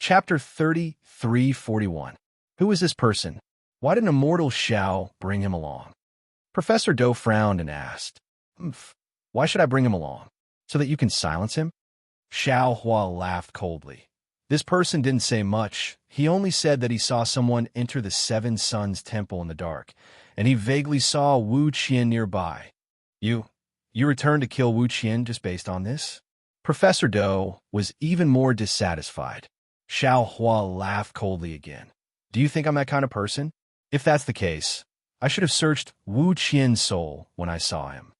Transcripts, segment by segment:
Chapter 3341. Who is this person? Why did an immortal Xiao bring him along? Professor Dou frowned and asked, Why should I bring him along? So that you can silence him? Xiao Hua laughed coldly. This person didn't say much. He only said that he saw someone enter the Seven Suns Temple in the dark, and he vaguely saw Wu Qian nearby. You returned to kill Wu Qian just based on this? Professor Dou was even more dissatisfied. Xiao Hua laughed coldly again. Do you think I'm that kind of person? If that's the case, I should have searched Wu Qian's soul when I saw him.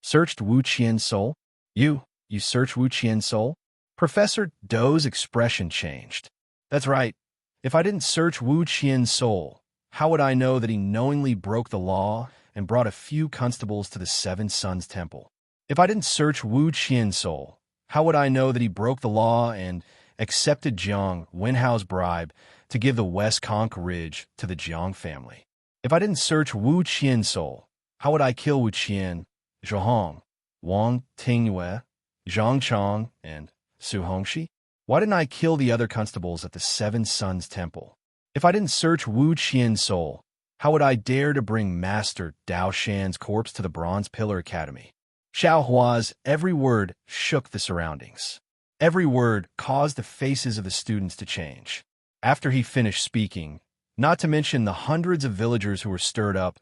Searched Wu Qian's soul? You searched Wu Qian's soul? Professor Dou's expression changed. That's right. If I didn't search Wu Qian's soul, how would I know that he knowingly broke the law and brought a few constables to the Seven Suns Temple? If I didn't search Wu Qian's soul, how would I know that he broke the law and accepted Jiang Wenhao's bribe to give the West Conk Ridge to the Jiang family? If I didn't search Wu Qian's soul, how would I kill Wu Qian, Zhou Hong, Wang Tingyue, Zhang Chong, and Su Hongxi? Why didn't I kill the other constables at the Seven Suns Temple? If I didn't search Wu Qian's soul, how would I dare to bring Master Dao Shan's corpse to the Bronze Pillar Academy? Xiao Hua's every word shook the surroundings. Every word caused the faces of the students to change. After he finished speaking, not to mention the hundreds of villagers who were stirred up,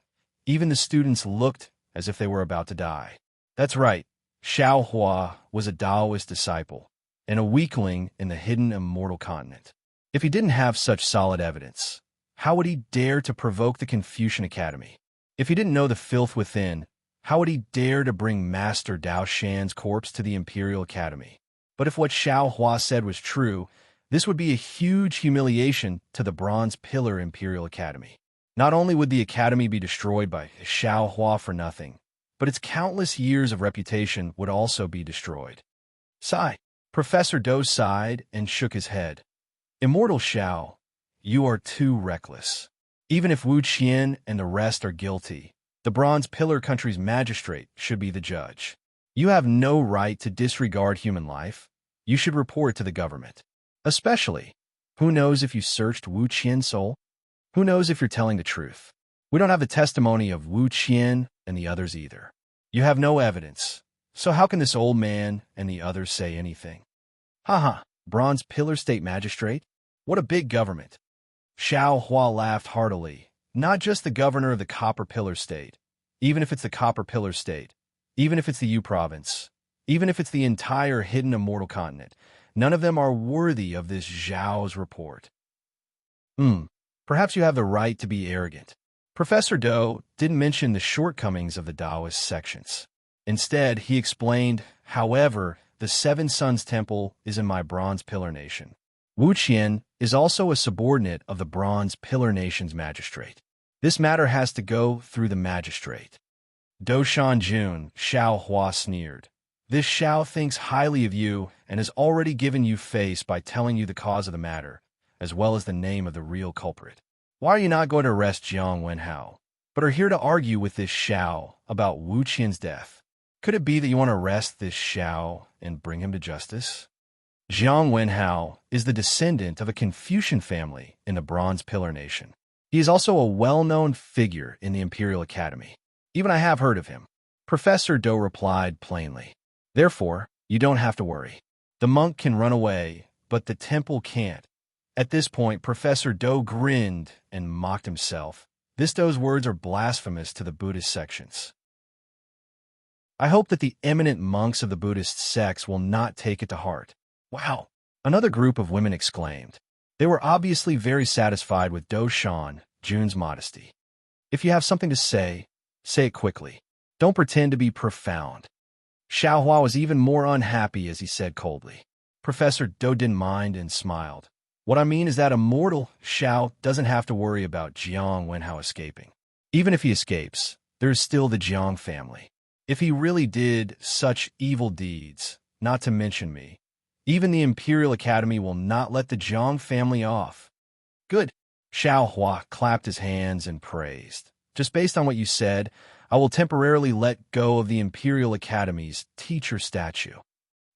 even the students looked as if they were about to die. That's right, Xiao Hua was a Taoist disciple, and a weakling in the hidden immortal continent. If he didn't have such solid evidence, how would he dare to provoke the Confucian Academy? If he didn't know the filth within, how would he dare to bring Master Dao Shan's corpse to the Imperial Academy? But if what Xiao Hua said was true, this would be a huge humiliation to the Bronze Pillar Imperial Academy. Not only would the Academy be destroyed by Xiao Hua for nothing, but its countless years of reputation would also be destroyed. Sigh. Professor Dou sighed and shook his head. Immortal Xiao, you are too reckless. Even if Wu Qian and the rest are guilty, the Bronze Pillar Country's magistrate should be the judge. You have no right to disregard human life. You should report to the government. Especially, who knows if you searched Wu Qian's soul? Who knows if you're telling the truth? We don't have the testimony of Wu Qian and the others either. You have no evidence, so how can this old man and the others say anything? Haha, Bronze Pillar State Magistrate? What a big government. Xiao Hua laughed heartily. Not just the governor of the Copper Pillar State, even if it's the Copper Pillar State, even if it's the Yu Province, even if it's the entire hidden immortal continent, none of them are worthy of this Zhao's report. Perhaps you have the right to be arrogant. Professor Dou didn't mention the shortcomings of the Taoist sections. Instead, he explained, however, the Seven Suns Temple is in my Bronze Pillar Nation. Wu Qian is also a subordinate of the Bronze Pillar Nation's magistrate. This matter has to go through the magistrate. Doshan Jun, Xiao Hua sneered. This Xiao thinks highly of you and has already given you face by telling you the cause of the matter, as well as the name of the real culprit. Why are you not going to arrest Jiang Wenhao, but are here to argue with this Xiao about Wu Qian's death? Could it be that you want to arrest this Xiao and bring him to justice? Jiang Wenhao is the descendant of a Confucian family in the Bronze Pillar Nation. He is also a well-known figure in the Imperial Academy. Even I have heard of him. Professor Dou replied plainly. Therefore, you don't have to worry. The monk can run away, but the temple can't. At this point, Professor Dou grinned and mocked himself. This Dou's words are blasphemous to the Buddhist sections. I hope that the eminent monks of the Buddhist sects will not take it to heart. Wow! Another group of women exclaimed. They were obviously very satisfied with Doshan Jun's modesty. If you have something to say it quickly. Don't pretend to be profound. Xiao Hua was even more unhappy as he said coldly. Professor Dou didn't mind and smiled. What I mean is that immortal Xiao doesn't have to worry about Jiang Wenhao escaping. Even if he escapes, there is still the Jiang family. If he really did such evil deeds, not to mention me, even the Imperial Academy will not let the Jiang family off. Good. Xiao Hua clapped his hands and praised. Just based on what you said, I will temporarily let go of the Imperial Academy's teacher statue.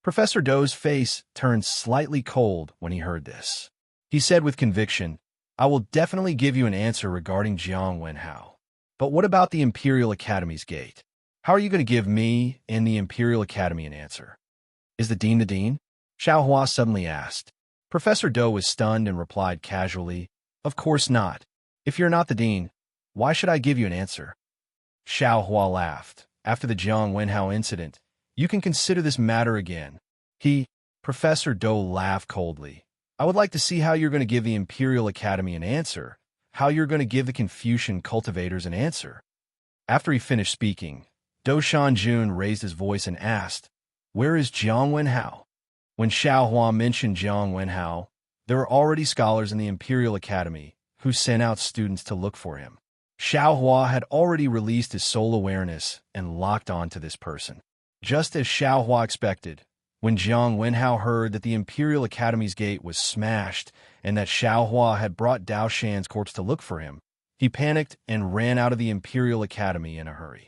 Professor Dou's face turned slightly cold when he heard this. He said with conviction, I will definitely give you an answer regarding Jiang Wenhao. But what about the Imperial Academy's gate? How are you going to give me and the Imperial Academy an answer? Is the dean the dean? Xiao Hua suddenly asked. Professor Dou was stunned and replied casually, Of course not. If you're not the dean, why should I give you an answer? Xiao Hua laughed. After the Jiang Wenhao incident, you can consider this matter again. Professor Dou laughed coldly. I would like to see how you're going to give the Imperial Academy an answer, how you're going to give the Confucian cultivators an answer. After he finished speaking, Dou Shanjun raised his voice and asked, Where is Jiang Wenhao? When Xiao Hua mentioned Jiang Wenhao, there were already scholars in the Imperial Academy who sent out students to look for him. Xiao Hua had already released his soul awareness and locked on to this person. Just as Xiao Hua expected, when Jiang Wenhao heard that the Imperial Academy's gate was smashed and that Xiao Hua had brought Dao Shan's corpse to look for him, he panicked and ran out of the Imperial Academy in a hurry.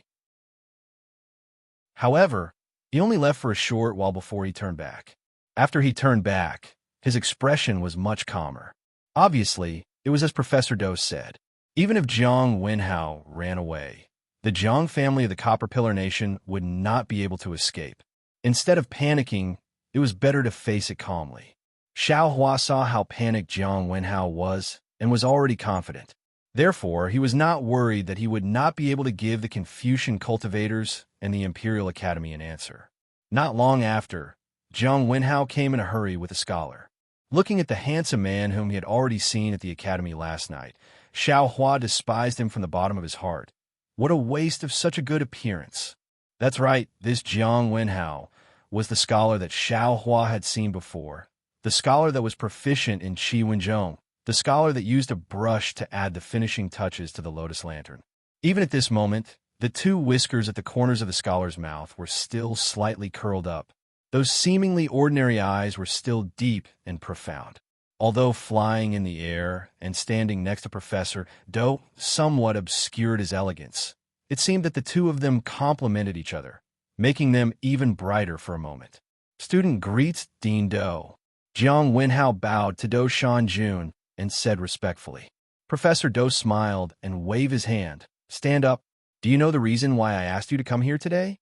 However, he only left for a short while before he turned back. After he turned back, his expression was much calmer. Obviously, it was as Professor Dou said. Even if Jiang Wenhao ran away, the Jiang family of the Copper Pillar Nation would not be able to escape. Instead of panicking, it was better to face it calmly. Xiao Hua saw how panicked Jiang Wenhao was and was already confident. Therefore, he was not worried that he would not be able to give the Confucian cultivators and the Imperial Academy an answer. Not long after, Jiang Wenhao came in a hurry with a scholar. Looking at the handsome man whom he had already seen at the academy last night, Xiao Hua despised him from the bottom of his heart. What a waste of such a good appearance. That's right, this Jiang Wenhao was the scholar that Xiao Hua had seen before, the scholar that was proficient in Qi Wenzhong, the scholar that used a brush to add the finishing touches to the lotus lantern. Even at this moment, the two whiskers at the corners of the scholar's mouth were still slightly curled up. Those seemingly ordinary eyes were still deep and profound. Although flying in the air and standing next to Professor Dou somewhat obscured his elegance, it seemed that the two of them complemented each other, making them even brighter for a moment. Student greets Dean Dou. Jiang Wenhao bowed to Dou Shanjun and said respectfully. Professor Dou smiled and waved his hand. Stand up. Do you know the reason why I asked you to come here today?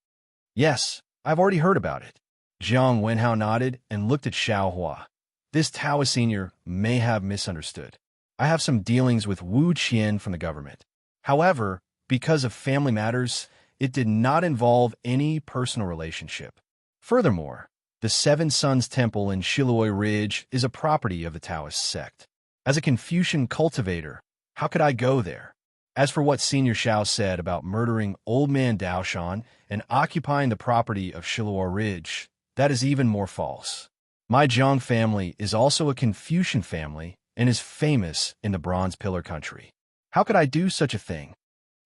Yes, I've already heard about it. Jiang Wenhao nodded and looked at Xiao Hua. This Taoist senior may have misunderstood. I have some dealings with Wu Qian from the government. However, because of family matters, it did not involve any personal relationship. Furthermore, the Seven Suns Temple in Shiluoi Ridge is a property of the Taoist sect. As a Confucian cultivator, how could I go there? As for what Senior Xiao said about murdering Old Man Daoshan and occupying the property of Shiluoi Ridge, that is even more false. My Jiang family is also a Confucian family and is famous in the Bronze Pillar country. How could I do such a thing?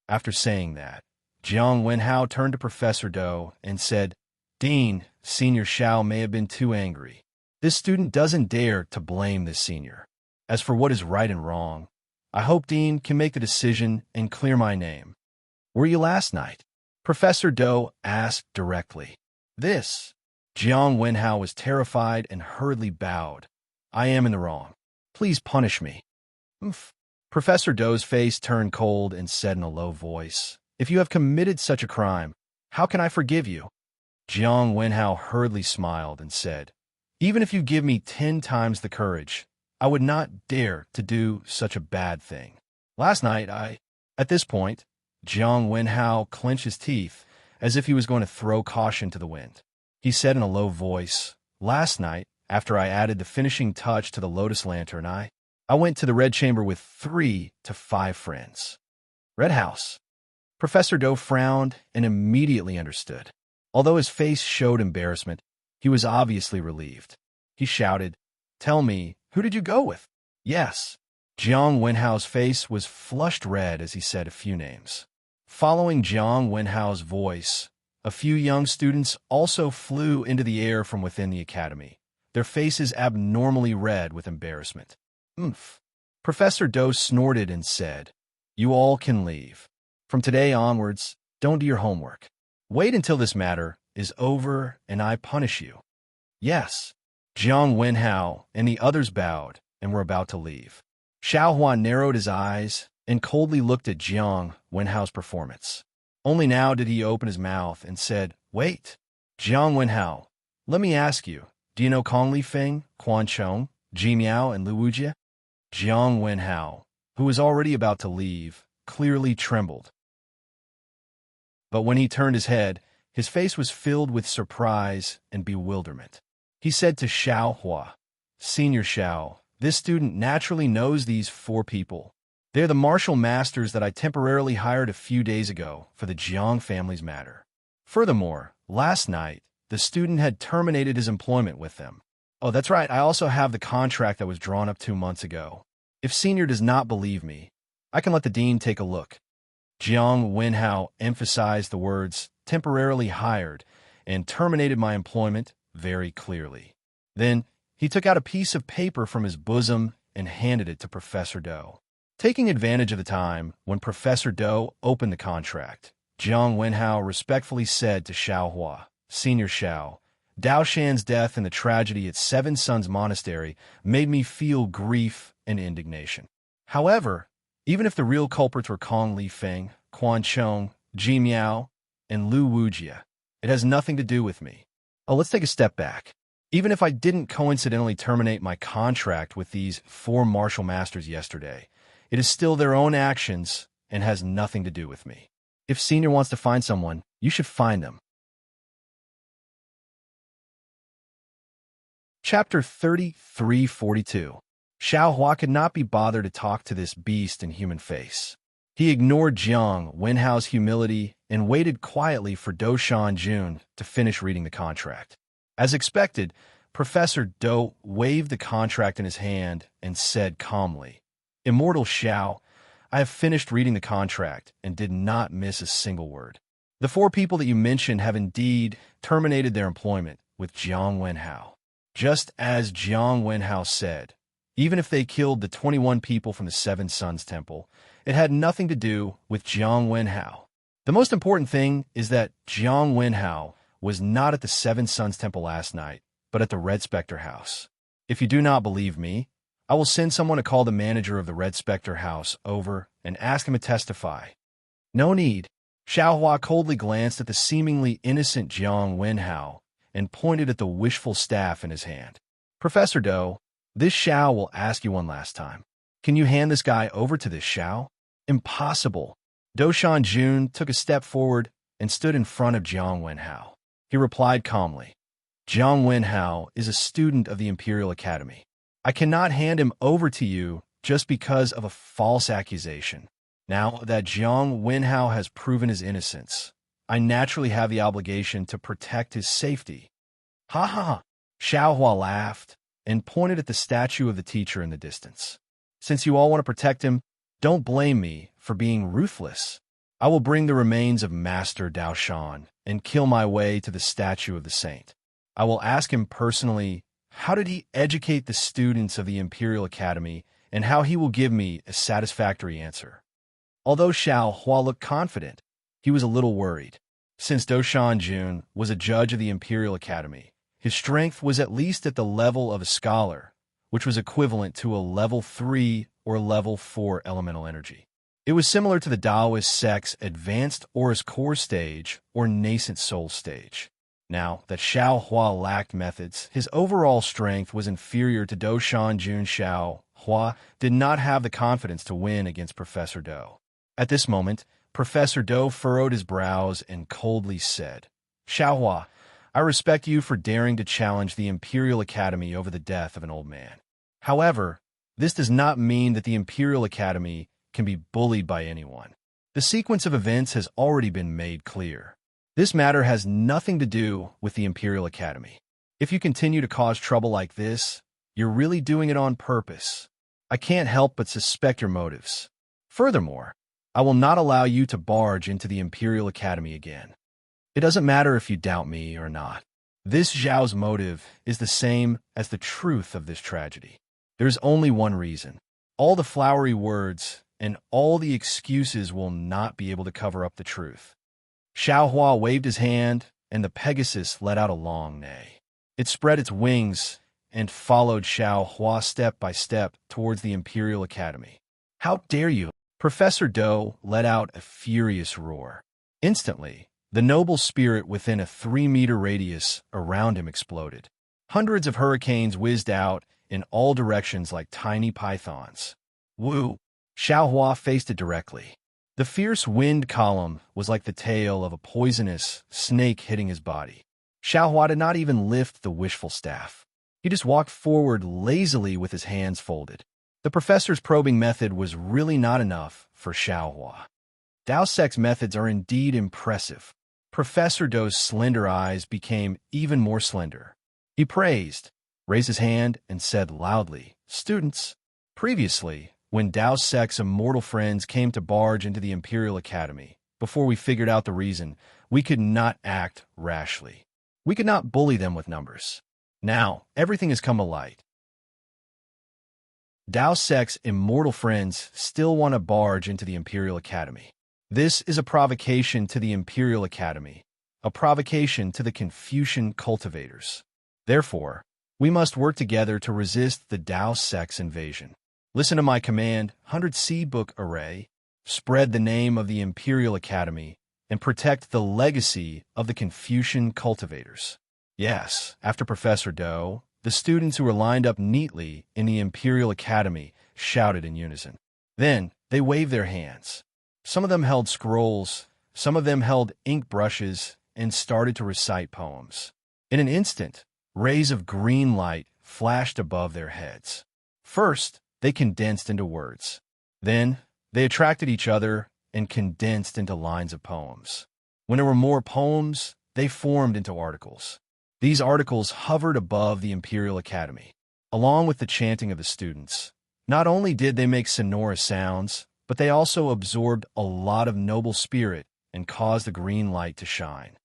After saying that, Jiang Wenhao turned to Professor Dou and said, Dean, Senior Xiao may have been too angry. This student doesn't dare to blame this senior. As for what is right and wrong, I hope Dean can make the decision and clear my name. Were you last night? Professor Dou asked directly. Jiang Wenhao was terrified and hurriedly bowed. I am in the wrong. Please punish me. Professor Dou's face turned cold and said in a low voice, If you have committed such a crime, how can I forgive you? Jiang Wenhao hurriedly smiled and said, Even if you give me 10 times the courage, I would not dare to do such a bad thing. Last night, At this point, Jiang Wenhao clenched his teeth as if he was going to throw caution to the wind. He said in a low voice, Last night, after I added the finishing touch to the lotus lantern, I went to the Red Chamber with 3 to 5 friends. Red House. Professor Dou frowned and immediately understood. Although his face showed embarrassment, he was obviously relieved. He shouted, Tell me, who did you go with? Yes. Jiang Wenhao's face was flushed red as he said a few names. Following Jiang Wenhao's voice, a few young students also flew into the air from within the academy, their faces abnormally red with embarrassment. Professor Dou snorted and said, You all can leave. From today onwards, don't do your homework. Wait until this matter is over and I punish you. Yes. Jiang Wenhao and the others bowed and were about to leave. Xiao Hua narrowed his eyes and coldly looked at Jiang Wenhao's performance. Only now did he open his mouth and said, "Wait, Jiang Wenhao, let me ask you, do you know Kong Li Feng, Quan Chong, Ji Miao, and Lu Wujie?" Jiang Wenhao, who was already about to leave, clearly trembled. But when he turned his head, his face was filled with surprise and bewilderment. He said to Xiao Hua, "Senior Xiao, this student naturally knows these four people. They're the martial masters that I temporarily hired a few days ago for the Jiang family's matter. Furthermore, last night, the student had terminated his employment with them. Oh, that's right, I also have the contract that was drawn up 2 months ago. If Senior does not believe me, I can let the dean take a look." Jiang Wenhao emphasized the words "temporarily hired" and "terminated my employment" very clearly. Then, he took out a piece of paper from his bosom and handed it to Professor Doe. Taking advantage of the time when Professor Doe opened the contract, Jiang Wenhao respectfully said to Xiao Hua, "Senior Xiao, Dao Shan's death and the tragedy at Seven Sons Monastery made me feel grief and indignation. However, even if the real culprits were Kong Li Feng, Quan Chong, Ji Miao, and Lu Wujie, it has nothing to do with me. Oh, let's take a step back. Even if I didn't coincidentally terminate my contract with these four martial masters yesterday, it is still their own actions and has nothing to do with me. If Senior wants to find someone, you should find them." Chapter 3342. Xiao Hua could not be bothered to talk to this beast in human face. He ignored Jiang Wenhao's humility and waited quietly for Dou Shanjun to finish reading the contract. As expected, Professor Dou waved the contract in his hand and said calmly, "Immortal Xiao, I have finished reading the contract and did not miss a single word. The four people that you mentioned have indeed terminated their employment with Jiang Wenhao. Just as Jiang Wenhao said, even if they killed the 21 people from the Seven Sons Temple, it had nothing to do with Jiang Wenhao. The most important thing is that Jiang Wenhao was not at the Seven Sons Temple last night, but at the Red Spectre House. If you do not believe me, I will send someone to call the manager of the Red Spectre House over and ask him to testify." "No need." Xiao Hua coldly glanced at the seemingly innocent Jiang Wenhao and pointed at the wishful staff in his hand. "Professor Dou, this Xiao will ask you one last time. Can you hand this guy over to this Xiao?" "Impossible." Dou Shanjun took a step forward and stood in front of Jiang Wenhao. He replied calmly, "Jiang Wenhao is a student of the Imperial Academy. I cannot hand him over to you just because of a false accusation. Now that Jiang Wenhao has proven his innocence, I naturally have the obligation to protect his safety." "Ha ha ha!" Xiao Hua laughed and pointed at the statue of the teacher in the distance. "Since you all want to protect him, don't blame me for being ruthless. I will bring the remains of Master Dao Shan and kill my way to the statue of the saint. I will ask him personally, how did he educate the students of the Imperial Academy, and how he will give me a satisfactory answer." Although Xiao Hua looked confident, he was a little worried. Since Dou Shanjun was a judge of the Imperial Academy, his strength was at least at the level of a scholar, which was equivalent to a level 3 or level 4 elemental energy. It was similar to the Taoist sect's advanced Aurus Core stage or nascent soul stage. Now that Xiao Hua lacked methods, his overall strength was inferior to Dou Shanjun. Xiao Hua did not have the confidence to win against Professor Dou. At this moment, Professor Dou furrowed his brows and coldly said, "Xiao Hua, I respect you for daring to challenge the Imperial Academy over the death of an old man. However, this does not mean that the Imperial Academy can be bullied by anyone. The sequence of events has already been made clear. This matter has nothing to do with the Imperial Academy. If you continue to cause trouble like this, you're really doing it on purpose. I can't help but suspect your motives. Furthermore, I will not allow you to barge into the Imperial Academy again. It doesn't matter if you doubt me or not. This Zhao's motive is the same as the truth of this tragedy. There's only one reason. All the flowery words and all the excuses will not be able to cover up the truth." Xiao Hua waved his hand, and the Pegasus let out a long neigh. It spread its wings and followed Xiao Hua step by step towards the Imperial Academy. "How dare you!" Professor Dou let out a furious roar. Instantly, the noble spirit within a 3-meter radius around him exploded. Hundreds of hurricanes whizzed out in all directions like tiny pythons. Woo! Xiao Hua faced it directly. The fierce wind column was like the tail of a poisonous snake hitting his body. Xiao Hua did not even lift the wishful staff. He just walked forward lazily with his hands folded. The professor's probing method was really not enough for Xiao Hua. Dao Sec's methods are indeed impressive. Professor Dou's slender eyes became even more slender. He praised, raised his hand, and said loudly, "Students, previously, when Dao Sec's immortal friends came to barge into the Imperial Academy, before we figured out the reason, we could not act rashly. We could not bully them with numbers. Now, everything has come to light. Dao Sec's immortal friends still want to barge into the Imperial Academy. This is a provocation to the Imperial Academy, a provocation to the Confucian cultivators. Therefore, we must work together to resist the Dao Sec's invasion. Listen to my command, 100 Seed Book Array, spread the name of the Imperial Academy, and protect the legacy of the Confucian cultivators." Yes, after Professor Dou, the students who were lined up neatly in the Imperial Academy shouted in unison. Then they waved their hands. Some of them held scrolls, some of them held ink brushes, and started to recite poems. In an instant, rays of green light flashed above their heads. First, they condensed into words. Then, they attracted each other and condensed into lines of poems. When there were more poems, they formed into articles. These articles hovered above the Imperial Academy. Along with the chanting of the students, not only did they make sonorous sounds, but they also absorbed a lot of noble spirit and caused the green light to shine.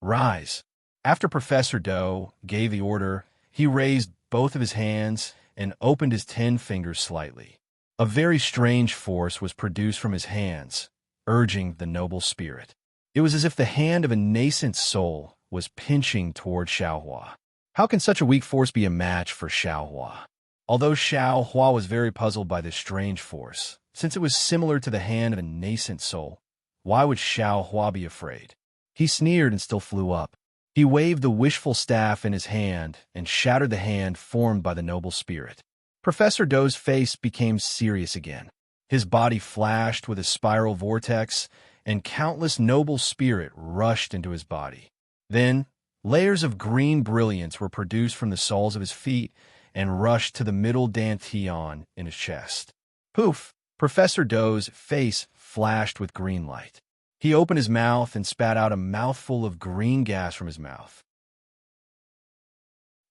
"Rise." After Professor Dou gave the order, he raised both of his hands and opened his 10 fingers slightly. A very strange force was produced from his hands, urging the noble spirit. It was as if the hand of a nascent soul was pinching toward Xiao Hua. How can such a weak force be a match for Xiao Hua? Although Xiao Hua was very puzzled by this strange force, since it was similar to the hand of a nascent soul, why would Xiao Hua be afraid? He sneered and still flew up. He waved the wishful staff in his hand and shattered the hand formed by the noble spirit. Professor Dou's face became serious again. His body flashed with a spiral vortex, and countless noble spirit rushed into his body. Then, layers of green brilliance were produced from the soles of his feet and rushed to the middle dantian in his chest. Poof! Professor Dou's face flashed with green light. He opened his mouth and spat out a mouthful of green gas from his mouth.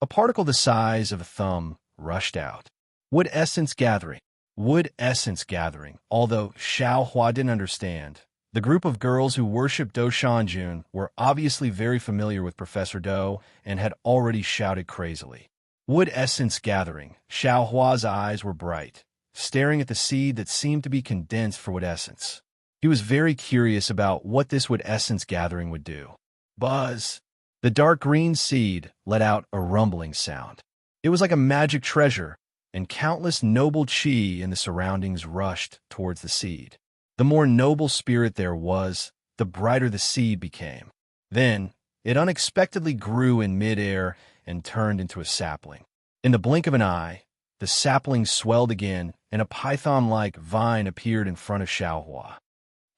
A particle the size of a thumb rushed out. Wood essence gathering. Wood essence gathering. Although Xiao Hua didn't understand, the group of girls who worshipped Dou Shanjun were obviously very familiar with Professor Dou and had already shouted crazily. Wood essence gathering. Xiao Hua's eyes were bright, staring at the seed that seemed to be condensed for wood essence. He was very curious about what this wood essence gathering would do. Buzz! The dark green seed let out a rumbling sound. It was like a magic treasure, and countless noble chi in the surroundings rushed towards the seed. The more noble spirit there was, the brighter the seed became. Then, it unexpectedly grew in midair and turned into a sapling. In the blink of an eye, the sapling swelled again, and a python-like vine appeared in front of Xiao Hua.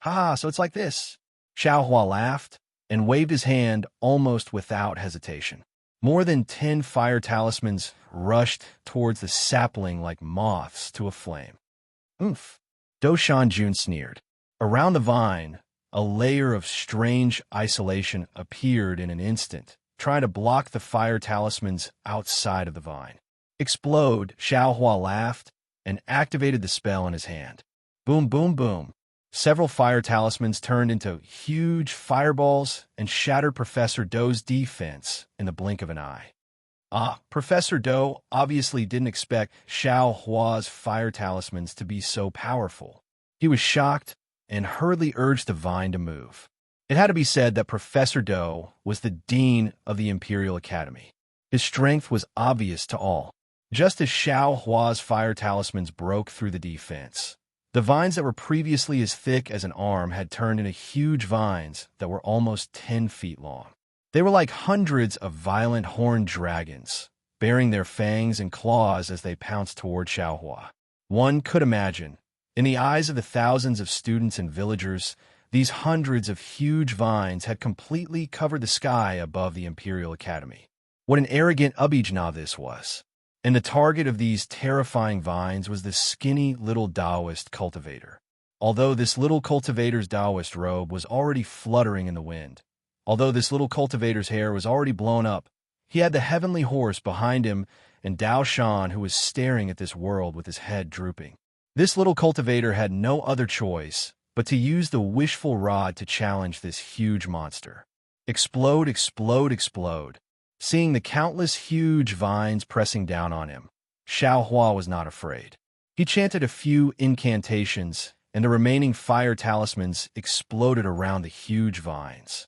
"Ha, so it's like this." Xiao Hua laughed and waved his hand almost without hesitation. More than 10 fire talismans rushed towards the sapling like moths to a flame. "Oomph." Dou Shanjun sneered. Around the vine, a layer of strange isolation appeared in an instant, trying to block the fire talismans outside of the vine. "Explode," Xiao Hua laughed and activated the spell in his hand. Boom, boom, boom. Several fire talismans turned into huge fireballs and shattered Professor Dou's defense in the blink of an eye. Professor Dou obviously didn't expect Xiao Hua's fire talismans to be so powerful. He was shocked and hurriedly urged the vine to move. It had to be said that Professor Dou was the dean of the Imperial Academy. His strength was obvious to all. Just as Xiao Hua's fire talismans broke through the defense, the vines that were previously as thick as an arm had turned into huge vines that were almost 10 feet long. They were like hundreds of violent horned dragons, baring their fangs and claws as they pounced toward Xiao Hua. One could imagine, in the eyes of the thousands of students and villagers, these hundreds of huge vines had completely covered the sky above the Imperial Academy. What an arrogant Abhijna this was. And the target of these terrifying vines was this skinny little Taoist cultivator. Although this little cultivator's Taoist robe was already fluttering in the wind, although this little cultivator's hair was already blown up, he had the heavenly horse behind him and Dao Shan, who was staring at this world with his head drooping. This little cultivator had no other choice but to use the wishful rod to challenge this huge monster. Explode, explode, explode. Seeing the countless huge vines pressing down on him, Xiao Hua was not afraid. He chanted a few incantations, and the remaining fire talismans exploded around the huge vines.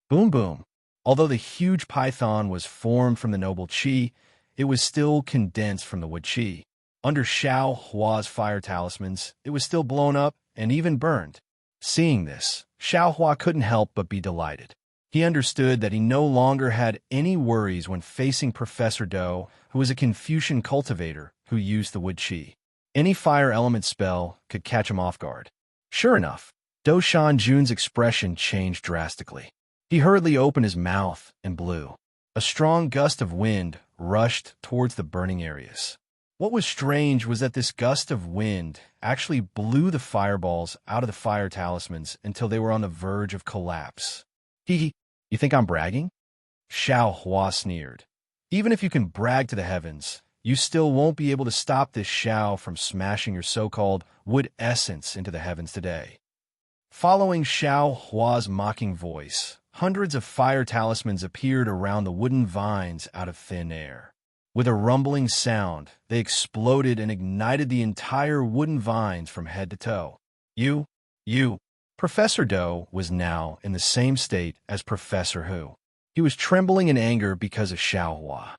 Boom, boom. Although the huge python was formed from the noble qi, it was still condensed from the wood qi. Under Xiao Hua's fire talismans, it was still blown up and even burned. Seeing this, Xiao Hua couldn't help but be delighted. He understood that he no longer had any worries when facing Professor Dou, who was a Confucian cultivator who used the wood qi. Any fire element spell could catch him off guard. Sure enough, Dou Shanjun's expression changed drastically. He hurriedly opened his mouth and blew. A strong gust of wind rushed towards the burning areas. What was strange was that this gust of wind actually blew the fireballs out of the fire talismans until they were on the verge of collapse. You think I'm bragging? Xiao Hua sneered. Even if you can brag to the heavens, you still won't be able to stop this Xiao from smashing your so-called wood essence into the heavens today. Following Xiao Hua's mocking voice, hundreds of fire talismans appeared around the wooden vines out of thin air. With a rumbling sound, they exploded and ignited the entire wooden vines from head to toe. You. Professor Dou was now in the same state as Professor Hu. He was trembling in anger because of Xiao Hua.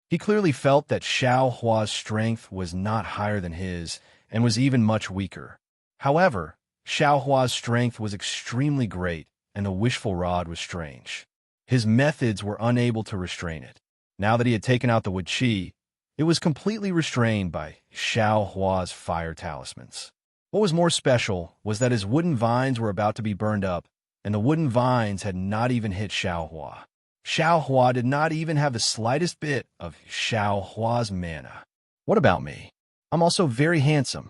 He clearly felt that Xiao Hua's strength was not higher than his and was even much weaker. However, Xiao Hua's strength was extremely great and the wishful rod was strange. His methods were unable to restrain it. Now that he had taken out the wood qi, it was completely restrained by Xiao Hua's fire talismans. What was more special was that his wooden vines were about to be burned up, and the wooden vines had not even hit Xiao Hua. Xiao Hua did not even have the slightest bit of Xiao Hua's mana. What about me? I'm also very handsome,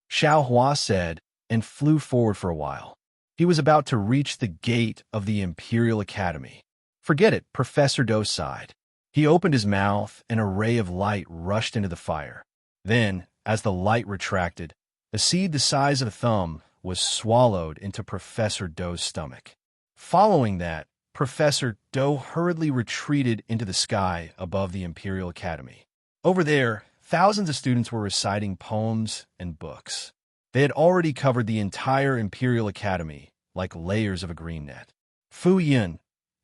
Xiao Hua said, and flew forward for a while. He was about to reach the gate of the Imperial Academy. Forget it, Professor Dou sighed. He opened his mouth, and a ray of light rushed into the fire. Then, as the light retracted, a seed the size of a thumb was swallowed into Professor Dou's stomach. Following that, Professor Dou hurriedly retreated into the sky above the Imperial Academy. Over there, thousands of students were reciting poems and books. They had already covered the entire Imperial Academy like layers of a green net. Fu Yun,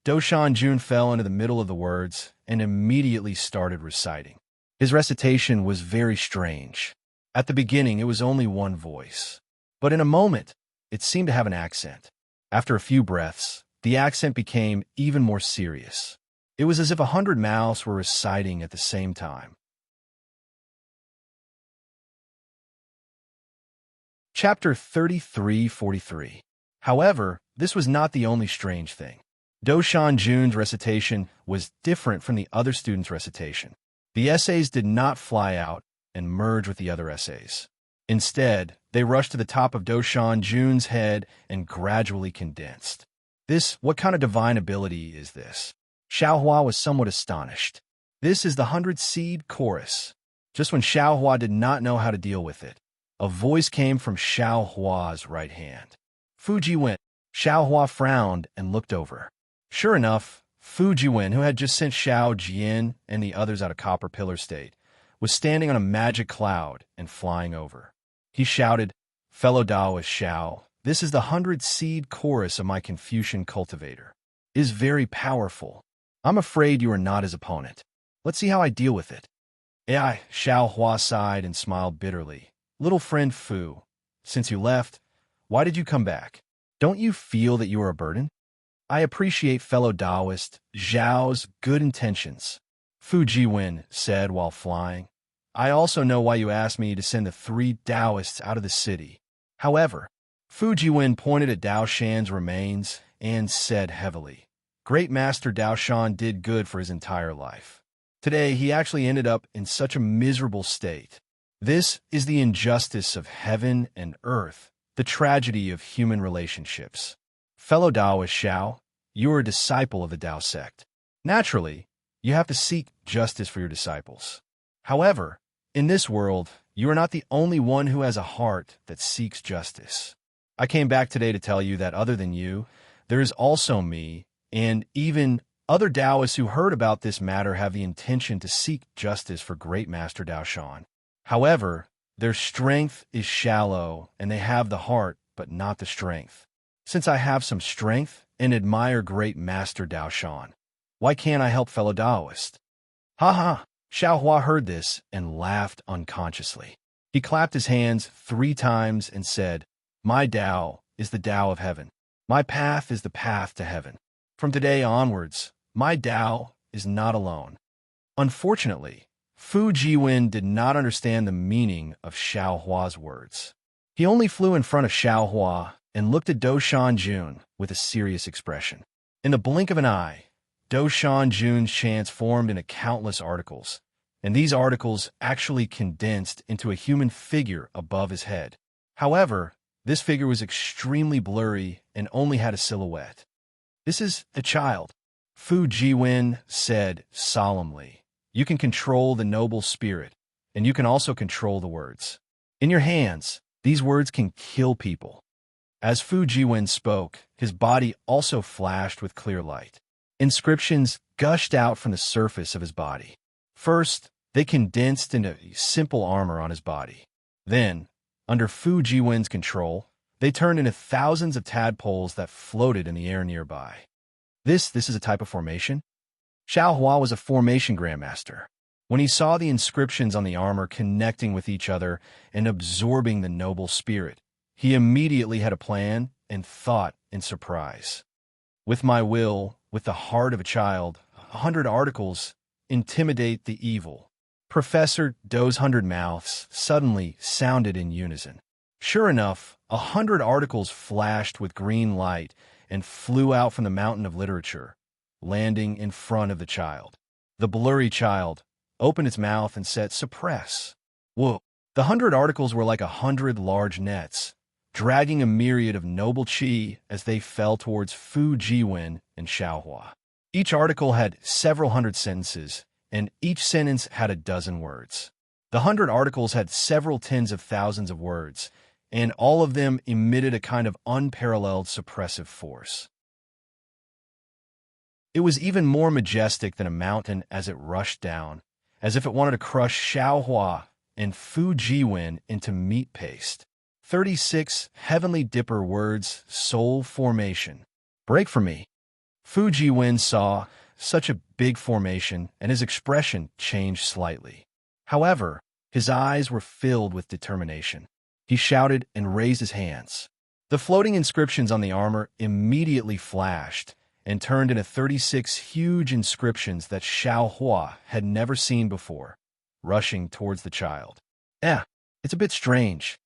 Dou Shanjun fell into the middle of the words and immediately started reciting. His recitation was very strange. At the beginning, it was only one voice. But in a moment, it seemed to have an accent. After a few breaths, the accent became even more serious. It was as if 100 mouths were reciting at the same time. Chapter 33:43. However, this was not the only strange thing. Dou Shanjun's recitation was different from the other students' recitation. The essays did not fly out and merge with the other essays. Instead, they rushed to the top of Dou Shanjun's head and gradually condensed. What kind of divine ability is this? Xiao Hua was somewhat astonished. This is the 100-seed chorus. Just when Xiao Hua did not know how to deal with it, a voice came from Xiao Hua's right hand. Fuji went. Xiao Hua frowned and looked over. Sure enough, Fu Jiwen, who had just sent Xiao Jian and the others out of Copper Pillar State, was standing on a magic cloud and flying over. He shouted, "Fellow Taoist Xiao, this is the 100-seed chorus of my Confucian cultivator. It is very powerful. I'm afraid you are not his opponent. Let's see how I deal with it. AI, Xiao Hua sighed and smiled bitterly. Little friend Fu, since you left, why did you come back? Don't you feel that you are a burden? I appreciate fellow Taoist Zhao's good intentions, Fu Jiwen said while flying. I also know why you asked me to send the 3 Taoists out of the city. However, Fu Jiwen pointed at Dao Shan's remains and said heavily, Great Master Dao Shan did good for his entire life. Today, he actually ended up in such a miserable state. This is the injustice of heaven and earth, the tragedy of human relationships. Fellow Taoist Xiao, you are a disciple of the Tao sect. Naturally, you have to seek justice for your disciples. However, in this world, you are not the only one who has a heart that seeks justice. I came back today to tell you that other than you, there is also me, and even other Taoists who heard about this matter have the intention to seek justice for Great Master Dao Shan. However, their strength is shallow, and they have the heart, but not the strength. Since I have some strength and admire Great Master Dao Shan, why can't I help fellow Taoists? Ha ha! Xiao Hua heard this and laughed unconsciously. He clapped his hands 3 times and said, My Tao is the Tao of heaven. My path is the path to heaven. From today onwards, my Tao is not alone. Unfortunately, Fu Jiwen did not understand the meaning of Xiao Hua's words. He only flew in front of Xiao Hua and looked at Do Shan Jun with a serious expression. In the blink of an eye, Do Shan Jun's chants formed into countless articles, and these articles actually condensed into a human figure above his head. However, this figure was extremely blurry and only had a silhouette. This is a child, Fu Jiwen said solemnly. You can control the noble spirit, and you can also control the words. In your hands, these words can kill people. As Fu Jiwen spoke, his body also flashed with clear light. Inscriptions gushed out from the surface of his body. First, they condensed into simple armor on his body. Then, under Fu Jiwen's control, they turned into thousands of tadpoles that floated in the air nearby. This is a type of formation? Xiao Hua was a formation grandmaster. When he saw the inscriptions on the armor connecting with each other and absorbing the noble spirit, he immediately had a plan and thought in surprise. With my will, with the heart of a child, 100 articles intimidate the evil. Professor Doe's 100 mouths suddenly sounded in unison. Sure enough, 100 articles flashed with green light and flew out from the mountain of literature, landing in front of the child. The blurry child opened its mouth and said, Suppress. Whoa! The 100 articles were like 100 large nets, dragging a myriad of noble qi as they fell towards Fu Jiwen and Xiao Hua. Each article had several hundred sentences, and each sentence had a dozen words. The 100 articles had several tens of thousands of words, and all of them emitted a kind of unparalleled suppressive force. It was even more majestic than a mountain as it rushed down, as if it wanted to crush Xiao Hua and Fu Jiwen into meat paste. 36 heavenly dipper words, soul formation. Break for me. Fu Jiwen saw such a big formation, and his expression changed slightly. However, his eyes were filled with determination. He shouted and raised his hands. The floating inscriptions on the armor immediately flashed and turned into 36 huge inscriptions that Xiao Hua had never seen before, rushing towards the child. It's a bit strange.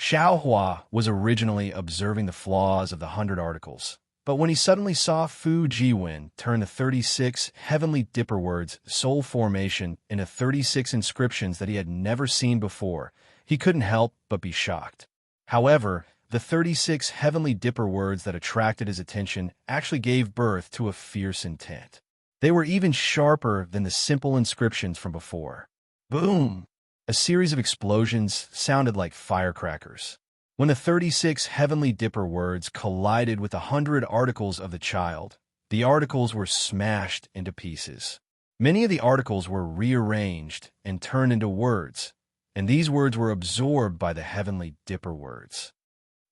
Xiao Hua was originally observing the flaws of the 100 articles, but when he suddenly saw Fu Jiwen turn the 36 heavenly dipper words, soul formation, into 36 inscriptions that he had never seen before, he couldn't help but be shocked. However, the 36 heavenly dipper words that attracted his attention actually gave birth to a fierce intent. They were even sharper than the simple inscriptions from before. Boom! A series of explosions sounded like firecrackers. When the 36 heavenly dipper words collided with the 100 articles of the child, the articles were smashed into pieces. Many of the articles were rearranged and turned into words, and these words were absorbed by the heavenly dipper words.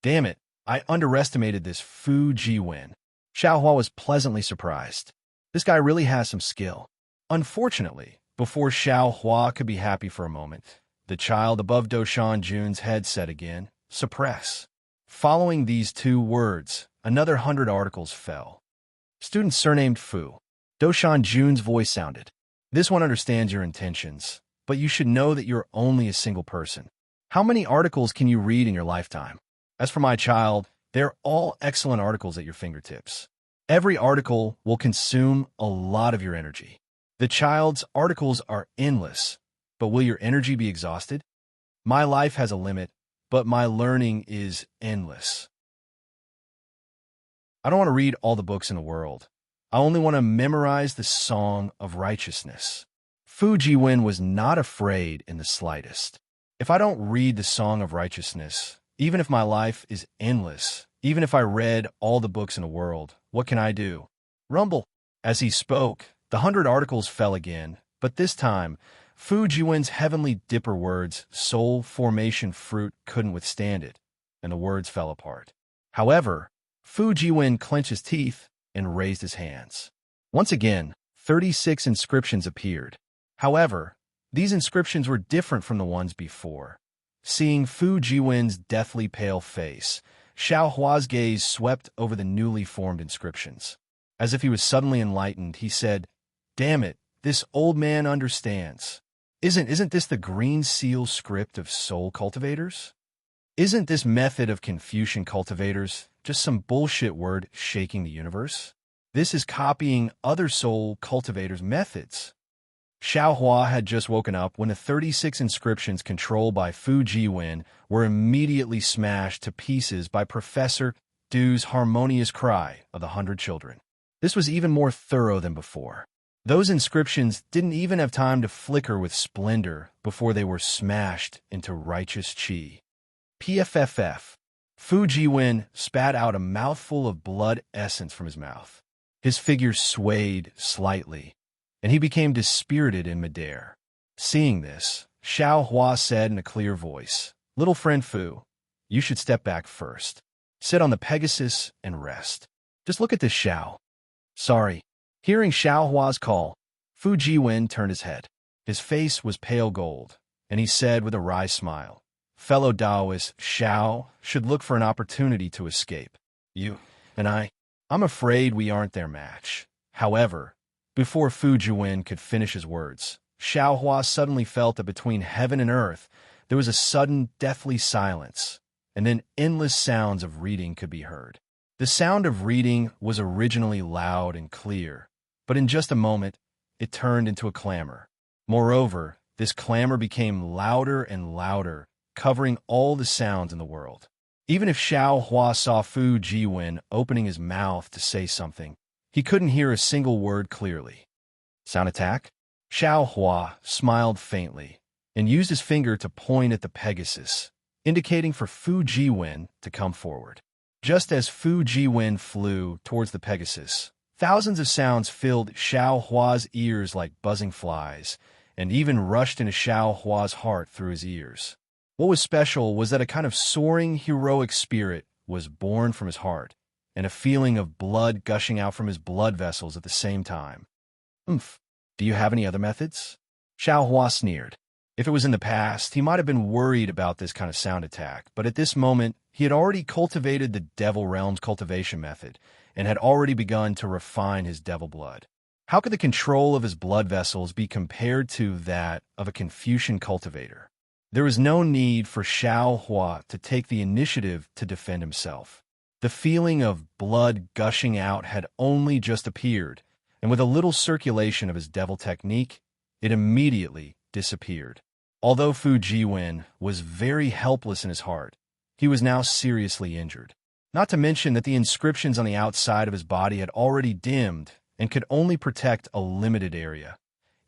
Damn it, I underestimated this Fu Jiwen. Xiao Hua was pleasantly surprised. This guy really has some skill. Unfortunately, before Xiao Hua could be happy for a moment, the child above Doshan Jun's head said again, "Suppress." Following these two words, another 100 articles fell. Student surnamed Fu. Doshan Jun's voice sounded. "This one understands your intentions, but you should know that you're only a single person. How many articles can you read in your lifetime? As for my child, they're all excellent articles at your fingertips. Every article will consume a lot of your energy. The child's articles are endless, but will your energy be exhausted? My life has a limit, but my learning is endless. I don't want to read all the books in the world. I only want to memorize the Song of Righteousness." Fu Jiwen was not afraid in the slightest. "If I don't read the Song of Righteousness, even if my life is endless, even if I read all the books in the world, what can I do?" Rumble. As he spoke, the 100 articles fell again, but this time, Fu Jiwen's heavenly dipper words, soul formation fruit, couldn't withstand it, and the words fell apart. However, Fu Jiwen clenched his teeth and raised his hands. Once again, 36 inscriptions appeared. However, these inscriptions were different from the ones before. Seeing Fu Jiwen's deathly pale face, Xiao Hua's gaze swept over the newly formed inscriptions. As if he was suddenly enlightened, he said, "Damn it, this old man understands. Isn't this the green seal script of soul cultivators? Isn't this method of Confucian cultivators just some bullshit word shaking the universe? This is copying other soul cultivators' methods." Xiao Hua had just woken up when the 36 inscriptions controlled by Fu Jiwen were immediately smashed to pieces by Professor Du's harmonious cry of the 100 children. This was even more thorough than before. Those inscriptions didn't even have time to flicker with splendor before they were smashed into righteous qi. PFFF. Fu Jiwen spat out a mouthful of blood essence from his mouth. His figure swayed slightly, and he became dispirited in midair. Seeing this, Xiao Hua said in a clear voice, "Little friend Fu, you should step back first. Sit on the Pegasus and rest. Just look at this Xiao." "Sorry." Hearing Xiao Hua's call, Fu Jiwen turned his head. His face was pale gold, and he said with a wry smile, "Fellow Taoist, Xiao should look for an opportunity to escape. You and I'm afraid we aren't their match." However, before Fu Jiwen could finish his words, Xiao Hua suddenly felt that between heaven and earth there was a sudden deathly silence, and then endless sounds of reading could be heard. The sound of reading was originally loud and clear, but in just a moment, it turned into a clamor. Moreover, this clamor became louder and louder, covering all the sounds in the world. Even if Xiao Hua saw Fu Jiwen opening his mouth to say something, he couldn't hear a single word clearly. "Sound attack?" Xiao Hua smiled faintly and used his finger to point at the Pegasus, indicating for Fu Jiwen to come forward. Just as Fu Jiwen flew towards the Pegasus, thousands of sounds filled Xiao Hua's ears like buzzing flies, and even rushed into Xiao Hua's heart through his ears. What was special was that a kind of soaring, heroic spirit was born from his heart, and a feeling of blood gushing out from his blood vessels at the same time. "Oomph. Do you have any other methods?" Xiao Hua sneered. If it was in the past, he might have been worried about this kind of sound attack, but at this moment, he had already cultivated the Devil Realm's cultivation method, and had already begun to refine his devil blood. How could the control of his blood vessels be compared to that of a Confucian cultivator? There was no need for Xiao Hua to take the initiative to defend himself. The feeling of blood gushing out had only just appeared, and with a little circulation of his devil technique, it immediately disappeared. Although Fu Jiwen was very helpless in his heart, he was now seriously injured. Not to mention that the inscriptions on the outside of his body had already dimmed and could only protect a limited area.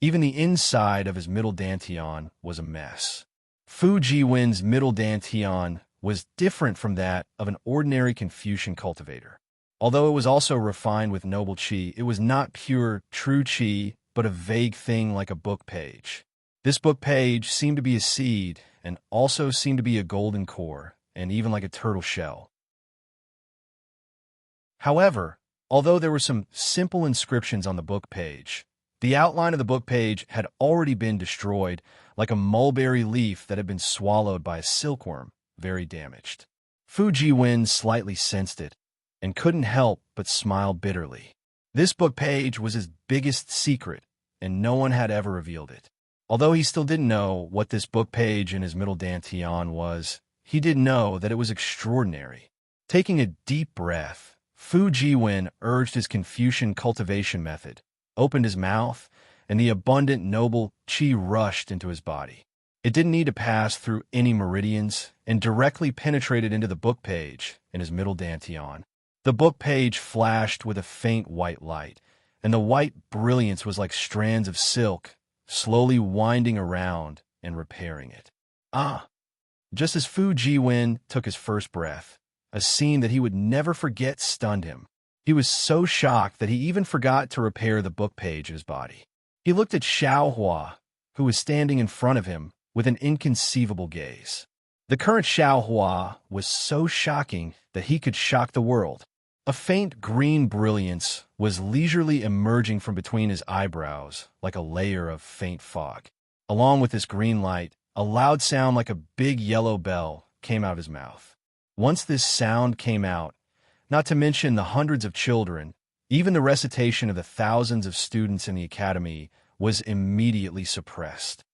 Even the inside of his middle dantian was a mess. Fu Jiwen's middle dantian was different from that of an ordinary Confucian cultivator. Although it was also refined with noble qi, it was not pure, true qi, but a vague thing like a book page. This book page seemed to be a seed, and also seemed to be a golden core, and even like a turtle shell. However, Although there were some simple inscriptions on the book page, the outline of the book page had already been destroyed, like a mulberry leaf that had been swallowed by a silkworm, very damaged. Fu Jiwen slightly sensed it, and couldn't help but smile bitterly. This book page was his biggest secret, and no one had ever revealed it. Although he still didn't know what this book page in his middle dantian was, he did know that it was extraordinary. Taking a deep breath, Fu Jiwen urged his Confucian cultivation method, opened his mouth, and the abundant noble qi rushed into his body. It didn't need to pass through any meridians and directly penetrated into the book page in his middle dantian. The book page flashed with a faint white light, and the white brilliance was like strands of silk, slowly winding around and repairing it. Just as Fu Jiwen took his first breath, a scene that he would never forget stunned him. He was so shocked that he even forgot to repair the book page in his body. He looked at Xiao Hua, who was standing in front of him with an inconceivable gaze. The current Xiao Hua was so shocking that he could shock the world. A faint green brilliance was leisurely emerging from between his eyebrows like a layer of faint fog. Along with this green light, a loud sound like a big yellow bell came out of his mouth. Once this sound came out, not to mention the hundreds of children, even the recitation of the thousands of students in the academy was immediately suppressed.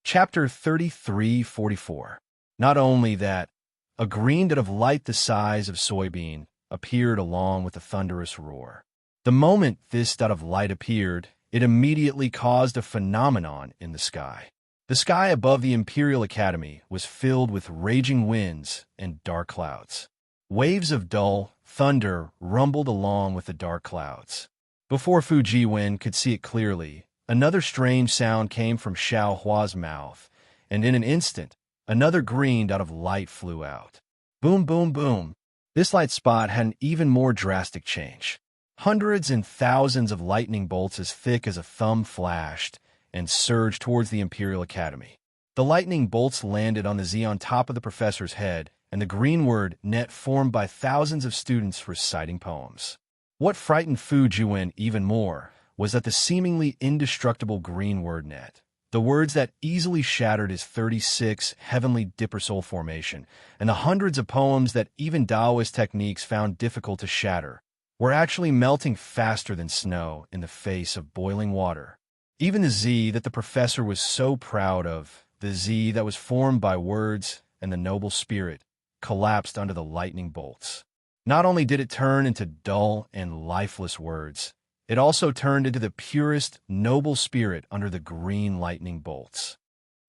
Chapter 33:44. Not only that, a green dot of light the size of soybean appeared along with a thunderous roar. The moment this dot of light appeared, it immediately caused a phenomenon in the sky. The sky above the Imperial Academy was filled with raging winds and dark clouds. Waves of dull thunder rumbled along with the dark clouds. Before Fu Jiwen could see it clearly, another strange sound came from Xiao Hua's mouth, and in an instant, another green dot of light flew out. Boom, boom, boom. This light spot had an even more drastic change. Hundreds and thousands of lightning bolts as thick as a thumb flashed and surged towards the Imperial Academy. The lightning bolts landed on the Z on top of the professor's head, and the green word net formed by thousands of students reciting poems. What frightened Fu Jiwen even more was that the seemingly indestructible green word net, the words that easily shattered his 36 heavenly dipper soul formation, and the hundreds of poems that even Taoist techniques found difficult to shatter, were actually melting faster than snow in the face of boiling water. Even the Z that the professor was so proud of, the Z that was formed by words and the noble spirit, collapsed under the lightning bolts. Not only did it turn into dull and lifeless words, it also turned into the purest, noble spirit under the green lightning bolts.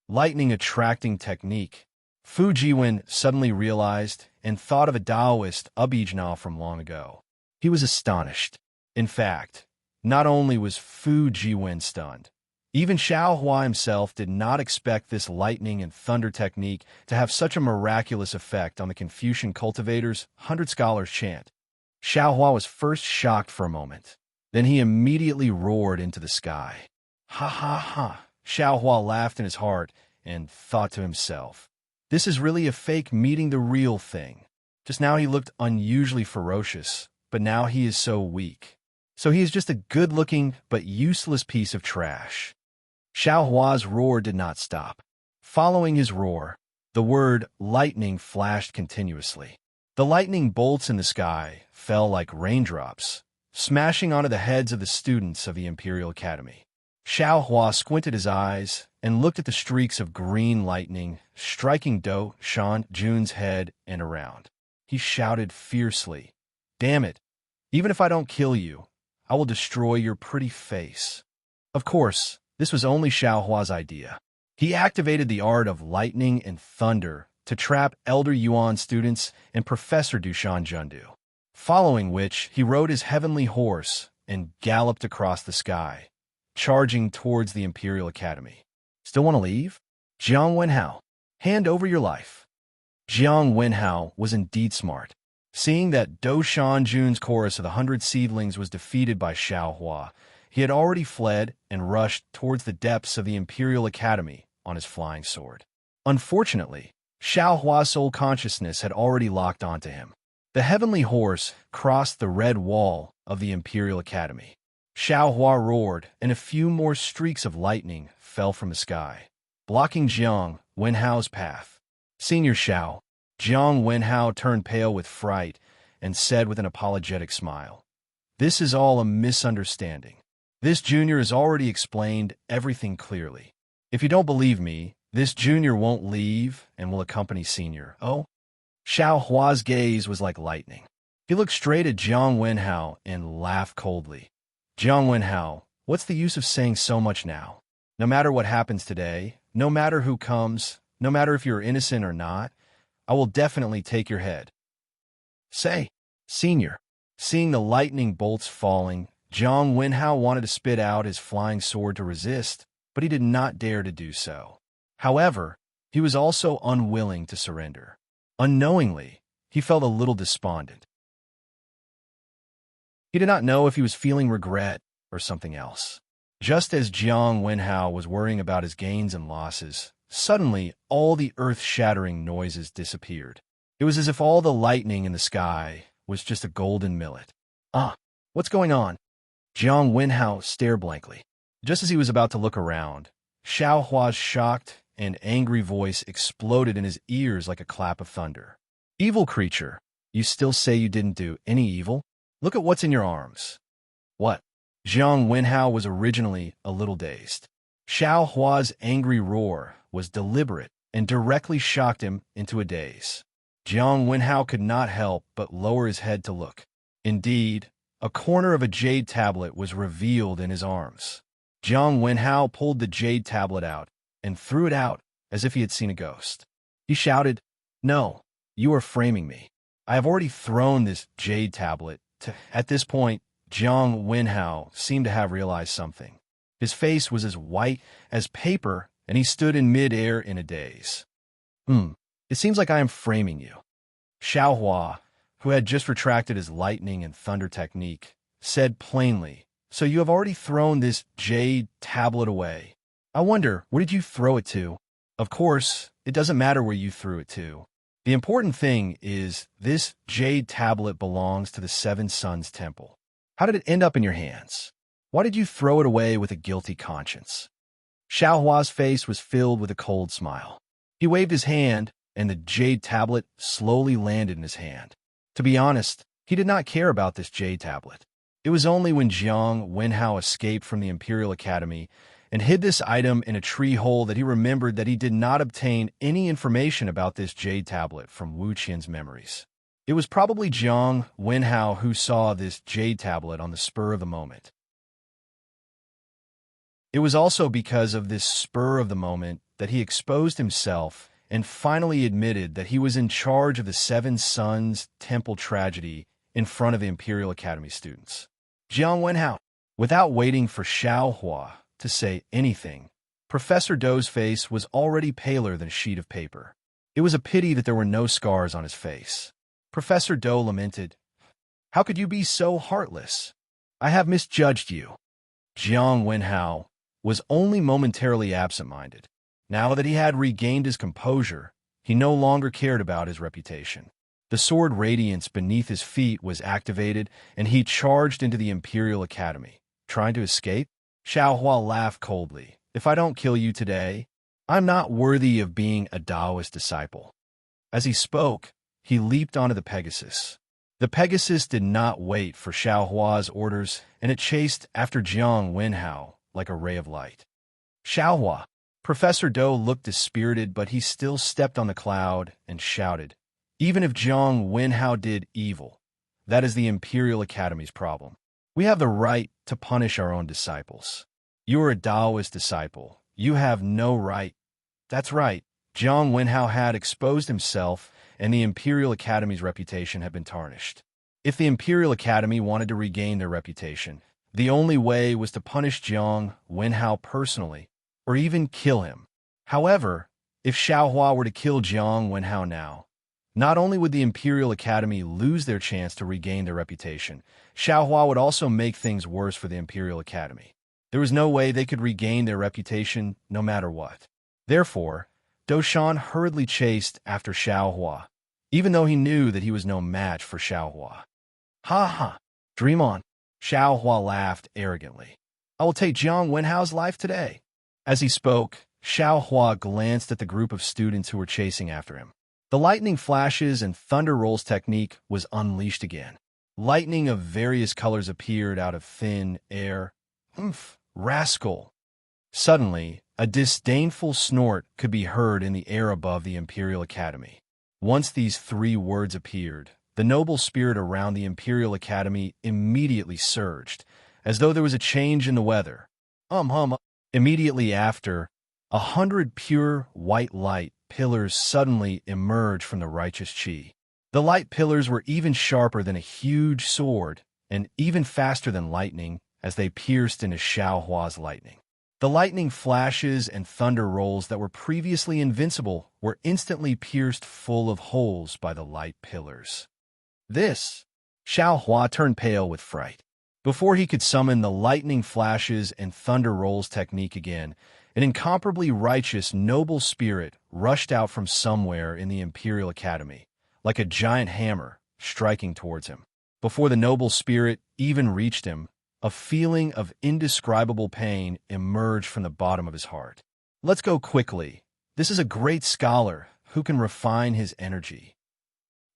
Lightning attracting technique. Fu Jiwen suddenly realized and thought of a Taoist Abijna from long ago. He was astonished. In fact, not only was Fu Jiwen stunned, even Xiao Hua himself did not expect this lightning and thunder technique to have such a miraculous effect on the Confucian cultivators' 100 scholars chant. Xiao Hua was first shocked for a moment. Then he immediately roared into the sky. Ha ha ha! Xiao Hua laughed in his heart and thought to himself, this is really a fake meeting the real thing. Just now he looked unusually ferocious, but now he is so weak. So he is just a good-looking but useless piece of trash. Xiao Hua's roar did not stop. Following his roar, the word lightning flashed continuously. The lightning bolts in the sky fell like raindrops, smashing onto the heads of the students of the Imperial Academy. Xiao Hua squinted his eyes and looked at the streaks of green lightning striking Do Shan Jun's head and around. He shouted fiercely, "Damn it! Even if I don't kill you, I will destroy your pretty face." Of course, this was only Xiao Hua's idea. He activated the art of lightning and thunder to trap Elder Yuan students and Professor Dushan Jundu. Following which, he rode his heavenly horse and galloped across the sky, charging towards the Imperial Academy. Still want to leave? Jiang Wenhao, hand over your life. Jiang Wenhao was indeed smart. Seeing that Do Shan Jun's chorus of the 100 seedlings was defeated by Xiao Hua, he had already fled and rushed towards the depths of the Imperial Academy on his flying sword. Unfortunately, Xiao Hua's soul consciousness had already locked onto him. The heavenly horse crossed the red wall of the Imperial Academy. Xiao Hua roared, and a few more streaks of lightning fell from the sky, blocking Jiang Wenhao's path. Senior Xiao. Jiang Wenhao turned pale with fright and said with an apologetic smile, "This is all a misunderstanding. This junior has already explained everything clearly. If you don't believe me, this junior won't leave and will accompany senior." Oh? Xiao Hua's gaze was like lightning. He looked straight at Jiang Wenhao and laughed coldly. "Jiang Wenhao, what's the use of saying so much now? No matter what happens today, no matter who comes, no matter if you're innocent or not, I will definitely take your head." "Say, senior." Seeing the lightning bolts falling, Jiang Wenhao wanted to spit out his flying sword to resist, but he did not dare to do so. However, he was also unwilling to surrender. Unknowingly, he felt a little despondent. He did not know if he was feeling regret or something else. Just as Jiang Wenhao was worrying about his gains and losses, suddenly all the earth-shattering noises disappeared. It was as if all the lightning in the sky was just a golden millet. What's going on?" Jiang Wenhao stared blankly. Just as he was about to look around, Xiao Hua's shocked and angry voice exploded in his ears like a clap of thunder. "Evil creature, you still say you didn't do any evil? Look at what's in your arms." "What?" Jiang Wenhao was originally a little dazed. Xiao Hua's angry roar was deliberate and directly shocked him into a daze. Jiang Wenhao could not help but lower his head to look. Indeed, a corner of a jade tablet was revealed in his arms. Jiang Wenhao pulled the jade tablet out and threw it out as if he had seen a ghost. He shouted, "No, you are framing me. I have already thrown this jade tablet to..." At this point, Jiang Wenhao seemed to have realized something. His face was as white as paper, and he stood in mid-air in a daze. It seems like I am framing you." Xiao Hua, who had just retracted his lightning and thunder technique, said plainly, "So you have already thrown this jade tablet away. I wonder, where did you throw it to?" "Of course, it doesn't matter where you threw it to. The important thing is this jade tablet belongs to the Seven Suns Temple. How did it end up in your hands? Why did you throw it away with a guilty conscience?" Xiao Hua's face was filled with a cold smile. He waved his hand, and the jade tablet slowly landed in his hand. To be honest, he did not care about this jade tablet. It was only when Jiang Wenhao escaped from the Imperial Academy and hid this item in a tree hole that he remembered that he did not obtain any information about this jade tablet from Wu Qian's memories. It was probably Jiang Wenhao who saw this jade tablet on the spur of the moment. It was also because of this spur of the moment that he exposed himself and finally admitted that he was in charge of the Seven Suns Temple tragedy in front of the Imperial Academy students. Jiang Wenhao. Without waiting for Xiao Hua to say anything, Professor Dou's face was already paler than a sheet of paper. It was a pity that there were no scars on his face. Professor Dou lamented, "How could you be so heartless? I have misjudged you." Jiang Wenhao was only momentarily absent-minded. Now that he had regained his composure, he no longer cared about his reputation. The sword radiance beneath his feet was activated, and he charged into the Imperial Academy. Trying to escape? Xiao Hua laughed coldly. "If I don't kill you today, I'm not worthy of being a Taoist disciple." As he spoke, he leaped onto the Pegasus. The Pegasus did not wait for Xiao Hua's orders, and it chased after Jiang Wenhao like a ray of light. "Xiao Hua." Professor Dou looked dispirited, but he still stepped on the cloud and shouted, "Even if Jiang Wenhao did evil, that is the Imperial Academy's problem. We have the right to punish our own disciples. You are a Taoist disciple. You have no right." That's right. Jiang Wenhao had exposed himself, and the Imperial Academy's reputation had been tarnished. If the Imperial Academy wanted to regain their reputation, the only way was to punish Jiang Wenhao personally, or even kill him. However, if Xiao Hua were to kill Jiang Wenhao now, not only would the Imperial Academy lose their chance to regain their reputation, Xiao Hua would also make things worse for the Imperial Academy. There was no way they could regain their reputation no matter what. Therefore, Doshan hurriedly chased after Xiaohua, even though he knew that he was no match for Xiaohua. Ha ha! Dream on! Xiaohua laughed arrogantly. I will take Jiang Wenhao's life today. As he spoke, Xiaohua glanced at the group of students who were chasing after him. The lightning flashes and thunder rolls technique was unleashed again. Lightning of various colors appeared out of thin air. Oomph! Rascal! Suddenly, a disdainful snort could be heard in the air above the Imperial Academy. Once these three words appeared, the noble spirit around the Imperial Academy immediately surged, as though there was a change in the weather. Immediately after, 100 pure white light pillars suddenly emerged from the righteous chi. The light pillars were even sharper than a huge sword, and even faster than lightning as they pierced into Xiaohua's lightning. The lightning flashes and thunder rolls that were previously invincible were instantly pierced full of holes by the light pillars. Xiaohua turned pale with fright. Before he could summon the lightning flashes and thunder rolls technique again, an incomparably righteous, noble spirit rushed out from somewhere in the Imperial Academy, like a giant hammer striking towards him. Before the noble spirit even reached him, a feeling of indescribable pain emerged from the bottom of his heart. Let's go quickly. This is a great scholar who can refine his energy.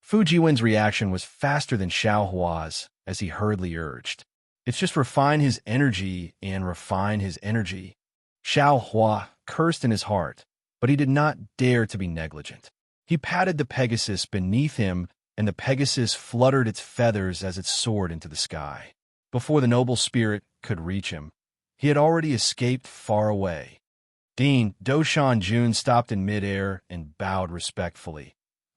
Fu Jiwen's reaction was faster than Xiaohua's as he hurriedly urged. It's just refine his energy and refine his energy. Xiaohua cursed in his heart, but he did not dare to be negligent. He patted the Pegasus beneath him, and the Pegasus fluttered its feathers as it soared into the sky. Before the noble spirit could reach him, he had already escaped far away. Dean Doshan Jun stopped in midair and bowed respectfully.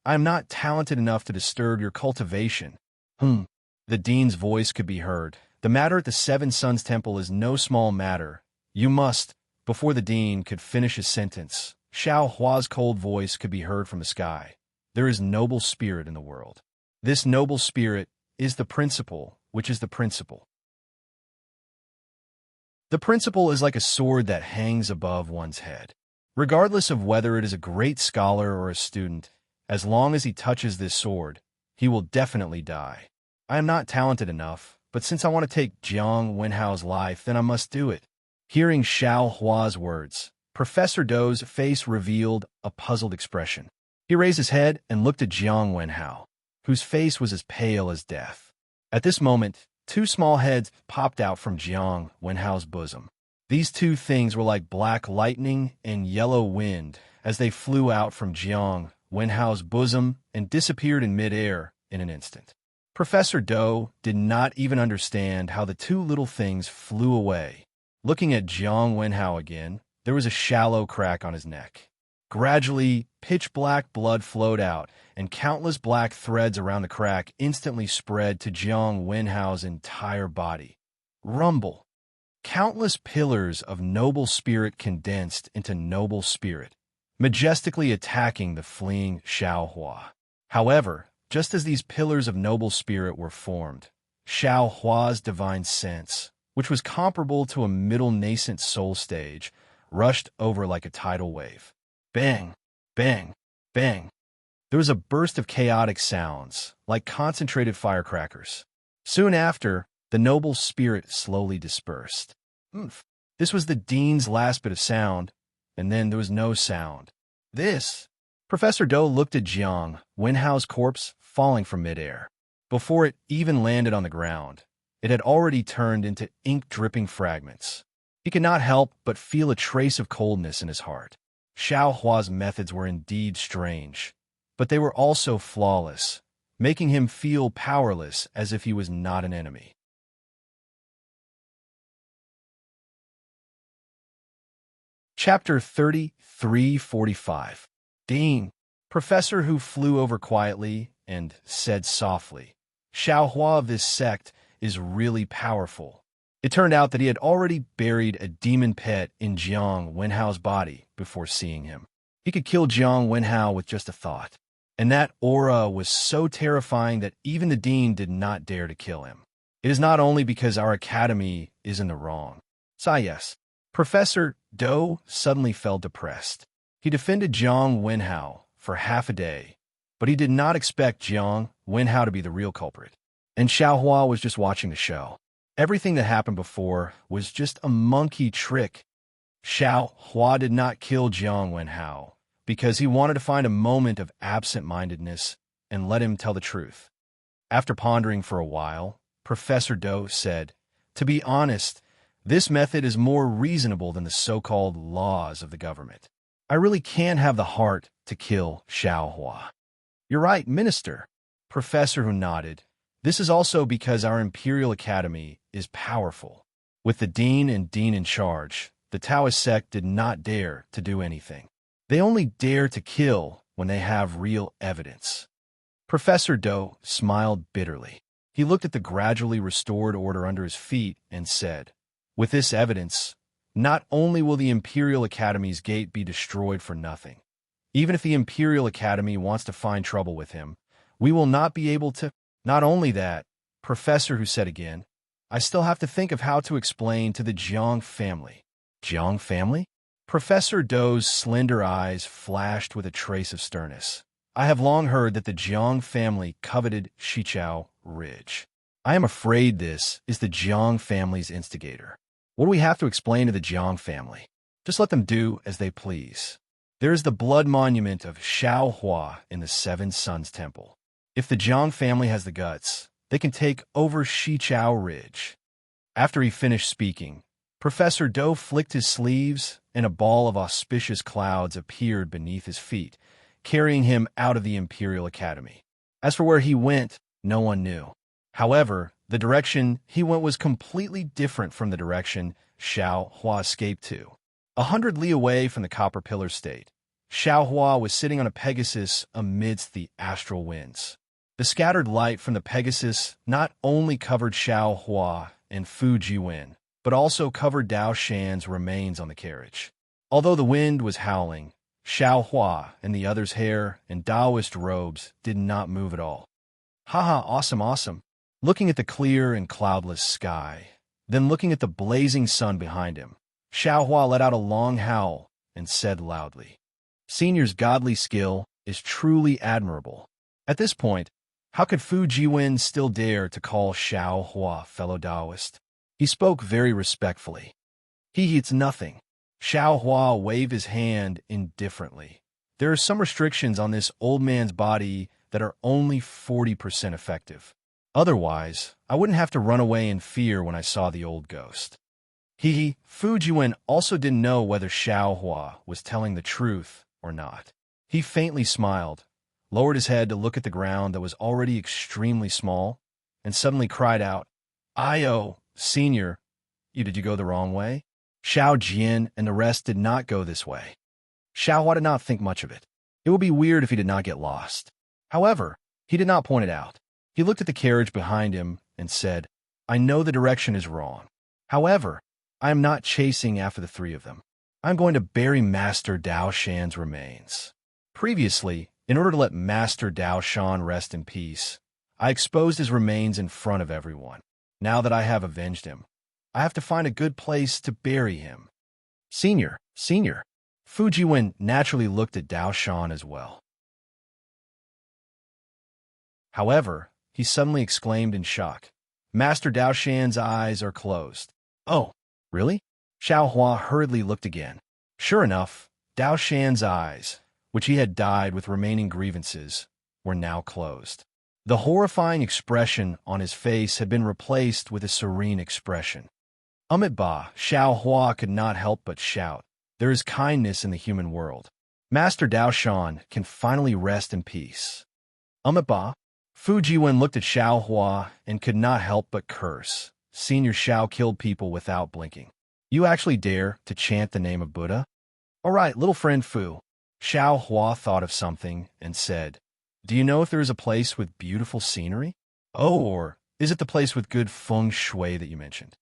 I am not talented enough to disturb your cultivation. The dean's voice could be heard. The matter at the Seven Suns Temple is no small matter. You must. Before the dean could finish his sentence, Xiaohua's cold voice could be heard from the sky. There is noble spirit in the world. This noble spirit is the principle, which is the principle. The principle is like a sword that hangs above one's head. Regardless of whether it is a great scholar or a student, as long as he touches this sword, he will definitely die. I am not talented enough, but since I want to take Jiang Wenhao's life, then I must do it. Hearing Xiaohua's words, Professor Dou's face revealed a puzzled expression. He raised his head and looked at Jiang Wenhao, whose face was as pale as death. At this moment, two small heads popped out from Jiang Wenhao's bosom. These two things were like black lightning and yellow wind as they flew out from Jiang Wenhao's bosom and disappeared in midair in an instant. Professor Dou did not even understand how the two little things flew away. Looking at Jiang Wenhao again, there was a shallow crack on his neck. Gradually, pitch-black blood flowed out, and countless black threads around the crack instantly spread to Jiang Wenhao's entire body. Rumble! Countless pillars of noble spirit condensed into noble spirit, majestically attacking the fleeing Xiaohua. However, just as these pillars of noble spirit were formed, Xiaohua's divine sense, which was comparable to a middle nascent soul stage, rushed over like a tidal wave. Bang! Bang! Bang! There was a burst of chaotic sounds, like concentrated firecrackers. Soon after, the noble spirit slowly dispersed. This was the dean's last bit of sound, and then there was no sound. Professor Dou looked at Jiang Wenhao's corpse falling from midair. Before it even landed on the ground, it had already turned into ink-dripping fragments. He could not help but feel a trace of coldness in his heart. Xiaohua's methods were indeed strange, but they were also flawless, making him feel powerless as if he was not an enemy. Chapter 33:45. Dean, Professor who flew over quietly and said softly, Xiaohua of this sect is really powerful. It turned out that he had already buried a demon pet in Jiang Wenhao's body before seeing him. He could kill Jiang Wenhao with just a thought, and that aura was so terrifying that even the dean did not dare to kill him. It is not only because our academy is in the wrong. Yes. Professor Dou suddenly felt depressed. He defended Jiang Wenhao for half a day, but he did not expect Jiang Wenhao to be the real culprit. And Xiaohua was just watching the show. Everything that happened before was just a monkey trick. Xiaohua did not kill Jiang Wenhao because he wanted to find a moment of absent-mindedness and let him tell the truth. After pondering for a while, Professor Dou said, "To be honest, this method is more reasonable than the so-called laws of the government. I really can't have the heart to kill Xiaohua." "You're right, Minister." Professor Hu nodded. "This is also because our Imperial Academy is powerful. With the Dean and Dean in charge, the Taoist sect did not dare to do anything. They only dare to kill when they have real evidence." Professor Dou smiled bitterly. He looked at the gradually restored order under his feet and said, "With this evidence, not only will the Imperial Academy's gate be destroyed for nothing, even if the Imperial Academy wants to find trouble with him, we will not be able to—" "Not only that," Professor Hu said again, "I still have to think of how to explain to the Jiang family." "Jiang family?" Professor Dou's slender eyes flashed with a trace of sternness. "I have long heard that the Jiang family coveted Xichao Ridge. I am afraid this is the Jiang family's instigator. What do we have to explain to the Jiang family? Just let them do as they please. There is the blood monument of Xiaohua in the Seven Suns Temple. If the Jiang family has the guts, they can take over Xichao Ridge." After he finished speaking, Professor Dou flicked his sleeves, and a ball of auspicious clouds appeared beneath his feet, carrying him out of the Imperial Academy. As for where he went, no one knew. However, the direction he went was completely different from the direction Xiaohua escaped to. 100 li away from the Copper Pillar State, Xiaohua was sitting on a Pegasus amidst the astral winds. The scattered light from the Pegasus not only covered Xiaohua and Fu Jiwen, but also covered Dao Shan's remains on the carriage. Although the wind was howling, Xiaohua and the other's hair and Taoist robes did not move at all. "Haha, awesome, awesome." Looking at the clear and cloudless sky, then looking at the blazing sun behind him, Xiaohua let out a long howl and said loudly, "Senior's godly skill is truly admirable." At this point, how could Fu Jiwen still dare to call Xiaohua fellow Taoist? He spoke very respectfully. It's nothing." Xiaohua waved his hand indifferently. "There are some restrictions on this old man's body that are only 40% effective. Otherwise, I wouldn't have to run away in fear when I saw the old ghost." Fu Jiwen also didn't know whether Xiaohua was telling the truth or not. He faintly smiled, lowered his head to look at the ground that was already extremely small, and suddenly cried out, "Ayo, Senior, did you go the wrong way?" Xiao Jian and the rest did not go this way. Xiaohua did not think much of it. It would be weird if he did not get lost. However, he did not point it out. He looked at the carriage behind him and said, "I know the direction is wrong. However, I am not chasing after the three of them. I'm going to bury Master Dao Shan's remains. Previously, in order to let Master Dao Shan rest in peace, I exposed his remains in front of everyone. Now that I have avenged him, I have to find a good place to bury him." Senior. Fu Jiwen naturally looked at Dao Shan as well. However, he suddenly exclaimed in shock, "Master Dao Shan's eyes are closed." "Oh, really?" Xiaohua hurriedly looked again. Sure enough, Dao Shan's eyes, which he had dyed with remaining grievances, were now closed. The horrifying expression on his face had been replaced with a serene expression. Ba, Xiaohua could not help but shout, "There is kindness in the human world. Master Dao Shan can finally rest in peace." Ba. Fu Jiwen looked at Xiaohua and could not help but curse. Senior Xiao killed people without blinking. You actually dare to chant the name of Buddha? All right, little friend Fu. Xiaohua thought of something and said, "Do you know if there is a place with beautiful scenery? Oh, or is it the place with good feng shui that you mentioned?"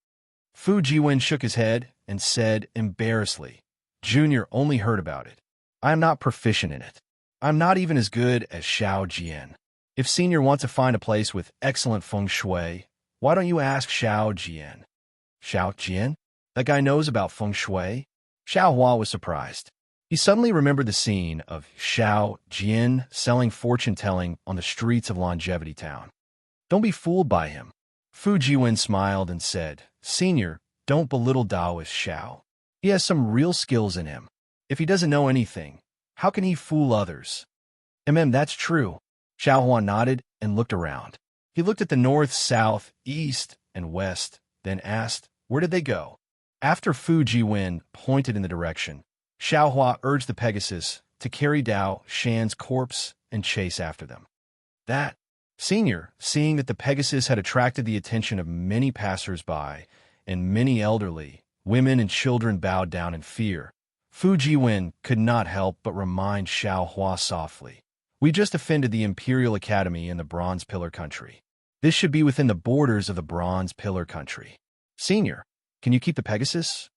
Fu Jiwen shook his head and said embarrassedly, "Junior only heard about it. I am not proficient in it. I'm not even as good as Xiao Jian. If Senior wants to find a place with excellent feng shui, why don't you ask Xiao Jian?" "Xiao Jian? That guy knows about feng shui?" Xiaohua was surprised. He suddenly remembered the scene of Xiao Jian selling fortune-telling on the streets of Longevity Town. Don't be fooled by him. Fu Jiwen smiled and said, Senior, don't belittle Taoist Xiao. He has some real skills in him. If he doesn't know anything, how can he fool others? That's true. Xiao Hua nodded and looked around. He looked at the north, south, east, and west, then asked, where did they go? After Fu Jiwen pointed in the direction, Xiao Hua urged the Pegasus to carry Dao Shan's corpse and chase after them. That, Senior, seeing that the Pegasus had attracted the attention of many passers-by, and many elderly, women and children bowed down in fear, Fu Jiwen could not help but remind Xiao Hua softly, we just offended the Imperial Academy in the Bronze Pillar Country. This should be within the borders of the Bronze Pillar Country. Senior, can you keep the Pegasus?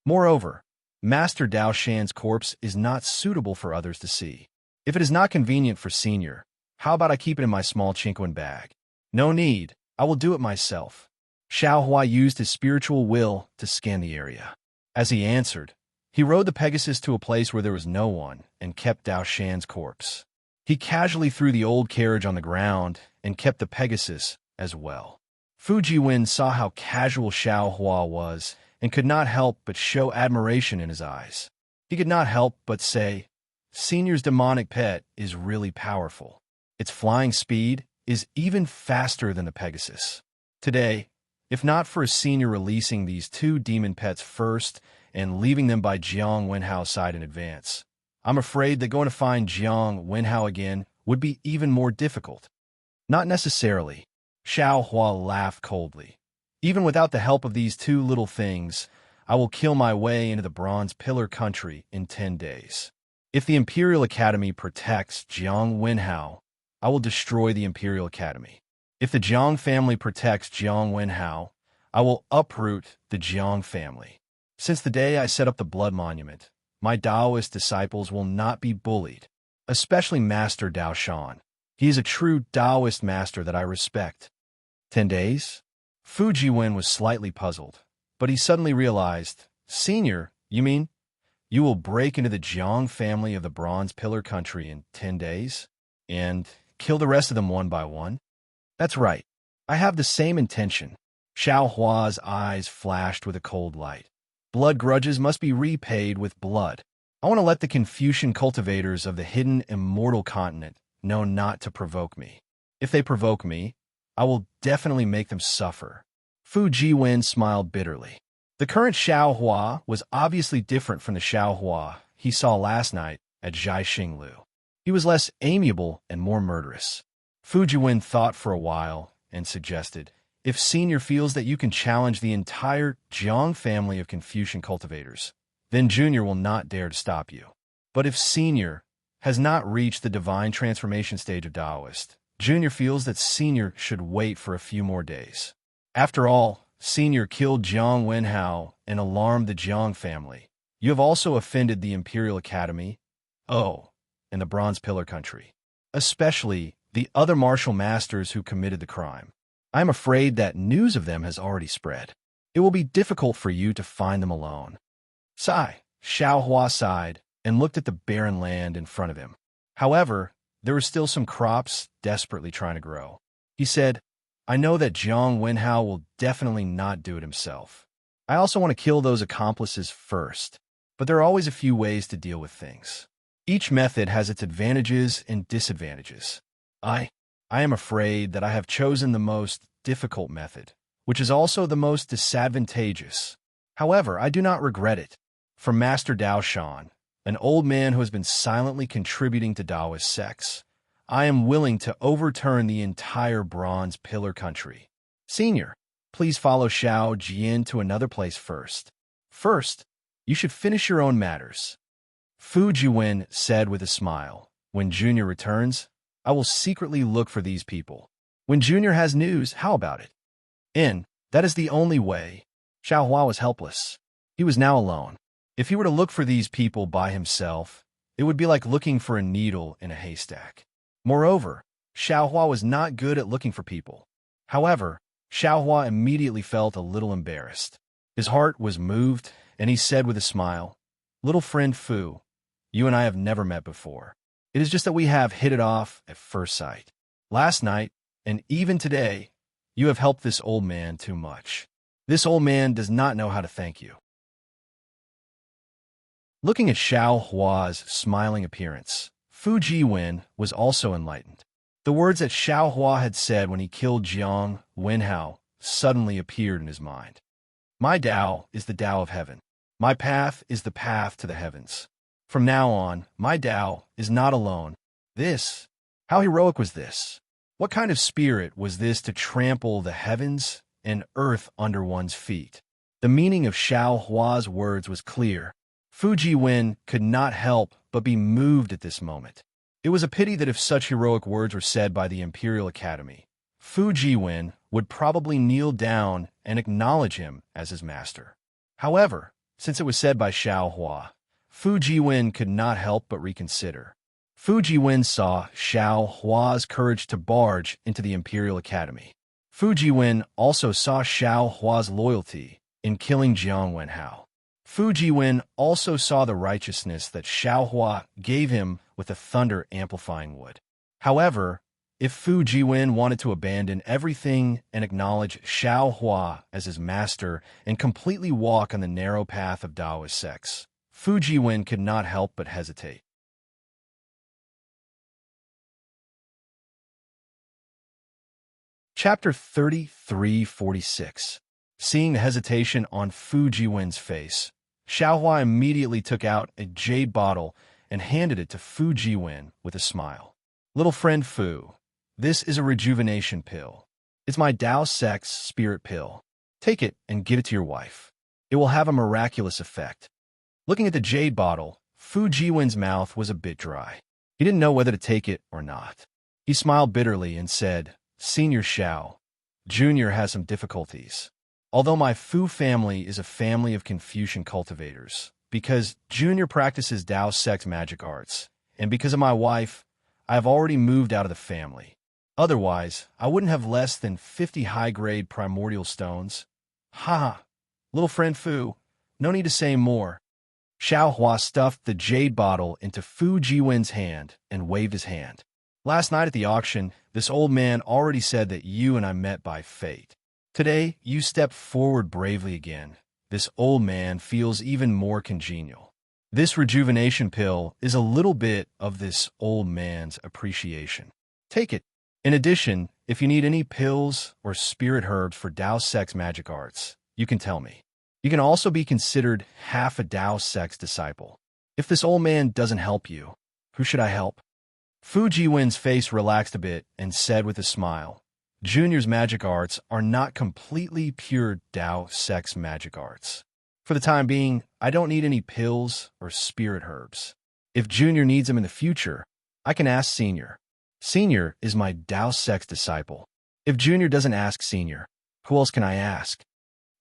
Moreover, Master Dao Shan's corpse is not suitable for others to see. If it is not convenient for Senior, how about I keep it in my small Chinquan bag? No need, I will do it myself. Xiao Hua used his spiritual will to scan the area. As he answered, he rode the Pegasus to a place where there was no one and kept Dao Shan's corpse. He casually threw the old carriage on the ground and kept the Pegasus as well. Fu Jiwen saw how casual Xiao Hua was and could not help but show admiration in his eyes. He could not help but say, Senior's demonic pet is really powerful. Its flying speed is even faster than the Pegasus. Today, if not for Senior releasing these two demon pets first and leaving them by Jiang Wenhao's side in advance, I'm afraid that going to find Jiang Wenhao again would be even more difficult. Not necessarily. Xiao Hua laughed coldly. Even without the help of these two little things, I will kill my way into the Bronze Pillar Country in 10 days. If the Imperial Academy protects Jiang Wenhao, I will destroy the Imperial Academy. If the Jiang family protects Jiang Wenhao, I will uproot the Jiang family. Since the day I set up the Blood Monument, my Taoist disciples will not be bullied, especially Master Dao Shan. He is a true Taoist master that I respect. 10 days? Fu Jiwen was slightly puzzled, but he suddenly realized, Senior, you mean? You will break into the Jiang family of the Bronze Pillar Country in 10 days? And kill the rest of them one by one? That's right. I have the same intention. Xiao Hua's eyes flashed with a cold light. Blood grudges must be repaid with blood. I want to let the Confucian cultivators of the hidden immortal continent know not to provoke me. If they provoke me, I will definitely make them suffer. Fu Jiwen smiled bitterly. The current Xiao Hua was obviously different from the Xiao Hua he saw last night at Zhaixinglu. He was less amiable and more murderous. Fu Jiwen thought for a while and suggested, if Senior feels that you can challenge the entire Jiang family of Confucian cultivators, then Junior will not dare to stop you. But if Senior has not reached the divine transformation stage of Taoist, Junior feels that Senior should wait for a few more days. After all, Senior killed Jiang Wenhao and alarmed the Jiang family. You have also offended the Imperial Academy, and the Bronze Pillar Country, especially the other martial masters who committed the crime. I am afraid that news of them has already spread. It will be difficult for you to find them alone. Sigh. Xiao Hua sighed and looked at the barren land in front of him. However, there were still some crops desperately trying to grow. He said, I know that Jiang Wenhao will definitely not do it himself. I also want to kill those accomplices first, but there are always a few ways to deal with things. Each method has its advantages and disadvantages. I am afraid that I have chosen the most difficult method, which is also the most disadvantageous. However, I do not regret it. For Master Dao Shan, an old man who has been silently contributing to Taoist sects, I am willing to overturn the entire Bronze Pillar Country. Senior, please follow Xiao Jian to another place first. First, you should finish your own matters. Fu Jiwen said with a smile, when Junior returns, I will secretly look for these people. When Junior has news, how about it? That is the only way. Xiao Hua was helpless. He was now alone. If he were to look for these people by himself, it would be like looking for a needle in a haystack. Moreover, Xiao Hua was not good at looking for people. However, Xiao Hua immediately felt a little embarrassed. His heart was moved, and he said with a smile, "Little friend Fu, you and I have never met before. It is just that we have hit it off at first sight. Last night, and even today, you have helped this old man too much. This old man does not know how to thank you." Looking at Xiao Hua's smiling appearance, Fu Jiwen was also enlightened. The words that Xiao Hua had said when he killed Jiang Wenhao suddenly appeared in his mind. My Tao is the Tao of heaven. My path is the path to the heavens. From now on, my Tao is not alone. How heroic was this? What kind of spirit was this to trample the heavens and earth under one's feet? The meaning of Xiao Hua's words was clear. Fu Jiwen could not help but be moved at this moment. It was a pity that if such heroic words were said by the Imperial Academy, Fu Jiwen would probably kneel down and acknowledge him as his master. However, since it was said by Xiao Hua, Fu Jiwen could not help but reconsider. Fu Jiwen saw Xiao Hua's courage to barge into the Imperial Academy. Fu Jiwen also saw Xiao Hua's loyalty in killing Jiang Wenhao. Fu Jiwen also saw the righteousness that Xiao Hua gave him with the thunder-amplifying wood. However, if Fu Jiwen wanted to abandon everything and acknowledge Xiao Hua as his master and completely walk on the narrow path of Taoist sects, Fu Jiwen could not help but hesitate. Chapter 3346. Seeing the hesitation on Fu Jiwen's face, Xiao Hua immediately took out a jade bottle and handed it to Fu Jiwen with a smile. Little friend Fu, this is a rejuvenation pill. It's my Tao Sex spirit pill. Take it and give it to your wife. It will have a miraculous effect. Looking at the jade bottle, Fu Jiwen's mouth was a bit dry. He didn't know whether to take it or not. He smiled bitterly and said, Senior Xiao, Junior has some difficulties. Although my Fu family is a family of Confucian cultivators, because Junior practices Tao Sex magic arts, and because of my wife, I have already moved out of the family. Otherwise, I wouldn't have less than 50 high-grade primordial stones. Ha! Little friend Fu, no need to say more. Xiao Hua stuffed the jade bottle into Fu Jiwen's hand and waved his hand. Last night at the auction, this old man already said that you and I met by fate. Today, you step forward bravely again. This old man feels even more congenial. This rejuvenation pill is a little bit of this old man's appreciation. Take it. In addition, if you need any pills or spirit herbs for Tao Sex magic arts, you can tell me. You can also be considered half a Tao Sex disciple. If this old man doesn't help you, who should I help? Fu Jiwen's face relaxed a bit and said with a smile, Junior's magic arts are not completely pure Tao Sex magic arts. For the time being, I don't need any pills or spirit herbs. If Junior needs them in the future, I can ask Senior. Senior is my Tao Sex disciple. If Junior doesn't ask Senior, who else can I ask?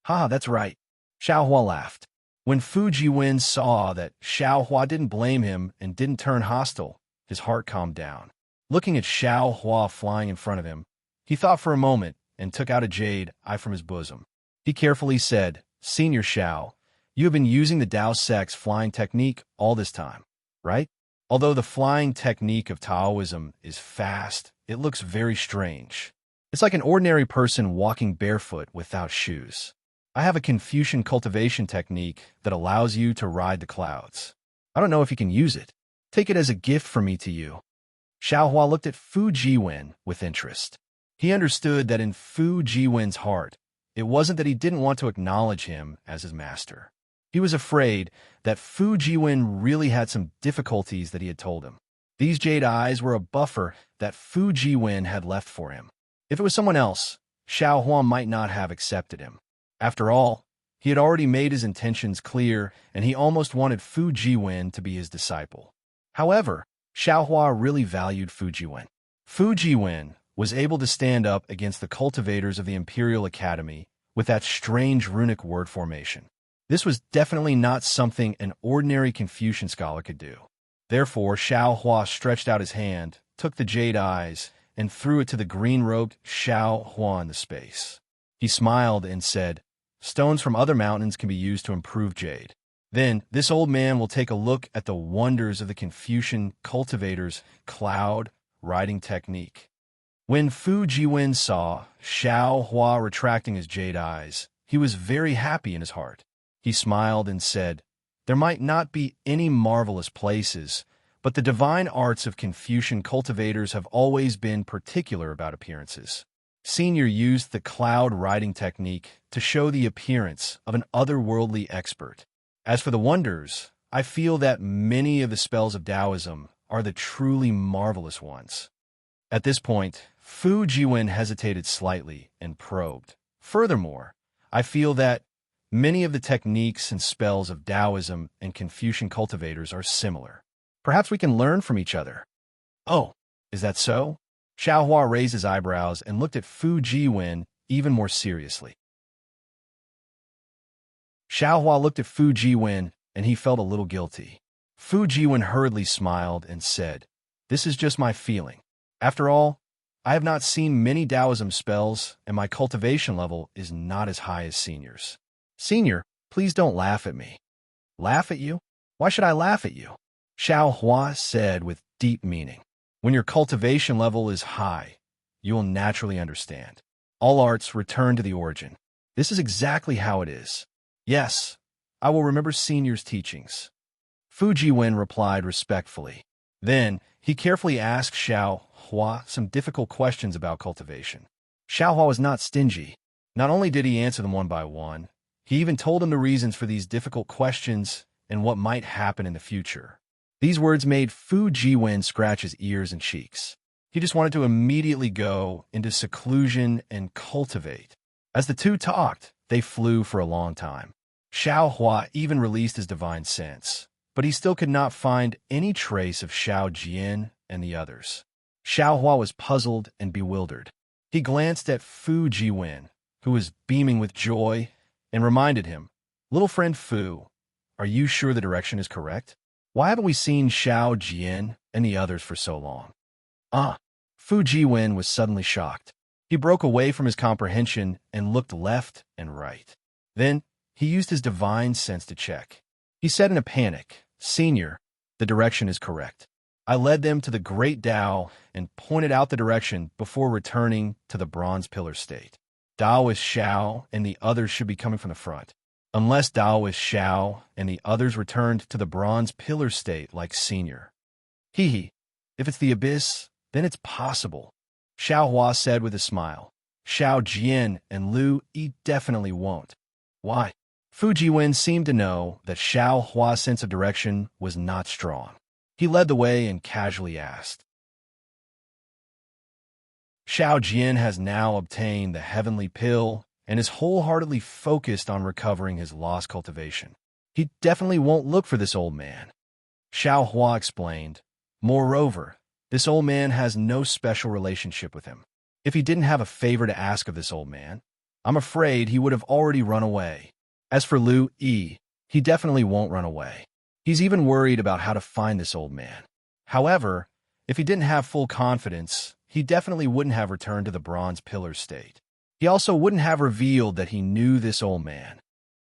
Ha, that's right. Xiao Hua laughed. When Fu Jiwen saw that Xiao Hua didn't blame him and didn't turn hostile, his heart calmed down. Looking at Xiao Hua flying in front of him, he thought for a moment and took out a jade eye from his bosom. He carefully said, Senior Xiao, you have been using the Tao Sex flying technique all this time, right? Although the flying technique of Taoism is fast, it looks very strange. It's like an ordinary person walking barefoot without shoes. I have a Confucian cultivation technique that allows you to ride the clouds. I don't know if you can use it. Take it as a gift from me to you. Xiao Hua looked at Fu Jiwen with interest. He understood that in Fu Jiwen's heart, it wasn't that he didn't want to acknowledge him as his master. He was afraid that Fu Jiwen really had some difficulties that he had told him. These jade eyes were a buffer that Fu Jiwen had left for him. If it was someone else, Xiao Hua might not have accepted him. After all, he had already made his intentions clear, and he almost wanted Fu Jiwen to be his disciple. However, Xiao Hua really valued Fu Jiwen. Fu Jiwen was able to stand up against the cultivators of the Imperial Academy with that strange runic word formation. This was definitely not something an ordinary Confucian scholar could do. Therefore, Xiao Hua stretched out his hand, took the jade eyes, and threw it to the green-robed Xiao Hua in the space. He smiled and said, Stones from other mountains can be used to improve jade. Then, this old man will take a look at the wonders of the Confucian cultivator's cloud riding technique. When Fu Jiwen saw Xiao Hua retracting his jade eyes, he was very happy in his heart. He smiled and said, "There might not be any marvelous places, but the divine arts of Confucian cultivators have always been particular about appearances." Senior used the cloud riding technique to show the appearance of an otherworldly expert. As for the wonders, I feel that many of the spells of Taoism are the truly marvelous ones. At this point, Fu Jiwen hesitated slightly and probed. Furthermore, I feel that many of the techniques and spells of Taoism and Confucian cultivators are similar. Perhaps we can learn from each other. Oh, is that so? Xiao Hua raised his eyebrows and looked at Fu Jiwen even more seriously. Xiao Hua looked at Fu Jiwen, and he felt a little guilty. Fu Jiwen hurriedly smiled and said, "This is just my feeling. After all, I have not seen many Taoism spells, and my cultivation level is not as high as Senior's." "Senior, please don't laugh at me." "Laugh at you? Why should I laugh at you?" Xiao Hua said with deep meaning. "When your cultivation level is high, you will naturally understand. All arts return to the origin. This is exactly how it is. Yes, I will remember Senior's teachings." Fu Jiwen replied respectfully. Then, he carefully asked Xiao Hua some difficult questions about cultivation. Xiao Hua was not stingy. Not only did he answer them one by one, he even told him the reasons for these difficult questions and what might happen in the future. These words made Fu Jiwen scratch his ears and cheeks. He just wanted to immediately go into seclusion and cultivate. As the two talked, they flew for a long time. Xiao Hua even released his divine sense, but he still could not find any trace of Xiao Jian and the others. Xiao Hua was puzzled and bewildered. He glanced at Fu Jiwen, who was beaming with joy, and reminded him, "Little friend Fu, are you sure the direction is correct? Why haven't we seen Xiao Jian and the others for so long?" Fu Jiwen was suddenly shocked. He broke away from his comprehension and looked left and right. Then, he used his divine sense to check. He said in a panic, "Senior, the direction is correct. I led them to the Great Tao and pointed out the direction before returning to the Bronze Pillar state. Taoist Xiao and the others should be coming from the front. Unless Taoist Xiao and the others returned to the Bronze Pillar state like Senior. If it's the abyss, then it's possible," Xiao Hua said with a smile. "Xiao Jian and Lu Yi definitely won't." "Why?" Fu Jiwen seemed to know that Xiao Hua's sense of direction was not strong. He led the way and casually asked. "Xiao Jian has now obtained the heavenly pill and is wholeheartedly focused on recovering his lost cultivation. He definitely won't look for this old man," Xiao Hua explained. "Moreover, this old man has no special relationship with him. If he didn't have a favor to ask of this old man, I'm afraid he would have already run away. As for Lu Yi, he definitely won't run away. He's even worried about how to find this old man. However, if he didn't have full confidence, he definitely wouldn't have returned to the Bronze Pillar state. He also wouldn't have revealed that he knew this old man."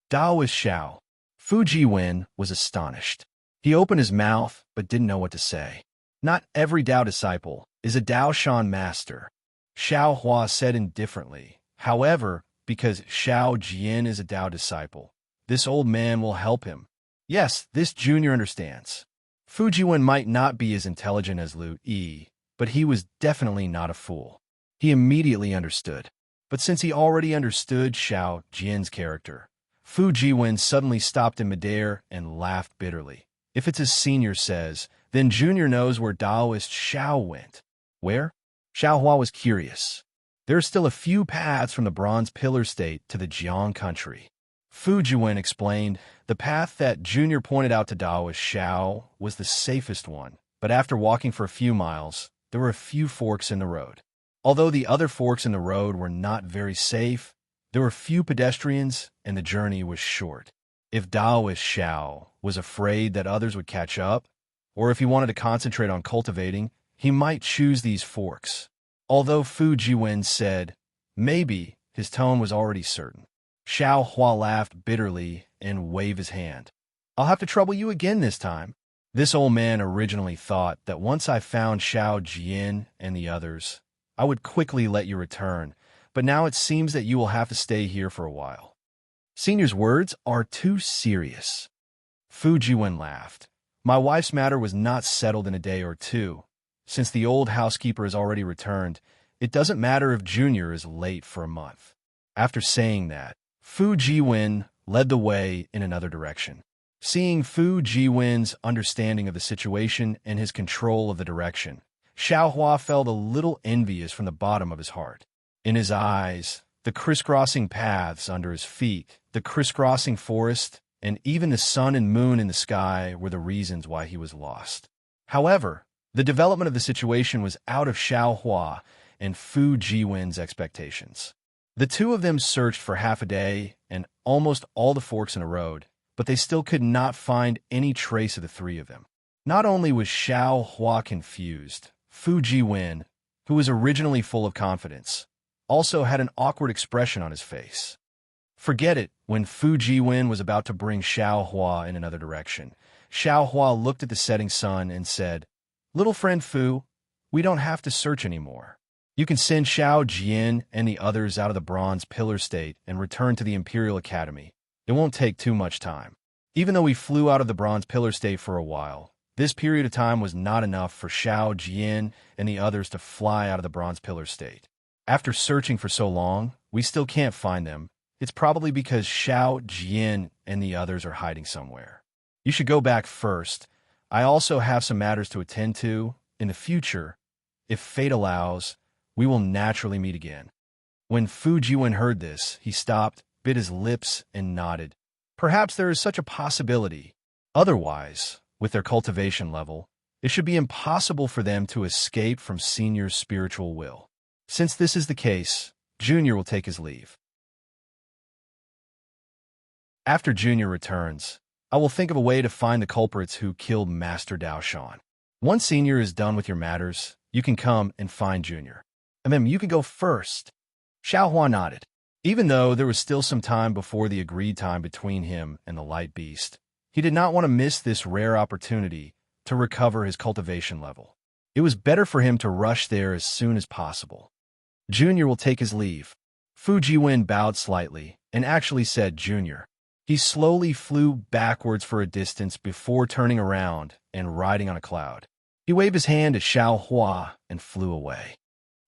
Taoist Xiao. Fu Jiwen was astonished. He opened his mouth but didn't know what to say. "Not every Tao disciple is a Daoshan master," Xiao Hua said indifferently. "However, because Xiao Jian is a Tao disciple, this old man will help him. Yes, this junior understands." Fu Jiwen might not be as intelligent as Lu Yi, but he was definitely not a fool. He immediately understood. But since he already understood Xiao Jian's character, Fu Jiwen suddenly stopped in midair and laughed bitterly. If it's as Senior says, then Junior knows where Taoist Xiao went. Where? Xiao Hua was curious. There are still a few paths from the Bronze Pillar state to the Jiang country. Fu Jiwen explained the path that Junior pointed out to Taoist Xiao was the safest one, but after walking for a few miles, there were a few forks in the road. Although the other forks in the road were not very safe, there were few pedestrians and the journey was short. If Taoist Xiao was afraid that others would catch up, or if he wanted to concentrate on cultivating, he might choose these forks. Although Fu Jiwen said, maybe, his tone was already certain. Xiao Hua laughed bitterly and waved his hand. I'll have to trouble you again this time. This old man originally thought that once I found Xiao Jian and the others, I would quickly let you return, but now it seems that you will have to stay here for a while. Senior's words are too serious. Fu Jiwen laughed. My wife's matter was not settled in a day or two. Since the old housekeeper has already returned, it doesn't matter if Junior is late for a month. After saying that, Fu Jiwen led the way in another direction. Seeing Fu Jiwen's understanding of the situation and his control of the direction, Xiao Hua felt a little envious from the bottom of his heart. In his eyes, the crisscrossing paths under his feet, the crisscrossing forest, and even the sun and moon in the sky were the reasons why he was lost. However, the development of the situation was out of Xiao Hua and Fu Jiwen's expectations. The two of them searched for half a day and almost all the forks in the road, but they still could not find any trace of the three of them. Not only was Xiao Hua confused, Fu Jiwen, who was originally full of confidence, also had an awkward expression on his face. Forget it, when Fu Jiwen was about to bring Xiao Hua in another direction, Xiao Hua looked at the setting sun and said, "Little friend Fu, we don't have to search anymore. You can send Xiao Jian and the others out of the Bronze Pillar State and return to the Imperial Academy. It won't take too much time." Even though we flew out of the Bronze Pillar State for a while, this period of time was not enough for Xiao Jian and the others to fly out of the Bronze Pillar State. After searching for so long, we still can't find them. It's probably because Xiao Jian and the others are hiding somewhere. You should go back first. I also have some matters to attend to. In the future, if fate allows, we will naturally meet again. When Fu Jiwen heard this, he stopped, bit his lips, and nodded. Perhaps there is such a possibility. Otherwise, with their cultivation level, it should be impossible for them to escape from Senior's spiritual will. Since this is the case, Junior will take his leave. After Junior returns, I will think of a way to find the culprits who killed Master Dao Shan. Once Senior is done with your matters, you can come and find Junior. You can go first. Xiao Hua nodded. Even though there was still some time before the agreed time between him and the light beast, he did not want to miss this rare opportunity to recover his cultivation level. It was better for him to rush there as soon as possible. Junior will take his leave. Fu Jiwen bowed slightly and actually said Junior. He slowly flew backwards for a distance before turning around and riding on a cloud. He waved his hand at Xiao Hua and flew away.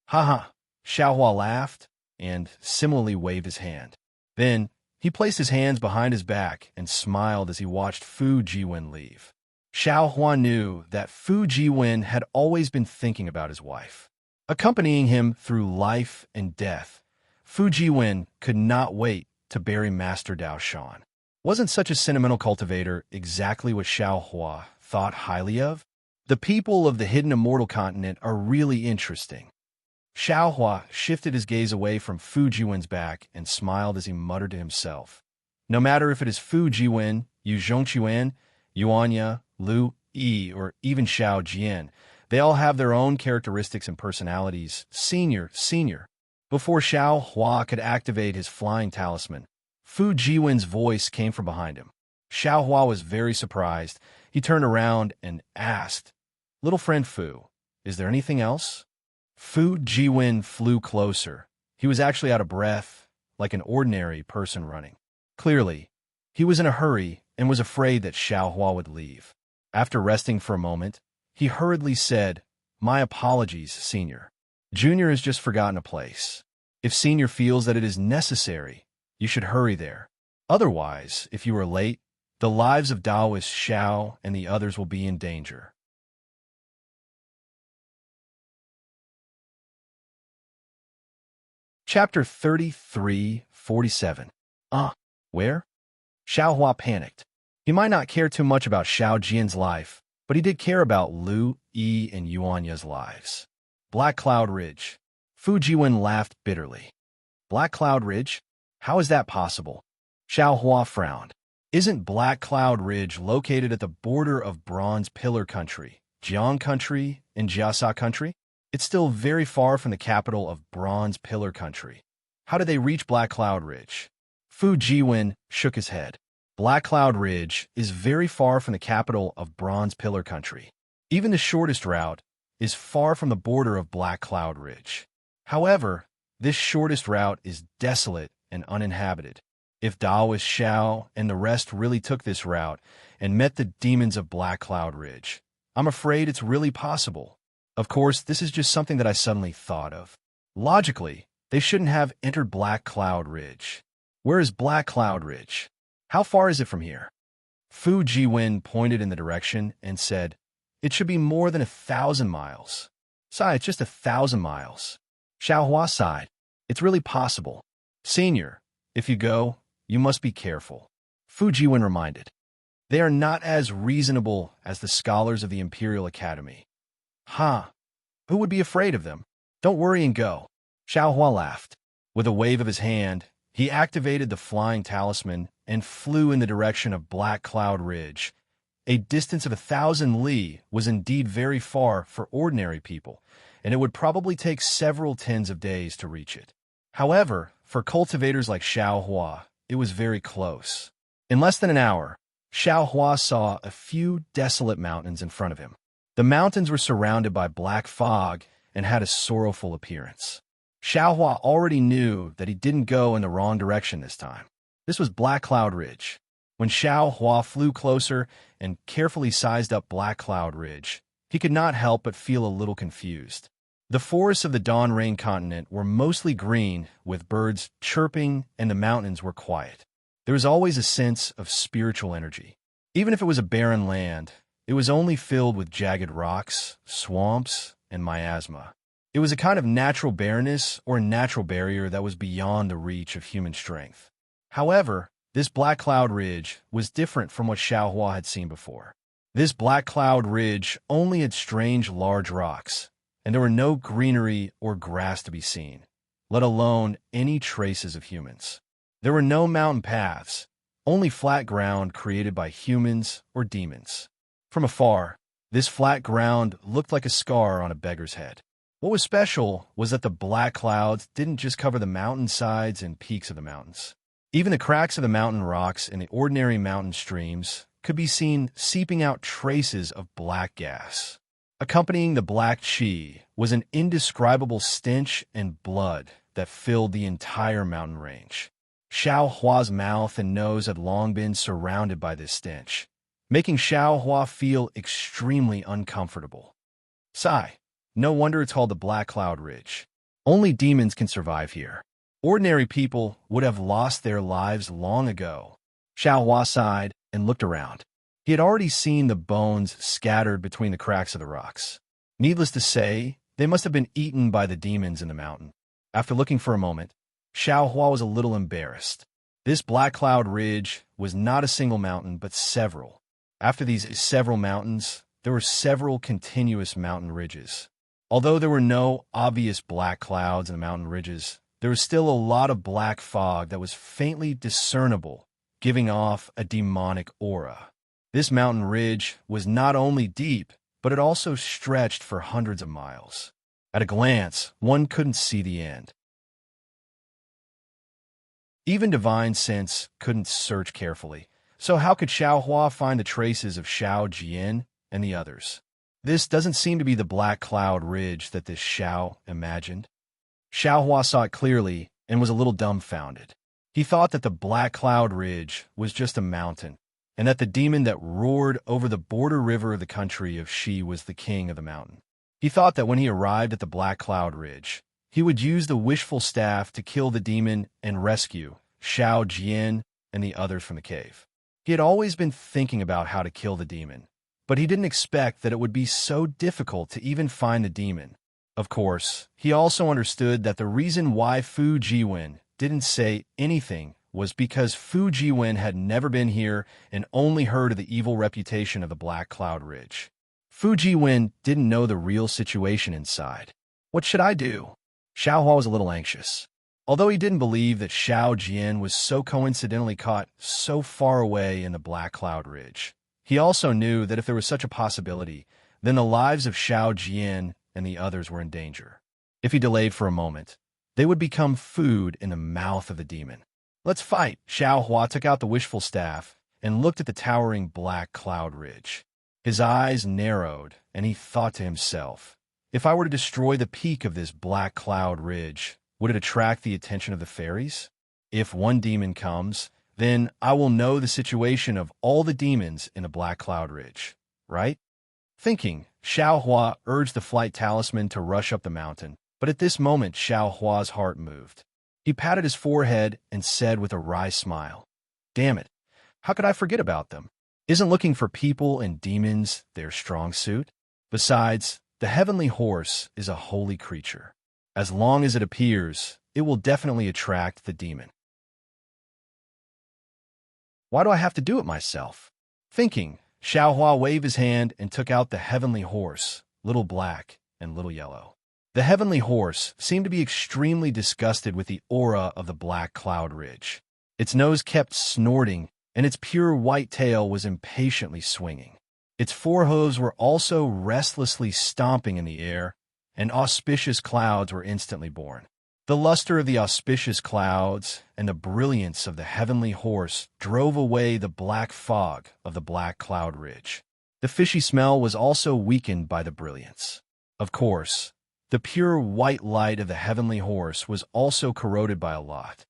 Ha! Xiao Hua laughed and similarly waved his hand. Then, he placed his hands behind his back and smiled as he watched Fu Jiwen leave. Xiao Hua knew that Fu Jiwen had always been thinking about his wife. Accompanying him through life and death, Fu Jiwen could not wait to bury Master Dao Shan. Wasn't such a sentimental cultivator exactly what Xiao Hua thought highly of? The people of the hidden immortal continent are really interesting. Xiao Hua shifted his gaze away from Fu Jiwen's back and smiled as he muttered to himself. No matter if it is Fu Jiwen, Yu Zhongquan, Yuanya, Lu Yi, or even Xiao Jian, they all have their own characteristics and personalities. Senior. Before Xiao Hua could activate his flying talisman, Fu Jiwen's voice came from behind him. Xiao Hua was very surprised. He turned around and asked, "Little friend Fu, is there anything else?" Fu Jiwen flew closer. He was actually out of breath, like an ordinary person running. Clearly, he was in a hurry and was afraid that Xiao Hua would leave. After resting for a moment, he hurriedly said, "My apologies, Senior. Junior has just forgotten a place. If Senior feels that it is necessary, you should hurry there. Otherwise, if you are late, the lives of Daoist Xiao and the others will be in danger." Chapter 33:47. Where? Xiao Hua panicked. He might not care too much about Xiao Jian's life, but he did care about Lu Yi and Yuanya's lives. Black Cloud Ridge. Fu Jiwen laughed bitterly. Black Cloud Ridge? How is that possible? Xiao Hua frowned. Isn't Black Cloud Ridge located at the border of Bronze Pillar Country, Jiang Country, and Jiasa Country? It's still very far from the capital of Bronze Pillar Country. How did they reach Black Cloud Ridge? Fu Jiwen shook his head. Black Cloud Ridge is very far from the capital of Bronze Pillar Country. Even the shortest route is far from the border of Black Cloud Ridge. However, this shortest route is desolate and uninhabited. If Daoist Xiao and the rest really took this route and met the demons of Black Cloud Ridge, I'm afraid it's really possible. Of course, this is just something that I suddenly thought of. Logically, they shouldn't have entered Black Cloud Ridge. Where is Black Cloud Ridge? How far is it from here? Fu Jiwen pointed in the direction and said, "It should be more than 1,000 miles. Sai, it's just 1,000 miles. Xiao Hua sighed. It's really possible. Senior, if you go, you must be careful. Fu Jiwen reminded. They are not as reasonable as the scholars of the Imperial Academy. Huh? Who would be afraid of them? Don't worry and go. Xiao Hua laughed. With a wave of his hand, he activated the flying talisman and flew in the direction of Black Cloud Ridge. A distance of 1,000 li was indeed very far for ordinary people, and it would probably take several tens of days to reach it. However, for cultivators like Xiao Hua, it was very close. In less than an hour, Xiao Hua saw a few desolate mountains in front of him. The mountains were surrounded by black fog and had a sorrowful appearance. Xiao Hua already knew that he didn't go in the wrong direction this time. This was Black Cloud Ridge. When Xiao Hua flew closer and carefully sized up Black Cloud Ridge, he could not help but feel a little confused. The forests of the Dawn Rain continent were mostly green, with birds chirping, and the mountains were quiet. There was always a sense of spiritual energy. Even if it was a barren land, it was only filled with jagged rocks, swamps, and miasma. It was a kind of natural barrenness or a natural barrier that was beyond the reach of human strength. However, this Black Cloud Ridge was different from what Xiao Hua had seen before. This Black Cloud Ridge only had strange large rocks, and there were no greenery or grass to be seen, let alone any traces of humans. There were no mountain paths, only flat ground created by humans or demons. From afar, this flat ground looked like a scar on a beggar's head. What was special was that the black clouds didn't just cover the mountain sides and peaks of the mountains. Even the cracks of the mountain rocks in the ordinary mountain streams could be seen seeping out traces of black gas. Accompanying the black chi was an indescribable stench and blood that filled the entire mountain range. Xiao Hua's mouth and nose had long been surrounded by this stench, making Xiao Hua feel extremely uncomfortable. Sigh. No wonder it's called the Black Cloud Ridge. Only demons can survive here. Ordinary people would have lost their lives long ago. Xiao Hua sighed and looked around. He had already seen the bones scattered between the cracks of the rocks. Needless to say, they must have been eaten by the demons in the mountain. After looking for a moment, Xiao Hua was a little embarrassed. This Black Cloud Ridge was not a single mountain, but several. After these several mountains, there were several continuous mountain ridges. Although there were no obvious black clouds in the mountain ridges, there was still a lot of black fog that was faintly discernible, giving off a demonic aura. This mountain ridge was not only deep, but it also stretched for hundreds of miles. At a glance, one couldn't see the end. Even divine sense couldn't search carefully, so how could Xiao Hua find the traces of Xiao Jian and the others? This doesn't seem to be the Black Cloud Ridge that this Xiao imagined. Xiao Hua saw it clearly and was a little dumbfounded. He thought that the Black Cloud Ridge was just a mountain, and that the demon that roared over the border river of the country of Shi was the king of the mountain. He thought that when he arrived at the Black Cloud Ridge, he would use the wishful staff to kill the demon and rescue Xiao Jian and the others from the cave. He had always been thinking about how to kill the demon, but he didn't expect that it would be so difficult to even find the demon. Of course, he also understood that the reason why Fu Jiwen didn't say anything was because Fu Jiwen had never been here and only heard of the evil reputation of the Black Cloud Ridge. Fu Jiwen didn't know the real situation inside. What should I do? Xiao Hua was a little anxious. Although he didn't believe that Xiao Jian was so coincidentally caught so far away in the Black Cloud Ridge, he also knew that if there was such a possibility, then the lives of Xiao Jian and the others were in danger. If he delayed for a moment, they would become food in the mouth of the demon. Let's fight. Xiao Hua took out the wishful staff and looked at the towering black cloud ridge. His eyes narrowed, and he thought to himself, if I were to destroy the peak of this black cloud ridge, would it attract the attention of the fairies? If one demon comes, then I will know the situation of all the demons in a black cloud ridge, right? Thinking, Xiao Hua urged the flight talisman to rush up the mountain, but at this moment Xiao Hua's heart moved. He patted his forehead and said with a wry smile, damn it, how could I forget about them? Isn't looking for people and demons their strong suit? Besides, the heavenly horse is a holy creature. As long as it appears, it will definitely attract the demon. Why do I have to do it myself? Thinking, Xiao Hua waved his hand and took out the heavenly horse, Little Black and Little Yellow. The heavenly horse seemed to be extremely disgusted with the aura of the black cloud ridge. Its nose kept snorting, and its pure white tail was impatiently swinging. Its forehooves were also restlessly stomping in the air, and auspicious clouds were instantly born. The luster of the auspicious clouds and the brilliance of the heavenly horse drove away the black fog of the black cloud ridge. The fishy smell was also weakened by the brilliance. Of course, the pure white light of the heavenly horse was also corroded by a lot.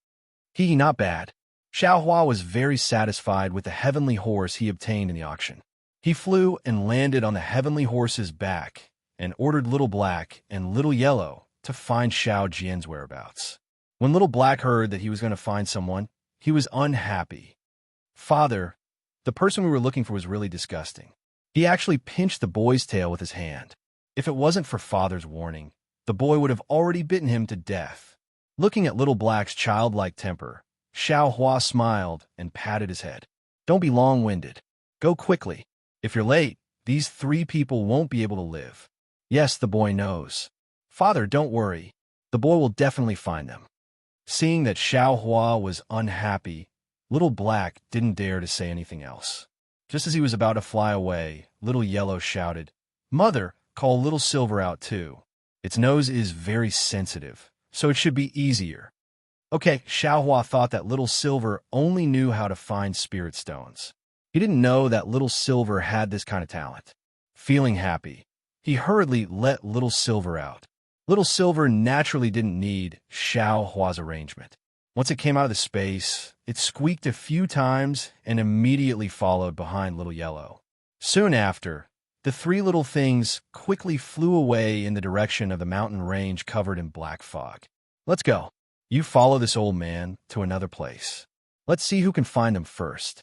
Not bad. Xiao Hua was very satisfied with the heavenly horse he obtained in the auction. He flew and landed on the heavenly horse's back and ordered Little Black and Little Yellow to find Xiao Jian's whereabouts. When Little Black heard that he was going to find someone, he was unhappy. Father, the person we were looking for was really disgusting. He actually pinched the boy's tail with his hand. If it wasn't for Father's warning, the boy would have already bitten him to death. Looking at Little Black's childlike temper, Xiao Hua smiled and patted his head. Don't be long-winded. Go quickly. If you're late, these 3 people won't be able to live. Yes, the boy knows. Father, don't worry. The boy will definitely find them. Seeing that Xiao Hua was unhappy, Little Black didn't dare to say anything else. Just as he was about to fly away, Little Yellow shouted, Mother, call Little Silver out too. Its nose is very sensitive, so it should be easier. Okay, Xiao Hua thought that Little Silver only knew how to find spirit stones. He didn't know that Little Silver had this kind of talent. Feeling happy, he hurriedly let Little Silver out. Little Silver naturally didn't need Xiao Hua's arrangement. Once it came out of the space, it squeaked a few times and immediately followed behind Little Yellow. Soon after, the 3 little things quickly flew away in the direction of the mountain range covered in black fog. Let's go. You follow this old man to another place. Let's see who can find him first.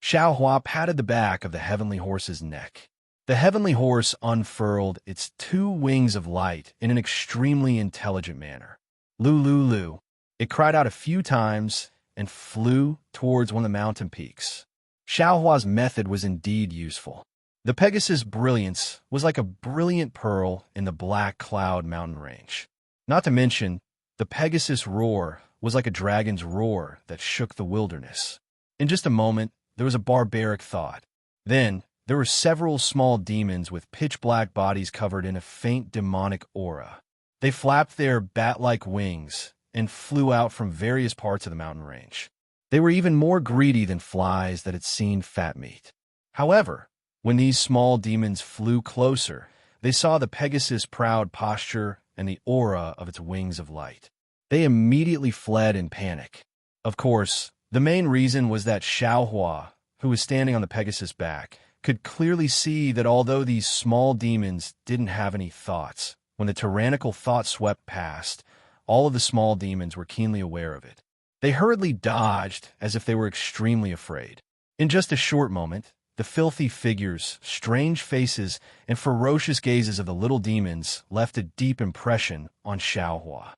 Xiao Hua patted the back of the heavenly horse's neck. The heavenly horse unfurled its 2 wings of light in an extremely intelligent manner. Lu, lu, lu. It cried out a few times and flew towards one of the mountain peaks. Xiao Hua's method was indeed useful. The Pegasus' brilliance was like a brilliant pearl in the black cloud mountain range. Not to mention, the Pegasus' roar was like a dragon's roar that shook the wilderness. In just a moment, there was a barbaric thought. Then, there were several small demons with pitch-black bodies covered in a faint demonic aura. They flapped their bat-like wings and flew out from various parts of the mountain range. They were even more greedy than flies that had seen fat meat. However, when these small demons flew closer, they saw the Pegasus' proud posture and the aura of its wings of light. They immediately fled in panic. Of course, the main reason was that Xiao Hua, who was standing on the Pegasus' back, could clearly see that although these small demons didn't have any thoughts, when the tyrannical thought swept past, all of the small demons were keenly aware of it. They hurriedly dodged as if they were extremely afraid. In just a short moment, the filthy figures, strange faces, and ferocious gazes of the little demons left a deep impression on Xiao Hua.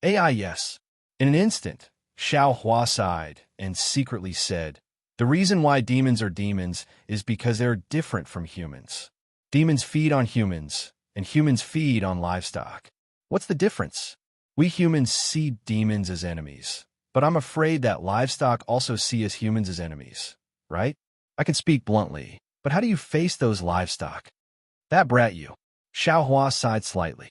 Yes. In an instant, Xiao Hua sighed and secretly said, the reason why demons are demons is because they're different from humans. Demons feed on humans, and humans feed on livestock. What's the difference? We humans see demons as enemies, but I'm afraid that livestock also see us humans as enemies, right? I can speak bluntly, but how do you face those livestock? That brat you. Xiao Hua sighed slightly.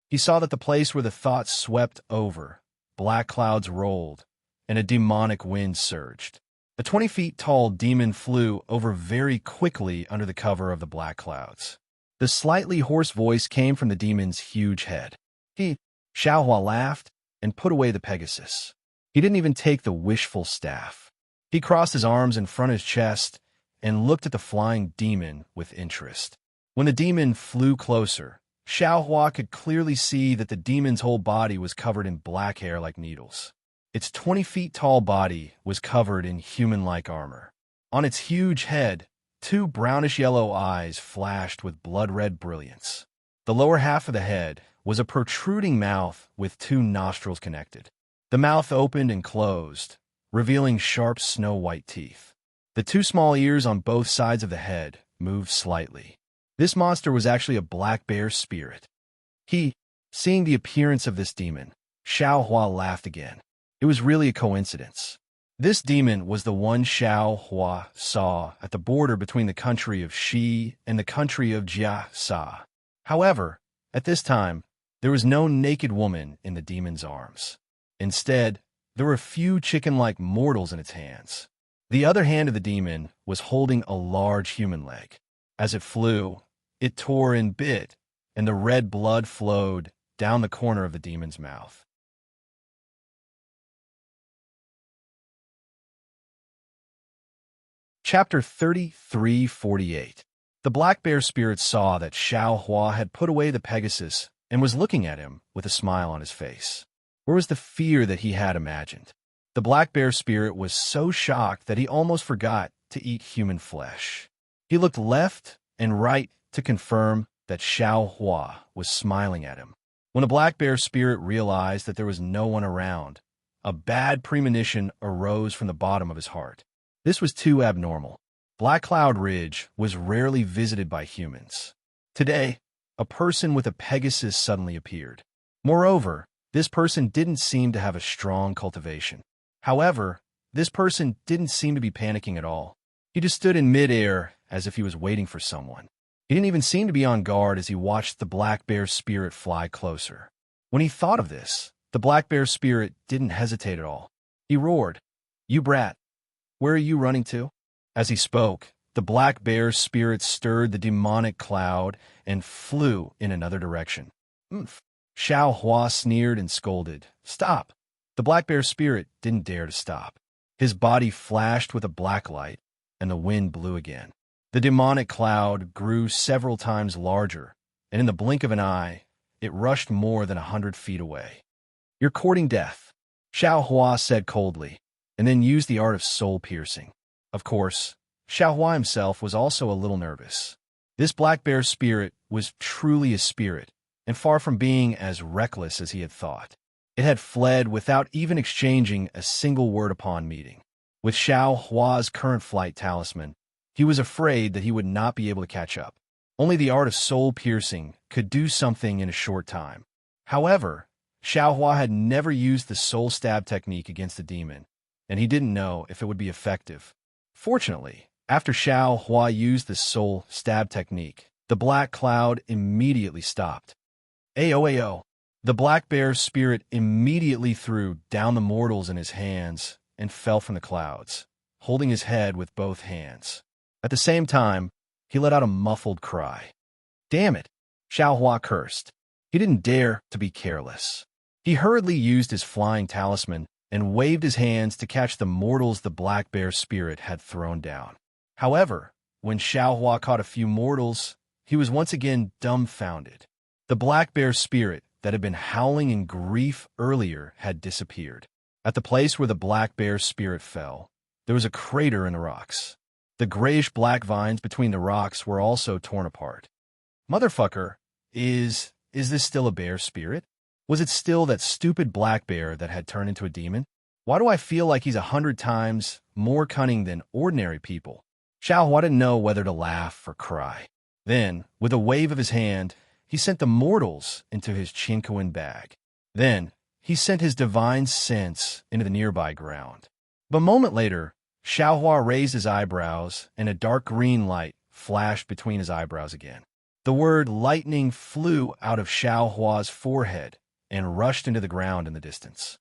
He saw that the place where the thoughts swept over black clouds rolled, and a demonic wind surged. A 20 feet tall demon flew over very quickly under the cover of the black clouds. The slightly hoarse voice came from the demon's huge head. Xiaohua laughed and put away the Pegasus. He didn't even take the wishful staff. He crossed his arms in front of his chest and looked at the flying demon with interest. When the demon flew closer, Xiaohua could clearly see that the demon's whole body was covered in black hair like needles. Its 20 feet tall body was covered in human-like armor. On its huge head, 2 brownish-yellow eyes flashed with blood-red brilliance. The lower half of the head was a protruding mouth with 2 nostrils connected. The mouth opened and closed, revealing sharp snow-white teeth. The 2 small ears on both sides of the head moved slightly. This monster was actually a black bear spirit. Seeing the appearance of this demon, Xiaohua laughed again. It was really a coincidence. This demon was the one Xiaohua saw at the border between the country of Shi and the country of Jiasa. However, at this time, there was no naked woman in the demon's arms. Instead, there were a few chicken-like mortals in its hands. The other hand of the demon was holding a large human leg. As it flew, it tore and bit, and the red blood flowed down the corner of the demon's mouth. Chapter 33:48. The black bear spirit saw that Xiaohua had put away the Pegasus and was looking at him with a smile on his face. Where was the fear that he had imagined? The black bear spirit was so shocked that he almost forgot to eat human flesh. He looked left and right to confirm that Xiaohua was smiling at him. When the black bear spirit realized that there was no one around, a bad premonition arose from the bottom of his heart. This was too abnormal. Black Cloud Ridge was rarely visited by humans. Today, a person with a Pegasus suddenly appeared. Moreover, this person didn't seem to have a strong cultivation. However, this person didn't seem to be panicking at all. He just stood in midair as if he was waiting for someone. He didn't even seem to be on guard as he watched the black bear spirit fly closer. When he thought of this, the black bear spirit didn't hesitate at all. He roared, "You brat! Where are you running to?" As he spoke, the black bear spirit stirred the demonic cloud and flew in another direction. Xiaohua sneered and scolded, "Stop!" The black bear spirit didn't dare to stop. His body flashed with a black light, and the wind blew again. The demonic cloud grew several times larger, and in the blink of an eye, it rushed more than 100 feet away. "You're courting death," Xiaohua said coldly, and then used the art of soul piercing. Of course, Xiaohua himself was also a little nervous. This black bear spirit was truly a spirit, and far from being as reckless as he had thought. It had fled without even exchanging a single word upon meeting. With Xiaohua's current flight talisman, he was afraid that he would not be able to catch up. Only the art of soul piercing could do something in a short time. However, Xiaohua had never used the soul stab technique against the demon, and he didn't know if it would be effective. Fortunately, after Xiaohua used the soul stab technique, the black cloud immediately stopped. Ayo! The black bear spirit immediately threw down the mortals in his hands and fell from the clouds, holding his head with both hands. At the same time, he let out a muffled cry. "Damn it!" Xiaohua cursed. He didn't dare to be careless. He hurriedly used his flying talisman and waved his hands to catch the mortals the black bear spirit had thrown down. However, when Xiaohua caught a few mortals, he was once again dumbfounded. The black bear spirit that had been howling in grief earlier had disappeared. At the place where the black bear spirit fell, there was a crater in the rocks. The grayish-black vines between the rocks were also torn apart. Motherfucker, is this still a bear spirit? Was it still that stupid black bear that had turned into a demon? Why do I feel like he's 100 times more cunning than ordinary people? Xiaohua didn't know whether to laugh or cry. Then, with a wave of his hand, he sent the mortals into his Chinquan bag. Then, he sent his divine sense into the nearby ground. But a moment later, Xiaohua raised his eyebrows, and a dark green light flashed between his eyebrows again. The word lightning flew out of Xiaohua's forehead and rushed into the ground in the distance.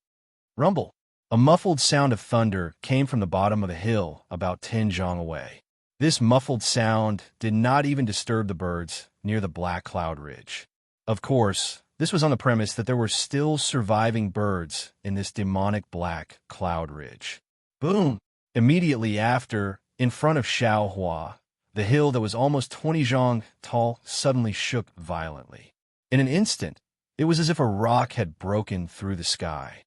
Rumble. A muffled sound of thunder came from the bottom of a hill about 10 zhang away. This muffled sound did not even disturb the birds near the black cloud ridge. Of course, this was on the premise that there were still surviving birds in this demonic black cloud ridge. Boom! Immediately after, in front of Xiaohua, the hill that was almost 20 zhang tall suddenly shook violently. In an instant, it was as if a rock had broken through the sky.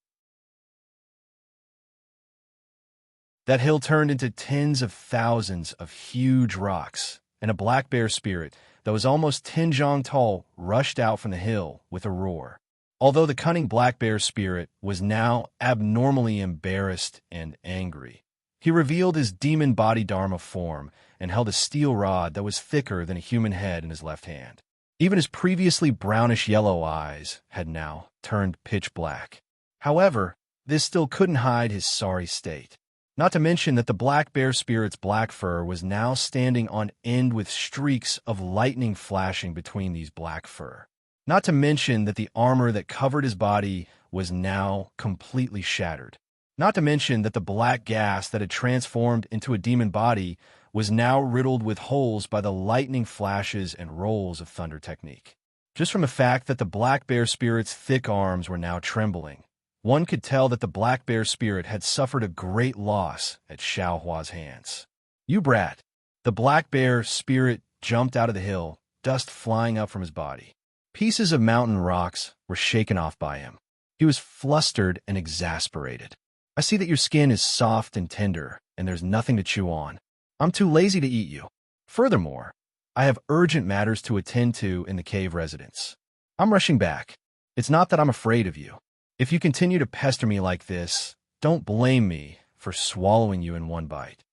That hill turned into tens of thousands of huge rocks, and a black bear spirit that was almost 10 zhang tall rushed out from the hill with a roar. Although the cunning black bear spirit was now abnormally embarrassed and angry, he revealed his demon body dharma form and held a steel rod that was thicker than a human head in his left hand. Even his previously brownish-yellow eyes had now turned pitch black. However, this still couldn't hide his sorry state. Not to mention that the black bear spirit's black fur was now standing on end with streaks of lightning flashing between these black fur. Not to mention that the armor that covered his body was now completely shattered. Not to mention that the black gas that had transformed into a demon body was now riddled with holes by the lightning flashes and rolls of thunder technique. Just from the fact that the black bear spirit's thick arms were now trembling, one could tell that the black bear spirit had suffered a great loss at Xiaohua's hands. "You brat!" The black bear spirit jumped out of the hill, dust flying up from his body. Pieces of mountain rocks were shaken off by him. He was flustered and exasperated. "I see that your skin is soft and tender, and there's nothing to chew on. I'm too lazy to eat you. Furthermore, I have urgent matters to attend to in the cave residence. I'm rushing back. It's not that I'm afraid of you. If you continue to pester me like this, don't blame me for swallowing you in one bite."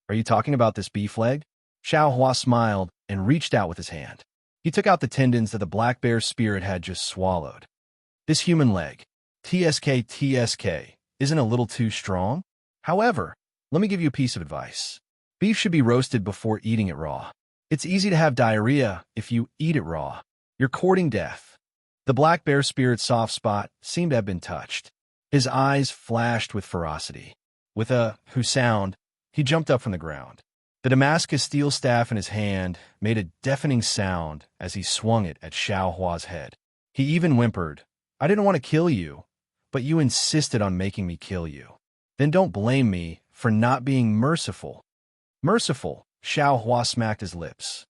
"Are you talking about this beef leg?" Xiaohua smiled and reached out with his hand. He took out the tendons that the black bear spirit had just swallowed. "This human leg, TSK, isn't a little too strong? However, let me give you a piece of advice. Beef should be roasted before eating it raw. It's easy to have diarrhea if you eat it raw. You're courting death." The black bear spirit's soft spot seemed to have been touched. His eyes flashed with ferocity. With a "who" sound, he jumped up from the ground. The Damascus steel staff in his hand made a deafening sound as he swung it at Xiaohua's head. He even whimpered, "I didn't want to kill you, but you insisted on making me kill you. Then don't blame me for not being merciful." "Merciful?" Xiaohua smacked his lips.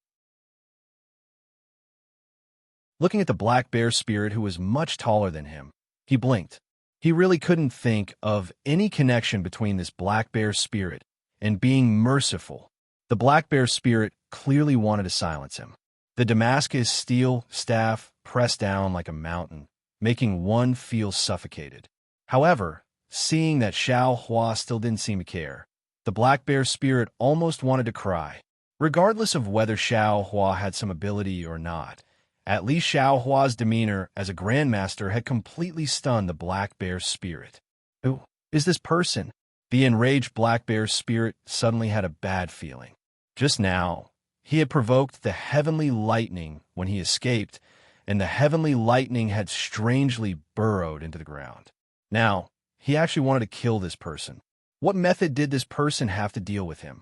Looking at the black bear spirit who was much taller than him, he blinked. He really couldn't think of any connection between this black bear spirit and being merciful. The black bear spirit clearly wanted to silence him. The Damascus steel staff pressed down like a mountain, making one feel suffocated. However, seeing that Xiaohua still didn't seem to care, the black bear spirit almost wanted to cry. Regardless of whether Xiaohua had some ability or not, at least Xiaohua's demeanor as a grandmaster had completely stunned the black bear spirit. "Who is this person?" The enraged black bear spirit suddenly had a bad feeling. Just now, he had provoked the heavenly lightning when he escaped, and the heavenly lightning had strangely burrowed into the ground. Now, he actually wanted to kill this person. What method did this person have to deal with him?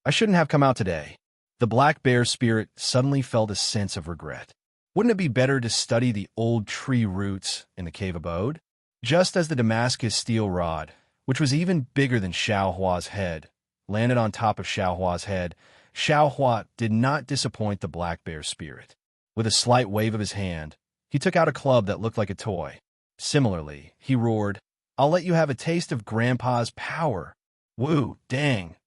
"I shouldn't have come out today." The black bear spirit suddenly felt a sense of regret. Wouldn't it be better to study the old tree roots in the cave abode? Just as the Damascus steel rod, which was even bigger than Xiaohua's head, landed on top of Xiaohua's head, Xiaohua did not disappoint the black bear spirit. With a slight wave of his hand, he took out a club that looked like a toy. Similarly, he roared, "I'll let you have a taste of Grandpa's power." Woo, dang.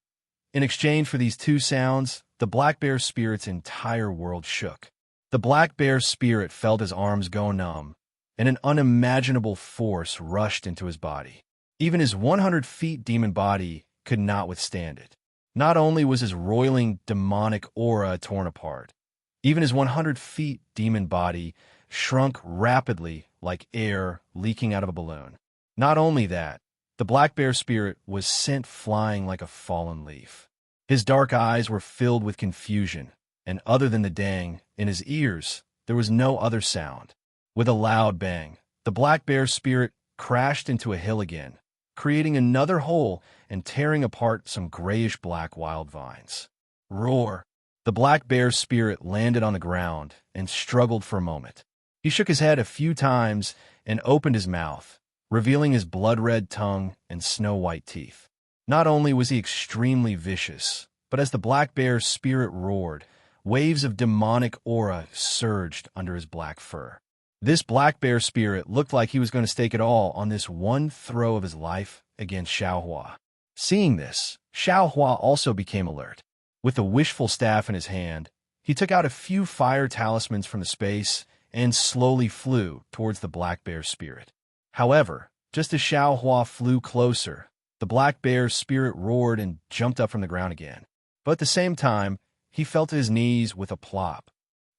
In exchange for these two sounds, the black bear spirit's entire world shook. The black bear spirit felt his arms go numb, and an unimaginable force rushed into his body. Even his 100 feet demon body could not withstand it. Not only was his roiling demonic aura torn apart, even his 100 feet demon body shrunk rapidly like air leaking out of a balloon. Not only that, the black bear spirit was sent flying like a fallen leaf. His dark eyes were filled with confusion, and other than the dang in his ears, there was no other sound. With a loud bang, the black bear spirit crashed into a hill again, creating another hole and tearing apart some grayish-black wild vines. Roar! The black bear's spirit landed on the ground and struggled for a moment. He shook his head a few times and opened his mouth, revealing his blood-red tongue and snow-white teeth. Not only was he extremely vicious, but as the black bear's spirit roared, waves of demonic aura surged under his black fur. This black bear spirit looked like he was going to stake it all on this one throw of his life against Xiaohua. Seeing this, Xiaohua also became alert. With the wishful staff in his hand, he took out a few fire talismans from the space and slowly flew towards the black bear's spirit. However, just as Xiaohua flew closer, the black bear's spirit roared and jumped up from the ground again. But at the same time, he fell to his knees with a plop.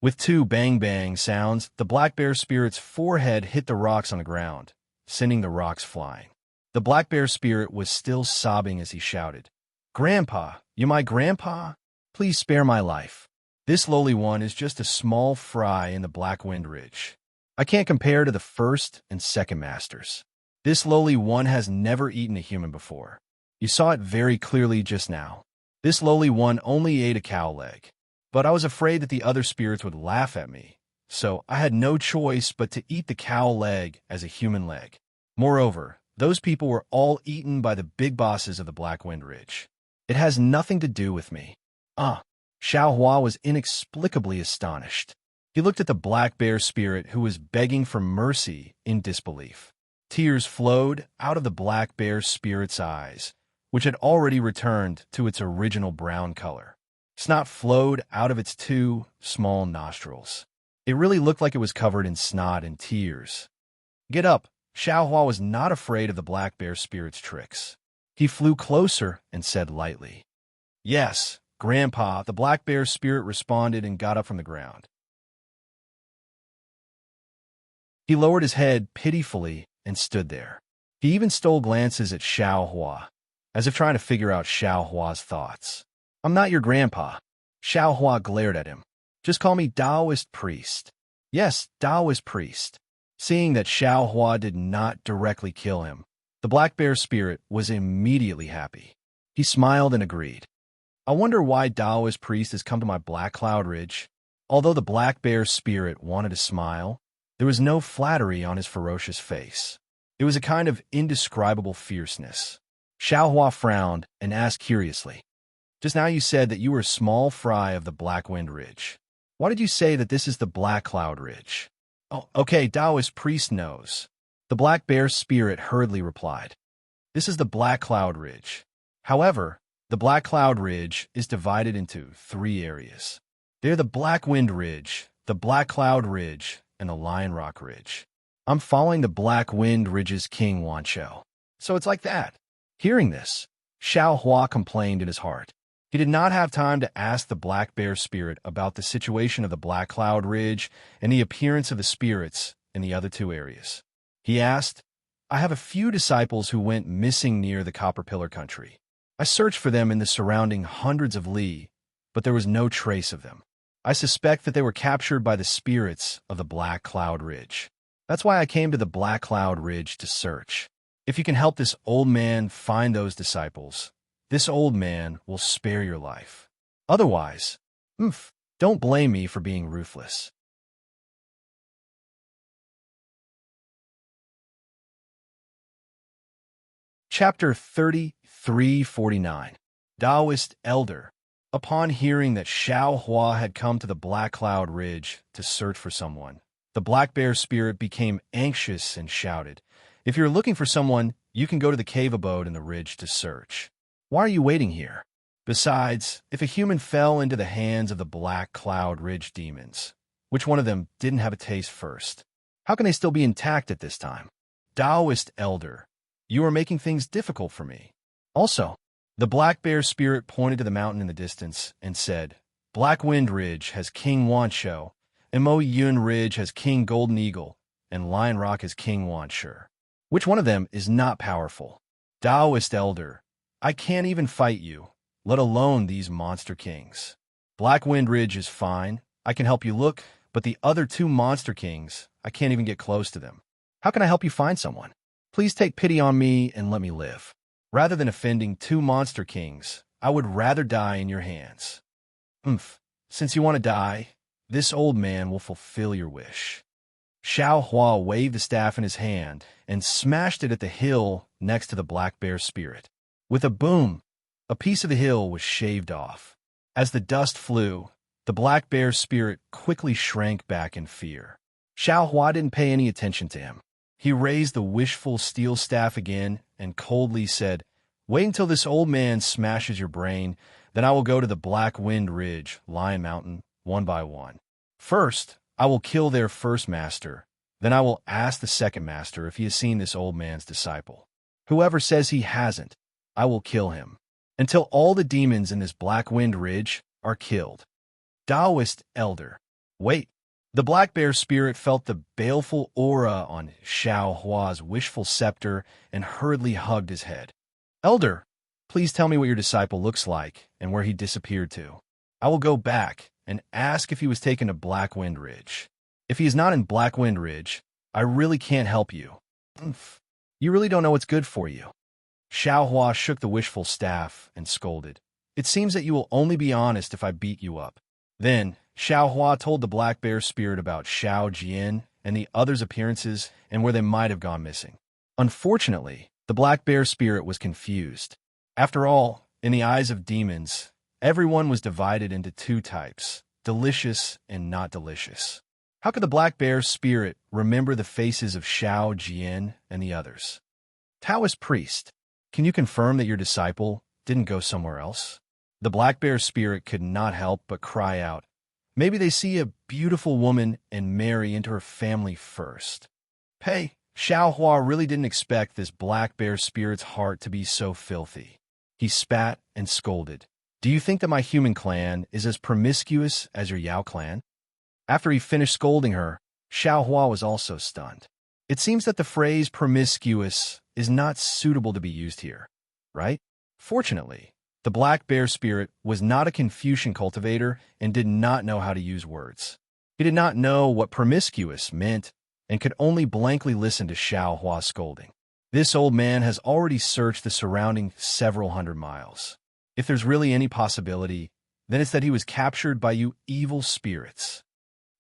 With two bang-bang sounds, the black bear spirit's forehead hit the rocks on the ground, sending the rocks flying. The black bear spirit was still sobbing as he shouted, "Grandpa, you my grandpa? Please spare my life. This lowly one is just a small fry in the Black Wind Ridge. I can't compare to the first and second masters. This lowly one has never eaten a human before. You saw it very clearly just now. This lowly one only ate a cow leg. But I was afraid that the other spirits would laugh at me, so I had no choice but to eat the cow leg as a human leg. Moreover, those people were all eaten by the big bosses of the Black Wind Ridge. It has nothing to do with me." Xiaohua was inexplicably astonished. He looked at the black bear spirit who was begging for mercy in disbelief. Tears flowed out of the black bear spirit's eyes, which had already returned to its original brown color. Snot flowed out of its two small nostrils. It really looked like it was covered in snot and tears. "Get up!" Xiaohua was not afraid of the black bear spirit's tricks. He flew closer and said lightly, "Yes, Grandpa," the black bear spirit responded and got up from the ground. He lowered his head pitifully and stood there. He even stole glances at Xiaohua, as if trying to figure out Xiaohua's thoughts. "I'm not your grandpa." Xiaohua glared at him. "Just call me Taoist priest." "Yes, Taoist priest." Seeing that Xiaohua did not directly kill him, the black bear spirit was immediately happy. He smiled and agreed. "I wonder why Taoist priest has come to my Black Cloud Ridge." Although the black bear spirit wanted to smile, there was no flattery on his ferocious face. It was a kind of indescribable fierceness. Xiaohua frowned and asked curiously, "Just now you said that you were a small fry of the Black Wind Ridge. Why did you say that this is the Black Cloud Ridge?" "Oh, okay, Taoist priest knows." The black bear spirit hurriedly replied, "This is the Black Cloud Ridge. However, the Black Cloud Ridge is divided into 3 areas. They're the Black Wind Ridge, the Black Cloud Ridge, and the Lion Rock Ridge. I'm following the Black Wind Ridge's King Wancho. So it's like that." Hearing this, Xiaohua complained in his heart. He did not have time to ask the black bear spirit about the situation of the Black Cloud Ridge and the appearance of the spirits in the other 2 areas. He asked, "I have a few disciples who went missing near the Copper Pillar country. I searched for them in the surrounding hundreds of li, but there was no trace of them. I suspect that they were captured by the spirits of the Black Cloud Ridge. That's why I came to the Black Cloud Ridge to search. If you can help this old man find those disciples, this old man will spare your life. Otherwise, don't blame me for being ruthless." Chapter 3349. Taoist Elder. Upon hearing that Xiaohua had come to the Black Cloud Ridge to search for someone, the black bear spirit became anxious and shouted, "If you're looking for someone, you can go to the cave abode in the ridge to search. Why are you waiting here? Besides, if a human fell into the hands of the Black Cloud Ridge demons, which one of them didn't have a taste first? How can they still be intact at this time? Taoist Elder, you are making things difficult for me." Also, the black bear spirit pointed to the mountain in the distance and said, "Black Wind Ridge has King Wancho, and Mo Yun Ridge has King Golden Eagle, and Lion Rock has King Wanshur. Which one of them is not powerful? Taoist Elder, I can't even fight you, let alone these monster kings. Black Wind Ridge is fine, I can help you look, but the other 2 monster kings, I can't even get close to them. How can I help you find someone?" Please take pity on me and let me live. Rather than offending two monster kings, I would rather die in your hands. Umph. Since you want to die, this old man will fulfill your wish. Xiao Hua waved the staff in his hand and smashed it at the hill next to the black bear spirit. With a boom, a piece of the hill was shaved off. As the dust flew, the black bear spirit quickly shrank back in fear. Xiao Hua didn't pay any attention to him. He raised the wishful steel staff again and coldly said, "Wait until this old man smashes your brain, then I will go to the Black Wind Ridge, Lion Mountain, one by one. First, I will kill their first master. Then I will ask the second master if he has seen this old man's disciple. Whoever says he hasn't, I will kill him, until all the demons in this Black Wind Ridge are killed." Taoist Elder. Wait. The black bear spirit felt the baleful aura on Xiao Hua's wishful scepter and hurriedly hugged his head. "Elder, please tell me what your disciple looks like and where he disappeared to. I will go back and ask if he was taken to Black Wind Ridge. If he is not in Black Wind Ridge, I really can't help you. Umph. You really don't know what's good for you." Xiao Hua shook the wishful staff and scolded. "It seems that you will only be honest if I beat you up." Then Xiao Hua told the black bear spirit about Xiao Jian and the others' appearances and where they might have gone missing. Unfortunately, the black bear spirit was confused. After all, in the eyes of demons, everyone was divided into two types, delicious and not delicious. How could the black bear spirit remember the faces of Xiao Jian and the others? Taoist priest, can you confirm that your disciple didn't go somewhere else? The black bear spirit could not help but cry out, "Maybe they see a beautiful woman and marry into her family first." Hey, Xiao Hua really didn't expect this black bear spirit's heart to be so filthy. He spat and scolded. "Do you think that my human clan is as promiscuous as your Yao clan?" After he finished scolding her, Xiao Hua was also stunned. It seems that the phrase promiscuous is not suitable to be used here, right? Fortunately, the black bear spirit was not a Confucian cultivator and did not know how to use words. He did not know what promiscuous meant and could only blankly listen to Xiao Hua's scolding. This old man has already searched the surrounding several hundred miles. If there's really any possibility, then it's that he was captured by you evil spirits.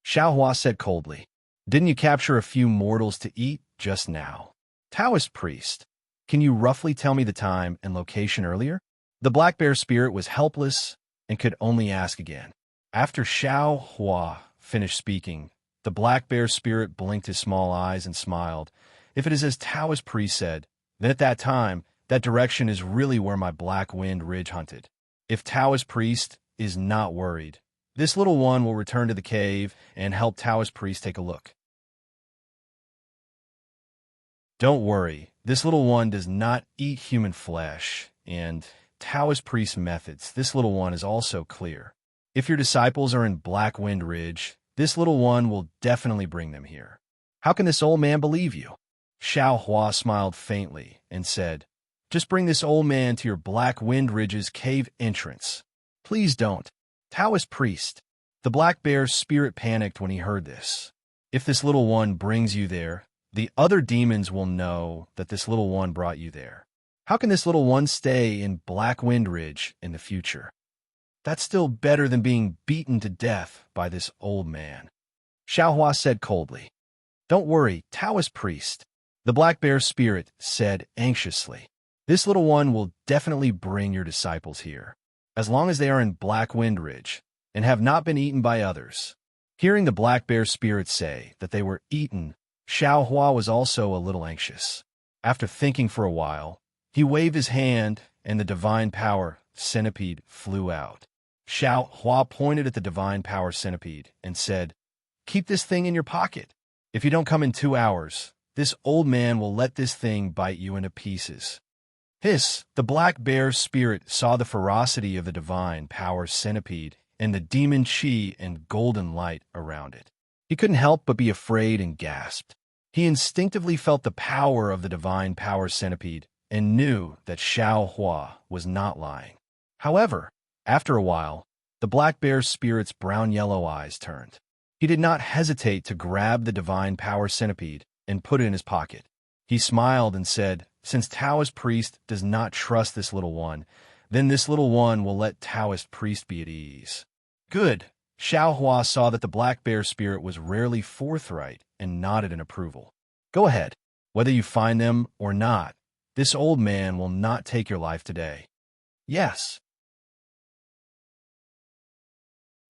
Xiao Hua said coldly, "Didn't you capture a few mortals to eat just now?" Taoist priest, can you roughly tell me the time and location earlier? The black bear spirit was helpless and could only ask again. After Xiao Hua finished speaking, the black bear spirit blinked his small eyes and smiled. "If it is as Taoist priest said, then at that time, that direction is really where my Black Wind Ridge hunted. If Taoist priest is not worried, this little one will return to the cave and help Taoist priest take a look." Don't worry, this little one does not eat human flesh, and Taoist priest methods, this little one is also clear. If your disciples are in Black Wind Ridge, this little one will definitely bring them here. How can this old man believe you? Xiao Hua smiled faintly and said, "Just bring this old man to your Black Wind Ridge's cave entrance. Please don't." Taoist priest, the black bear's spirit panicked when he heard this. If this little one brings you there, the other demons will know that this little one brought you there. How can this little one stay in Black Wind Ridge in the future? That's still better than being beaten to death by this old man. Xiao Hua said coldly. "Don't worry, Taoist priest," the black bear spirit said anxiously. "This little one will definitely bring your disciples here, as long as they are in Black Wind Ridge and have not been eaten by others." Hearing the black bear spirit say that they were eaten, Xiao Hua was also a little anxious. After thinking for a while, he waved his hand and the divine power centipede flew out. Xiao Hua pointed at the divine power centipede and said, "Keep this thing in your pocket. If you don't come in 2 hours, this old man will let this thing bite you into pieces." Hiss, the black bear spirit saw the ferocity of the divine power centipede and the demon chi and golden light around it. He couldn't help but be afraid and gasped. He instinctively felt the power of the divine power centipede and knew that Xiao Hua was not lying. However, after a while, the black bear spirit's brown-yellow eyes turned. He did not hesitate to grab the divine power centipede and put it in his pocket. He smiled and said, "Since Taoist priest does not trust this little one, then this little one will let Taoist priest be at ease." Good. Xiao Hua saw that the black bear spirit was rarely forthright and nodded in approval. "Go ahead. Whether you find them or not, this old man will not take your life today." "Yes.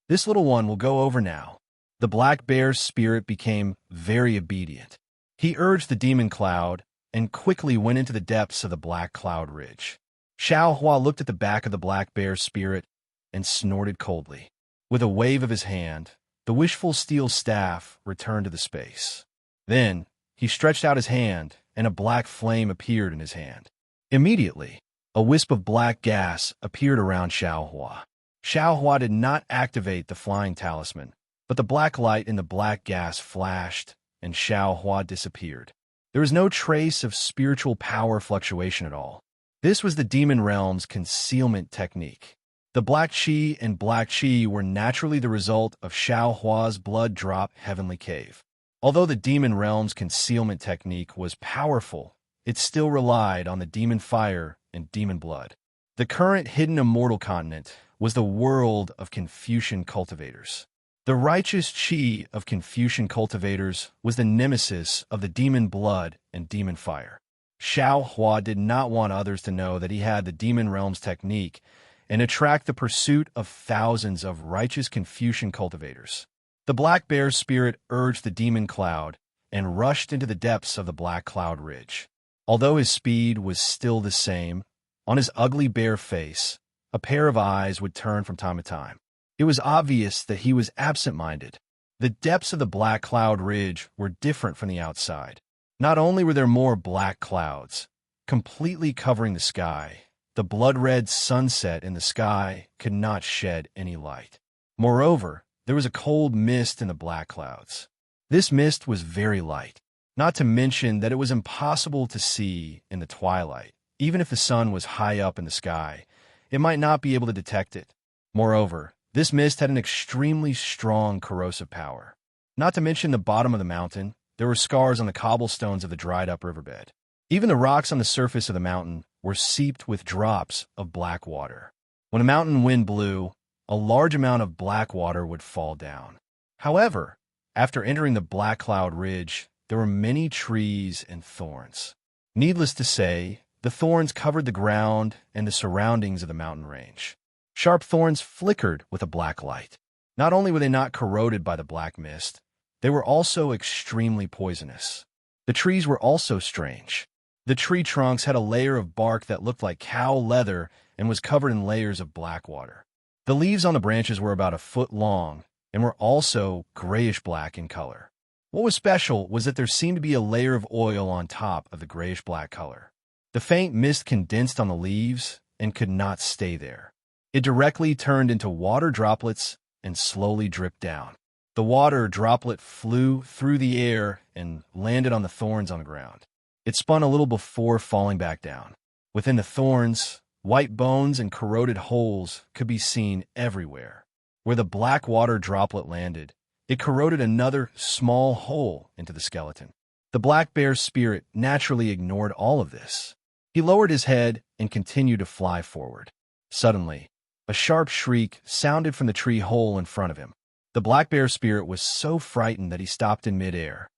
This little one will go over now." The black bear's spirit became very obedient. He urged the demon cloud and quickly went into the depths of the black cloud ridge. Xiao Hua looked at the back of the black bear's spirit and snorted coldly. With a wave of his hand, the wishful steel staff returned to the space. Then, he stretched out his hand, and a black flame appeared in his hand. Immediately, a wisp of black gas appeared around Xiao Hua. Xiao Hua did not activate the flying talisman, but the black light in the black gas flashed, and Xiao Hua disappeared. There was no trace of spiritual power fluctuation at all. This was the demon realm's concealment technique. The black chi and black chi were naturally the result of Xiao Hua's blood-drop heavenly cave. Although the demon realm's concealment technique was powerful, it still relied on the demon fire and demon blood. The current hidden immortal continent was the world of Confucian cultivators. The righteous chi of Confucian cultivators was the nemesis of the demon blood and demon fire. Xiao Hua did not want others to know that he had the demon realm's technique and attract the pursuit of thousands of righteous Confucian cultivators. The black bear's spirit urged the demon cloud and rushed into the depths of the black cloud ridge. Although his speed was still the same, on his ugly bear face, a pair of eyes would turn from time to time. It was obvious that he was absent-minded. The depths of the black cloud ridge were different from the outside. Not only were there more black clouds, completely covering the sky, the blood-red sunset in the sky could not shed any light. Moreover, there was a cold mist in the black clouds. This mist was very light, not to mention that it was impossible to see in the twilight. Even if the sun was high up in the sky, it might not be able to detect it. Moreover, this mist had an extremely strong corrosive power. Not to mention the bottom of the mountain, there were scars on the cobblestones of the dried-up riverbed. Even the rocks on the surface of the mountain were seeped with drops of black water. When a mountain wind blew, a large amount of black water would fall down. However, after entering the black cloud ridge, there were many trees and thorns. Needless to say, the thorns covered the ground and the surroundings of the mountain range. Sharp thorns flickered with a black light. Not only were they not corroded by the black mist, they were also extremely poisonous. The trees were also strange. The tree trunks had a layer of bark that looked like cow leather and was covered in layers of black water. The leaves on the branches were about a foot long and were also grayish-black in color. What was special was that there seemed to be a layer of oil on top of the grayish-black color. The faint mist condensed on the leaves and could not stay there. It directly turned into water droplets and slowly dripped down. The water droplet flew through the air and landed on the thorns on the ground. It spun a little before falling back down. Within the thorns, white bones and corroded holes could be seen everywhere. Where the black water droplet landed, it corroded another small hole into the skeleton. The black bear's spirit naturally ignored all of this. He lowered his head and continued to fly forward. Suddenly, a sharp shriek sounded from the tree hole in front of him. The black bear spirit was so frightened that he stopped in midair.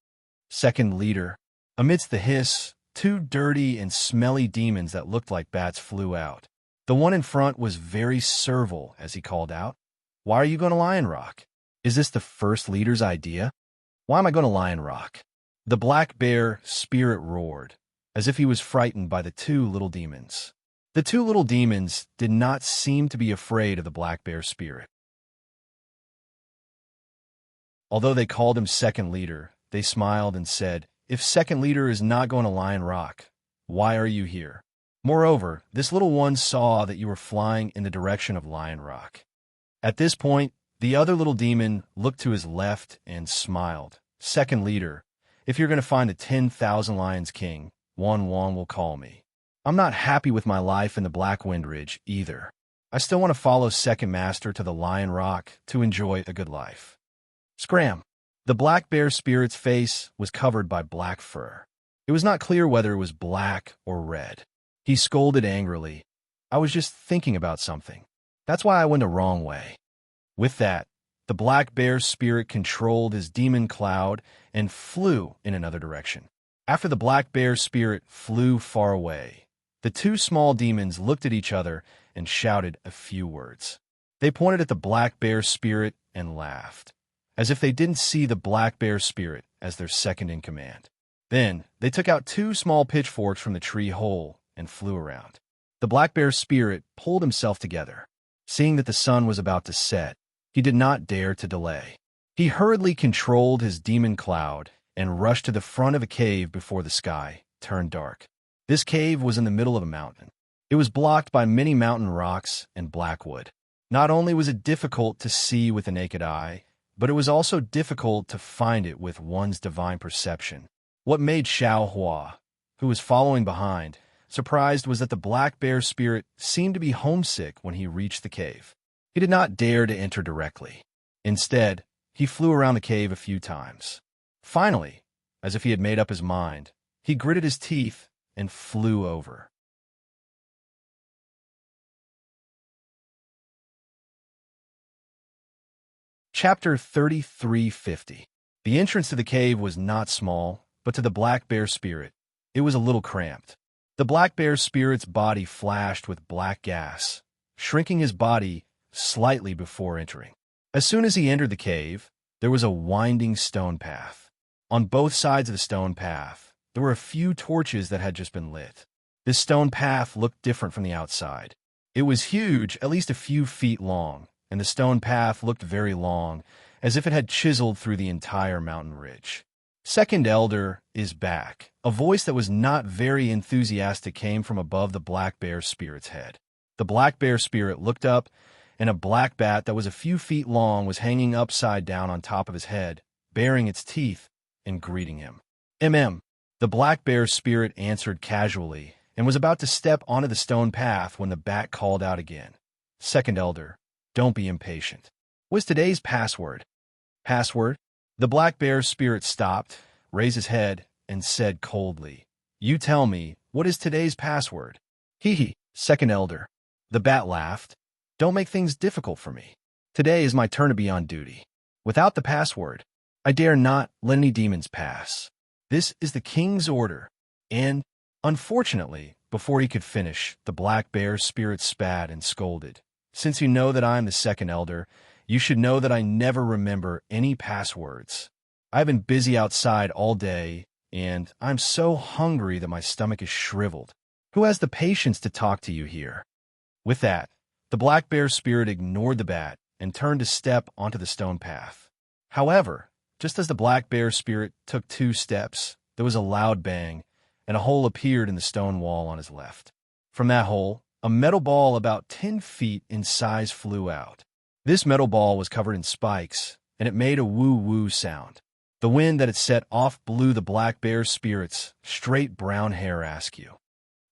Second leader. Amidst the hiss, two dirty and smelly demons that looked like bats flew out. The one in front was very servile as he called out, "Why are you going to Lion Rock? Is this the first leader's idea? Why am I going to Lion Rock?" The black bear spirit roared, as if he was frightened by the two little demons. The two little demons did not seem to be afraid of the black bear spirit. Although they called him second leader, they smiled and said, "If second leader is not going to Lion Rock, why are you here? Moreover, this little one saw that you were flying in the direction of Lion Rock." At this point, the other little demon looked to his left and smiled. "Second leader, if you're going to find the 10,000 Lions King, one will call me. I'm not happy with my life in the Black Wind Ridge either. I still want to follow Second Master to the Lion Rock to enjoy a good life." Scram! The black bear spirit's face was covered by black fur. It was not clear whether it was black or red. He scolded angrily. I was just thinking about something. That's why I went the wrong way. With that, the black bear's spirit controlled his demon cloud and flew in another direction. After the black bear's spirit flew far away, the two small demons looked at each other and shouted a few words. They pointed at the black bear's spirit and laughed, as if they didn't see the black bear's spirit as their second in command. Then, they took out two small pitchforks from the tree hole and flew around. The black bear's spirit pulled himself together. Seeing that the sun was about to set, he did not dare to delay. He hurriedly controlled his demon cloud and rushed to the front of a cave before the sky turned dark. This cave was in the middle of a mountain. It was blocked by many mountain rocks and black wood. Not only was it difficult to see with the naked eye, but it was also difficult to find it with one's divine perception. What made Xiao Hua, who was following behind, surprised was that the black bear's spirit seemed to be homesick when he reached the cave. He did not dare to enter directly. Instead, he flew around the cave a few times. Finally, as if he had made up his mind, he gritted his teeth and flew over. Chapter 3350. The entrance to the cave was not small, but to the black bear's spirit, it was a little cramped. The black bear's spirit's body flashed with black gas, shrinking his body slightly before entering. As soon as he entered the cave, there was a winding stone path. On both sides of the stone path, there were a few torches that had just been lit. This stone path looked different from the outside. It was huge, at least a few feet long, and the stone path looked very long, as if it had chiseled through the entire mountain ridge. Second Elder is back. A voice that was not very enthusiastic came from above the black bear spirit's head. The black bear spirit looked up, and a black bat that was a few feet long was hanging upside down on top of his head, baring its teeth and greeting him. The black bear spirit answered casually and was about to step onto the stone path when the bat called out again. Second Elder, don't be impatient. What's today's password? Password? The black bear's spirit stopped, raised his head, and said coldly, You tell me, what is today's password? Hee, Second Elder. The bat laughed. Don't make things difficult for me. Today is my turn to be on duty. Without the password, I dare not let any demons pass. This is the king's order. And, unfortunately, before he could finish, the black bear's spirit spat and scolded. Since you know that I am the second elder, you should know that I never remember any passwords. I've been busy outside all day, and I'm so hungry that my stomach is shriveled. Who has the patience to talk to you here? With that, the black bear spirit ignored the bat and turned to step onto the stone path. However, just as the black bear spirit took 2 steps, there was a loud bang, and a hole appeared in the stone wall on his left. From that hole, a metal ball about 10 feet in size flew out. This metal ball was covered in spikes, and it made a woo-woo sound. The wind that it set off blew the black bear's spirit's straight brown hair askew.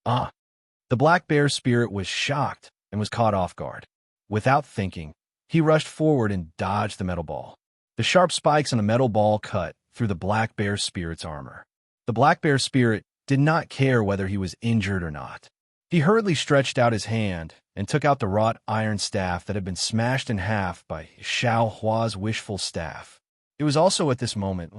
The black bear spirit was shocked and was caught off guard. Without thinking, he rushed forward and dodged the metal ball. The sharp spikes on the metal ball cut through the black bear spirit's armor. The black bear spirit did not care whether he was injured or not. He hurriedly stretched out his hand and took out the wrought iron staff that had been smashed in half by Xiao Hua's wishful staff. It was also at this moment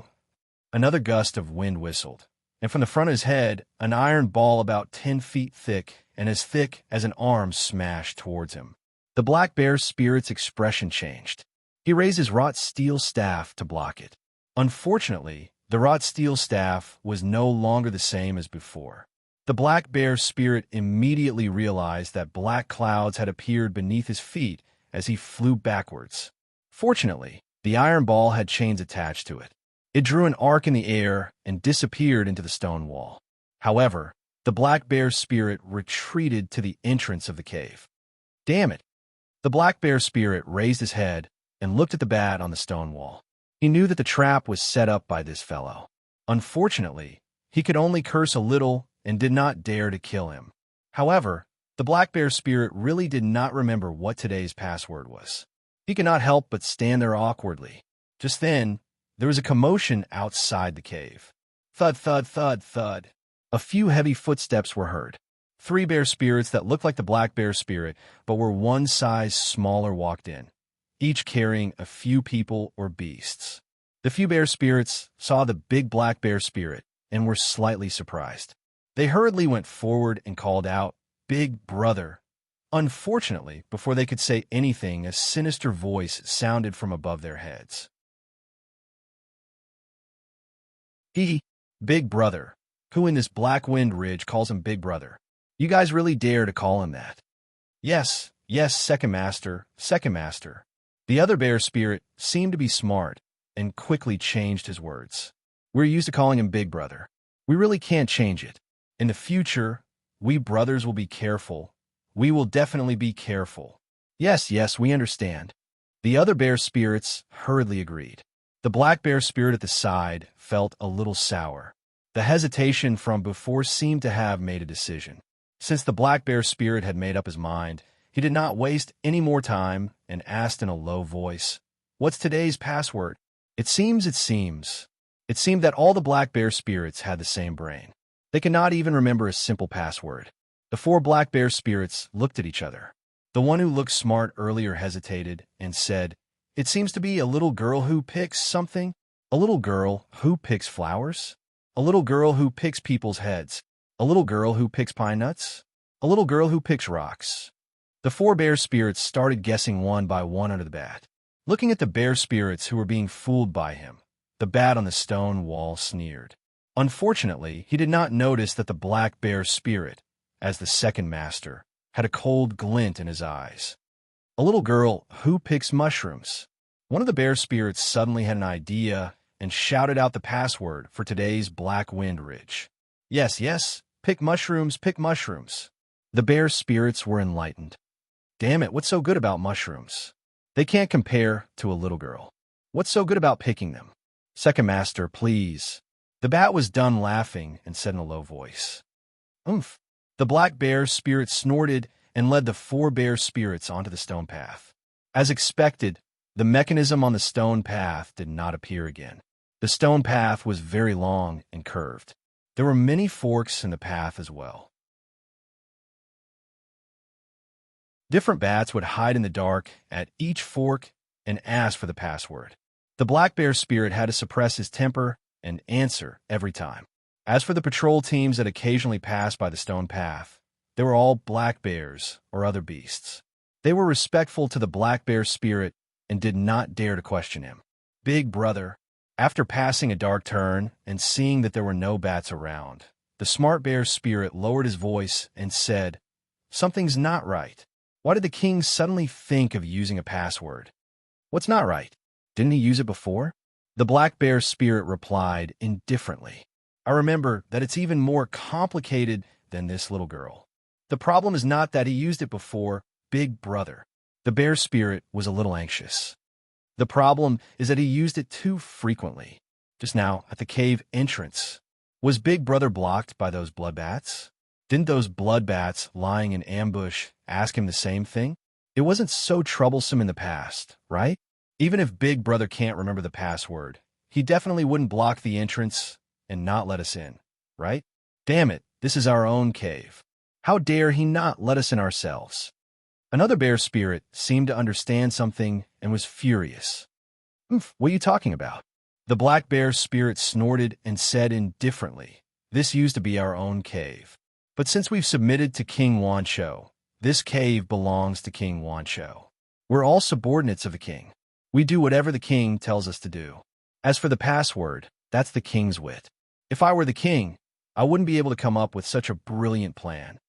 another gust of wind whistled, and from the front of his head, an iron ball about 10 feet thick and as thick as an arm smashed towards him. The black bear's spirit's expression changed. He raised his wrought steel staff to block it. Unfortunately, the wrought steel staff was no longer the same as before. The black bear's spirit immediately realized that black clouds had appeared beneath his feet as he flew backwards. Fortunately, the iron ball had chains attached to it. It drew an arc in the air and disappeared into the stone wall. However, the black bear's spirit retreated to the entrance of the cave. Damn it! The black bear spirit raised his head and looked at the bat on the stone wall. He knew that the trap was set up by this fellow. Unfortunately, he could only curse a little and did not dare to kill him. However, the black bear spirit really did not remember what today's password was. He could not help but stand there awkwardly. Just then, there was a commotion outside the cave. Thud, thud, thud, thud. A few heavy footsteps were heard. 3 bear spirits that looked like the black bear spirit, but were one size smaller walked in, each carrying a few people or beasts. The few bear spirits saw the big black bear spirit and were slightly surprised. They hurriedly went forward and called out, "Big brother." Unfortunately, before they could say anything, a sinister voice sounded from above their heads. Big brother. Who in this Black Wind Ridge calls him Big Brother? You guys really dare to call him that? Yes, yes, second master, second master. The other bear spirit seemed to be smart and quickly changed his words. We're used to calling him Big Brother. We really can't change it. In the future, we brothers will be careful. We will definitely be careful. Yes, yes, we understand. The other bear spirits hurriedly agreed. The black bear spirit at the side felt a little sour. The hesitation from before seemed to have made a decision. Since the black bear spirit had made up his mind, he did not waste any more time and asked in a low voice, "What's today's password?" It seemed that all the black bear spirits had the same brain. They could not even remember a simple password. The 4 black bear spirits looked at each other. The one who looked smart earlier hesitated and said, "It seems to be a little girl who picks something. A little girl who picks flowers? A little girl who picks people's heads? A little girl who picks pine nuts? A little girl who picks rocks?" The 4 bear spirits started guessing one by one under the bat. Looking at the bear spirits who were being fooled by him, the bat on the stone wall sneered. Unfortunately, he did not notice that the black bear spirit, as the second master, had a cold glint in his eyes. A little girl who picks mushrooms. One of the bear spirits suddenly had an idea and shouted out the password for today's Black Wind Ridge. Yes, yes, pick mushrooms, pick mushrooms. The bear spirits were enlightened. Damn it, what's so good about mushrooms? They can't compare to a little girl. What's so good about picking them? Second master, please. The bat was done laughing and said in a low voice, "Oomph." The black bear spirit snorted and led the 4 bear spirits onto the stone path. As expected, the mechanism on the stone path did not appear again. The stone path was very long and curved. There were many forks in the path as well. Different bats would hide in the dark at each fork and ask for the password. The black bear spirit had to suppress his temper and answer every time. As for the patrol teams that occasionally passed by the stone path, they were all black bears or other beasts. They were respectful to the black bear spirit and did not dare to question him. Big brother. After passing a dark turn and seeing that there were no bats around, the smart bear spirit lowered his voice and said, "Something's not right. Why did the king suddenly think of using a password? What's not right? Didn't he use it before?" The black bear spirit replied indifferently, "I remember that it's even more complicated than this little girl. The problem is not that he used it before, big brother." The bear spirit was a little anxious. The problem is that he used it too frequently. Just now, at the cave entrance, was Big Brother blocked by those blood bats? Didn't those blood bats lying in ambush ask him the same thing? It wasn't so troublesome in the past, right? Even if Big Brother can't remember the password, he definitely wouldn't block the entrance and not let us in, right? Damn it, this is our own cave. How dare he not let us in ourselves? Another bear spirit seemed to understand something and was furious. What are you talking about?" The black bear spirit snorted and said indifferently, "This used to be our own cave. But since we've submitted to King Wancho, this cave belongs to King Wancho. We're all subordinates of the king. We do whatever the king tells us to do. As for the password, that's the king's wit. If I were the king, I wouldn't be able to come up with such a brilliant plan."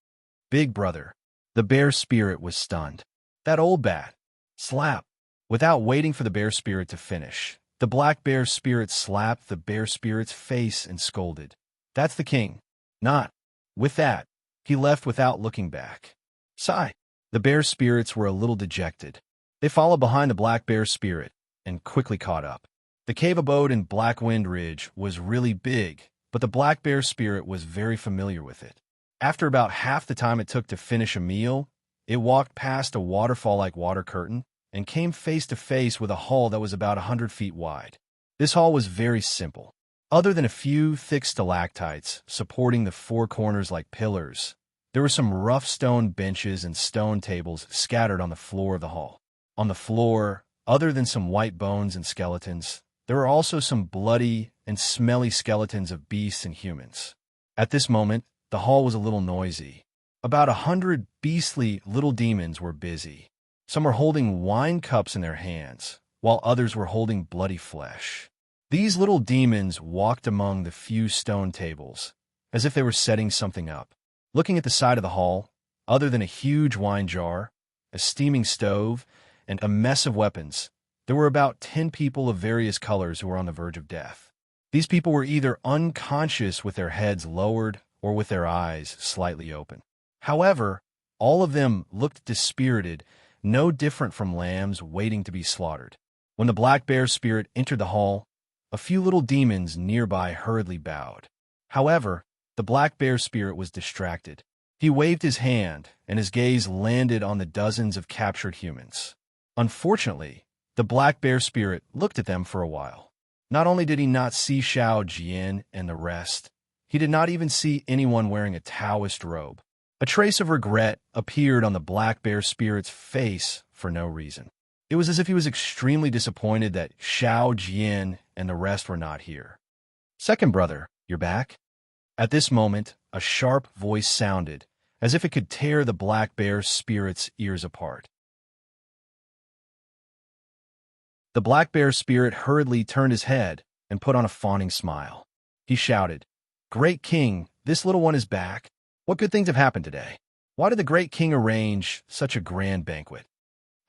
Big brother. The bear spirit was stunned. That old bat. Slap. Without waiting for the bear spirit to finish, the black bear spirit slapped the bear spirit's face and scolded, "That's the king. Not." With that, he left without looking back. Sigh. The bear spirits were a little dejected. They followed behind the black bear spirit and quickly caught up. The cave abode in Black Wind Ridge was really big, but the black bear spirit was very familiar with it. After about half the time it took to finish a meal, it walked past a waterfall-like water curtain and came face to face with a hall that was about 100 feet wide. This hall was very simple. Other than a few thick stalactites supporting the four corners like pillars, there were some rough stone benches and stone tables scattered on the floor of the hall. On the floor, other than some white bones and skeletons, there were also some bloody and smelly skeletons of beasts and humans. At this moment, the hall was a little noisy. About 100 beastly little demons were busy. Some were holding wine cups in their hands, while others were holding bloody flesh. These little demons walked among the few stone tables, as if they were setting something up. Looking at the side of the hall, other than a huge wine jar, a steaming stove, and a mess of weapons, there were about 10 people of various colors who were on the verge of death. These people were either unconscious with their heads lowered or with their eyes slightly open. However, all of them looked dispirited, no different from lambs waiting to be slaughtered. When the black bear spirit entered the hall, a few little demons nearby hurriedly bowed. However, the black bear spirit was distracted. He waved his hand, and his gaze landed on the dozens of captured humans. Unfortunately, the black bear spirit looked at them for a while. Not only did he not see Xiao Jian and the rest, he did not even see anyone wearing a Taoist robe. A trace of regret appeared on the black bear spirit's face for no reason. It was as if he was extremely disappointed that Xiao Jian and the rest were not here. "Second brother, you're back?" At this moment, a sharp voice sounded, as if it could tear the black bear spirit's ears apart. The black bear spirit hurriedly turned his head and put on a fawning smile. He shouted, "Great King, this little one is back. What good things have happened today? Why did the great king arrange such a grand banquet?"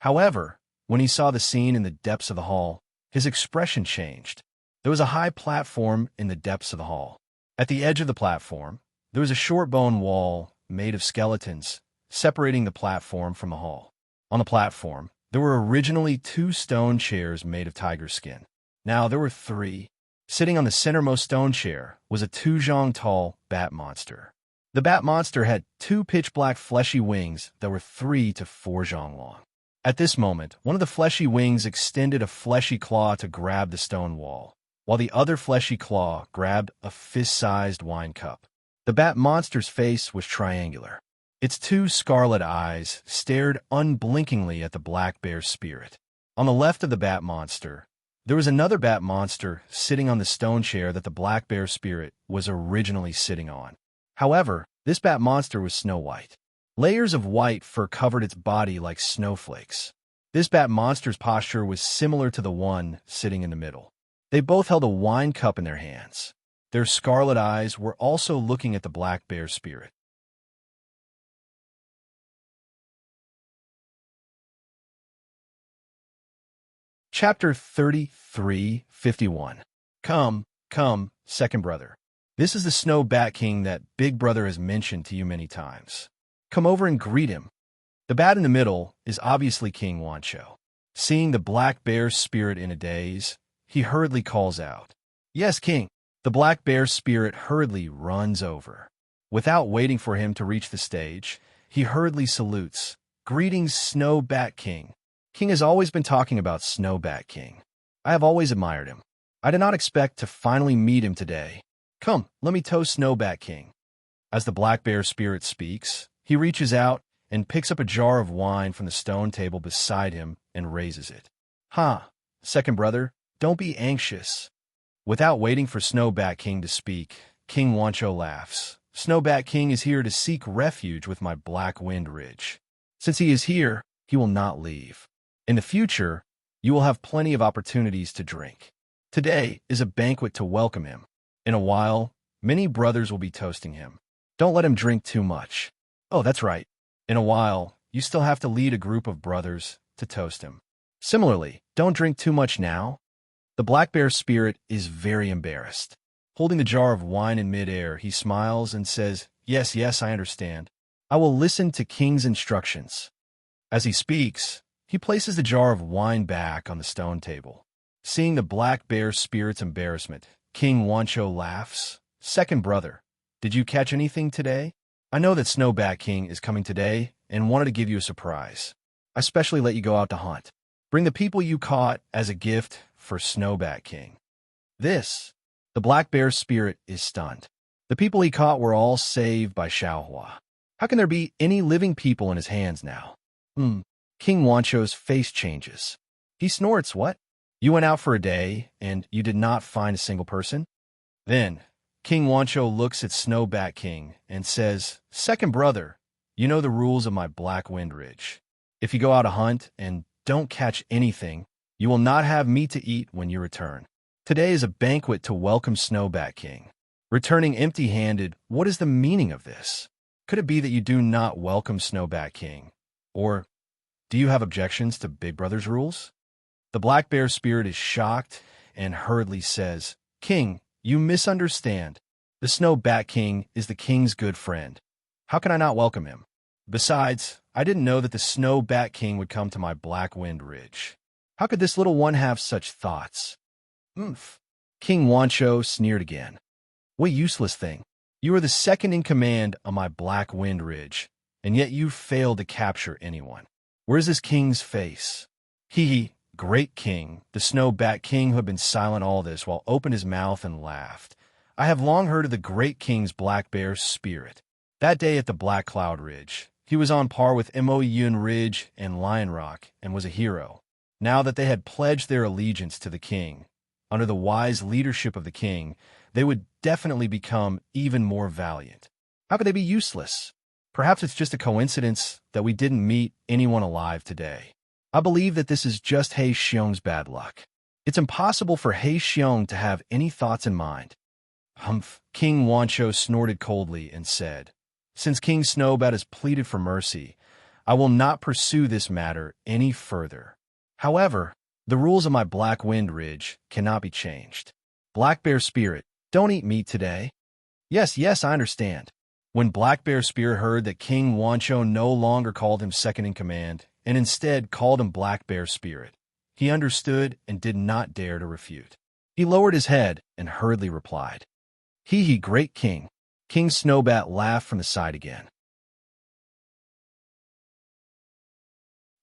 However, when he saw the scene in the depths of the hall, his expression changed. There was a high platform in the depths of the hall. At the edge of the platform, there was a short bone wall made of skeletons, separating the platform from the hall. On the platform, there were originally 2 stone chairs made of tiger skin. Now there were 3. Sitting on the centermost stone chair was a 2-zhang-tall bat monster. The bat monster had 2 pitch-black fleshy wings that were 3 to 4 zhang long. At this moment, one of the fleshy wings extended a fleshy claw to grab the stone wall, while the other fleshy claw grabbed a fist-sized wine cup. The bat monster's face was triangular. Its 2 scarlet eyes stared unblinkingly at the black bear spirit. On the left of the bat monster, there was another bat monster sitting on the stone chair that the black bear spirit was originally sitting on. However, this bat monster was snow white. Layers of white fur covered its body like snowflakes. This bat monster's posture was similar to the one sitting in the middle. They both held a wine cup in their hands. Their scarlet eyes were also looking at the black bear spirit. Chapter 33:51. Come, come, second brother. This is the Snow Bat King that Big Brother has mentioned to you many times. Come over and greet him. The bat in the middle is obviously King Wancho. Seeing the black bear spirit in a daze, he hurriedly calls out, "Yes, King." The black bear spirit hurriedly runs over. Without waiting for him to reach the stage, he hurriedly salutes. "Greetings, Snow Bat King." King has always been talking about Snow Bat King. I have always admired him. I did not expect to finally meet him today. Come, let me toast Snow Bat King. As the black bear spirit speaks, he reaches out and picks up a jar of wine from the stone table beside him and raises it. Second brother, don't be anxious. Without waiting for Snow Bat King to speak, King Wancho laughs. Snow Bat King is here to seek refuge with my Black Wind Ridge. Since he is here, he will not leave. In the future, you will have plenty of opportunities to drink. Today is a banquet to welcome him. In a while, many brothers will be toasting him. Don't let him drink too much. Oh, that's right. In a while, you still have to lead a group of brothers to toast him. Similarly, don't drink too much now. The black bear spirit is very embarrassed. Holding the jar of wine in midair, he smiles and says, Yes, I understand. I will listen to King's instructions." As he speaks, he places the jar of wine back on the stone table. Seeing the black bear spirit's embarrassment, King Wancho laughs. "Second brother, did you catch anything today? I know that Snow Bat King is coming today and wanted to give you a surprise. I specially let you go out to hunt. Bring the people you caught as a gift for Snow Bat King." This, The black bear's spirit is stunned. The people he caught were all saved by Xiaohua. How can there be any living people in his hands now? King Wancho's face changes. He snorts, "What? You went out for a day, and you did not find a single person?" Then, King Wancho looks at Snow Bat King and says, "Second brother, you know the rules of my Black Wind Ridge. If you go out to hunt and don't catch anything, you will not have meat to eat when you return. Today is a banquet to welcome Snow Bat King. Returning empty-handed, what is the meaning of this? Could it be that you do not welcome Snow Bat King? Or do you have objections to Big Brother's rules?" The black bear spirit is shocked and hurriedly says, "King, you misunderstand. The Snow Bat King is the king's good friend. How can I not welcome him? Besides, I didn't know that the Snow Bat King would come to my Black Wind Ridge. How could this little one have such thoughts?" King Wancho sneered again. "What useless thing. You are the second in command on my Black Wind Ridge, and yet you failed to capture anyone. Where's this king's face?" He, great king, the Snow Bat King, who had been silent all this while opened his mouth and laughed. "I have long heard of the great king's black bear spirit. That day at the Black Cloud Ridge, he was on par with Moyun Ridge and Lion Rock and was a hero. Now that they had pledged their allegiance to the king, under the wise leadership of the king, they would definitely become even more valiant. How could they be useless? Perhaps it's just a coincidence that we didn't meet anyone alive today. I believe that this is just He Xiong's bad luck. It's impossible for He Xiong to have any thoughts in mind." King Wancho snorted coldly and said, "Since King Snowbat has pleaded for mercy, I will not pursue this matter any further. However, the rules of my Black Wind Ridge cannot be changed. Black Bear Spirit, don't eat meat today." Yes, I understand." When Black Bear Spirit heard that King Wancho no longer called him second in command, and instead called him Black Bear Spirit, he understood and did not dare to refute. He lowered his head and hurriedly replied, "He, great king." King Snowbat laughed from the side again.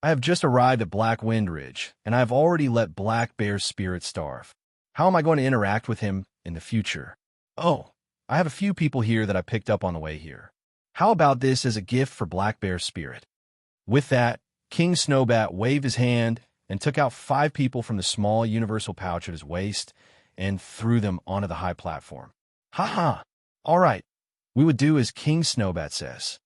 "I have just arrived at Black Wind Ridge, and I have already let Black Bear Spirit starve. How am I going to interact with him in the future? Oh, I have a few people here that I picked up on the way here. How about this as a gift for Black Bear Spirit?" With that, King Snowbat waved his hand and took out 5 people from the small universal pouch at his waist and threw them onto the high platform. "Ha! All right, we would do as King Snowbat says."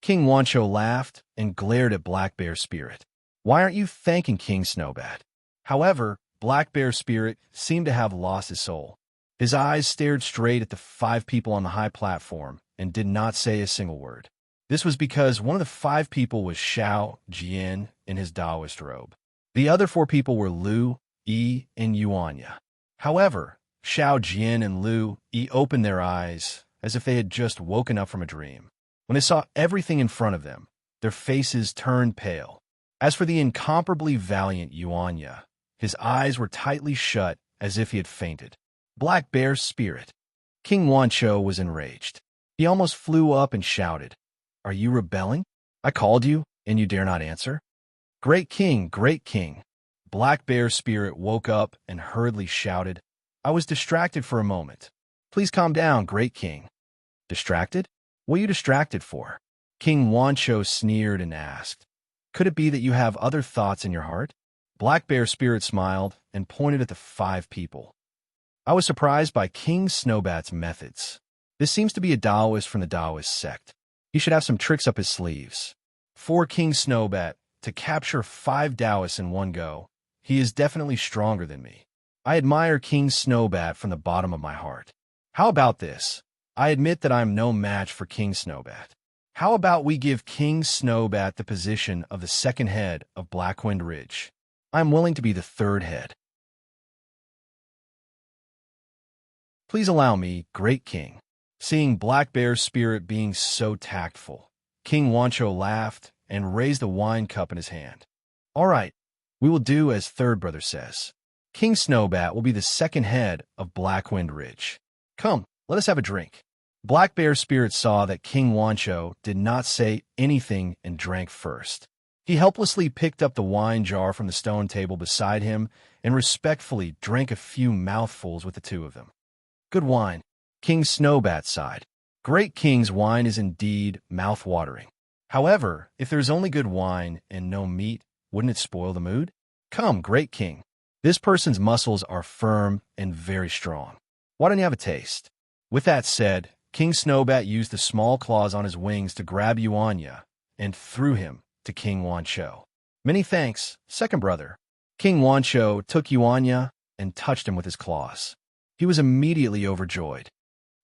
King Wancho laughed and glared at Black Bear Spirit. "Why aren't you thanking King Snowbat?" However, Black Bear Spirit seemed to have lost his soul. His eyes stared straight at the 5 people on the high platform and did not say a single word. This was because one of the 5 people was Xiao Jian in his Taoist robe. The other 4 people were Lu, Yi, and Yuanya. However, Xiao Jian and Lu Yi opened their eyes as if they had just woken up from a dream. When they saw everything in front of them, their faces turned pale. As for the incomparably valiant Yuanya, his eyes were tightly shut as if he had fainted. Black Bear Spirit. King Wancho was enraged. He almost flew up and shouted, "Are you rebelling? I called you, and you dare not answer?" Great king! Black Bear Spirit woke up and hurriedly shouted, "I was distracted for a moment. Please calm down, great king." "Distracted? What are you distracted for?" King Wancho sneered and asked, "Could it be that you have other thoughts in your heart?" Black Bear Spirit smiled and pointed at the 5 people. "I was surprised by King Snowbat's methods. This seems to be a Taoist from the Taoist sect. He should have some tricks up his sleeves. For King Snowbat to capture 5 Taoists in one go, he is definitely stronger than me. I admire King Snowbat from the bottom of my heart. How about this? I admit that I am no match for King Snowbat. How about we give King Snowbat the position of the second head of Blackwind Ridge? I am willing to be the third head. Please allow me, great king." Seeing Black Bear's spirit being so tactful, King Wancho laughed and raised a wine cup in his hand. "All right, we will do as third brother says. King Snowbat will be the second head of Blackwind Ridge. Come, let us have a drink." Black Bear's spirit saw that King Wancho did not say anything and drank first. He helplessly picked up the wine jar from the stone table beside him and respectfully drank a few mouthfuls with the 2 of them. Good wine. King Snowbat sighed. Great King's wine is indeed mouth-watering. However, if there's only good wine and no meat, wouldn't it spoil the mood? Come, Great King. This person's muscles are firm and very strong. Why don't you have a taste? With that said, King Snowbat used the small claws on his wings to grab Yuanya and threw him to King Wancho. Many thanks, second brother. King Wancho took Yuanya and touched him with his claws. He was immediately overjoyed.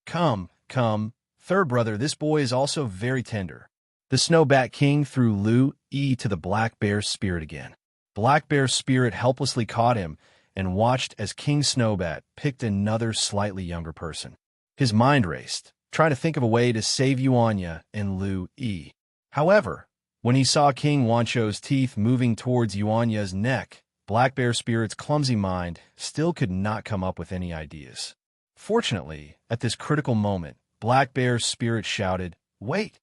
Come, come, third brother, this boy is also very tender. The Snowbat King threw Lu E to the Black Bear's spirit again. Black Bear's spirit helplessly caught him and watched as King Snowbat picked another slightly younger person. His mind raced, trying to think of a way to save Yuanya and Lu E. However, when he saw King Wancho's teeth moving towards Yuanya's neck, Black Bear Spirit's clumsy mind still could not come up with any ideas. Fortunately, at this critical moment, Black Bear's spirit shouted, "Wait!"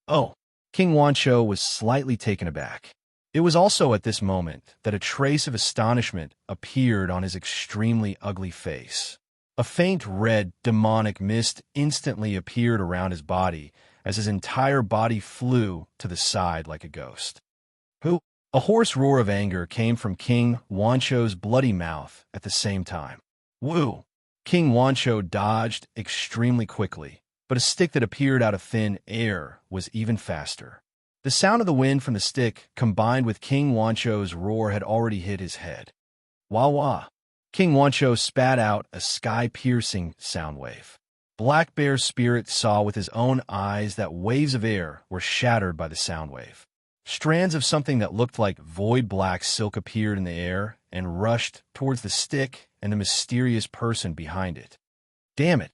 Oh! King Wancho was slightly taken aback. It was also at this moment that a trace of astonishment appeared on his extremely ugly face. A faint red, demonic mist instantly appeared around his body as his entire body flew to the side like a ghost. Who? A hoarse roar of anger came from King Wancho's bloody mouth at the same time. Woo! King Wancho dodged extremely quickly, but a stick that appeared out of thin air was even faster. The sound of the wind from the stick, combined with King Wancho's roar, had already hit his head. Wah wah! King Wancho spat out a sky-piercing sound wave. Black Bear's spirit saw with his own eyes that waves of air were shattered by the sound wave. Strands of something that looked like void-black silk appeared in the air and rushed towards the stick and the mysterious person behind it. Damn it!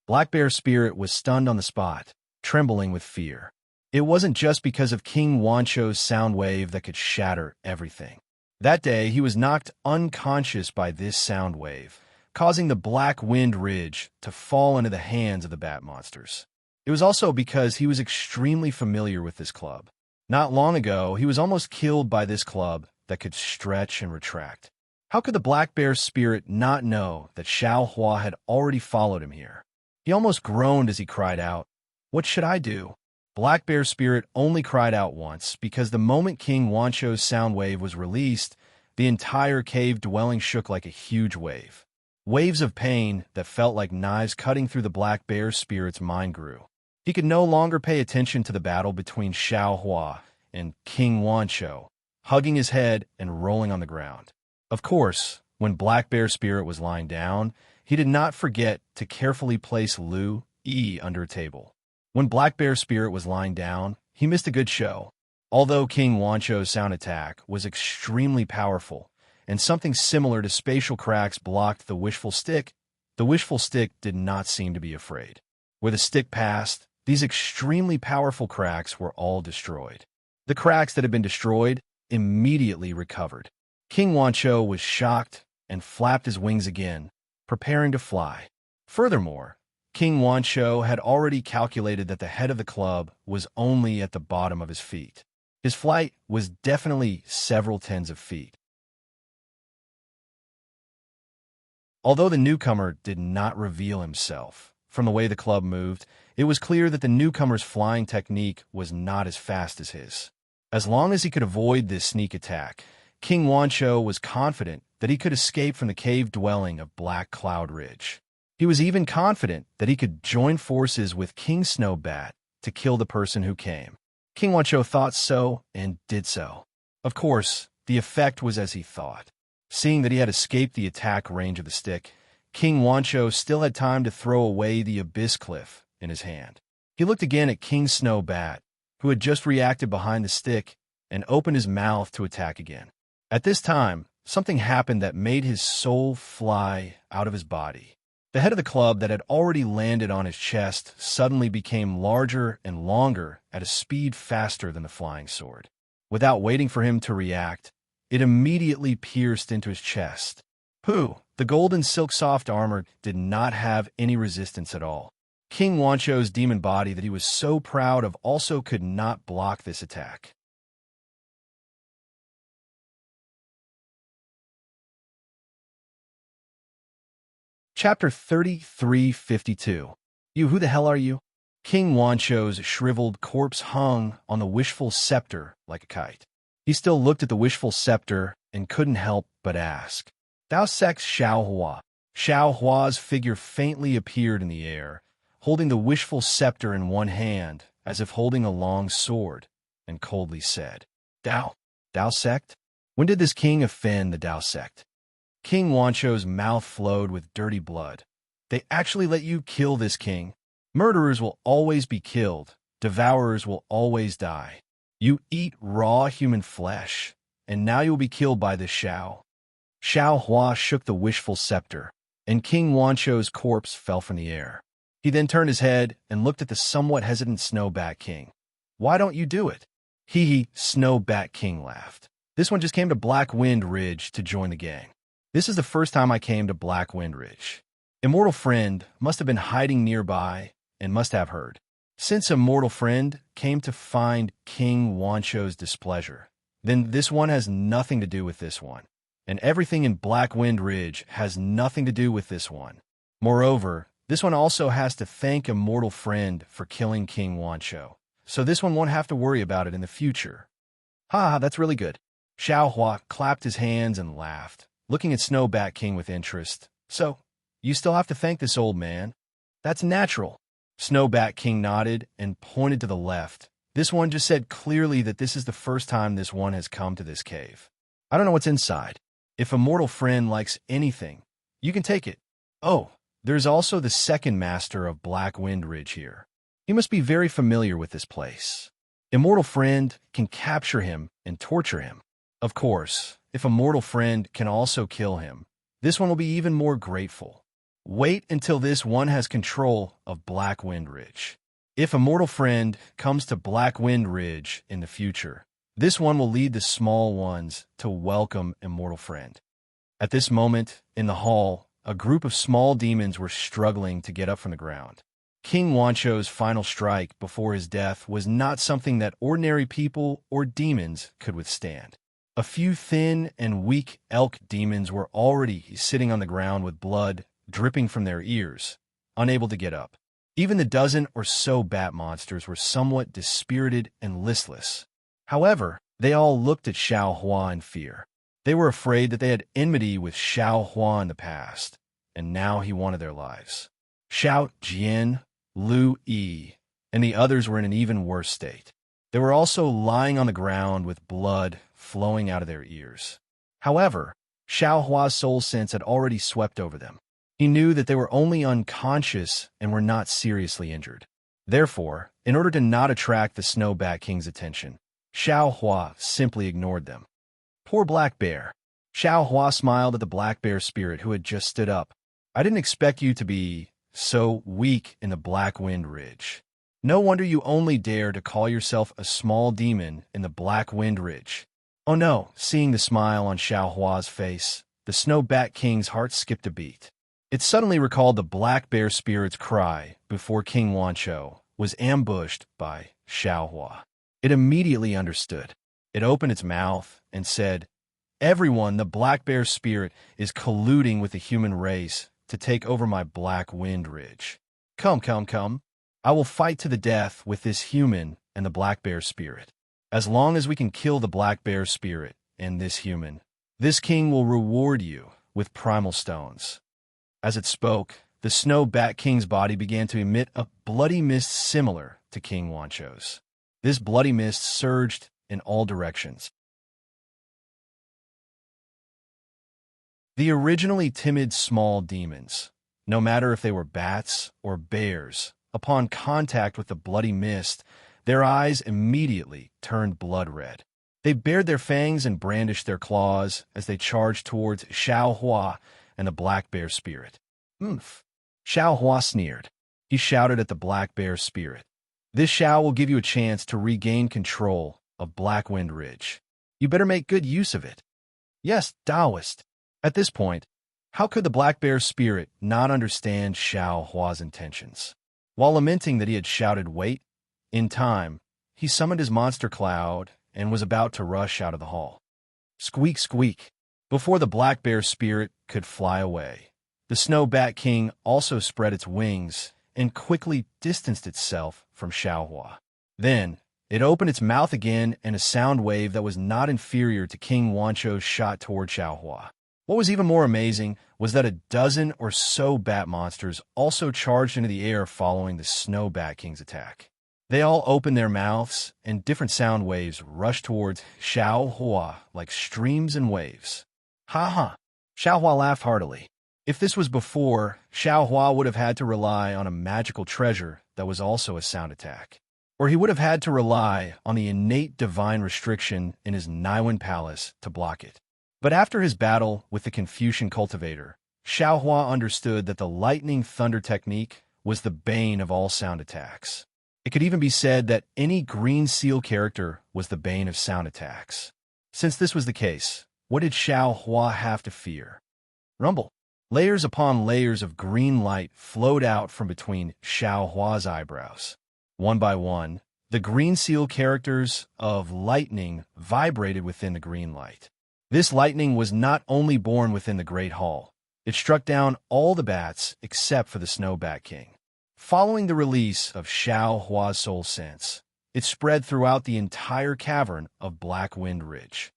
Black Bear's spirit was stunned on the spot, trembling with fear. It wasn't just because of King Wancho's sound wave that could shatter everything. That day, he was knocked unconscious by this sound wave, causing the Black Wind Ridge to fall into the hands of the bat monsters. It was also because he was extremely familiar with this club. Not long ago, he was almost killed by this club that could stretch and retract. How could the Black Bear's spirit not know that Xiao Hua had already followed him here? He almost groaned as he cried out, "What should I do?" Black Bear's spirit only cried out once, because the moment King Wancho's sound wave was released, the entire cave dwelling shook like a huge wave. Waves of pain that felt like knives cutting through the Black Bear's spirit's mind grew. He could no longer pay attention to the battle between Xiao Hua and King Wancho, hugging his head and rolling on the ground. Of course, when Black Bear's spirit was lying down, he did not forget to carefully place Lu E under a table. When Black Bear's spirit was lying down, he missed a good show. Although King Wancho's sound attack was extremely powerful, and something similar to spatial cracks blocked the wishful stick did not seem to be afraid. Where the stick passed, these extremely powerful cracks were all destroyed. The cracks that had been destroyed immediately recovered. King Wancho was shocked and flapped his wings again, preparing to fly. Furthermore, King Wancho had already calculated that the head of the club was only at the bottom of his feet. His flight was definitely several tens of feet. Although the newcomer did not reveal himself, from the way the club moved, it was clear that the newcomer's flying technique was not as fast as his. As long as he could avoid this sneak attack, King Wancho was confident that he could escape from the cave dwelling of Black Cloud Ridge. He was even confident that he could join forces with King Snowbat to kill the person who came. King Wancho thought so and did so. Of course, the effect was as he thought. Seeing that he had escaped the attack range of the stick, King Wancho still had time to throw away the abyss cliff in his hand. He looked again at King Snowbat, who had just reacted behind the stick, and opened his mouth to attack again. At this time, something happened that made his soul fly out of his body. The head of the club that had already landed on his chest suddenly became larger and longer at a speed faster than the flying sword. Without waiting for him to react, it immediately pierced into his chest. Pooh! The golden silk soft armor did not have any resistance at all. King Wancho's demon body that he was so proud of also could not block this attack. Chapter 3352. You, who the hell are you? King Wancho's shriveled corpse hung on the wishful scepter like a kite. He still looked at the wishful scepter and couldn't help but ask, Thou sex Xiao Hua. Xiao Hua's figure faintly appeared in the air, holding the wishful scepter in one hand, as if holding a long sword, and coldly said, Dao sect? When did this king offend the Dao sect? King Wancho's mouth flowed with dirty blood. They actually let you kill this king? Murderers will always be killed. Devourers will always die. You eat raw human flesh, and now you'll be killed by this Xiao. Xiao Hua shook the wishful scepter, and King Wancho's corpse fell from the air. He then turned his head and looked at the somewhat hesitant Snowbat King. Why don't you do it? Hee, Snowbat King laughed. This one just came to Black Wind Ridge to join the gang. This is the first time I came to Black Wind Ridge. Immortal Friend must have been hiding nearby and must have heard. Since Immortal Friend came to find King Wancho's displeasure, then this one has nothing to do with this one. And everything in Black Wind Ridge has nothing to do with this one. Moreover, this one also has to thank Immortal Friend for killing King Wancho, so this one won't have to worry about it in the future. Ha, that's really good. Xiao Hua clapped his hands and laughed, looking at Snowbat King with interest. So, you still have to thank this old man? That's natural. Snowbat King nodded and pointed to the left. This one just said clearly that this is the first time this one has come to this cave. I don't know what's inside. If Immortal Friend likes anything, you can take it. Oh, there's also the second master of Black Wind Ridge here. He must be very familiar with this place. Immortal Friend can capture him and torture him. Of course, if Immortal Friend can also kill him, this one will be even more grateful. Wait until this one has control of Black Wind Ridge. If Immortal Friend comes to Black Wind Ridge in the future, this one will lead the small ones to welcome Immortal Friend. At this moment, in the hall, a group of small demons were struggling to get up from the ground. King Wancho's final strike before his death was not something that ordinary people or demons could withstand. A few thin and weak elk demons were already sitting on the ground with blood dripping from their ears, unable to get up. Even the dozen or so bat monsters were somewhat dispirited and listless. However, they all looked at Xiao Hua in fear. They were afraid that they had enmity with Xiao Hua in the past, and now he wanted their lives. Xiao Jian, Lu Yi, and the others were in an even worse state. They were also lying on the ground with blood flowing out of their ears. However, Xiao Hua's soul sense had already swept over them. He knew that they were only unconscious and were not seriously injured. Therefore, in order to not attract the Snowbat King's attention, Xiao Hua simply ignored them. Poor Black Bear. Xiao Hua smiled at the Black Bear spirit who had just stood up. I didn't expect you to be so weak in the Black Wind Ridge. No wonder you only dare to call yourself a small demon in the Black Wind Ridge. Oh no, seeing the smile on Xiao Hua's face, the Snowbat King's heart skipped a beat. It suddenly recalled the Black Bear spirit's cry before King Wancho was ambushed by Xiao Hua. It immediately understood. It opened its mouth and said, Everyone, the Black Bear spirit is colluding with the human race to take over my Black Wind Ridge. Come. I will fight to the death with this human and the Black Bear spirit. As long as we can kill the Black Bear spirit and this human, this king will reward you with primal stones. As it spoke, the Snowbat King's body began to emit a bloody mist similar to King Wancho's. This bloody mist surged in all directions. The originally timid small demons, no matter if they were bats or bears, upon contact with the bloody mist, their eyes immediately turned blood red. They bared their fangs and brandished their claws as they charged towards Xiao Hua and the Black Bear spirit. Oomph! Xiao Hua sneered. He shouted at the Black Bear spirit. This Xiao will give you a chance to regain control of Black Wind Ridge. You better make good use of it. Yes, Taoist. At this point, how could the Black Bear spirit not understand Xiao Hua's intentions? While lamenting that he had shouted wait, in time, he summoned his monster cloud and was about to rush out of the hall. Squeak, squeak. Before the Black Bear spirit could fly away, The Snow Bat King also spread its wings and quickly distanced itself from Xiaohua. Then, it opened its mouth again, and a sound wave that was not inferior to King Wancho's shot toward Xiaohua. What was even more amazing was that a dozen or so bat monsters also charged into the air following the Snow Bat King's attack. They all opened their mouths, and different sound waves rushed towards Xiaohua like streams and waves. Ha ha! Xiaohua laughed heartily. If this was before, Xiaohua would have had to rely on a magical treasure that was also a sound attack. Or he would have had to rely on the innate divine restriction in his Naiwan palace to block it. But after his battle with the Confucian cultivator, Xiaohua understood that the lightning thunder technique was the bane of all sound attacks. It could even be said that any green seal character was the bane of sound attacks. Since this was the case, what did Xiaohua have to fear? Rumble. Layers upon layers of green light flowed out from between Xiaohua's eyebrows. One by one, the green seal characters of lightning vibrated within the green light. This lightning was not only born within the Great Hall, it struck down all the bats except for the Snow Bat King. Following the release of Xiaohua's soul sense, it spread throughout the entire cavern of Black Wind Ridge.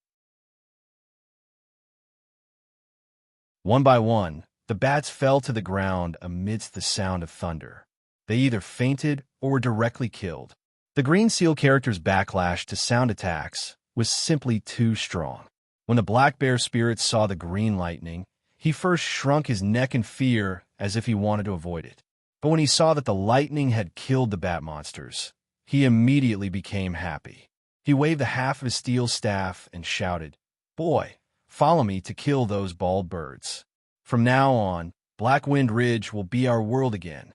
One by one, the bats fell to the ground amidst the sound of thunder. They either fainted or were directly killed. The green seal character's backlash to sound attacks was simply too strong. When the black bear spirit saw the green lightning, he first shrunk his neck in fear as if he wanted to avoid it. But when he saw that the lightning had killed the bat monsters, he immediately became happy. He waved the half of his steel staff and shouted, "Boy, follow me to kill those bald birds. From now on, Black Wind Ridge will be our world again."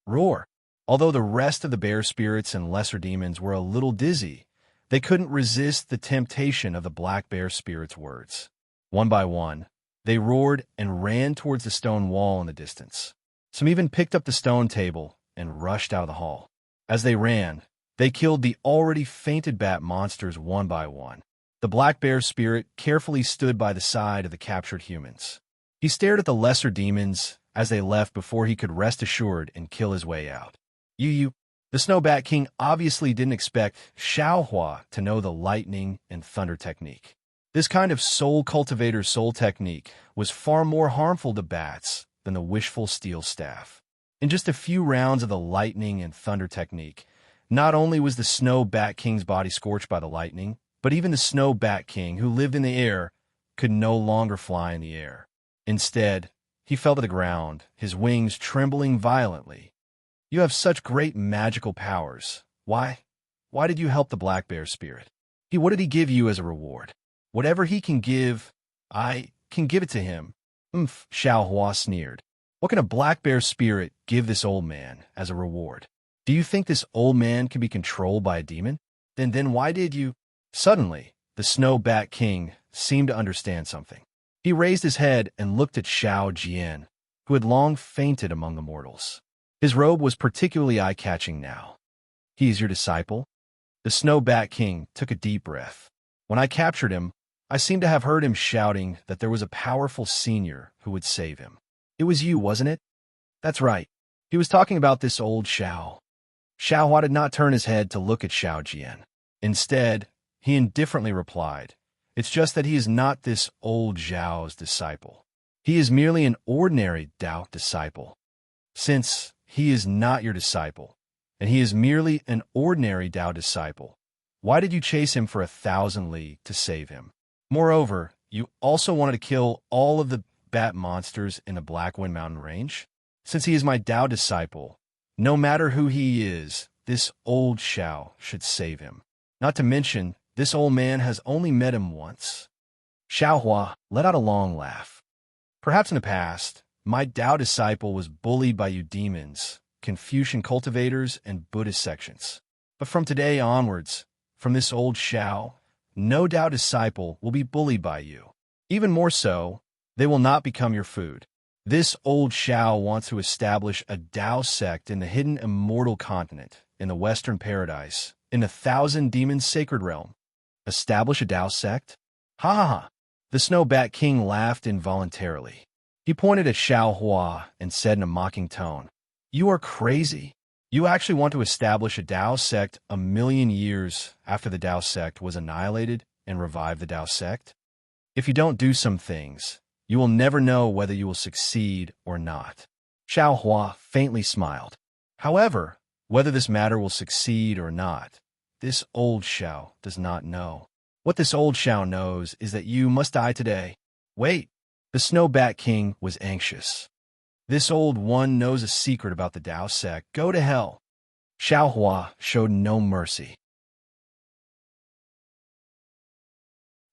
Roar! Although the rest of the bear spirits and lesser demons were a little dizzy, they couldn't resist the temptation of the black bear spirit's words. One by one, they roared and ran towards the stone wall in the distance. Some even picked up the stone table and rushed out of the hall. As they ran, they killed the already fainted bat monsters one by one. The black bear spirit carefully stood by the side of the captured humans. He stared at the lesser demons as they left before he could rest assured and kill his way out. The Snow Bat King obviously didn't expect Xiaohua to know the lightning and thunder technique. This kind of soul cultivator soul technique was far more harmful to bats than the wishful steel staff. In just a few rounds of the lightning and thunder technique, not only was the Snow Bat King's body scorched by the lightning, but even the Snow Bat King, who lived in the air, could no longer fly in the air. Instead, he fell to the ground, his wings trembling violently. "You have such great magical powers. Why did you help the black bear spirit? What did he give you as a reward? Whatever he can give, I can give it to him." Xiaohua sneered. "What can a black bear spirit give this old man as a reward? Do you think this old man can be controlled by a demon? Then why did you—" Suddenly, the Snow Bat King seemed to understand something. He raised his head and looked at Xiao Jian, who had long fainted among the mortals. His robe was particularly eye-catching now. "He is your disciple?" The Snow Bat King took a deep breath. "When I captured him, I seemed to have heard him shouting that there was a powerful senior who would save him. It was you, wasn't it?" "That's right." He was talking about this old Xiao. Xiaohua did not turn his head to look at Xiao Jian. Instead, he indifferently replied, "It's just that he is not this old Zhao's disciple. He is merely an ordinary Dao disciple. Since he is not your disciple, and he is merely an ordinary Dao disciple, why did you chase him for 1,000 li to save him? Moreover, you also wanted to kill all of the bat monsters in the Blackwind Mountain Range? Since he is my Dao disciple, no matter who he is, this old Xiao should save him. Not to mention, this old man has only met him once." Xiaohua let out a long laugh. "Perhaps in the past, my Dao disciple was bullied by you demons, Confucian cultivators, and Buddhist sections. But from today onwards, from this old Xiao, no Dao disciple will be bullied by you. Even more so, they will not become your food. This old Xiao wants to establish a Dao sect in the hidden immortal continent, in the Western Paradise, in the 1,000 Demons Sacred Realm. Establish a Dao sect? Ha ha ha!" The Snow Bat King laughed involuntarily. He pointed at Xiao Hua and said in a mocking tone, "You are crazy. You actually want to establish a Dao sect 1,000,000 years after the Dao sect was annihilated and revive the Dao sect? If you don't do some things, you will never know whether you will succeed or not." Xiao Hua faintly smiled. "However, whether this matter will succeed or not, this old Xiao does not know. What this old Xiao knows is that you must die today." "Wait." The Snow Bat King was anxious. "This old one knows a secret about the Dao sect. Go to hell." Xiao Hua showed no mercy.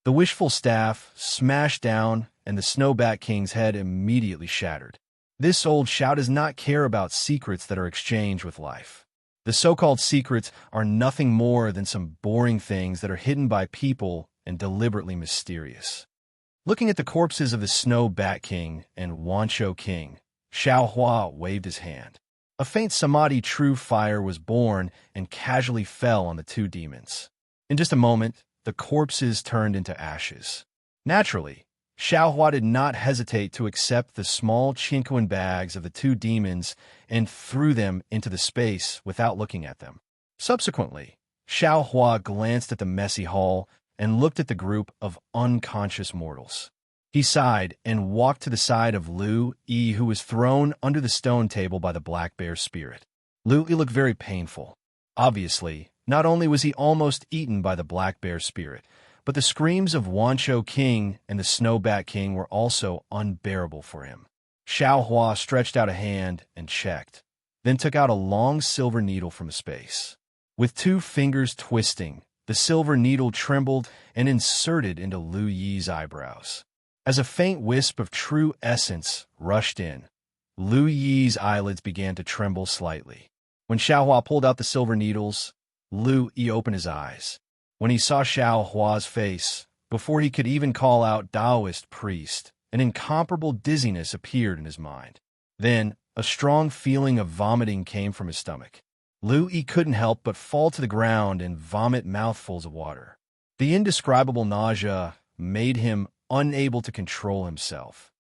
The wishful staff smashed down, and the Snow Bat King's head immediately shattered. This old Xiao does not care about secrets that are exchanged with life. The so-called secrets are nothing more than some boring things that are hidden by people and deliberately mysterious. Looking at the corpses of the Snow Bat King and Wancho King, Xiao Hua waved his hand. A faint samadhi true fire was born and casually fell on the two demons. In just a moment, the corpses turned into ashes. Naturally, Xiao Hua did not hesitate to accept the small chinquan bags of the two demons and threw them into the space without looking at them. Subsequently, Xiao Hua glanced at the messy hall and looked at the group of unconscious mortals. He sighed and walked to the side of Lu Yi, who was thrown under the stone table by the black bear spirit. Lu Yi looked very painful. Obviously, not only was he almost eaten by the black bear spirit, but the screams of Wancho King and the Snow Bat King were also unbearable for him. Xiao Hua stretched out a hand and checked, then took out a long silver needle from a space. With two fingers twisting, the silver needle trembled and inserted into Lu Yi's eyebrows. As a faint wisp of true essence rushed in, Lu Yi's eyelids began to tremble slightly. When Xiao Hua pulled out the silver needles, Lu Yi opened his eyes. When he saw Xiao Hua's face, before he could even call out Taoist priest, an incomparable dizziness appeared in his mind. Then, a strong feeling of vomiting came from his stomach. Lu Yi couldn't help but fall to the ground and vomit mouthfuls of water. The indescribable nausea made him unable to control himself.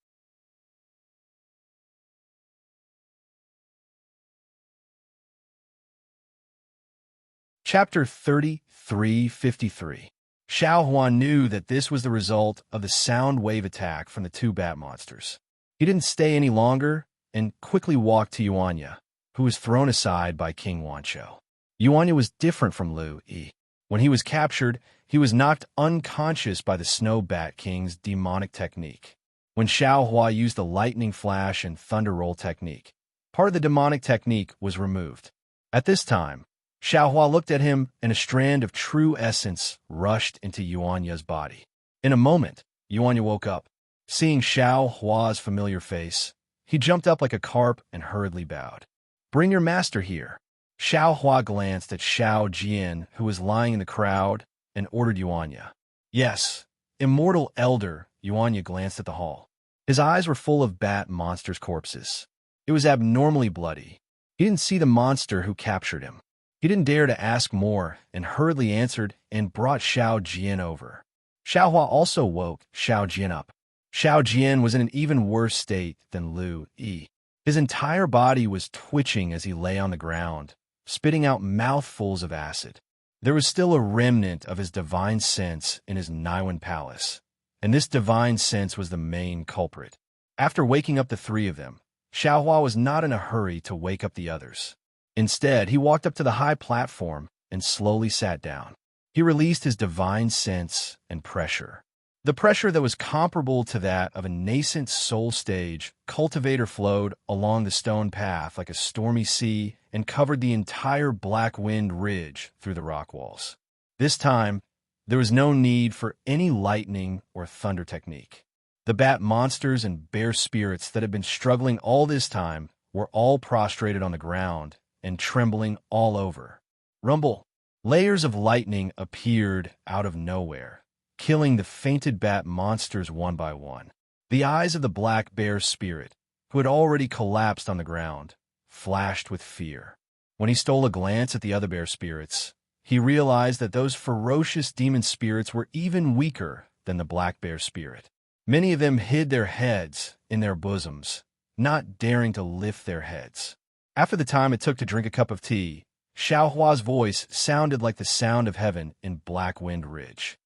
Chapter 3353. Xiao Hua knew that this was the result of the sound wave attack from the two bat monsters. He didn't stay any longer and quickly walked to Yuanya, who was thrown aside by King Wancho. Yuanya was different from Lu Yi. When he was captured, he was knocked unconscious by the Snow Bat King's demonic technique. When Xiao Hua used the lightning flash and thunder roll technique, part of the demonic technique was removed. At this time, Xiao Hua looked at him, and a strand of true essence rushed into Yuanya's body. In a moment, Yuanya woke up. Seeing Xiao Hua's familiar face, he jumped up like a carp and hurriedly bowed. "Bring your master here." Xiao Hua glanced at Xiao Jian, who was lying in the crowd, and ordered Yuanya. "Yes, immortal elder." Yuanya glanced at the hall. His eyes were full of bat monsters' corpses. It was abnormally bloody. He didn't see the monster who captured him. He didn't dare to ask more and hurriedly answered and brought Xiao Jian over. Xiao Hua also woke Xiao Jian up. Xiao Jian was in an even worse state than Lu Yi. His entire body was twitching as he lay on the ground, spitting out mouthfuls of acid. There was still a remnant of his divine sense in his Niwen palace, and this divine sense was the main culprit. After waking up the three of them, Xiao Hua was not in a hurry to wake up the others. Instead, he walked up to the high platform and slowly sat down. He released his divine sense and pressure. The pressure that was comparable to that of a nascent soul stage, Cultivator flowed along the stone path like a stormy sea and covered the entire Black Wind Ridge through the rock walls. This time, there was no need for any lightning or thunder technique. The bat monsters and bear spirits that had been struggling all this time were all prostrated on the ground and trembling all over. Rumble! Layers of lightning appeared out of nowhere, killing the fainted bat monsters one by one. The eyes of the black bear spirit, who had already collapsed on the ground, flashed with fear. When he stole a glance at the other bear spirits, he realized that those ferocious demon spirits were even weaker than the black bear spirit. Many of them hid their heads in their bosoms, not daring to lift their heads. After the time it took to drink a cup of tea, Xiao Hua's voice sounded like the sound of heaven in Black Wind Ridge.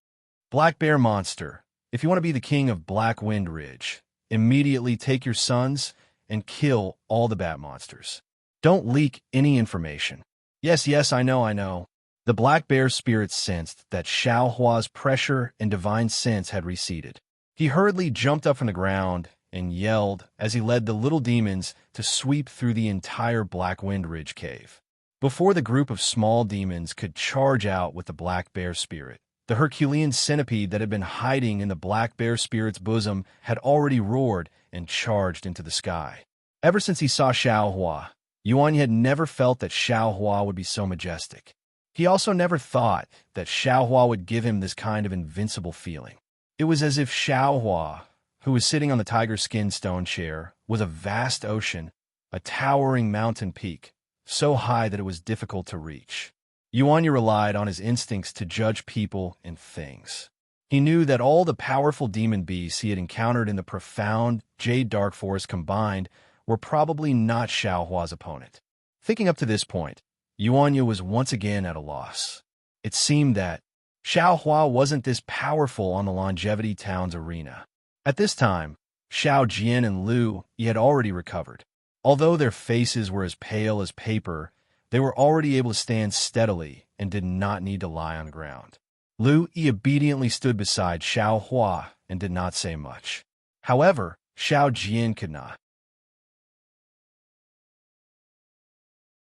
Black Bear Monster, if you want to be the king of Black Wind Ridge, immediately take your sons and kill all the bat monsters. Don't leak any information. Yes, I know. The Black Bear spirit sensed that Xiao Hua's pressure and divine sense had receded. He hurriedly jumped up from the ground and yelled as he led the little demons to sweep through the entire Black Wind Ridge cave. Before the group of small demons could charge out with the Black Bear spirit, the Herculean centipede that had been hiding in the Black Bear spirit's bosom had already roared and charged into the sky. Ever since he saw Xiao Hua, Yuan had never felt that Xiao Hua would be so majestic. He also never thought that Xiao Hua would give him this kind of invincible feeling. It was as if Xiao Hua, who was sitting on the tiger skin stone chair, was a vast ocean, a towering mountain peak, so high that it was difficult to reach. Yuan relied on his instincts to judge people and things. He knew that all the powerful demon beasts he had encountered in the profound Jade Dark Forest combined were probably not Xiao Hua's opponent. Thinking up to this point, Yuan was once again at a loss. It seemed that Xiao Hua wasn't this powerful on the Longevity Town's arena. At this time, Xiao Jian and Lu Yi had already recovered. Although their faces were as pale as paper, they were already able to stand steadily and did not need to lie on the ground. Lu Yi obediently stood beside Xiao Hua and did not say much. However, Xiao Jian could not.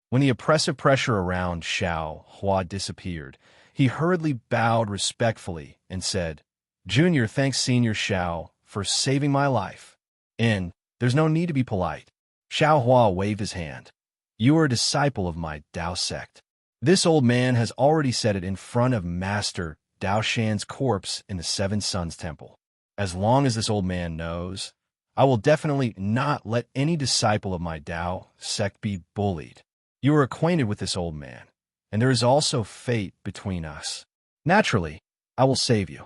When the oppressive pressure around Xiao Hua disappeared, he hurriedly bowed respectfully and said, "Junior thanks Senior Xiao for saving my life. And there's no need to be polite." Xiao Hua waved his hand. "You are a disciple of my Dao sect." This old man has already said it in front of Master Dao Shan's corpse in the Seven Suns Temple. As long as this old man knows, I will definitely not let any disciple of my Dao sect be bullied. You are acquainted with this old man, and there is also fate between us. Naturally, I will save you.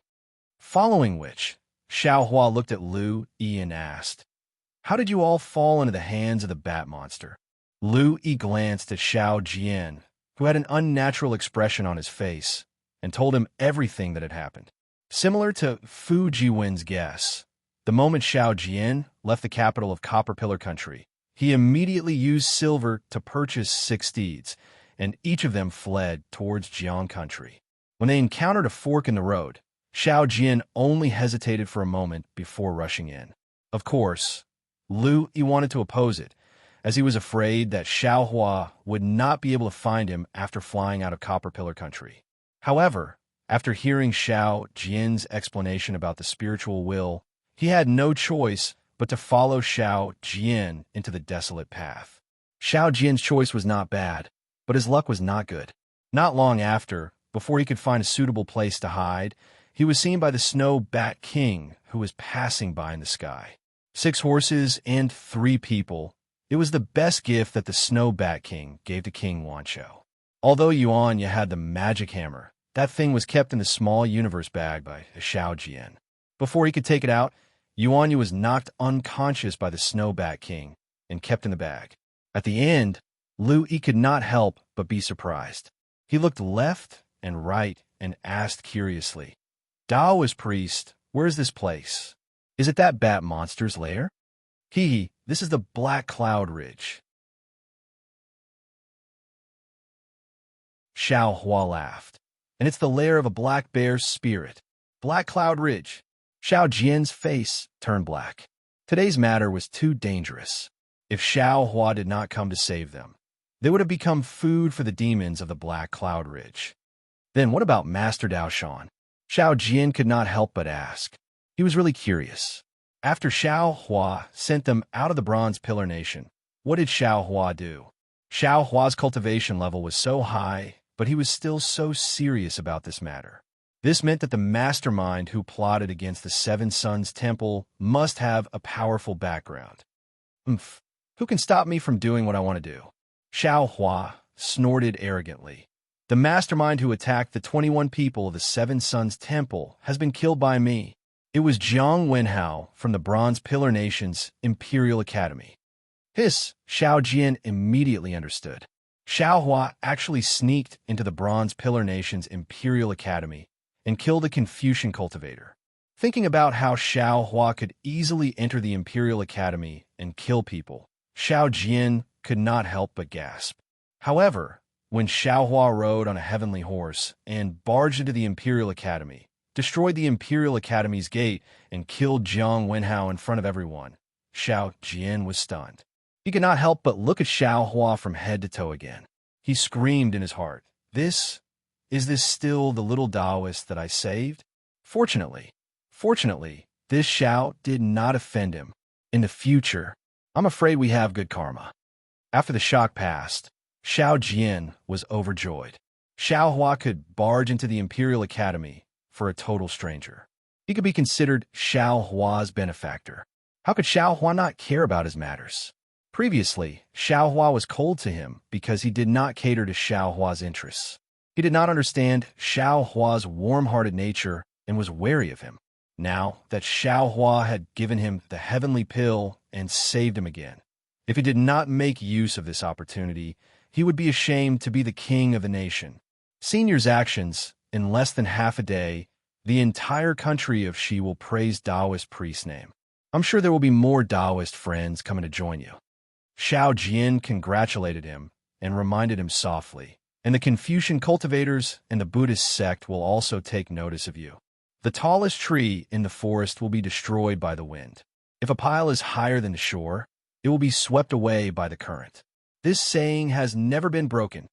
Following which, Xiao Hua looked at Lu Yi and asked, "How did you all fall into the hands of the bat monster?" Lu Yi glanced at Xiao Jian, who had an unnatural expression on his face, and told him everything that had happened. Similar to Fu Jiwen's guess, the moment Xiao Jian left the capital of Copper Pillar Country, he immediately used silver to purchase 6 steeds, and each of them fled towards Jiang Country. When they encountered a fork in the road, Xiao Jian only hesitated for a moment before rushing in. Of course, Lu Yi wanted to oppose it, as he was afraid that Xiao Hua would not be able to find him after flying out of Copper Pillar Country. However, after hearing Xiao Jian's explanation about the spiritual will, he had no choice but to follow Xiao Jian into the desolate path. Xiao Jian's choice was not bad, but his luck was not good. Not long after, before he could find a suitable place to hide, he was seen by the Snow Bat King, who was passing by in the sky. 6 horses and 3 people. It was the best gift that the Snow Bat King gave to King Wanqiao. Although Yuan had the magic hammer, that thing was kept in the small universe bag by Xiao Jian. Before he could take it out, Yuan was knocked unconscious by the Snow Bat King and kept in the bag. At the end, Lu Yi could not help but be surprised. He looked left and right and asked curiously, "Daoist priest, where is this place? Is it that bat monster's lair?" "Hee, this is the Black Cloud Ridge." Xiao Hua laughed. "And it's the lair of a black bear's spirit. Black Cloud Ridge." Xiao Jian's face turned black. Today's matter was too dangerous. If Xiao Hua did not come to save them, they would have become food for the demons of the Black Cloud Ridge. Then what about Master Dao Shan? Xiao Jian could not help but ask. He was really curious. After Xiao Hua sent them out of the Bronze Pillar Nation, what did Xiao Hua do? Xiao Hua's cultivation level was so high, but he was still so serious about this matter. This meant that the mastermind who plotted against the Seven Suns Temple must have a powerful background. Who can stop me from doing what I want to do? Xiao Hua snorted arrogantly. The mastermind who attacked the 21 people of the Seven Suns Temple has been killed by me. It was Jiang Wenhao from the Bronze Pillar Nation's Imperial Academy. Xiao Jian immediately understood. Xiao Hua actually sneaked into the Bronze Pillar Nation's Imperial Academy and killed a Confucian cultivator. Thinking about how Xiao Hua could easily enter the Imperial Academy and kill people, Xiao Jian could not help but gasp. However, when Xiao Hua rode on a heavenly horse and barged into the Imperial Academy, destroyed the Imperial Academy's gate, and killed Jiang Wenhao in front of everyone, Xiao Jian was stunned. He could not help but look at Xiao Hua from head to toe again. He screamed in his heart, Is this still the little Taoist that I saved? Fortunately, this Xiao did not offend him. In the future, I'm afraid we have good karma. After the shock passed, Xiao Jian was overjoyed. Xiao Hua could barge into the Imperial Academy for a total stranger. He could be considered Xiao Hua's benefactor. How could Xiao Hua not care about his matters? Previously, Xiao Hua was cold to him because he did not cater to Xiao Hua's interests. He did not understand Xiao Hua's warm-hearted nature and was wary of him. Now that Xiao Hua had given him the heavenly pill and saved him again, if he did not make use of this opportunity, he would be ashamed to be the king of the nation. Senior's actions, in less than half a day, the entire country of Xi will praise Taoist priest's name. I'm sure there will be more Taoist friends coming to join you. Xiao Jian congratulated him and reminded him softly, and the Confucian cultivators and the Buddhist sect will also take notice of you. The tallest tree in the forest will be destroyed by the wind. If a pile is higher than the shore, it will be swept away by the current. This saying has never been broken.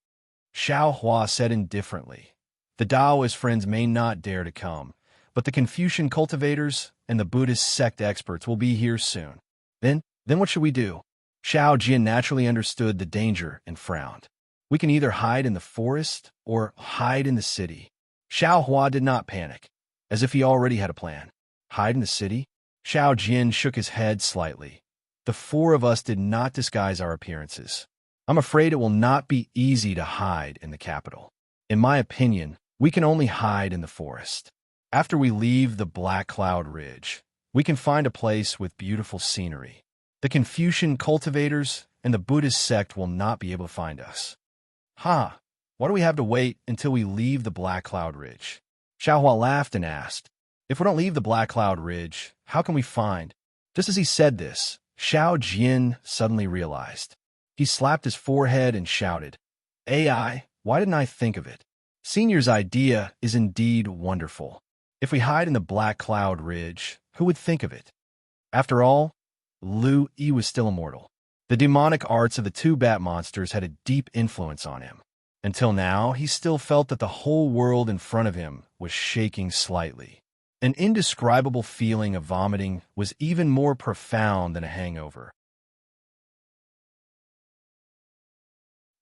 Xiao Hua said indifferently, The Taoist friends may not dare to come, but the Confucian cultivators and the Buddhist sect experts will be here soon. Then what should we do? Xiao Jian naturally understood the danger and frowned. We can either hide in the forest or hide in the city. Xiao Hua did not panic, as if he already had a plan. Hide in the city? Xiao Jian shook his head slightly. The four of us did not disguise our appearances. I'm afraid it will not be easy to hide in the capital. In my opinion, we can only hide in the forest. After we leave the Black Cloud Ridge, we can find a place with beautiful scenery. The Confucian cultivators and the Buddhist sect will not be able to find us. Why do we have to wait until we leave the Black Cloud Ridge? Xiao Hua laughed and asked, If we don't leave the Black Cloud Ridge, how can we find? Just as he said this, Xiao Jian suddenly realized. He slapped his forehead and shouted, AI, why didn't I think of it? Senior's idea is indeed wonderful. If we hide in the Black Cloud Ridge, who would think of it? After all, Lu Yi was still immortal. The demonic arts of the two bat monsters had a deep influence on him. Until now, he still felt that the whole world in front of him was shaking slightly. An indescribable feeling of vomiting was even more profound than a hangover.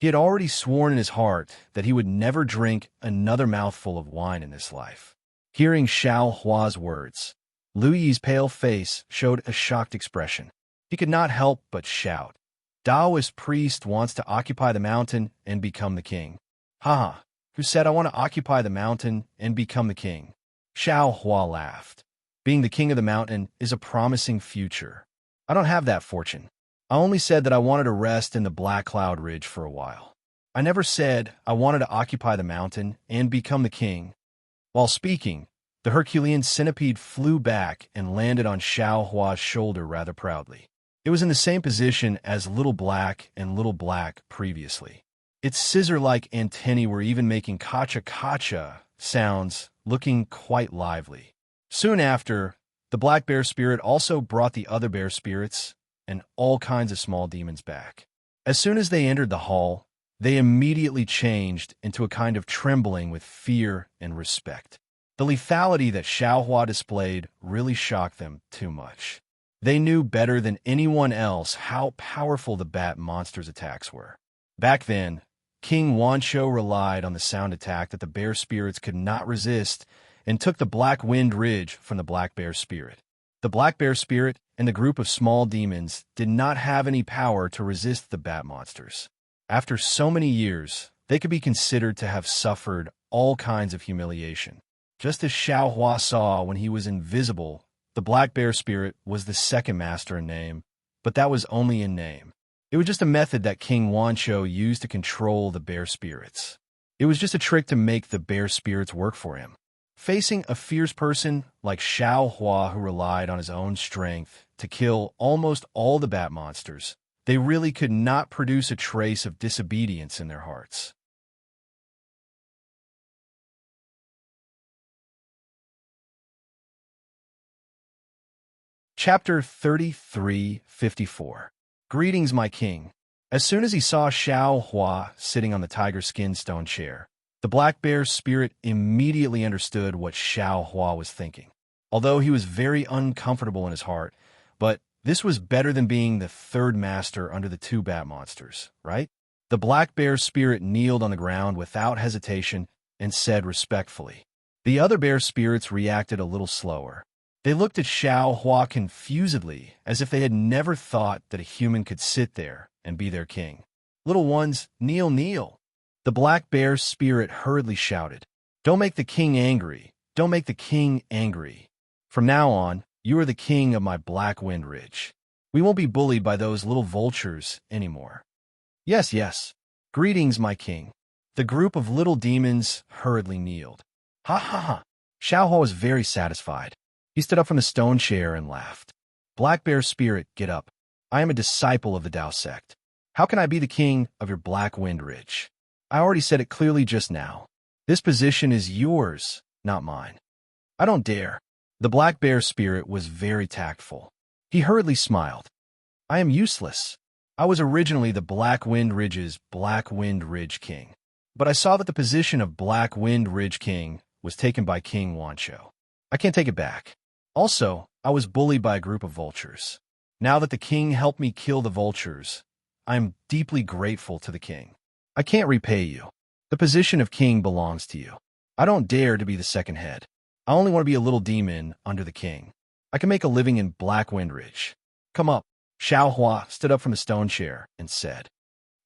He had already sworn in his heart that he would never drink another mouthful of wine in this life. Hearing Xiao Hua's words, Lu Yi's pale face showed a shocked expression. He could not help but shout, Taoist priest wants to occupy the mountain and become the king. Who said I want to occupy the mountain and become the king? Xiao Hua laughed. Being the king of the mountain is a promising future. I don't have that fortune. I only said that I wanted to rest in the Black Cloud Ridge for a while. I never said I wanted to occupy the mountain and become the king. While speaking, the Herculean centipede flew back and landed on Xiao Hua's shoulder rather proudly. It was in the same position as Little Black and Little Black previously. Its scissor-like antennae were even making kacha-kacha sounds, looking quite lively. Soon after, the black bear spirit also brought the other bear spirits and all kinds of small demons back. As soon as they entered the hall, they immediately changed into a kind of trembling with fear and respect. The lethality that Xiao Hua displayed really shocked them too much. They knew better than anyone else how powerful the bat monster's attacks were. Back then, King Wanshou relied on the sound attack that the bear spirits could not resist and took the Black Wind Ridge from the black bear spirit. The black bear spirit and the group of small demons did not have any power to resist the bat monsters. After so many years, they could be considered to have suffered all kinds of humiliation, just as Xiao Hua saw when he was invisible The black bear spirit was the second master in name, but that was only in name. It was just a method that King Wancho used to control the bear spirits. It was just a trick to make the bear spirits work for him. Facing a fierce person like Xiao Hua, who relied on his own strength to kill almost all the bat monsters, they really could not produce a trace of disobedience in their hearts. Chapter 3354. Greetings, my king. As soon as he saw Xiao Hua sitting on the tiger skin stone chair, the black bear's spirit immediately understood what Xiao Hua was thinking. Although he was very uncomfortable in his heart, but this was better than being the third master under the two bat monsters, right? The black bear's spirit kneeled on the ground without hesitation and said respectfully. The other bear spirits reacted a little slower. They looked at Xiao Hua confusedly, as if they had never thought that a human could sit there and be their king. Little ones, kneel, kneel. The black bear's spirit hurriedly shouted, Don't make the king angry. Don't make the king angry. From now on, you are the king of my Black Wind Ridge. We won't be bullied by those little vultures anymore. Yes, yes. Greetings, my king. The group of little demons hurriedly kneeled. Ha ha ha. Xiao Hua was very satisfied. He stood up from the stone chair and laughed. Black bear spirit, get up. I am a disciple of the Tao sect. How can I be the king of your Black Wind Ridge? I already said it clearly just now. This position is yours, not mine. I don't dare. The black bear spirit was very tactful. He hurriedly smiled. I am useless. I was originally the Black Wind Ridge's Black Wind Ridge king. But I saw that the position of Black Wind Ridge king was taken by King Wancho. I can't take it back. Also, I was bullied by a group of vultures. Now that the king helped me kill the vultures, I am deeply grateful to the king. I can't repay you. The position of king belongs to you. I don't dare to be the second head. I only want to be a little demon under the king. I can make a living in Black Wind Ridge. Come up. Xiao Hua stood up from the stone chair and said,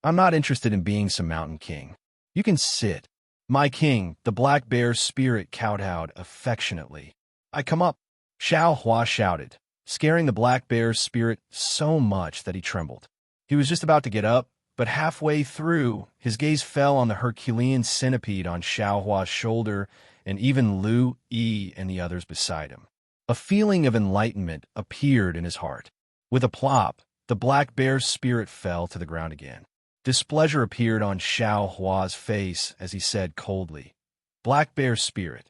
I'm not interested in being some mountain king. You can sit. My king, the black bear spirit kowtowed affectionately. I come up. Xiao Hua shouted, scaring the black bear's spirit so much that he trembled. He was just about to get up, but halfway through, his gaze fell on the Herculean centipede on Xiao Hua's shoulder and even Lu Yi and the others beside him. A feeling of enlightenment appeared in his heart. With a plop, the black bear's spirit fell to the ground again. Displeasure appeared on Xiao Hua's face as he said coldly, Black bear spirit,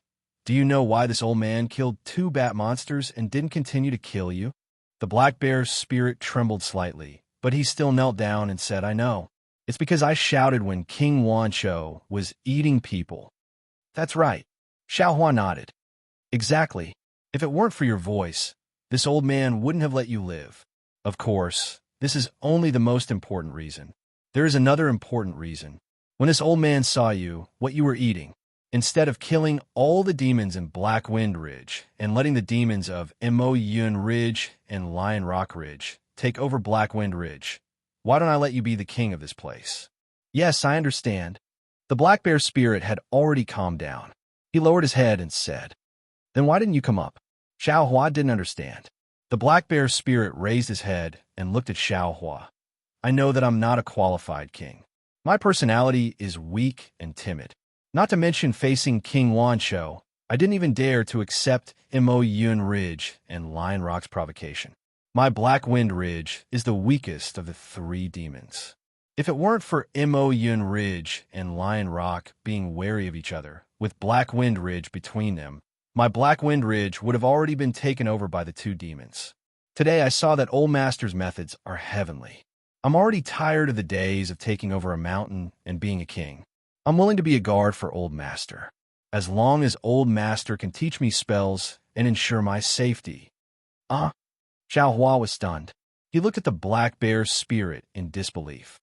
do you know why this old man killed 2 bat monsters and didn't continue to kill you? The black bear's spirit trembled slightly, but he still knelt down and said, I know. It's because I shouted when King Wancho was eating people. That's right. Xiao Hua nodded. Exactly. If it weren't for your voice, this old man wouldn't have let you live. Of course, this is only the most important reason. There is another important reason. When this old man saw you, what you were eating, instead of killing all the demons in Black Wind Ridge and letting the demons of Yun Ridge and Lion Rock Ridge take over Black Wind Ridge, why don't I let you be the king of this place? Yes, I understand. The black bear spirit had already calmed down. He lowered his head and said, Then why didn't you come up? Xiao Hua didn't understand. The black bear spirit raised his head and looked at Xiao Hua. I know that I'm not a qualified king. My personality is weak and timid. Not to mention facing King Wancho, I didn't even dare to accept Yun Ridge and Lion Rock's provocation. My Black Wind Ridge is the weakest of the 3 demons. If it weren't for Yun Ridge and Lion Rock being wary of each other, with Black Wind Ridge between them, my Black Wind Ridge would have already been taken over by the 2 demons. Today I saw that Old Master's methods are heavenly. I'm already tired of the days of taking over a mountain and being a king. I'm willing to be a guard for Old Master, as long as Old Master can teach me spells and ensure my safety. Xiao Hua was stunned. He looked at the black bear's spirit in disbelief.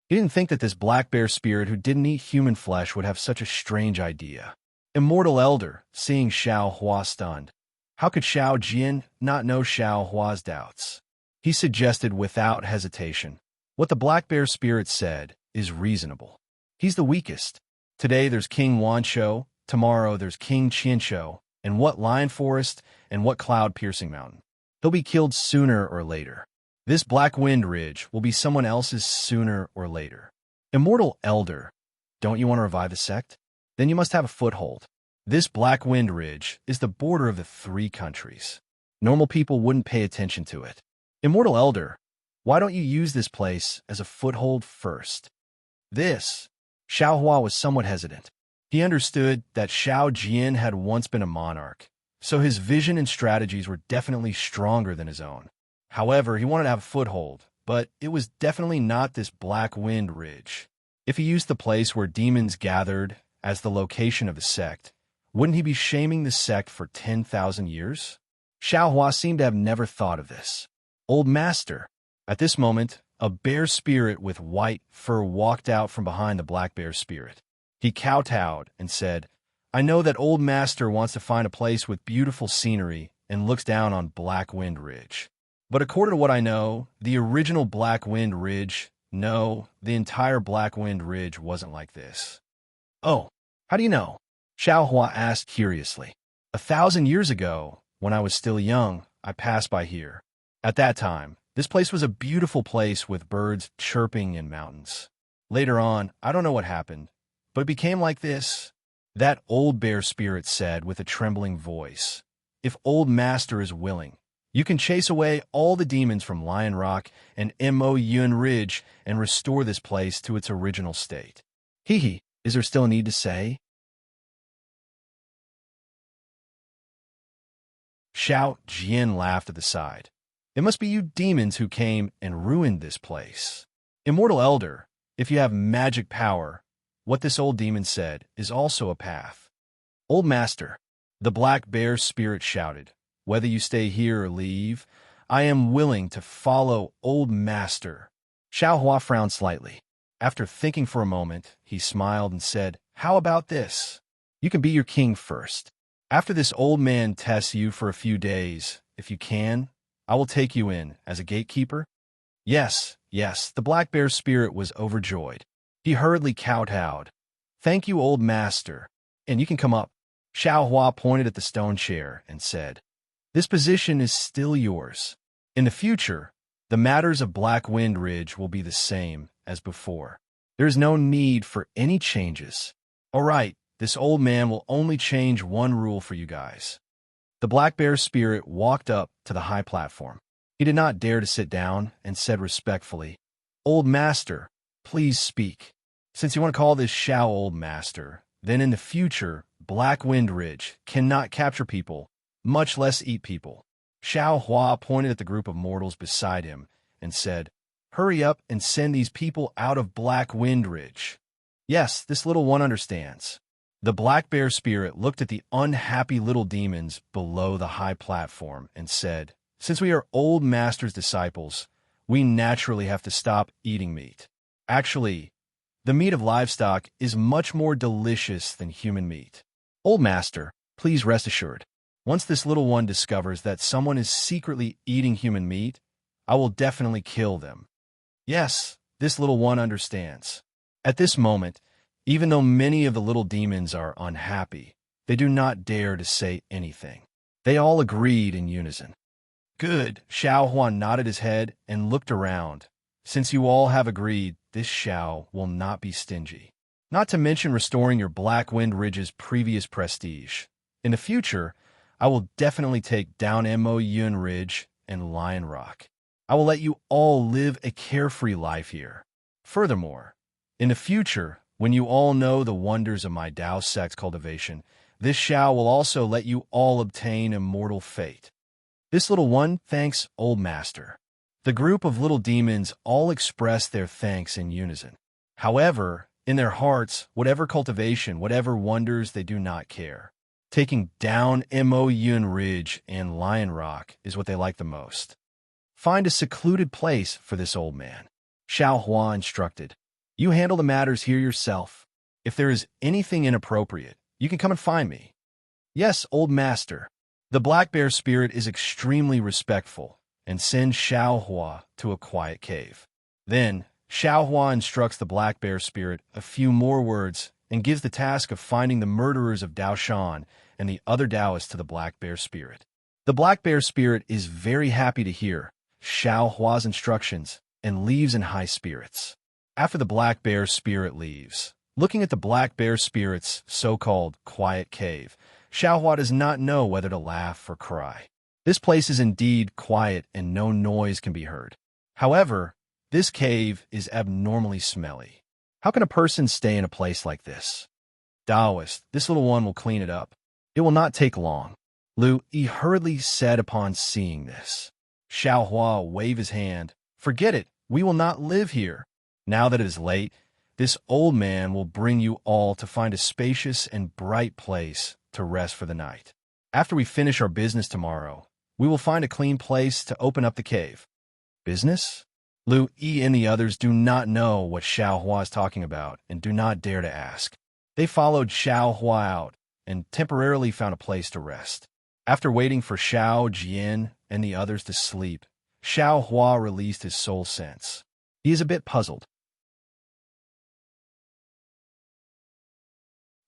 He didn't think that this black bear spirit who didn't eat human flesh would have such a strange idea. Immortal Elder, seeing Xiao Hua stunned. How could Xiao Jian not know Xiao Hua's doubts? He suggested without hesitation. What the black bear spirit said is reasonable. He's the weakest. Today there's King Wancho, tomorrow there's King Qianshou, and what lion forest, and what cloud-piercing mountain. He'll be killed sooner or later. This Black Wind Ridge will be someone else's sooner or later. Immortal Elder, don't you want to revive the sect? Then you must have a foothold. This Black Wind Ridge is the border of the 3 countries. Normal people wouldn't pay attention to it. Immortal Elder, why don't you use this place as a foothold first? Xiao Hua was somewhat hesitant. He understood that Xiao Jian had once been a monarch, so his vision and strategies were definitely stronger than his own. However, he wanted to have a foothold, but it was definitely not this Black Wind Ridge. If he used the place where demons gathered as the location of the sect, wouldn't he be shaming the sect for 10,000 years? Xiao Hua seemed to have never thought of this. Old Master. At this moment, a bear spirit with white fur walked out from behind the black bear spirit. He kowtowed and said, I know that Old Master wants to find a place with beautiful scenery and looks down on Black Wind Ridge. But according to what I know, the original Black Wind Ridge, no, the entire Black Wind Ridge wasn't like this. Oh, how do you know? Xiao Hua asked curiously. 1,000 years ago, when I was still young, I passed by here. At that time, this place was a beautiful place with birds chirping in mountains. Later on, I don't know what happened, but it became like this. That old bear spirit said with a trembling voice, If Old Master is willing, you can chase away all the demons from Lion Rock and Mo Ridge and restore this place to its original state. Hee, is there still a need to say? Xiao Jian laughed at the side. It must be you demons who came and ruined this place. Immortal Elder, if you have magic power, what this old demon said is also a path. Old Master, the black bear spirit shouted, whether you stay here or leave, I am willing to follow Old Master. Xiao Hua frowned slightly. After thinking for a moment, he smiled and said, How about this? You can be your king first. After this old man tests you for a few days, if you can, I will take you in as a gatekeeper. Yes, the black bear spirit was overjoyed. He hurriedly kowtowed. Thank you, Old Master. And you can come up. Xiao Hua pointed at the stone chair and said, This position is still yours. In the future, the matters of Black Wind Ridge will be the same as before. There is no need for any changes. All right, this old man will only change one rule for you guys. The black bear spirit walked up to the high platform. He did not dare to sit down and said respectfully, Old Master, please speak. Since you want to call this Xiao Old Master, then in the future, Black Wind Ridge cannot capture people, much less eat people. Xiao Hua pointed at the group of mortals beside him and said, Hurry up and send these people out of Black Wind Ridge. Yes, this little one understands. The black bear spirit looked at the unhappy little demons below the high platform and said, Since we are Old Master's disciples, we naturally have to stop eating meat. Actually, the meat of livestock is much more delicious than human meat. Old Master, please rest assured. Once this little one discovers that someone is secretly eating human meat, I will definitely kill them. Yes, this little one understands. At this moment, even though many of the little demons are unhappy, they do not dare to say anything. They all agreed in unison. Good. Xiao Huan nodded his head and looked around. Since you all have agreed, this Xiao will not be stingy. Not to mention restoring your Black Wind Ridge's previous prestige. In the future, I will definitely take down Mo Ridge and Lion Rock. I will let you all live a carefree life here. Furthermore, in the future, when you all know the wonders of my Tao sect cultivation, this Xiao will also let you all obtain immortal fate. This little one thanks Old Master. The group of little demons all express their thanks in unison. However, in their hearts, whatever cultivation, whatever wonders, they do not care. Taking down Mo Ridge and Lion Rock is what they like the most. Find a secluded place for this old man. Xiao Hua instructed. You handle the matters here yourself. If there is anything inappropriate, you can come and find me. Yes, Old Master. The black bear spirit is extremely respectful and sends Xiao Hua to a quiet cave. Then, Xiao Hua instructs the black bear spirit a few more words and gives the task of finding the murderers of Dao Shan and the other Taoists to the Black Bear Spirit. The Black Bear Spirit is very happy to hear Xiao Hua's instructions and leaves in high spirits. After the Black Bear Spirit leaves, looking at the Black Bear Spirit's so-called quiet cave, Xiao Hua does not know whether to laugh or cry. This place is indeed quiet and no noise can be heard. However, this cave is abnormally smelly. How can a person stay in a place like this? Taoist, this little one will clean it up. It will not take long. Lu Yi hurriedly said upon seeing this. Xiao Hua waved his hand. Forget it, we will not live here. Now that it is late, this old man will bring you all to find a spacious and bright place to rest for the night. After we finish our business tomorrow, we will find a clean place to open up the cave. Business? Lu Yi and the others do not know what Xiao Hua is talking about and do not dare to ask. They followed Xiao Hua out and temporarily found a place to rest. After waiting for Xiao Jian and the others to sleep, Xiao Hua released his soul sense. He is a bit puzzled.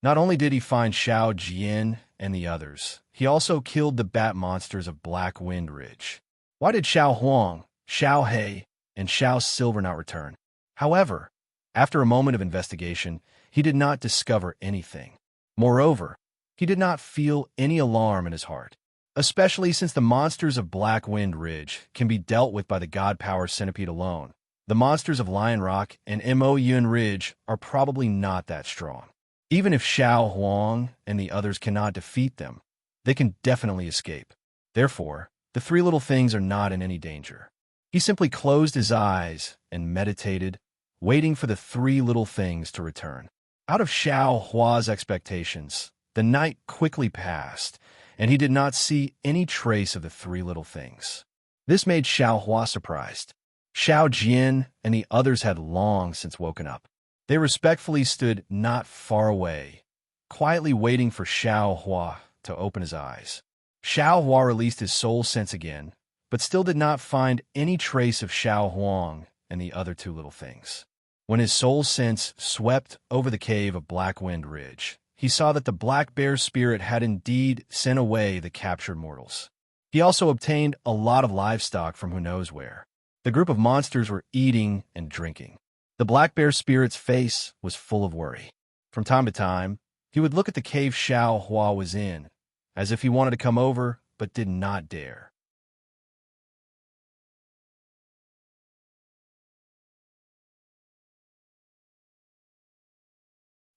Not only did he find Xiao Jian and the others, he also killed the bat monsters of Black Wind Ridge. Why did Xiao Huang, Xiao He, and Xiao Silver not return? However, after a moment of investigation, he did not discover anything. Moreover, he did not feel any alarm in his heart, especially since the monsters of Black Wind Ridge can be dealt with by the God Power Centipede alone. The monsters of Lion Rock and Moyun Ridge are probably not that strong. Even if Xiao Huang and the others cannot defeat them, they can definitely escape. Therefore, the three little things are not in any danger. He simply closed his eyes and meditated, waiting for the three little things to return. Out of Xiao Hua's expectations, the night quickly passed, and he did not see any trace of the three little things. This made Xiao Hua surprised. Xiao Jian and the others had long since woken up. They respectfully stood not far away, quietly waiting for Xiao Hua to open his eyes. Xiao Hua released his soul sense again, but still did not find any trace of Xiao Huang and the other two little things. When his soul sense swept over the cave of Black Wind Ridge, he saw that the Black Bear Spirit had indeed sent away the captured mortals. He also obtained a lot of livestock from who knows where. The group of monsters were eating and drinking. The Black Bear Spirit's face was full of worry. From time to time, he would look at the cave Xiao Hua was in, as if he wanted to come over, but did not dare.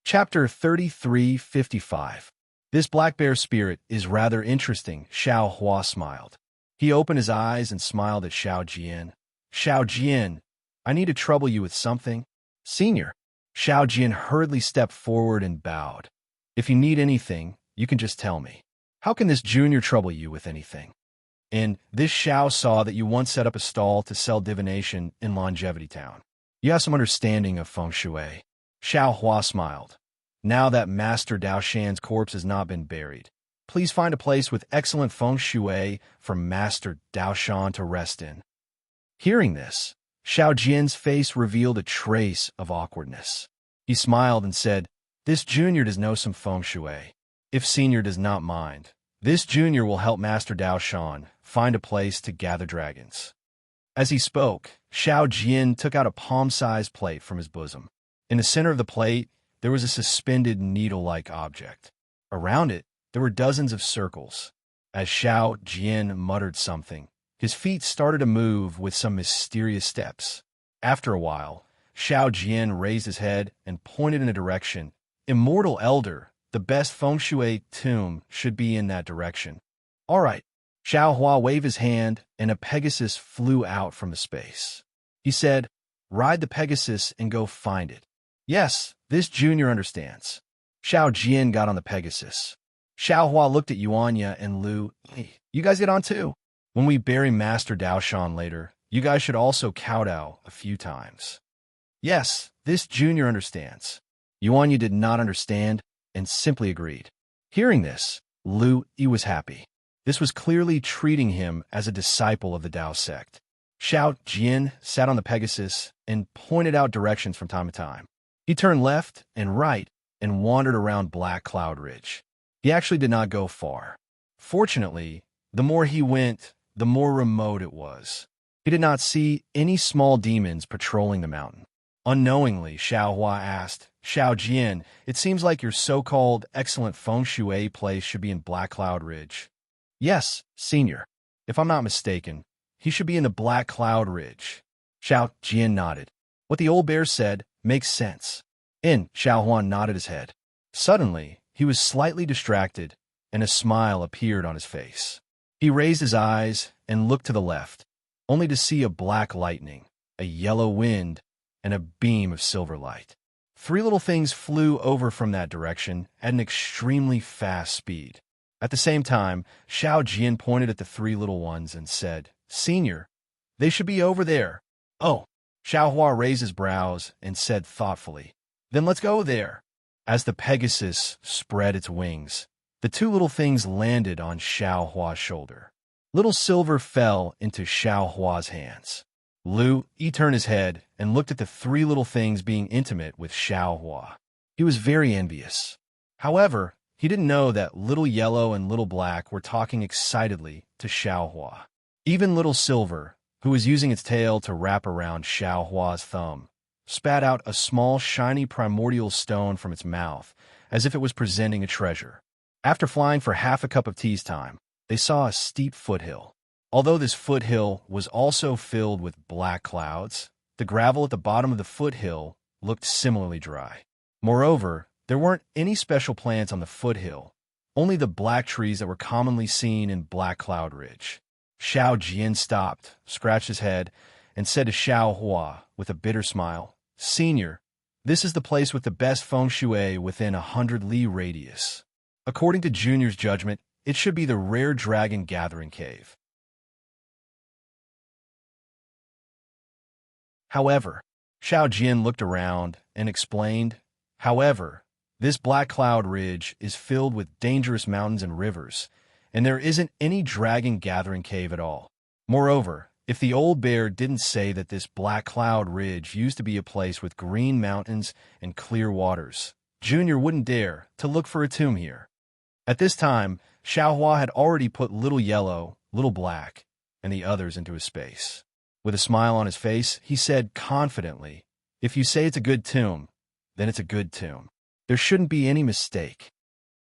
Chapter 3355. This Black Bear Spirit is rather interesting, Xiao Hua smiled. He opened his eyes and smiled at Xiao Jian. Xiao Jian, I need to trouble you with something. Senior. Xiao Jian hurriedly stepped forward and bowed. If you need anything, you can just tell me. How can this junior trouble you with anything? And this Xiao saw that you once set up a stall to sell divination in Longevity Town. You have some understanding of feng shui. Xiao Hua smiled. Now that Master Dao Shan's corpse has not been buried, please find a place with excellent feng shui for Master Dao Shan to rest in. Hearing this, Xiao Jian's face revealed a trace of awkwardness. He smiled and said, This junior does know some feng shui. If senior does not mind, this junior will help Master Dao Shan find a place to gather dragons. As he spoke, Xiao Jian took out a palm-sized plate from his bosom. In the center of the plate, there was a suspended needle-like object. Around it, there were dozens of circles. As Xiao Jian muttered something, his feet started to move with some mysterious steps. After a while, Xiao Jian raised his head and pointed in a direction. Immortal Elder, the best feng shui tomb should be in that direction. All right. Xiao Hua waved his hand, and a Pegasus flew out from the space. He said, Ride the Pegasus and go find it. Yes, this junior understands. Xiao Jian got on the Pegasus. Xiao Hua looked at Yuanya and Lu. Hey, you guys get on too. When we bury Master Dao Shan later, you guys should also kowtow a few times. Yes, this junior understands. Yuanya did not understand and simply agreed. Hearing this, Lu Yi was happy. This was clearly treating him as a disciple of the Dao sect. Xiao Jian sat on the Pegasus and pointed out directions from time to time. He turned left and right and wandered around Black Cloud Ridge. He actually did not go far. Fortunately, the more he went, the more remote it was. He did not see any small demons patrolling the mountain. Unknowingly, Xiao Hua asked, "Xiao Jian, it seems like your so-called excellent feng shui place should be in Black Cloud Ridge." "Yes, senior. If I'm not mistaken, he should be in the Black Cloud Ridge." Xiao Jian nodded. What the old bear said makes sense. Xiao Huan nodded his head. Suddenly, he was slightly distracted, and a smile appeared on his face. He raised his eyes and looked to the left, only to see a black lightning, a yellow wind, and a beam of silver light. Three little things flew over from that direction at an extremely fast speed. At the same time, Xiao Jian pointed at the three little ones and said, "Senior, they should be over there." "Oh." Xiao Hua raised his brows and said thoughtfully, "Then let's go there." As the Pegasus spread its wings, the two little things landed on Xiao Hua's shoulder. Little silver fell into Xiao Hua's hands. Lu Yi turned his head and looked at the three little things being intimate with Xiao Hua. He was very envious. However, he didn't know that Little Yellow and Little Black were talking excitedly to Xiao Hua. Even Little Silver, who was using its tail to wrap around Xiao Hua's thumb, spat out a small shiny primordial stone from its mouth, as if it was presenting a treasure. After flying for half a cup of tea's time, they saw a steep foothill. Although this foothill was also filled with black clouds, the gravel at the bottom of the foothill looked similarly dry. Moreover, there weren't any special plants on the foothill, only the black trees that were commonly seen in Black Cloud Ridge. Xiao Jian stopped, scratched his head, and said to Xiao Hua with a bitter smile, "Senior, this is the place with the best feng shui within 100 li radius. According to Junior's judgment, it should be the Rare Dragon Gathering Cave." However, Xiao Jian looked around and explained, "However, this Black Cloud Ridge is filled with dangerous mountains and rivers, and there isn't any Dragon Gathering Cave at all. Moreover, if the old bear didn't say that this Black Cloud Ridge used to be a place with green mountains and clear waters, Junior wouldn't dare to look for a tomb here." At this time, Xiao Hua had already put Little Yellow, Little Black, and the others into his space. With a smile on his face, he said confidently, "If you say it's a good tomb, then it's a good tomb. There shouldn't be any mistake."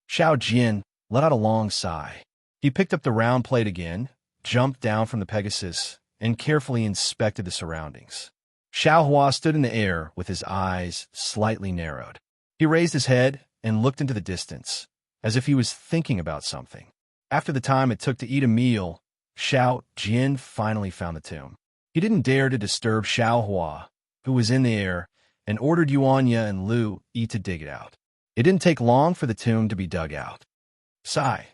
Xiao Jian let out a long sigh. He picked up the round plate again, jumped down from the Pegasus, and carefully inspected the surroundings. Xiao Hua stood in the air with his eyes slightly narrowed. He raised his head and looked into the distance, as if he was thinking about something. After the time it took to eat a meal, Xiao Jian finally found the tomb. He didn't dare to disturb Xiao Hua, who was in the air, and ordered Yuanya and Lu Yi to dig it out. It didn't take long for the tomb to be dug out.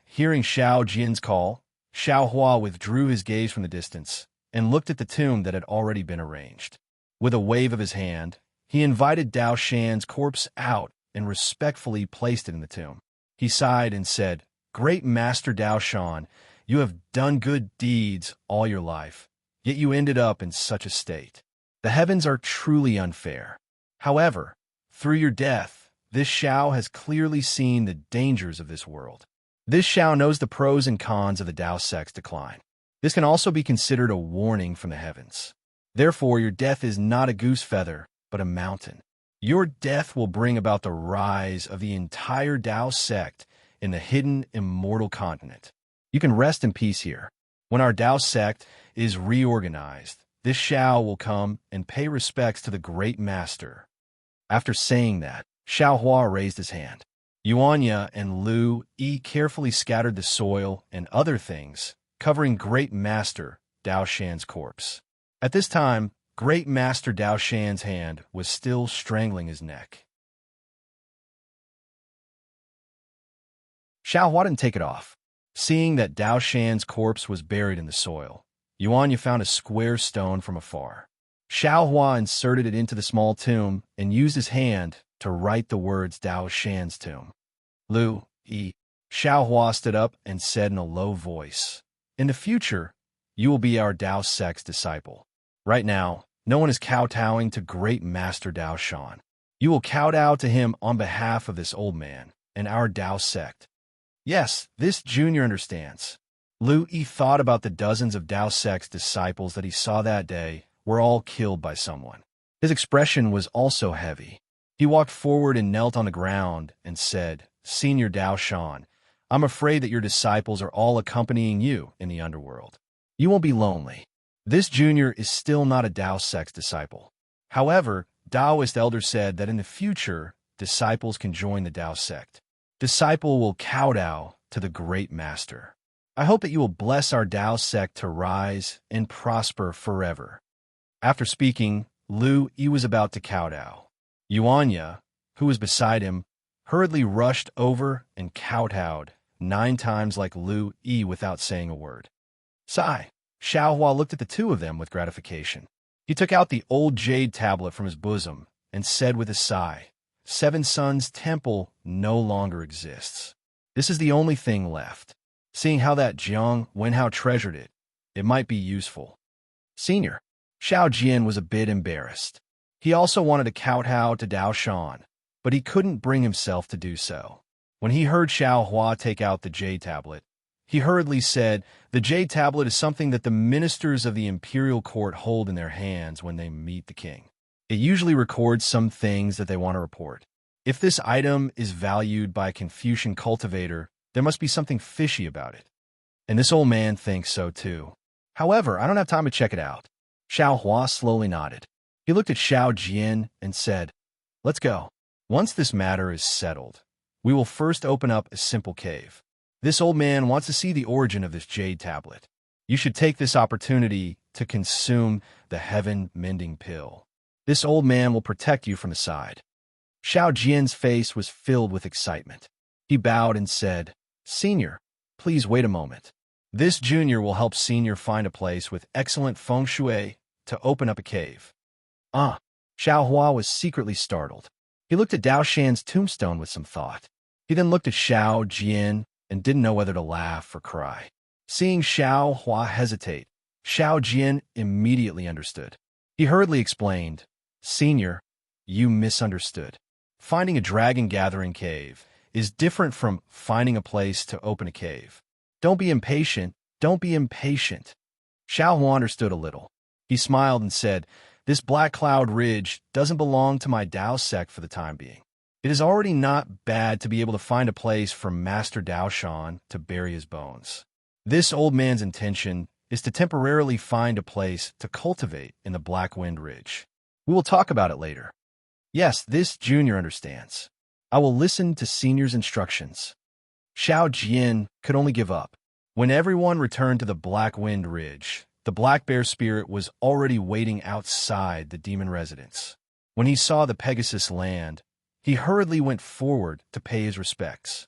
Hearing Xiao Jian's call, Xiao Hua withdrew his gaze from the distance and looked at the tomb that had already been arranged. With a wave of his hand, he invited Dao Shan's corpse out and respectfully placed it in the tomb. He sighed and said, "Great Master Dao Shan, you have done good deeds all your life, yet you ended up in such a state. The heavens are truly unfair. However, through your death, this Xiao has clearly seen the dangers of this world. This Xiao knows the pros and cons of the Dao sect's decline. This can also be considered a warning from the heavens. Therefore, your death is not a goose feather, but a mountain. Your death will bring about the rise of the entire Dao sect in the hidden immortal continent. You can rest in peace here. When our Dao sect is reorganized, this Xiao will come and pay respects to the great master." After saying that, Xiao Hua raised his hand. Yuanya and Lu Yi carefully scattered the soil and other things, covering Great Master Dao Shan's corpse. At this time, Great Master Dao Shan's hand was still strangling his neck. Xiao Hua didn't take it off. Seeing that Dao Shan's corpse was buried in the soil, Yuanya found a square stone from afar. Xiao Hua inserted it into the small tomb and used his hand to write the words Dao Shan's tomb. Lu Yi. Xiao Hua stood up and said in a low voice, "In the future, you will be our Dao sect's disciple. Right now, no one is kowtowing to Great Master Dao Shan. You will kowtow to him on behalf of this old man and our Tao sect. Yes, this junior understands. Lu Yi thought about the dozens of Tao sect's disciples that he saw that day were all killed by someone. His expression was also heavy. He walked forward and knelt on the ground and said, Senior Tao Shan, I'm afraid that your disciples are all accompanying you in the underworld. You won't be lonely. This junior is still not a Tao sect's disciple. However, Taoist elders said that in the future, disciples can join the Tao sect. Disciple will kowtow to the great master. I hope that you will bless our Tao sect to rise and prosper forever. After speaking, Lu Yi was about to kowtow. Yuanya, who was beside him, hurriedly rushed over and kowtowed 9 times like Lu Yi without saying a word. Sigh. Xiaohua looked at the two of them with gratification. He took out the old jade tablet from his bosom and said with a sigh, Seven Suns Temple no longer exists. This is the only thing left. Seeing how that Jiang Wenhao treasured it, it might be useful. Senior. Xiao Jian was a bit embarrassed. He also wanted to kowtow to Dao Shan, but he couldn't bring himself to do so. When he heard Xiaohua take out the jade tablet, he hurriedly said, The jade tablet is something that the ministers of the imperial court hold in their hands when they meet the king. It usually records some things that they want to report. If this item is valued by a Confucian cultivator, there must be something fishy about it. And this old man thinks so too. However, I don't have time to check it out. Xiaohua slowly nodded. He looked at Xiao Jian and said, Let's go. Once this matter is settled, we will first open up a simple cave. This old man wants to see the origin of this jade tablet. You should take this opportunity to consume the heaven-mending pill. This old man will protect you from the side. Xiao Jian's face was filled with excitement. He bowed and said, Senior, please wait a moment. This junior will help Senior find a place with excellent feng shui to open up a cave. Xiaohua was secretly startled. He looked at Dao Shan's tombstone with some thought. He then looked at Xiao Jian and didn't know whether to laugh or cry. Seeing Xiaohua hesitate, Xiao Jian immediately understood. He hurriedly explained, Senior, you misunderstood. Finding a dragon-gathering cave is different from finding a place to open a cave. Don't be impatient. Don't be impatient. Xiaohua understood a little. He smiled and said, This Black Cloud Ridge doesn't belong to my Dao sect for the time being. It is already not bad to be able to find a place for Master Dao Shan to bury his bones. This old man's intention is to temporarily find a place to cultivate in the Black Wind Ridge. We will talk about it later. Yes, this junior understands. I will listen to Senior's instructions. Xiao Jian could only give up. When everyone returned to the Black Wind Ridge, the Black Bear spirit was already waiting outside the demon residence. When he saw the Pegasus land, he hurriedly went forward to pay his respects.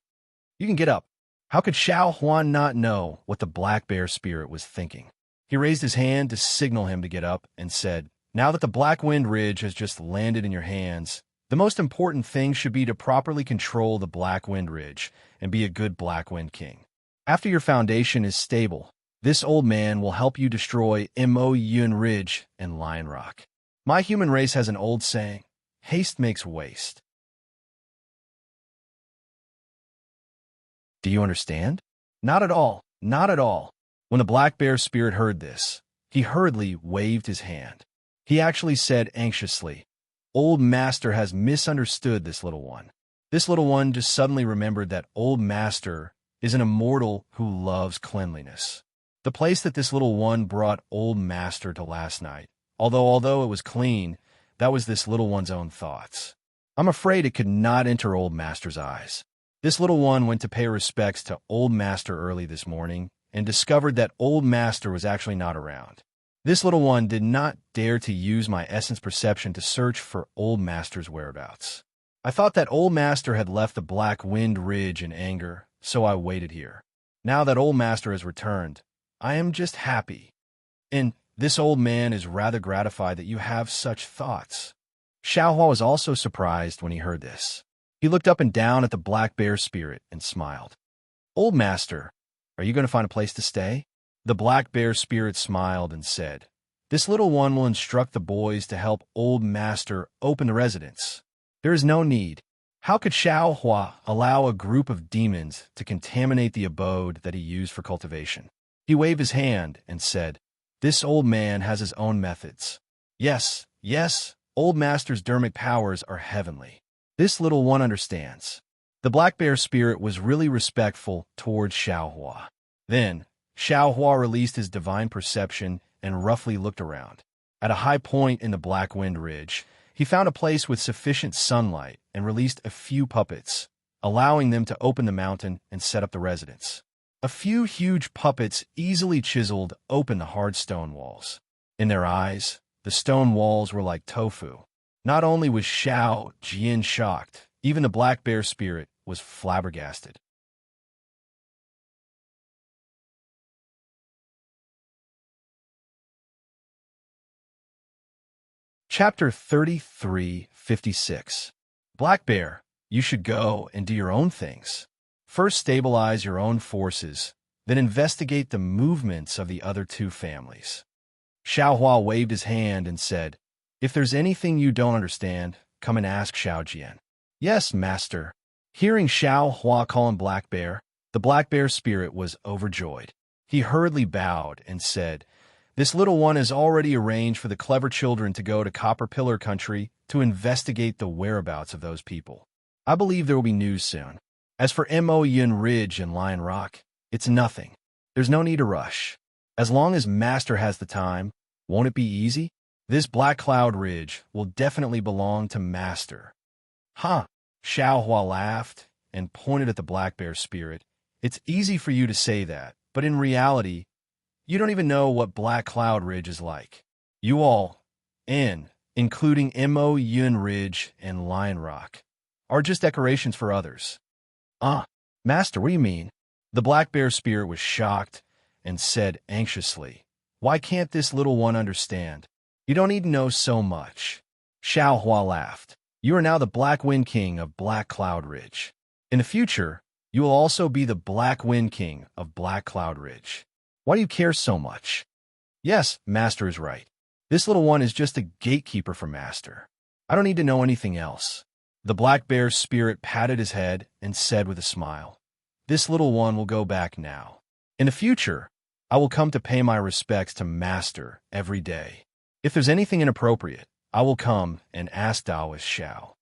You can get up. How could Xiaohua not know what the Black Bear spirit was thinking? He raised his hand to signal him to get up and said, Now that the Black Wind Ridge has just landed in your hands, the most important thing should be to properly control the Black Wind Ridge and be a good Black Wind King. After your foundation is stable, this old man will help you destroy Moyun Ridge and Lion Rock. My human race has an old saying, haste makes waste. Do you understand? Not at all, not at all. When the Black Bear spirit heard this, he hurriedly waved his hand. He actually said anxiously, Old Master has misunderstood this little one. This little one just suddenly remembered that Old Master is an immortal who loves cleanliness. The place that this little one brought Old Master to last night, although it was clean, that was this little one's own thoughts. I'm afraid it could not enter Old Master's eyes. This little one went to pay respects to Old Master early this morning and discovered that Old Master was actually not around. This little one did not dare to use my essence perception to search for Old Master's whereabouts. I thought that Old Master had left the Black Wind Ridge in anger, so I waited here. Now that Old Master has returned, I am just happy. And this old man is rather gratified that you have such thoughts. Xiaohua was also surprised when he heard this. He looked up and down at the Black Bear spirit and smiled. Old Master, are you going to find a place to stay? The Black Bear spirit smiled and said, This little one will instruct the boys to help Old Master open the residence. There is no need. How could Xiao Hua allow a group of demons to contaminate the abode that he used for cultivation? He waved his hand and said, "This old man has his own methods. Yes, yes, old master's dermic powers are heavenly. This little one understands." The black bear spirit was really respectful towards Xiao Hua. Then, Xiao Hua released his divine perception and roughly looked around. At a high point in the Black Wind Ridge, he found a place with sufficient sunlight and released a few puppets, allowing them to open the mountain and set up the residence. A few huge puppets easily chiseled open the hard stone walls. In their eyes, the stone walls were like tofu. Not only was Xiao Jian shocked, even the black bear spirit was flabbergasted. Chapter 3356. Black Bear, you should go and do your own things. First stabilize your own forces, then investigate the movements of the other two families. Xiao Hua waved his hand and said, "If there's anything you don't understand, come and ask Xiao Jian." "Yes, master." Hearing Xiao Hua call him Black Bear, the Black Bear spirit was overjoyed. He hurriedly bowed and said, "This little one has already arranged for the clever children to go to Copper Pillar Country to investigate the whereabouts of those people. I believe there will be news soon. As for Moyun Ridge and Lion Rock, it's nothing. There's no need to rush. As long as Master has the time, won't it be easy? This Black Cloud Ridge will definitely belong to Master." "Huh?" Xiao Hua laughed and pointed at the Black Bear spirit. "It's easy for you to say that, but in reality, you don't even know what Black Cloud Ridge is like. You all, including Moyun Ridge and Lion Rock, are just decorations for others." Master, what do you mean?" The Black Bear spirit was shocked and said anxiously, "Why can't this little one understand? You don't need to know so much." Xiao Hua laughed. "You are now the Black Wind King of Black Cloud Ridge. In the future, you will also be the Black Wind King of Black Cloud Ridge. Why do you care so much?" "Yes, Master is right. This little one is just a gatekeeper for Master. I don't need to know anything else." The Black Bear's spirit patted his head and said with a smile, "This little one will go back now. In the future, I will come to pay my respects to Master every day. If there's anything inappropriate, I will come and ask Taoist Xiao."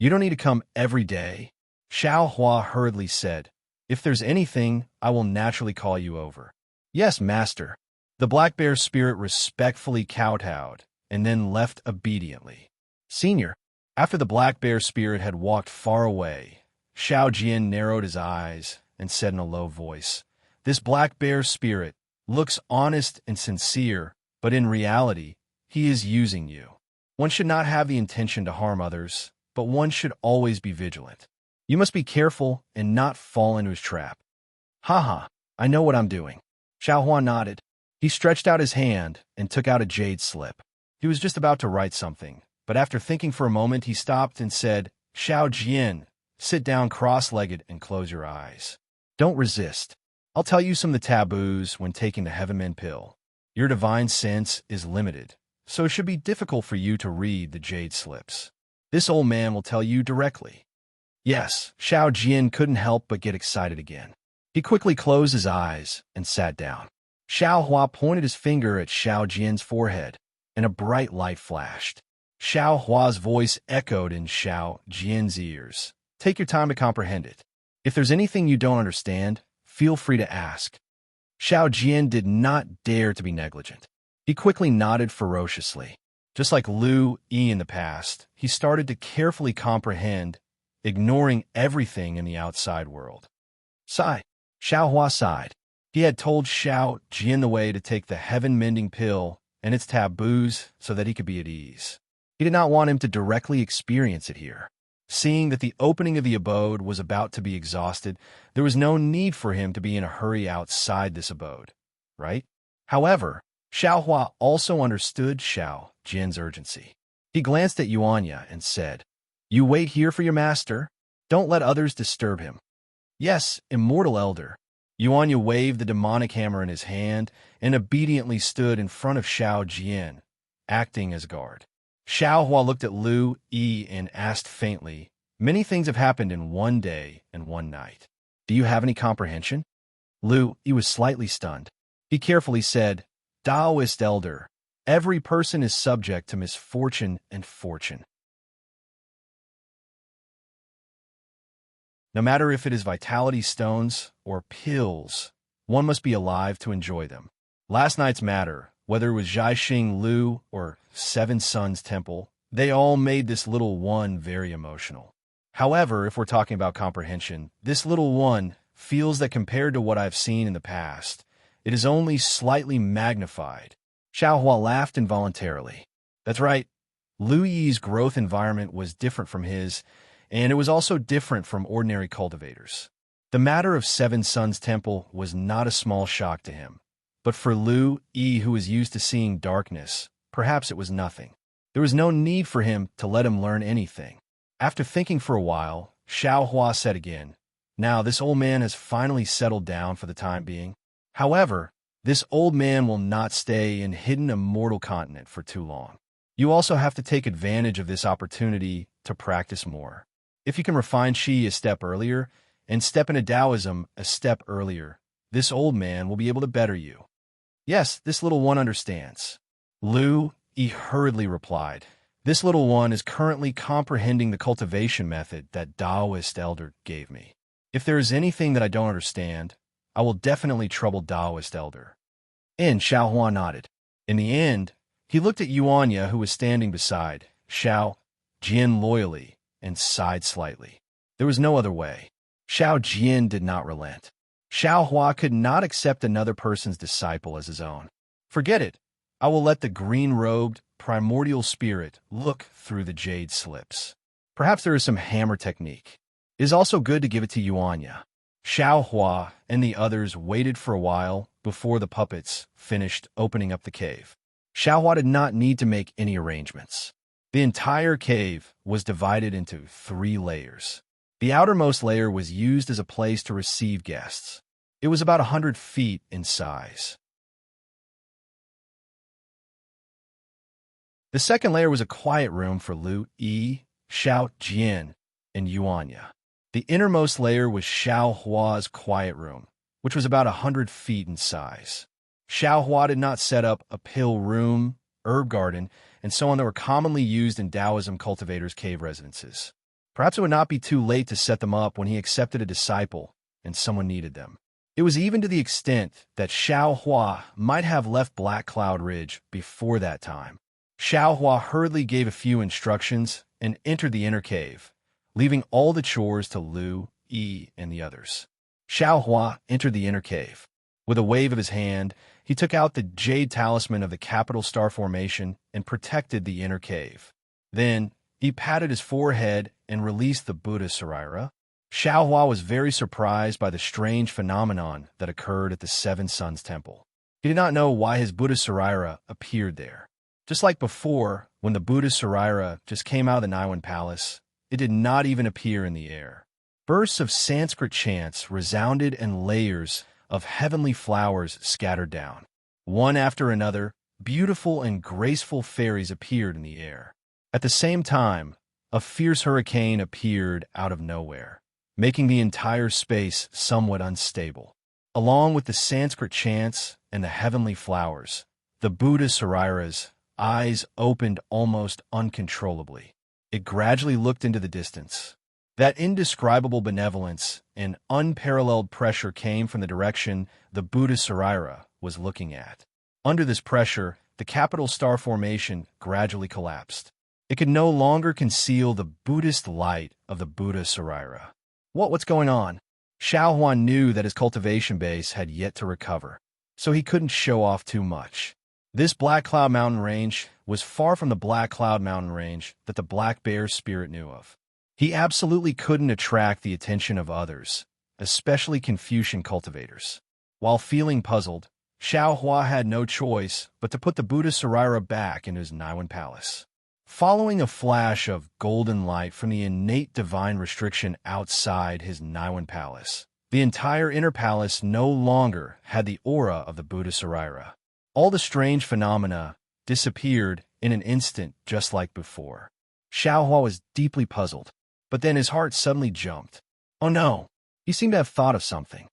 "You don't need to come every day," Xiao Hua hurriedly said. "If there's anything, I will naturally call you over." "Yes, Master." The Black Bear spirit respectfully kowtowed and then left obediently. "Senior." After the Black Bear spirit had walked far away, Xiao Jian narrowed his eyes and said in a low voice, "This Black Bear spirit looks honest and sincere, but in reality, he is using you. One should not have the intention to harm others, but one should always be vigilant. You must be careful and not fall into his trap." "Haha, I know what I'm doing." Xiao Hua nodded. He stretched out his hand and took out a jade slip. He was just about to write something, but after thinking for a moment, he stopped and said, "Xiao Jian, sit down cross-legged and close your eyes. Don't resist. I'll tell you some of the taboos when taking the Heavenman pill. Your divine sense is limited, so it should be difficult for you to read the jade slips. This old man will tell you directly." Yes, Xiao Jian couldn't help but get excited again. He quickly closed his eyes and sat down. Xiao Hua pointed his finger at Xiao Jian's forehead, and a bright light flashed. Xiao Hua's voice echoed in Xiao Jian's ears. "Take your time to comprehend it. If there's anything you don't understand, feel free to ask." Xiao Jian did not dare to be negligent. He quickly nodded ferociously. Just like Lu Yi in the past, he started to carefully comprehend, ignoring everything in the outside world. Sigh. Xiao Hua sighed. He had told Xiao Jian the way to take the heaven-mending pill and its taboos so that he could be at ease. He did not want him to directly experience it here. Seeing that the opening of the abode was about to be exhausted, there was no need for him to be in a hurry outside this abode, right? However, Xiao Hua also understood Xiao Jian's urgency. He glanced at Yuanya and said, "You wait here for your master. Don't let others disturb him." "Yes, immortal elder." Yuanya waved the demonic hammer in his hand and obediently stood in front of Xiao Jian, acting as guard. Xiao Hua looked at Lu Yi and asked faintly, "Many things have happened in one day and one night. Do you have any comprehension?" Lu Yi was slightly stunned. He carefully said, "Taoist elder, every person is subject to misfortune and fortune. No matter if it is vitality stones or pills, one must be alive to enjoy them. Last night's matter, whether it was Jiaxing Lu or Seven Suns Temple, they all made this little one very emotional. However, if we're talking about comprehension, this little one feels that compared to what I've seen in the past, it is only slightly magnified." Xiao Hua laughed involuntarily. That's right. Lu Yi's growth environment was different from his, and it was also different from ordinary cultivators. The matter of Seven Suns Temple was not a small shock to him. But for Lu Yi, who was used to seeing darkness, perhaps it was nothing. There was no need for him to let him learn anything. After thinking for a while, Xiao Hua said again, "Now this old man has finally settled down for the time being. However, this old man will not stay in hidden immortal continent for too long. You also have to take advantage of this opportunity to practice more. If you can refine Qi a step earlier and step into Taoism a step earlier, this old man will be able to better you." "Yes, this little one understands." Lu Yi hurriedly replied, "This little one is currently comprehending the cultivation method that Taoist elder gave me. If there is anything that I don't understand, I will definitely trouble Taoist elder." And Xiao Hua nodded. In the end, he looked at Yuanya, who was standing beside Xiao Jian loyally, and sighed slightly. There was no other way. Xiao Jian did not relent. Xiao Hua could not accept another person's disciple as his own. "Forget it. I will let the green-robed, primordial spirit look through the jade slips. Perhaps there is some hammer technique. It is also good to give it to Yuanya." Xiao Hua and the others waited for a while before the puppets finished opening up the cave. Xiao Hua did not need to make any arrangements. The entire cave was divided into 3 layers. The outermost layer was used as a place to receive guests. It was about 100 feet in size. The second layer was a quiet room for Lu Yi, Xiao Jian, and Yuanya. The innermost layer was Xiao Hua's quiet room, which was about 100 feet in size. Xiao Hua did not set up a pill room, herb garden, and so on that were commonly used in Taoism cultivators' cave residences. Perhaps it would not be too late to set them up when he accepted a disciple and someone needed them. It was even to the extent that Xiao Hua might have left Black Cloud Ridge before that time. Xiao Hua hurriedly gave a few instructions and entered the inner cave, leaving all the chores to Lu Yi and the others. Xiao Hua entered the inner cave. With a wave of his hand, he took out the jade talisman of the capital star formation and protected the inner cave. Then, he patted his forehead and released the Buddha Sarira. Xiao Hua was very surprised by the strange phenomenon that occurred at the Seven Suns Temple. He did not know why his Buddha Sarira appeared there. Just like before, when the Buddha Sarira just came out of the Naiwan Palace, it did not even appear in the air. Bursts of Sanskrit chants resounded and layers of heavenly flowers scattered down. One after another, beautiful and graceful fairies appeared in the air. At the same time, a fierce hurricane appeared out of nowhere, making the entire space somewhat unstable. Along with the Sanskrit chants and the heavenly flowers, the Buddha Sarira's eyes opened almost uncontrollably. It gradually looked into the distance. That indescribable benevolence and unparalleled pressure came from the direction the Buddha Sarira was looking at. Under this pressure, the capital star formation gradually collapsed. It could no longer conceal the Buddhist light of the Buddha Sarira. What's going on? Xiao Huan knew that his cultivation base had yet to recover, so he couldn't show off too much. This Black Cloud Mountain Range was far from the Black Cloud Mountain Range that the Black Bear spirit knew of. He absolutely couldn't attract the attention of others, especially Confucian cultivators. While feeling puzzled, Xiao Hua had no choice but to put the Buddha Sarira back into his Naiwan Palace. Following a flash of golden light from the innate divine restriction outside his Naiwan Palace, the entire inner palace no longer had the aura of the Buddha Sarira. All the strange phenomena disappeared in an instant just like before. Xiaohua was deeply puzzled, but then his heart suddenly jumped. Oh no, he seemed to have thought of something.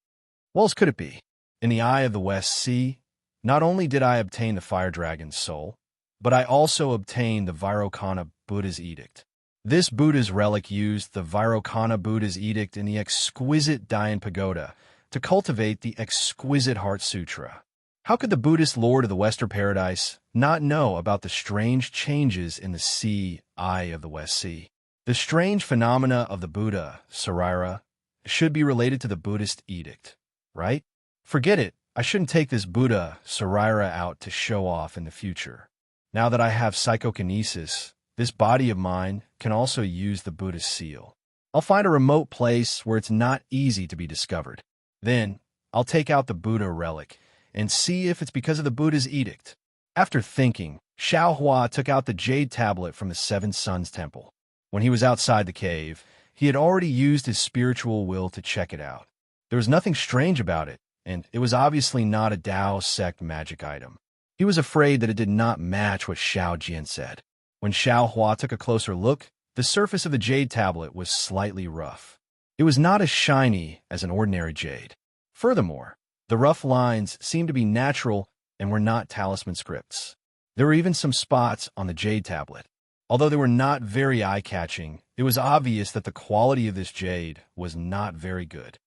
What else could it be? In the eye of the West Sea, not only did I obtain the fire dragon's soul, but I also obtained the Vairocana Buddha's edict. This Buddha's relic used the Vairocana Buddha's edict in the exquisite Dian Pagoda to cultivate the exquisite Heart Sutra. How could the Buddhist lord of the Western Paradise not know about the strange changes in the sea eye of the West Sea? The strange phenomena of the Buddha, Sarira, should be related to the Buddhist edict, right? Forget it, I shouldn't take this Buddha, Sarira, out to show off in the future. Now that I have psychokinesis, this body of mine can also use the Buddhist seal. I'll find a remote place where it's not easy to be discovered. Then, I'll take out the Buddha relic and see if it's because of the Buddha's edict. After thinking, Xiaohua took out the jade tablet from the Seven Suns Temple. When he was outside the cave, he had already used his spiritual will to check it out. There was nothing strange about it, and it was obviously not a Dao sect magic item. He was afraid that it did not match what Xiao Jian said. When Xiaohua took a closer look, the surface of the jade tablet was slightly rough. It was not as shiny as an ordinary jade. Furthermore, the rough lines seemed to be natural and were not talisman scripts. There were even some spots on the jade tablet. Although they were not very eye-catching, it was obvious that the quality of this jade was not very good.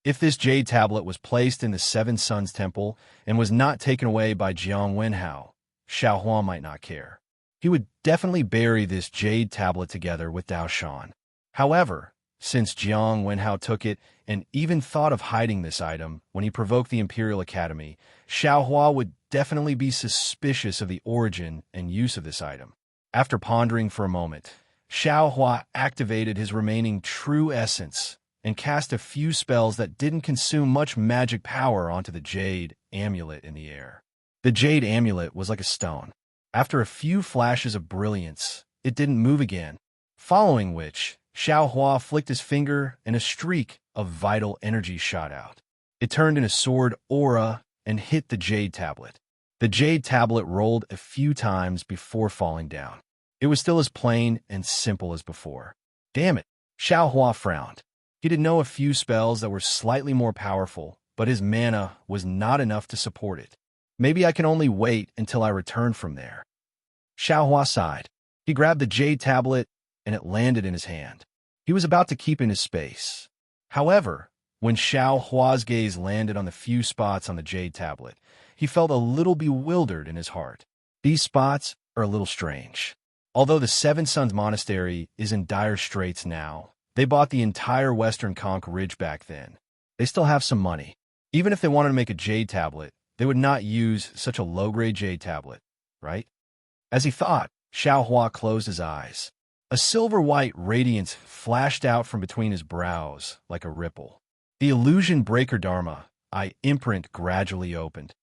If this jade tablet was placed in the Seven Suns Temple and was not taken away by Jiang Wenhao, Xiaohua might not care. He would definitely bury this jade tablet together with Dao Shan. However, since Jiang Wenhao took it and even thought of hiding this item when he provoked the Imperial Academy, Xiaohua would definitely be suspicious of the origin and use of this item. After pondering for a moment, Xiaohua activated his remaining true essence and cast a few spells that didn't consume much magic power onto the jade amulet in the air. The jade amulet was like a stone. After a few flashes of brilliance, it didn't move again, following which Xiaohua flicked his finger and a streak of vital energy shot out. It turned in a sword aura and hit the jade tablet. The jade tablet rolled a few times before falling down. It was still as plain and simple as before. Damn it, Xiaohua frowned. He did know a few spells that were slightly more powerful, but his mana was not enough to support it. Maybe I can only wait until I return from there. Xiaohua sighed. He grabbed the jade tablet, and it landed in his hand. He was about to keep in his space. However, when Xiaohua's gaze landed on the few spots on the jade tablet, he felt a little bewildered in his heart. These spots are a little strange. Although the Seven Suns Monastery is in dire straits now, they bought the entire Western Conch Ridge back then. They still have some money. Even if they wanted to make a jade tablet, they would not use such a low-grade jade tablet, right? As he thought, Xiaohua closed his eyes. A silver-white radiance flashed out from between his brows like a ripple. The illusion breaker Dharma, eye imprint gradually opened.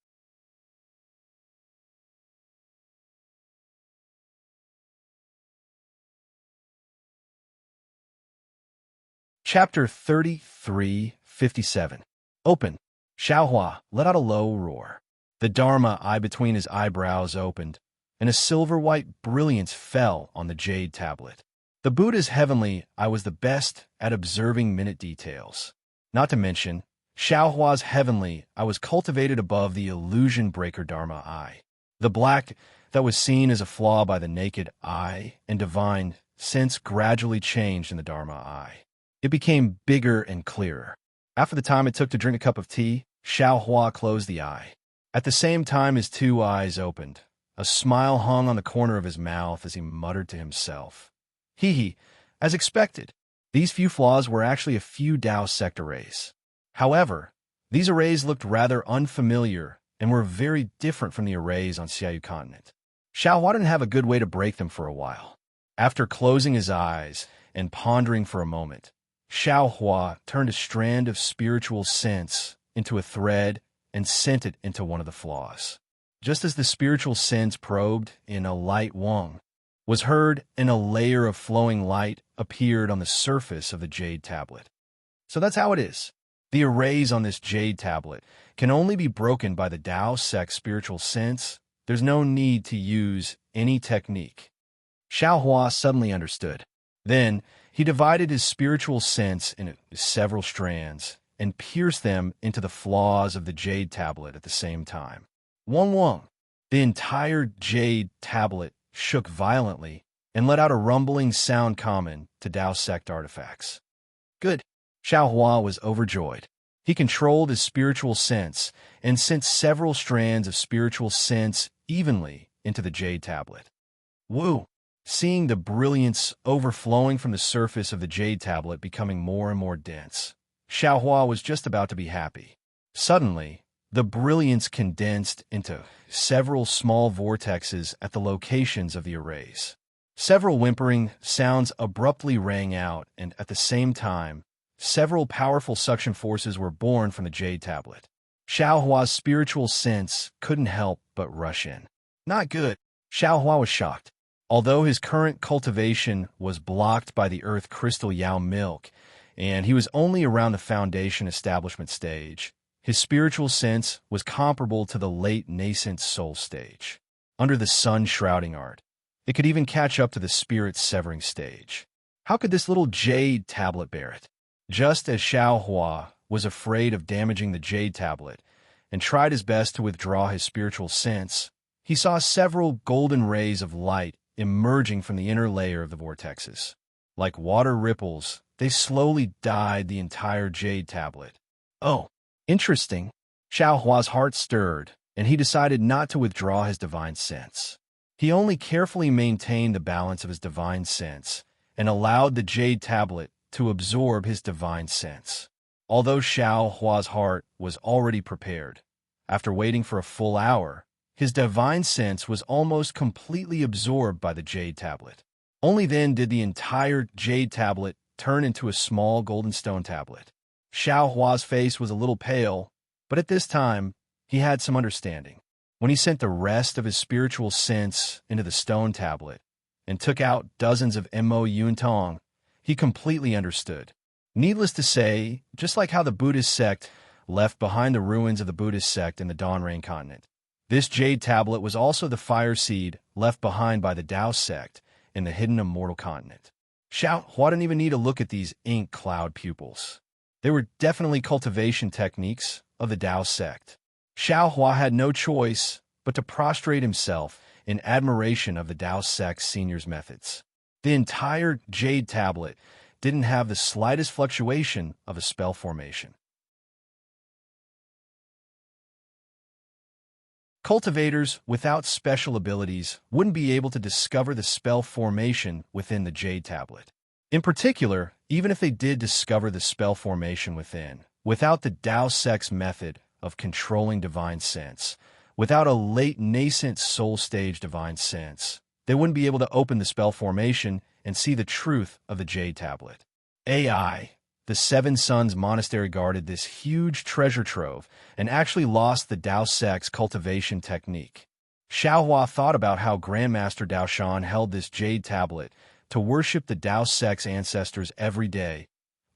Chapter 33:57. Open. Xiaohua let out a low roar. The Dharma eye between his eyebrows opened, and a silver-white brilliance fell on the jade tablet. The Buddha's heavenly eye was the best at observing minute details. Not to mention, Xiaohua's heavenly eye was cultivated above the illusion breaker Dharma eye. The black that was seen as a flaw by the naked eye and divine sense gradually changed in the Dharma eye. It became bigger and clearer. After the time it took to drink a cup of tea, Xiaohua closed the eye. At the same time his two eyes opened, a smile hung on the corner of his mouth as he muttered to himself. Hee, as expected. These few flaws were actually a few Dao sect arrays. However, these arrays looked rather unfamiliar and were very different from the arrays on Xiaoyu continent. Xiaohua didn't have a good way to break them for a while. After closing his eyes and pondering for a moment, Xiaohua turned a strand of spiritual sense into a thread and sent it into one of the flaws. Just as the spiritual sense probed in a light wang was heard and a layer of flowing light appeared on the surface of the jade tablet. So that's how it is. The arrays on this jade tablet can only be broken by the Tao Sect's spiritual sense. There's no need to use any technique. Xiao Hua suddenly understood. Then, he divided his spiritual sense into several strands and pierced them into the flaws of the jade tablet at the same time. Wong Wong. The entire jade tablet shook violently and let out a rumbling sound common to Tao Sect artifacts. Good. Xiao Hua was overjoyed. He controlled his spiritual sense and sent several strands of spiritual sense evenly into the jade tablet. Woo! Seeing the brilliance overflowing from the surface of the jade tablet becoming more and more dense, Xiao Hua was just about to be happy. Suddenly, the brilliance condensed into several small vortexes at the locations of the arrays. Several whimpering sounds abruptly rang out, and at the same time, several powerful suction forces were born from the jade tablet. Xiao Hua's spiritual sense couldn't help but rush in. Not good. Xiao Hua was shocked. Although his current cultivation was blocked by the earth crystal Yao milk, and he was only around the foundation establishment stage, his spiritual sense was comparable to the late nascent soul stage. Under the sun shrouding art, it could even catch up to the spirit severing stage. How could this little jade tablet bear it? Just as Xiao Hua was afraid of damaging the jade tablet and tried his best to withdraw his spiritual sense, he saw several golden rays of light emerging from the inner layer of the vortexes. Like water ripples, they slowly dyed the entire jade tablet. Oh, interesting. Xiao Hua's heart stirred, and he decided not to withdraw his divine sense. He only carefully maintained the balance of his divine sense and allowed the jade tablet to absorb his divine sense. Although Xiao Hua's heart was already prepared, after waiting for a full hour, his divine sense was almost completely absorbed by the jade tablet. Only then did the entire jade tablet turn into a small golden stone tablet. Xiao Hua's face was a little pale, but at this time, he had some understanding. When he sent the rest of his spiritual sense into the stone tablet and took out dozens of Mo Yun Tong, he completely understood. Needless to say, just like how the Buddhist sect left behind the ruins of the Buddhist sect in the Dawn Rain continent, this jade tablet was also the fire seed left behind by the Tao sect in the hidden immortal continent. Xiao Hua didn't even need to look at these ink cloud pupils. They were definitely cultivation techniques of the Tao sect. Xiao Hua had no choice but to prostrate himself in admiration of the Tao sect's senior's methods. The entire jade tablet didn't have the slightest fluctuation of a spell formation. Cultivators without special abilities wouldn't be able to discover the spell formation within the jade tablet. In particular, even if they did discover the spell formation within, without the Tao sect's method of controlling divine sense, without a late nascent soul stage divine sense, they wouldn't be able to open the spell formation and see the truth of the jade tablet. AI, the Seven Sons Monastery, guarded this huge treasure trove and actually lost the Tao sect's cultivation technique. Xiao Hua thought about how Grandmaster Dao Shan held this jade tablet to worship the Tao sect's ancestors every day,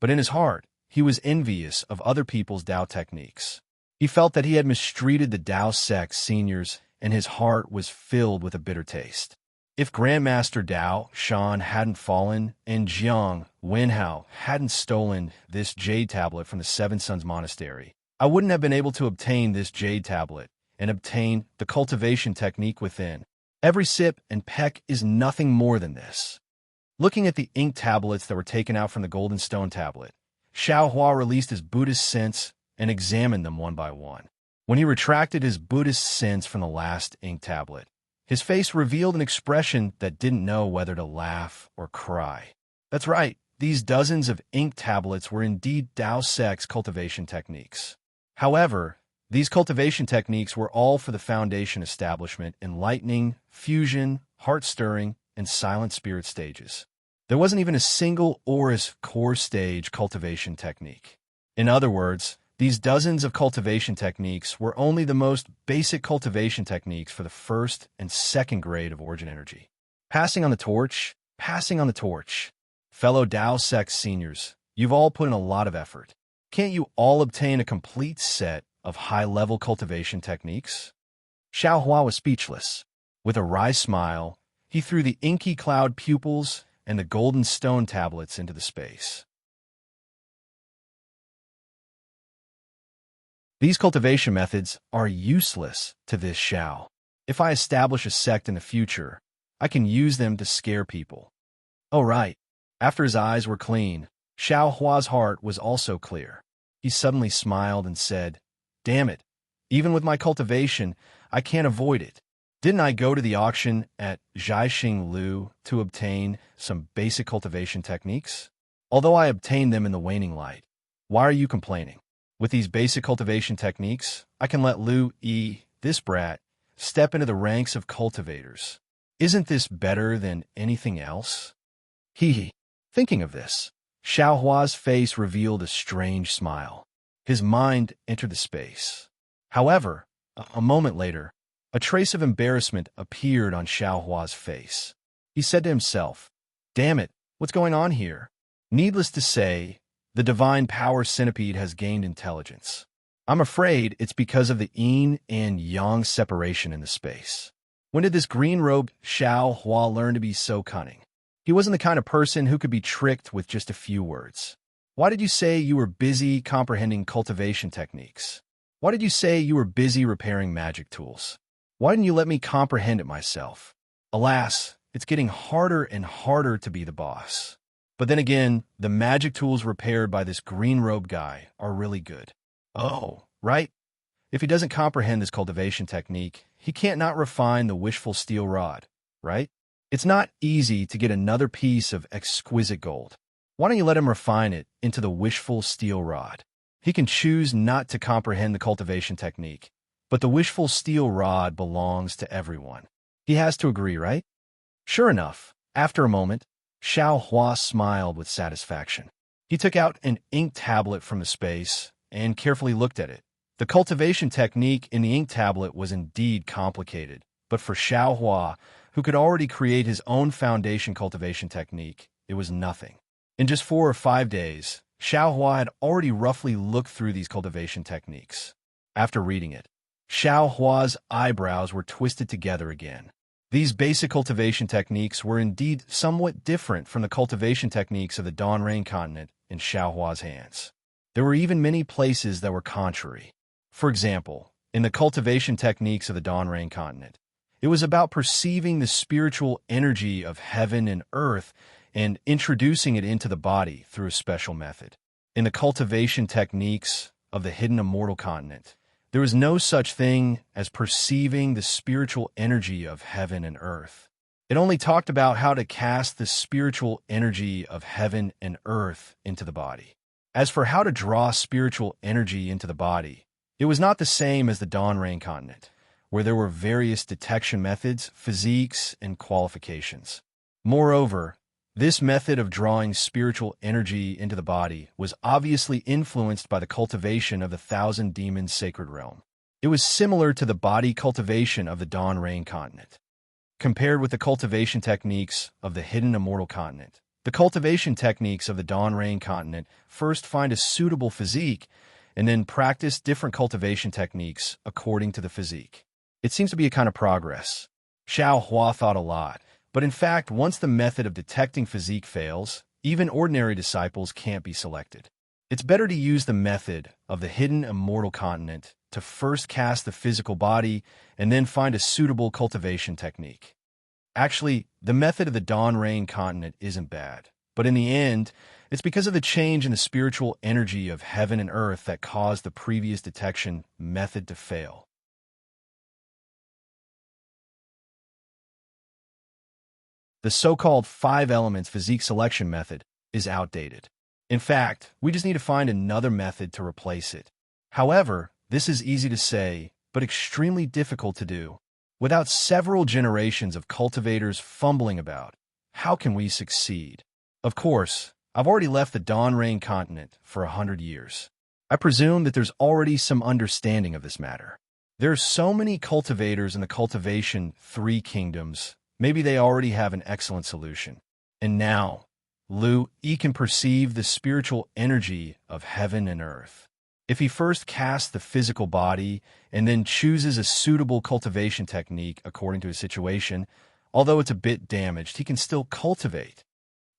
but in his heart, he was envious of other people's Tao techniques. He felt that he had mistreated the Tao sect's seniors, and his heart was filled with a bitter taste. If Grandmaster Dao Shan hadn't fallen and Jiang Wenhao hadn't stolen this jade tablet from the Seven Sons Monastery, I wouldn't have been able to obtain this jade tablet and obtain the cultivation technique within. Every sip and peck is nothing more than this. Looking at the ink tablets that were taken out from the golden stone tablet, Xiao Hua released his Buddhist sense and examined them one by one. When he retracted his Buddhist sense from the last ink tablet, his face revealed an expression that didn't know whether to laugh or cry. That's right, these dozens of ink tablets were indeed Tao sect's cultivation techniques. However, these cultivation techniques were all for the foundation establishment, enlightening, fusion, heart-stirring, and silent spirit stages. There wasn't even a single Oris core stage cultivation technique. In other words, these dozens of cultivation techniques were only the most basic cultivation techniques for the first and second grade of origin energy. Passing on the torch, passing on the torch. Fellow Tao sect seniors, you've all put in a lot of effort. Can't you all obtain a complete set of high-level cultivation techniques? Xiao Hua was speechless. With a wry smile, he threw the inky cloud pupils and the golden stone tablets into the space. These cultivation methods are useless to this Xiao. If I establish a sect in the future, I can use them to scare people. Oh, right. After his eyes were clean, Xiao Hua's heart was also clear. He suddenly smiled and said, "Damn it, even with my cultivation, I can't avoid it. Didn't I go to the auction at Jiaxing Lu to obtain some basic cultivation techniques? Although I obtained them in the waning light, why are you complaining? With these basic cultivation techniques, I can let Lu Yi, this brat, step into the ranks of cultivators. Isn't this better than anything else?" Hee hee. Thinking of this, Xiao Hua's face revealed a strange smile. His mind entered the space. However, a moment later, a trace of embarrassment appeared on Xiao Hua's face. He said to himself, "Damn it, what's going on here?" Needless to say, the divine power centipede has gained intelligence. I'm afraid it's because of the yin and yang separation in the space. When did this green-robed Xiao Hua learn to be so cunning? He wasn't the kind of person who could be tricked with just a few words. Why did you say you were busy comprehending cultivation techniques? Why did you say you were busy repairing magic tools? Why didn't you let me comprehend it myself? Alas, it's getting harder and harder to be the boss. But then again, the magic tools repaired by this green-robed guy are really good. Oh, right? If he doesn't comprehend this cultivation technique, he can't not refine the wishful steel rod, right? It's not easy to get another piece of exquisite gold. Why don't you let him refine it into the wishful steel rod? He can choose not to comprehend the cultivation technique, but the wishful steel rod belongs to everyone. He has to agree, right? Sure enough, after a moment, Xiao Hua smiled with satisfaction. He took out an ink tablet from the space and carefully looked at it. The cultivation technique in the ink tablet was indeed complicated, but for Xiao Hua, who could already create his own foundation cultivation technique, it was nothing. In just 4 or 5 days, Xiao Hua had already roughly looked through these cultivation techniques. After reading it, Xiao Hua's eyebrows were twisted together again. These basic cultivation techniques were indeed somewhat different from the cultivation techniques of the Dawn Rain continent in Xiao Hua's hands. There were even many places that were contrary. For example, in the cultivation techniques of the Dawn Rain continent, it was about perceiving the spiritual energy of heaven and earth and introducing it into the body through a special method. In the cultivation techniques of the hidden immortal continent, there was no such thing as perceiving the spiritual energy of heaven and earth. It only talked about how to cast the spiritual energy of heaven and earth into the body. As for how to draw spiritual energy into the body, it was not the same as the Dawn Rain continent, where there were various detection methods, physiques, and qualifications. Moreover, this method of drawing spiritual energy into the body was obviously influenced by the cultivation of the Thousand Demons Sacred Realm. It was similar to the body cultivation of the Dawn Rain continent. Compared with the cultivation techniques of the hidden immortal continent, the cultivation techniques of the Dawn Rain continent first find a suitable physique and then practice different cultivation techniques according to the physique. It seems to be a kind of progress. Xiao Hua thought a lot, but in fact, once the method of detecting physique fails, even ordinary disciples can't be selected. It's better to use the method of the hidden immortal continent to first cast the physical body and then find a suitable cultivation technique. Actually, the method of the Dawn Rain continent isn't bad, but in the end, it's because of the change in the spiritual energy of heaven and earth that caused the previous detection method to fail. The so-called 5 elements physique selection method is outdated. In fact, we just need to find another method to replace it. However, this is easy to say, but extremely difficult to do. Without several generations of cultivators fumbling about, how can we succeed? Of course, I've already left the Dawn Rain continent for 100 years. I presume that there's already some understanding of this matter. There are so many cultivators in the cultivation 3 kingdoms. Maybe they already have an excellent solution. And now, Lu Yi can perceive the spiritual energy of heaven and earth. If he first casts the physical body and then chooses a suitable cultivation technique according to his situation, although it's a bit damaged, he can still cultivate.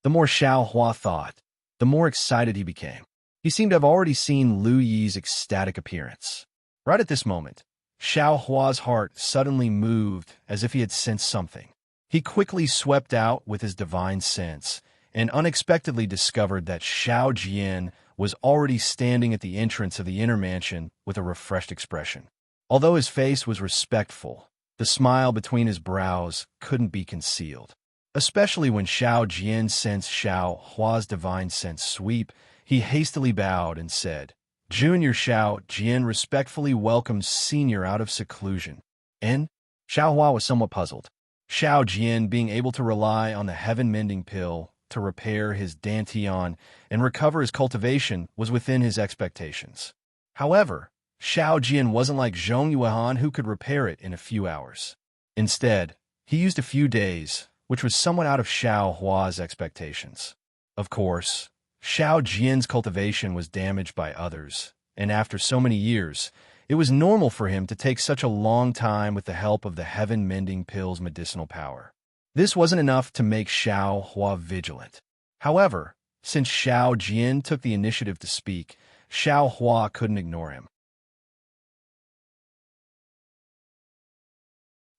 The more Xiao Hua thought, the more excited he became. He seemed to have already seen Lu Yi's ecstatic appearance. Right at this moment, Xiao Hua's heart suddenly moved as if he had sensed something. He quickly swept out with his divine sense and unexpectedly discovered that Xiao Jian was already standing at the entrance of the inner mansion with a refreshed expression. Although his face was respectful, the smile between his brows couldn't be concealed. Especially when Xiao Jian sensed Xiao Hua's divine sense sweep, he hastily bowed and said, "Junior Xiao Jian respectfully welcomes Senior out of seclusion." And Xiao Hua was somewhat puzzled. Xiao Jian being able to rely on the heaven-mending pill to repair his dantian and recover his cultivation was within his expectations. However, Xiao Jian wasn't like Zhong Yuan who could repair it in a few hours. Instead, he used a few days, which was somewhat out of Xiao Hua's expectations. Of course, Xiao Jian's cultivation was damaged by others, and after so many years, it was normal for him to take such a long time with the help of the heaven-mending pill's medicinal power. This wasn't enough to make Xiao Hua vigilant. However, since Xiao Jian took the initiative to speak, Xiao Hua couldn't ignore him.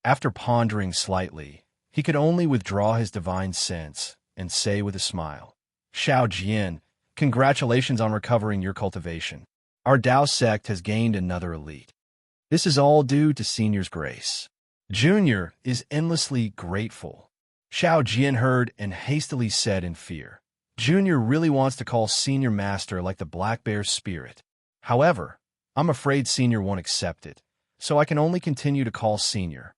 After pondering slightly, he could only withdraw his divine sense and say with a smile, "Xiao Jian, congratulations on recovering your cultivation. Our Dao sect has gained another elite. This is all due to Senior's grace. Junior is endlessly grateful." Xiao Jian heard and hastily said in fear, "Junior really wants to call Senior Master like the Black Bear spirit. However, I'm afraid Senior won't accept it, so I can only continue to call Senior."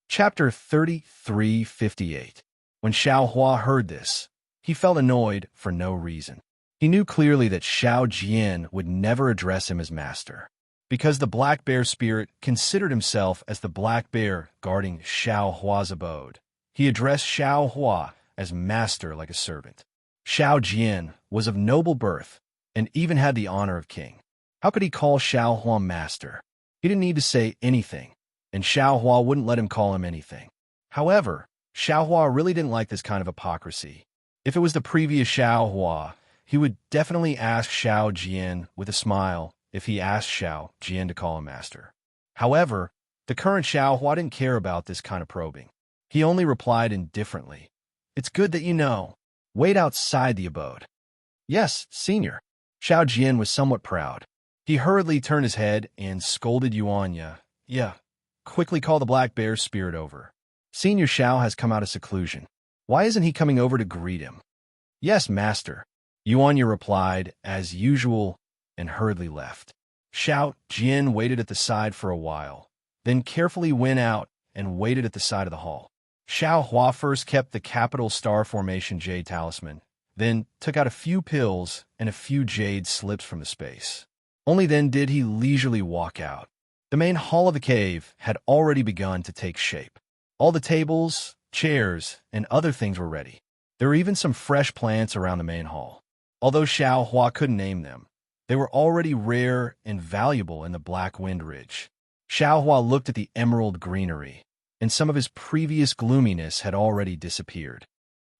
Chapter 3358. When Xiao Hua heard this, he felt annoyed for no reason. He knew clearly that Xiao Jian would never address him as master, because the Black Bear spirit considered himself as the Black Bear guarding Xiao Hua's abode. He addressed Xiao Hua as master like a servant. Xiao Jian was of noble birth and even had the honor of king. How could he call Xiao Hua master? He didn't need to say anything, and Xiao Hua wouldn't let him call him anything. However, Xiao Hua really didn't like this kind of hypocrisy. If it was the previous Xiao Hua, he would definitely ask Xiao Jian with a smile if he asked Xiao Jian to call him master. However, the current Xiao Hua didn't care about this kind of probing. He only replied indifferently, "It's good that you know. Wait outside the abode." "Yes, Senior." Xiao Jian was somewhat proud. He hurriedly turned his head and scolded Yuanya. "Yeah, quickly call the Black Bear spirit over. Senior Xiao has come out of seclusion. Why isn't he coming over to greet him?" "Yes, master." Yuanya replied, as usual, and hurriedly left. Xiao Jian waited at the side for a while, then carefully went out and waited at the side of the hall. Xiao Hua first kept the capital star formation jade talisman, then took out a few pills and a few jade slips from the space. Only then did he leisurely walk out. The main hall of the cave had already begun to take shape. All the tables, chairs, and other things were ready. There were even some fresh plants around the main hall. Although Xiao Hua couldn't name them, they were already rare and valuable in the Black Wind Ridge. Xiao Hua looked at the emerald greenery, and some of his previous gloominess had already disappeared.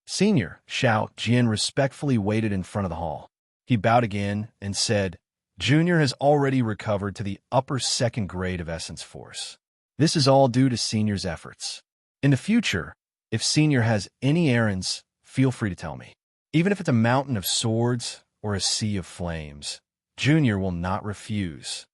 Senior Xiao Jian respectfully waited in front of the hall. He bowed again and said, "Junior has already recovered to the upper second grade of essence force. This is all due to Senior's efforts. In the future, if Senior has any errands, feel free to tell me. Even if it's a mountain of swords or a sea of flames, Junior will not refuse.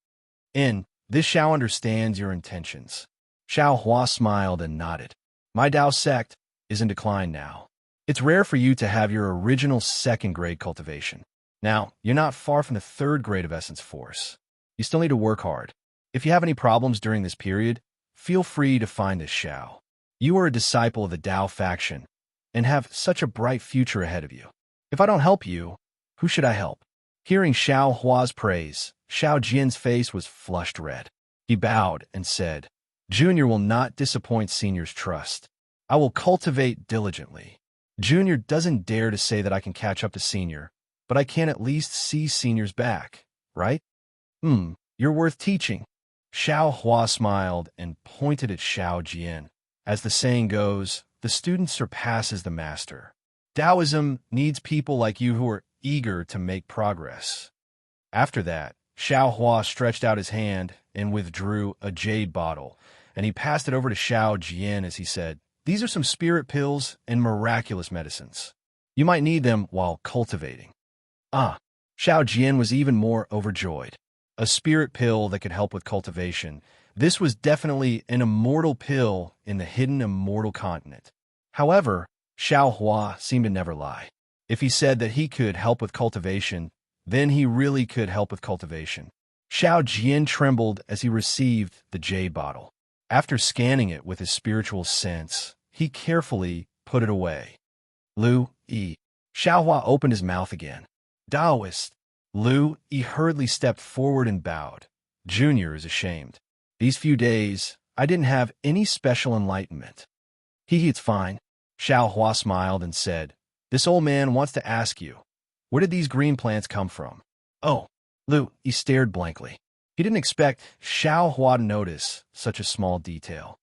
In this Xiao understands your intentions." Xiao Hua smiled and nodded. "My Dao sect is in decline now. It's rare for you to have your original second grade cultivation. Now, you're not far from the third grade of essence force. You still need to work hard. If you have any problems during this period, feel free to find this Xiao. You are a disciple of the Dao faction and have such a bright future ahead of you. If I don't help you, who should I help?" Hearing Xiao Hua's praise, Xiao Jian's face was flushed red. He bowed and said, Junior will not disappoint Senior's trust. I will cultivate diligently. Junior doesn't dare to say that I can catch up to Senior, but I can at least see Senior's back, right? You're worth teaching. Xiao Hua smiled and pointed at Xiao Jian. As the saying goes, the student surpasses the master. Taoism needs people like you who are eager to make progress. After that, Xiao Hua stretched out his hand and withdrew a jade bottle, and he passed it over to Xiao Jian as he said, These are some spirit pills and miraculous medicines. You might need them while cultivating. Xiao Jian was even more overjoyed. A spirit pill that could help with cultivation. This was definitely an immortal pill in the hidden immortal continent. However, Xiao Hua seemed to never lie. If he said that he could help with cultivation, then he really could help with cultivation. Xiao Jian trembled as he received the jade bottle. After scanning it with his spiritual sense, he carefully put it away. Lu Yi. Xiao Hua opened his mouth again. Taoist. Lu Yi hurriedly stepped forward and bowed. Junior is ashamed. These few days, I didn't have any special enlightenment. It's fine. Xiao Hua smiled and said, This old man wants to ask you, where did these green plants come from? Oh, Lu Yi stared blankly. He didn't expect Xiao Hua to notice such a small detail.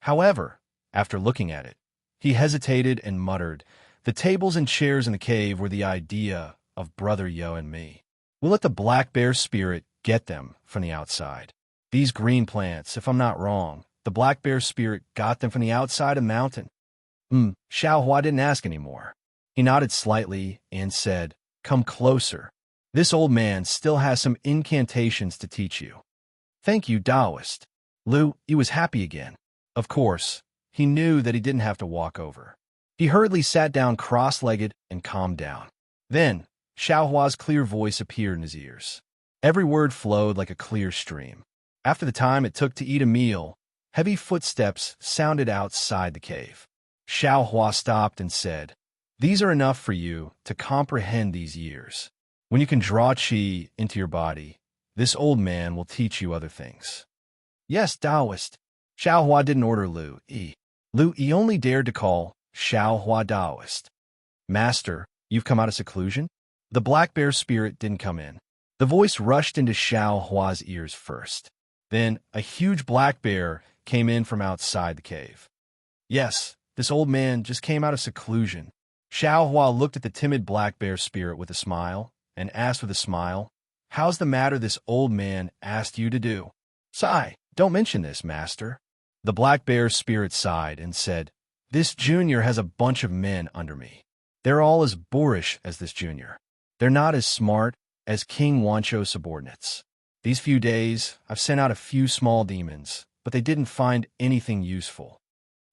However, after looking at it, he hesitated and muttered, The tables and chairs in the cave were the idea of Brother Yo and me. We'll let the black bear spirit get them from the outside. These green plants, if I'm not wrong, the black bear spirit got them from the outside of the mountain. Xiao Hua didn't ask anymore. He nodded slightly and said, Come closer. This old man still has some incantations to teach you. Thank you, Taoist. Lu Yi was happy again. Of course, he knew that he didn't have to walk over. He hurriedly sat down cross-legged and calmed down. Then, Xiao Hua's clear voice appeared in his ears. Every word flowed like a clear stream. After the time it took to eat a meal, heavy footsteps sounded outside the cave. Xiao Hua stopped and said, These are enough for you to comprehend these years. When you can draw qi into your body, this old man will teach you other things. Yes, Taoist. Xiao Hua didn't order Lu Yi. Lu Yi only dared to call Xiao Hua Taoist. Master, you've come out of seclusion? The black bear spirit didn't come in. The voice rushed into Xiao Hua's ears first. Then a huge black bear came in from outside the cave. Yes, this old man just came out of seclusion. Xiao Hua looked at the timid black bear spirit with a smile and asked with a smile, How's the matter this old man asked you to do? Sigh, don't mention this, master. The black bear spirit sighed and said, This junior has a bunch of men under me. They're all as boorish as this junior. They're not as smart as King Wancho's subordinates. These few days, I've sent out a few small demons, but they didn't find anything useful.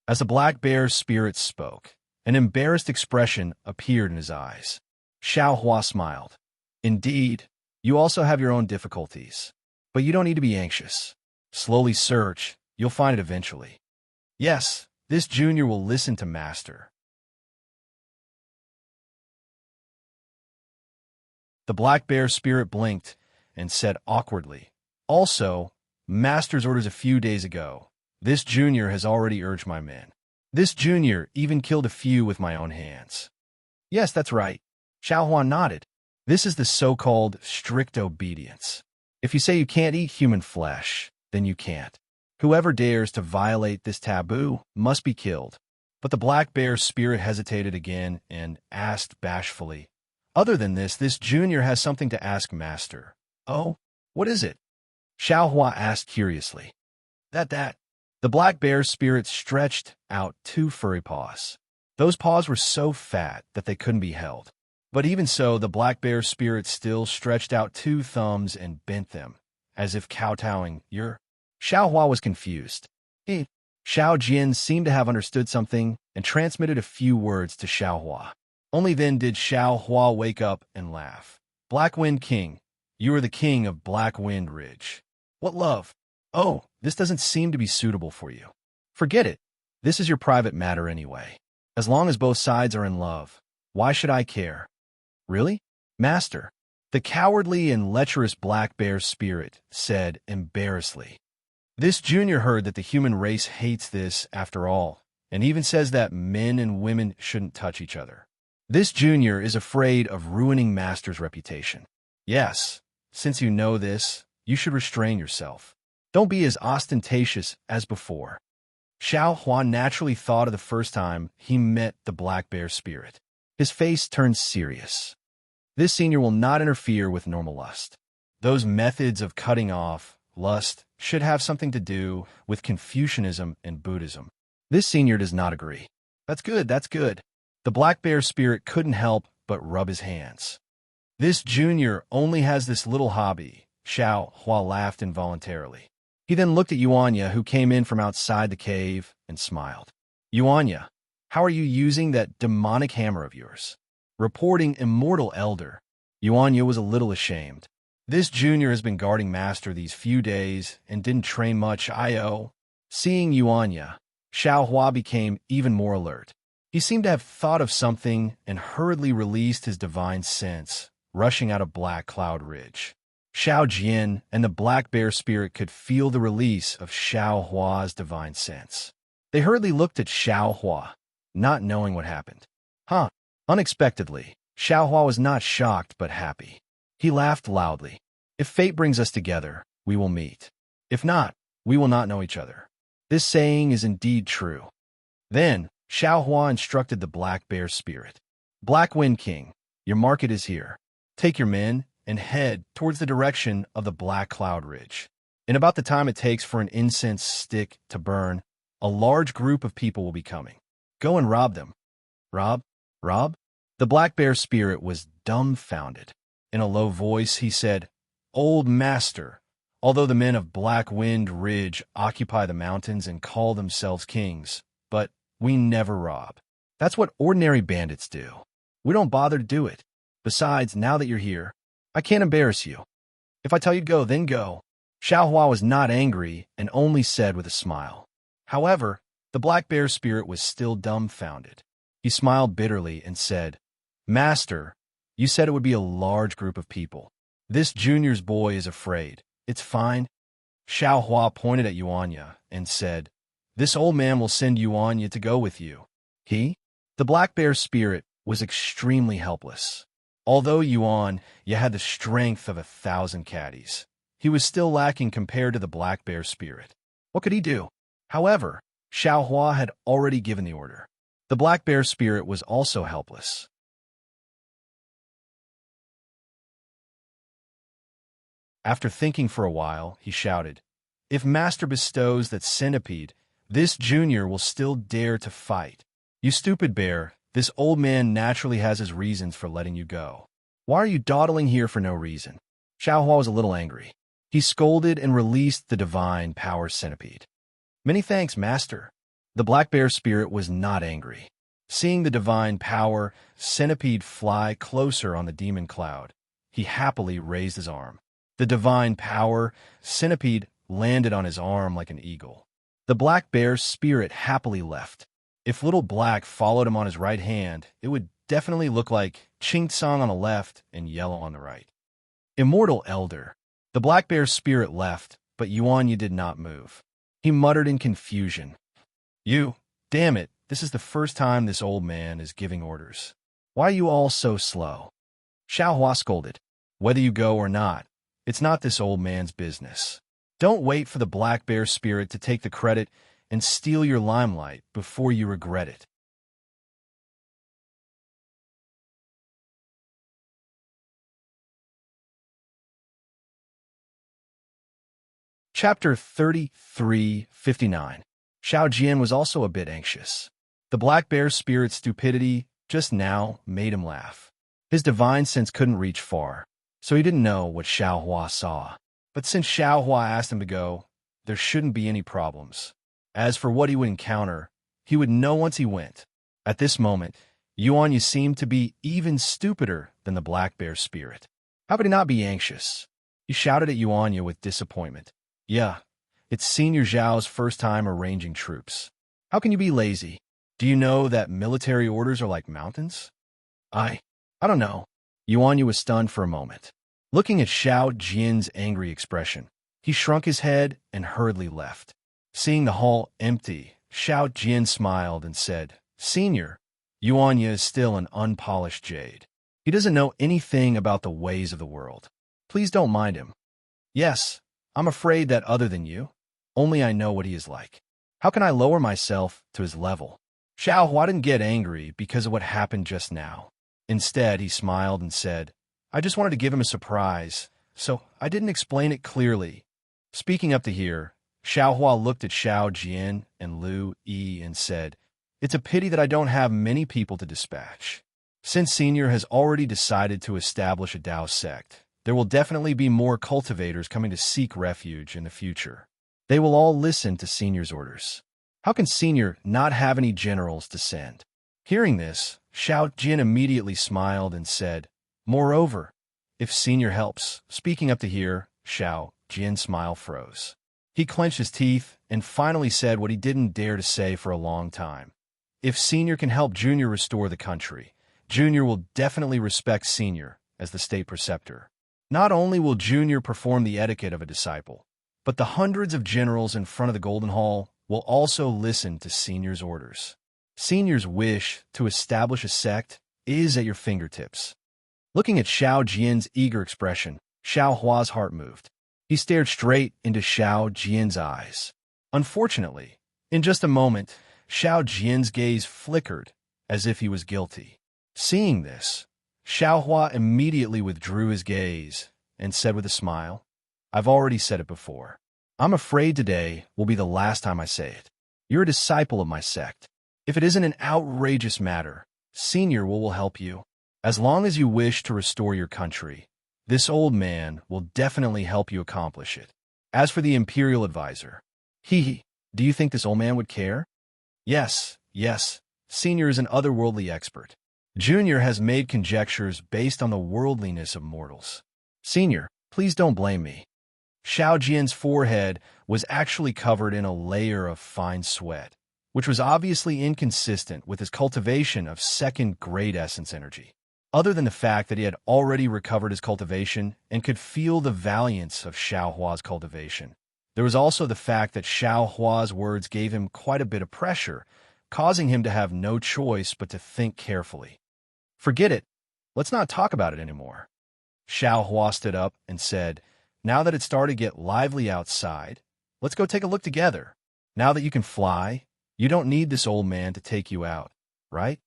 As the black bear's spirit spoke, an embarrassed expression appeared in his eyes. Xiao Hua smiled. Indeed, you also have your own difficulties, but you don't need to be anxious. Slowly search, you'll find it eventually. Yes, this junior will listen to master. The black bear spirit blinked and said awkwardly, Also, master's orders a few days ago. This junior has already urged my men. This junior even killed a few with my own hands. Yes, that's right. Xiao Hua nodded. This is the so-called strict obedience. If you say you can't eat human flesh, then you can't. Whoever dares to violate this taboo must be killed. But the black bear spirit hesitated again and asked bashfully, Other than this junior has something to ask master. Oh, what is it? Xiao Hua asked curiously. That. The black bear spirit stretched out two furry paws. Those paws were so fat that they couldn't be held. But even so, the black bear spirit still stretched out two thumbs and bent them, as if kowtowing. Xiao Hua was confused. Xiao Jian seemed to have understood something and transmitted a few words to Xiao Hua. Only then did Xiao Hua wake up and laugh. Black Wind King, you are the king of Black Wind Ridge. What love? Oh, this doesn't seem to be suitable for you. Forget it. This is your private matter anyway. As long as both sides are in love, why should I care? Really? Master, the cowardly and lecherous black bear spirit said embarrassedly. This junior heard that the human race hates this after all, and even says that men and women shouldn't touch each other. This junior is afraid of ruining Master's reputation. Yes, since you know this, you should restrain yourself. Don't be as ostentatious as before. Xiao Hua naturally thought of the first time he met the black bear spirit. His face turned serious. This senior will not interfere with normal lust. Those methods of cutting off lust should have something to do with Confucianism and Buddhism. This senior does not agree. That's good, that's good. The black bear spirit couldn't help but rub his hands. This junior only has this little hobby. Xiao Hua laughed involuntarily. He then looked at Yuanya, who came in from outside the cave, and smiled. Yuanya, how are you using that demonic hammer of yours? Reporting immortal elder. Yuanya was a little ashamed. This junior has been guarding Master these few days and didn't train much. Seeing Yuanya, Xiao Hua became even more alert. He seemed to have thought of something and hurriedly released his divine sense, rushing out of Black Cloud Ridge. Xiao Jian and the black bear spirit could feel the release of Xiao Hua's divine sense. They hurriedly looked at Xiao Hua, not knowing what happened. Unexpectedly, Xiao Hua was not shocked but happy. He laughed loudly. If fate brings us together, we will meet. If not, we will not know each other. This saying is indeed true. Then, Xiao Hua instructed the black bear spirit. Black Wind King, your market is here. Take your men and head towards the direction of the Black Cloud Ridge. In about the time it takes for an incense stick to burn, a large group of people will be coming. Go and rob them. Rob? Rob? The black bear spirit was dumbfounded. In a low voice, he said, Old Master, although the men of Black Wind Ridge occupy the mountains and call themselves kings, but we never rob. That's what ordinary bandits do. We don't bother to do it. Besides, now that you're here, I can't embarrass you. If I tell you to go, then go. Xiao Hua was not angry and only said with a smile. However, the black bear spirit was still dumbfounded. He smiled bitterly and said, Master, you said it would be a large group of people. This junior's boy is afraid. It's fine. Xiao Hua pointed at Yuanya and said, This old man will send Yuanya to go with you. He? The black bear spirit was extremely helpless. Although Yuanya had the strength of 1,000 caddies, he was still lacking compared to the black bear spirit. What could he do? However, Xiao Hua had already given the order. The black bear spirit was also helpless. After thinking for a while, he shouted, If Master bestows that centipede, this junior will still dare to fight. You stupid bear, this old man naturally has his reasons for letting you go. Why are you dawdling here for no reason? Xiao Hua was a little angry. He scolded and released the divine power centipede. Many thanks, Master. The black bear spirit was not angry. Seeing the divine power centipede fly closer on the demon cloud, he happily raised his arm. The divine power centipede landed on his arm like an eagle. The black bear spirit happily left. If Little Black followed him on his right hand, it would definitely look like Ching Tsang on the left and Yellow on the right. Immortal Elder. The black bear spirit left, but Yuanya did not move. He muttered in confusion. Damn it, this is the first time this old man is giving orders. Why are you all so slow? Xiao Hua scolded. Whether you go or not, it's not this old man's business. Don't wait for the black bear spirit to take the credit and steal your limelight before you regret it. Chapter 33:59. Xiao Jian was also a bit anxious. The black bear spirit's stupidity just now made him laugh. His divine sense couldn't reach far, so he didn't know what Xiao Hua saw. But since Xiao Hua asked him to go, there shouldn't be any problems. As for what he would encounter, he would know once he went. At this moment, Yuanya seemed to be even stupider than the black bear spirit. How could he not be anxious? He shouted at Yuanya with disappointment. Yeah, it's Senior Zhao's first time arranging troops. How can you be lazy? Do you know that military orders are like mountains? I, I don't know. Yuanyu was stunned for a moment. Looking at Xiao Jian's angry expression, he shrunk his head and hurriedly left. Seeing the hall empty, Xiao Jian smiled and said, Senior, Yuanya is still an unpolished jade. He doesn't know anything about the ways of the world. Please don't mind him. Yes, I'm afraid that other than you, only I know what he is like. How can I lower myself to his level? Xiao Hua didn't get angry because of what happened just now. Instead, he smiled and said, I just wanted to give him a surprise, so I didn't explain it clearly. Speaking up to here, Xiao Hua looked at Xiao Jian and Lu Yi and said, It's a pity that I don't have many people to dispatch. Since Senior has already decided to establish a Dao sect, there will definitely be more cultivators coming to seek refuge in the future. They will all listen to Senior's orders. How can Senior not have any generals to send? Hearing this, Xiao Jian immediately smiled and said, Moreover, if Senior helps, speaking up to here, Xiao Jian's smile froze. He clenched his teeth and finally said what he didn't dare to say for a long time. If Senior can help Junior restore the country, Junior will definitely respect Senior as the state preceptor. Not only will Junior perform the etiquette of a disciple, but the hundreds of generals in front of the Golden Hall will also listen to Senior's orders. Senior's wish to establish a sect is at your fingertips. Looking at Xiao Jian's eager expression, Xiao Hua's heart moved. He stared straight into Xiao Jian's eyes. Unfortunately, in just a moment, Xiao Jian's gaze flickered as if he was guilty. Seeing this, Xiao Hua immediately withdrew his gaze and said with a smile, I've already said it before. I'm afraid today will be the last time I say it. You're a disciple of my sect. If it isn't an outrageous matter, Senior will help you. As long as you wish to restore your country, this old man will definitely help you accomplish it. As for the Imperial Advisor, do you think this old man would care? Yes, Senior is an otherworldly expert. Junior has made conjectures based on the worldliness of mortals. Senior, please don't blame me. Xiao Jian's forehead was actually covered in a layer of fine sweat, which was obviously inconsistent with his cultivation of second-grade essence energy. Other than the fact that he had already recovered his cultivation and could feel the valiance of Xiao Hua's cultivation, there was also the fact that Xiao Hua's words gave him quite a bit of pressure, causing him to have no choice but to think carefully. Forget it. Let's not talk about it anymore. Xiao Hua stood up and said, Now that it's started to get lively outside, let's go take a look together. Now that you can fly, you don't need this old man to take you out, right?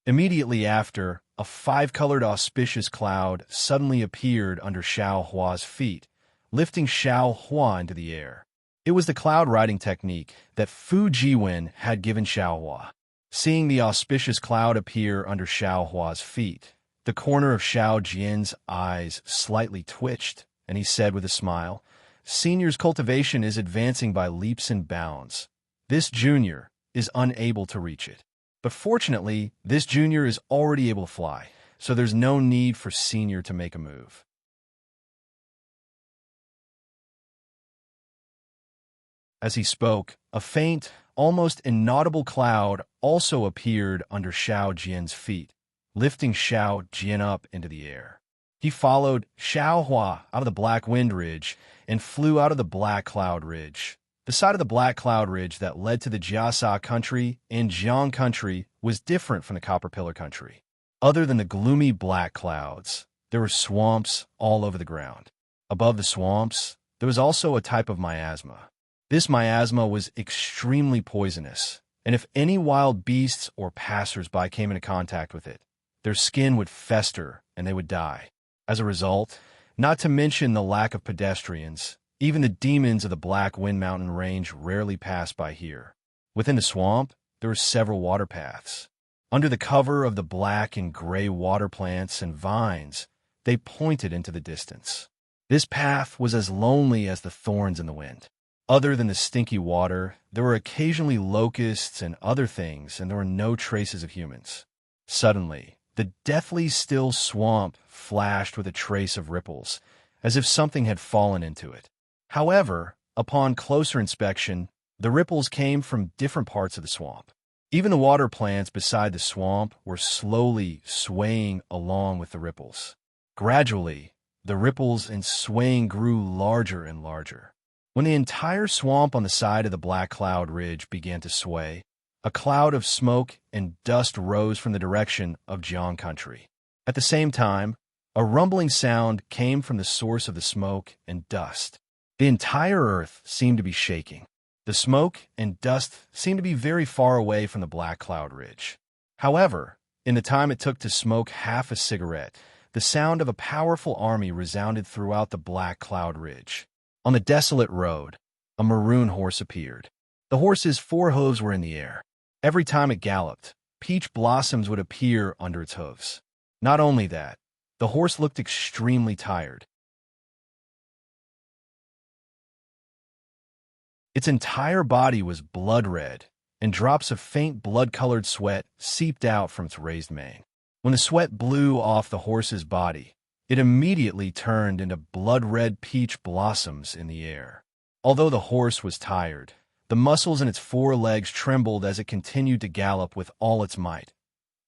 Immediately after, a five-colored auspicious cloud suddenly appeared under Xiao Hua's feet, lifting Xiao Hua into the air. It was the cloud riding technique that Fu Jiwen had given Xiao Hua. Seeing the auspicious cloud appear under Xiao Hua's feet, the corner of Xiao Jian's eyes slightly twitched, and he said with a smile, Senior's cultivation is advancing by leaps and bounds. This junior is unable to reach it. But fortunately, this junior is already able to fly, so there's no need for Senior to make a move. As he spoke, a faint, almost inaudible cloud also appeared under Xiao Jian's feet, lifting Xiao Jian up into the air. He followed Xiao Hua out of the Black Wind Ridge and flew out of the Black Cloud Ridge. The side of the Black Cloud Ridge that led to the Jiasa country and Jiang country was different from the Copper Pillar country. Other than the gloomy black clouds, there were swamps all over the ground. Above the swamps, there was also a type of miasma. This miasma was extremely poisonous, and if any wild beasts or passers-by came into contact with it, their skin would fester and they would die. As a result, not to mention the lack of pedestrians, even the demons of the Black Wind Mountain Range rarely passed by here. Within the swamp, there were several water paths. Under the cover of the black and gray water plants and vines, they pointed into the distance. This path was as lonely as the thorns in the wind. Other than the stinky water, there were occasionally locusts and other things, and there were no traces of humans. Suddenly, the deathly still swamp flashed with a trace of ripples, as if something had fallen into it. However, upon closer inspection, the ripples came from different parts of the swamp. Even the water plants beside the swamp were slowly swaying along with the ripples. Gradually, the ripples and swaying grew larger and larger. When the entire swamp on the side of the Black Cloud Ridge began to sway, a cloud of smoke and dust rose from the direction of Jiang country. At the same time, a rumbling sound came from the source of the smoke and dust. The entire earth seemed to be shaking. The smoke and dust seemed to be very far away from the Black Cloud Ridge. However, in the time it took to smoke half a cigarette, the sound of a powerful army resounded throughout the Black Cloud Ridge. On the desolate road, a maroon horse appeared. The horse's 4 hooves were in the air. Every time it galloped, peach blossoms would appear under its hooves. Not only that, the horse looked extremely tired. Its entire body was blood red, and drops of faint blood-colored sweat seeped out from its raised mane. When the sweat blew off the horse's body, it immediately turned into blood-red peach blossoms in the air. Although the horse was tired, the muscles in its 4 legs trembled as it continued to gallop with all its might.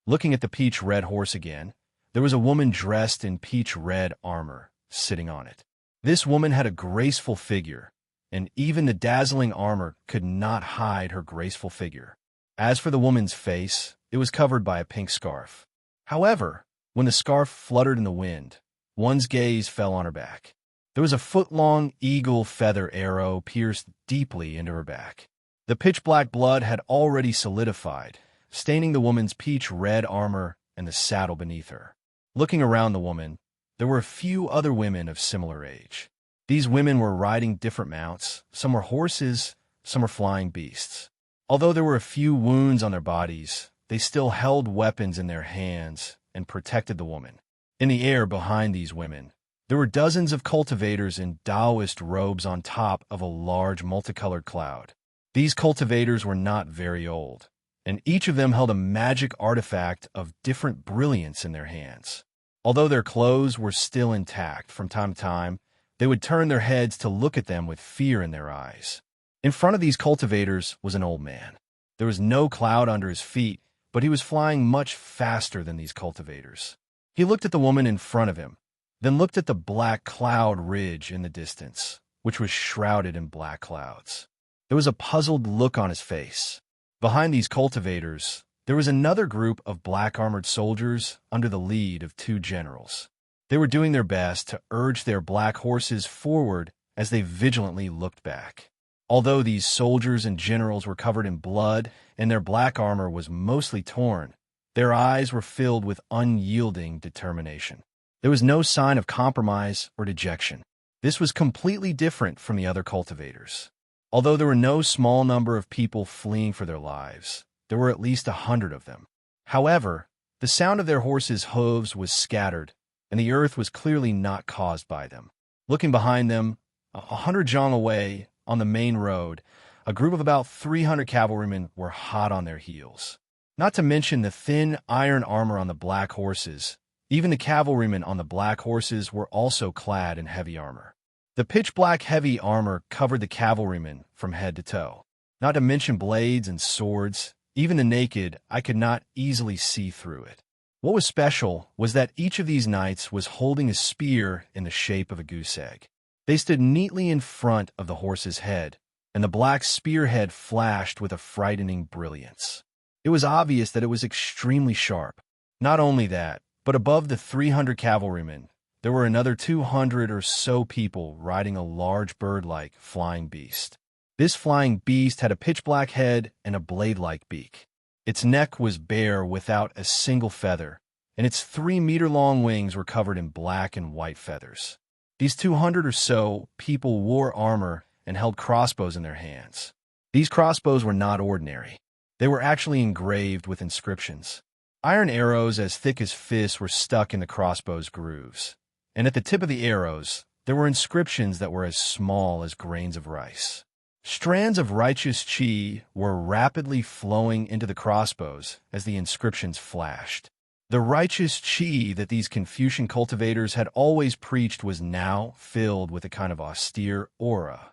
Looking at the peach-red horse again, there was a woman dressed in peach-red armor sitting on it. This woman had a graceful figure, and even the dazzling armor could not hide her graceful figure. As for the woman's face, it was covered by a pink scarf. However, when the scarf fluttered in the wind, one's gaze fell on her back. There was a foot-long eagle feather arrow pierced deeply into her back. The pitch-black blood had already solidified, staining the woman's peach-red armor and the saddle beneath her. Looking around the woman, there were a few other women of similar age. These women were riding different mounts. Some were horses, some were flying beasts. Although there were a few wounds on their bodies, they still held weapons in their hands and protected the woman. In the air behind these women, there were dozens of cultivators in Taoist robes on top of a large multicolored cloud. These cultivators were not very old, and each of them held a magic artifact of different brilliance in their hands. Although their clothes were still intact, from time to time, they would turn their heads to look at them with fear in their eyes. In front of these cultivators was an old man. There was no cloud under his feet, but he was flying much faster than these cultivators. He looked at the woman in front of him, then looked at the Black Cloud Ridge in the distance, which was shrouded in black clouds. There was a puzzled look on his face. Behind these cultivators, there was another group of black-armored soldiers under the lead of 2 generals. They were doing their best to urge their black horses forward as they vigilantly looked back. Although these soldiers and generals were covered in blood and their black armor was mostly torn, their eyes were filled with unyielding determination. There was no sign of compromise or dejection. This was completely different from the other cultivators. Although there were no small number of people fleeing for their lives, there were at least 100 of them. However, the sound of their horses' hooves was scattered, and the earth was clearly not caused by them. Looking behind them, 100 zhang away, on the main road, a group of about 300 cavalrymen were hot on their heels. Not to mention the thin iron armor on the black horses. Even the cavalrymen on the black horses were also clad in heavy armor. The pitch-black heavy armor covered the cavalrymen from head to toe. Not to mention blades and swords. Even the naked, I could not easily see through it. What was special was that each of these knights was holding a spear in the shape of a goose egg. They stood neatly in front of the horse's head, and the black spearhead flashed with a frightening brilliance. It was obvious that it was extremely sharp. Not only that, but above the 300 cavalrymen, there were another 200 or so people riding a large bird-like flying beast. This flying beast had a pitch-black head and a blade-like beak. Its neck was bare without a single feather, and its 3-meter-long wings were covered in black and white feathers. These 200 or so people wore armor and held crossbows in their hands. These crossbows were not ordinary. They were actually engraved with inscriptions. Iron arrows as thick as fists were stuck in the crossbow's grooves, and at the tip of the arrows, there were inscriptions that were as small as grains of rice. Strands of righteous chi were rapidly flowing into the crossbows as the inscriptions flashed. The righteous chi that these Confucian cultivators had always preached was now filled with a kind of austere aura.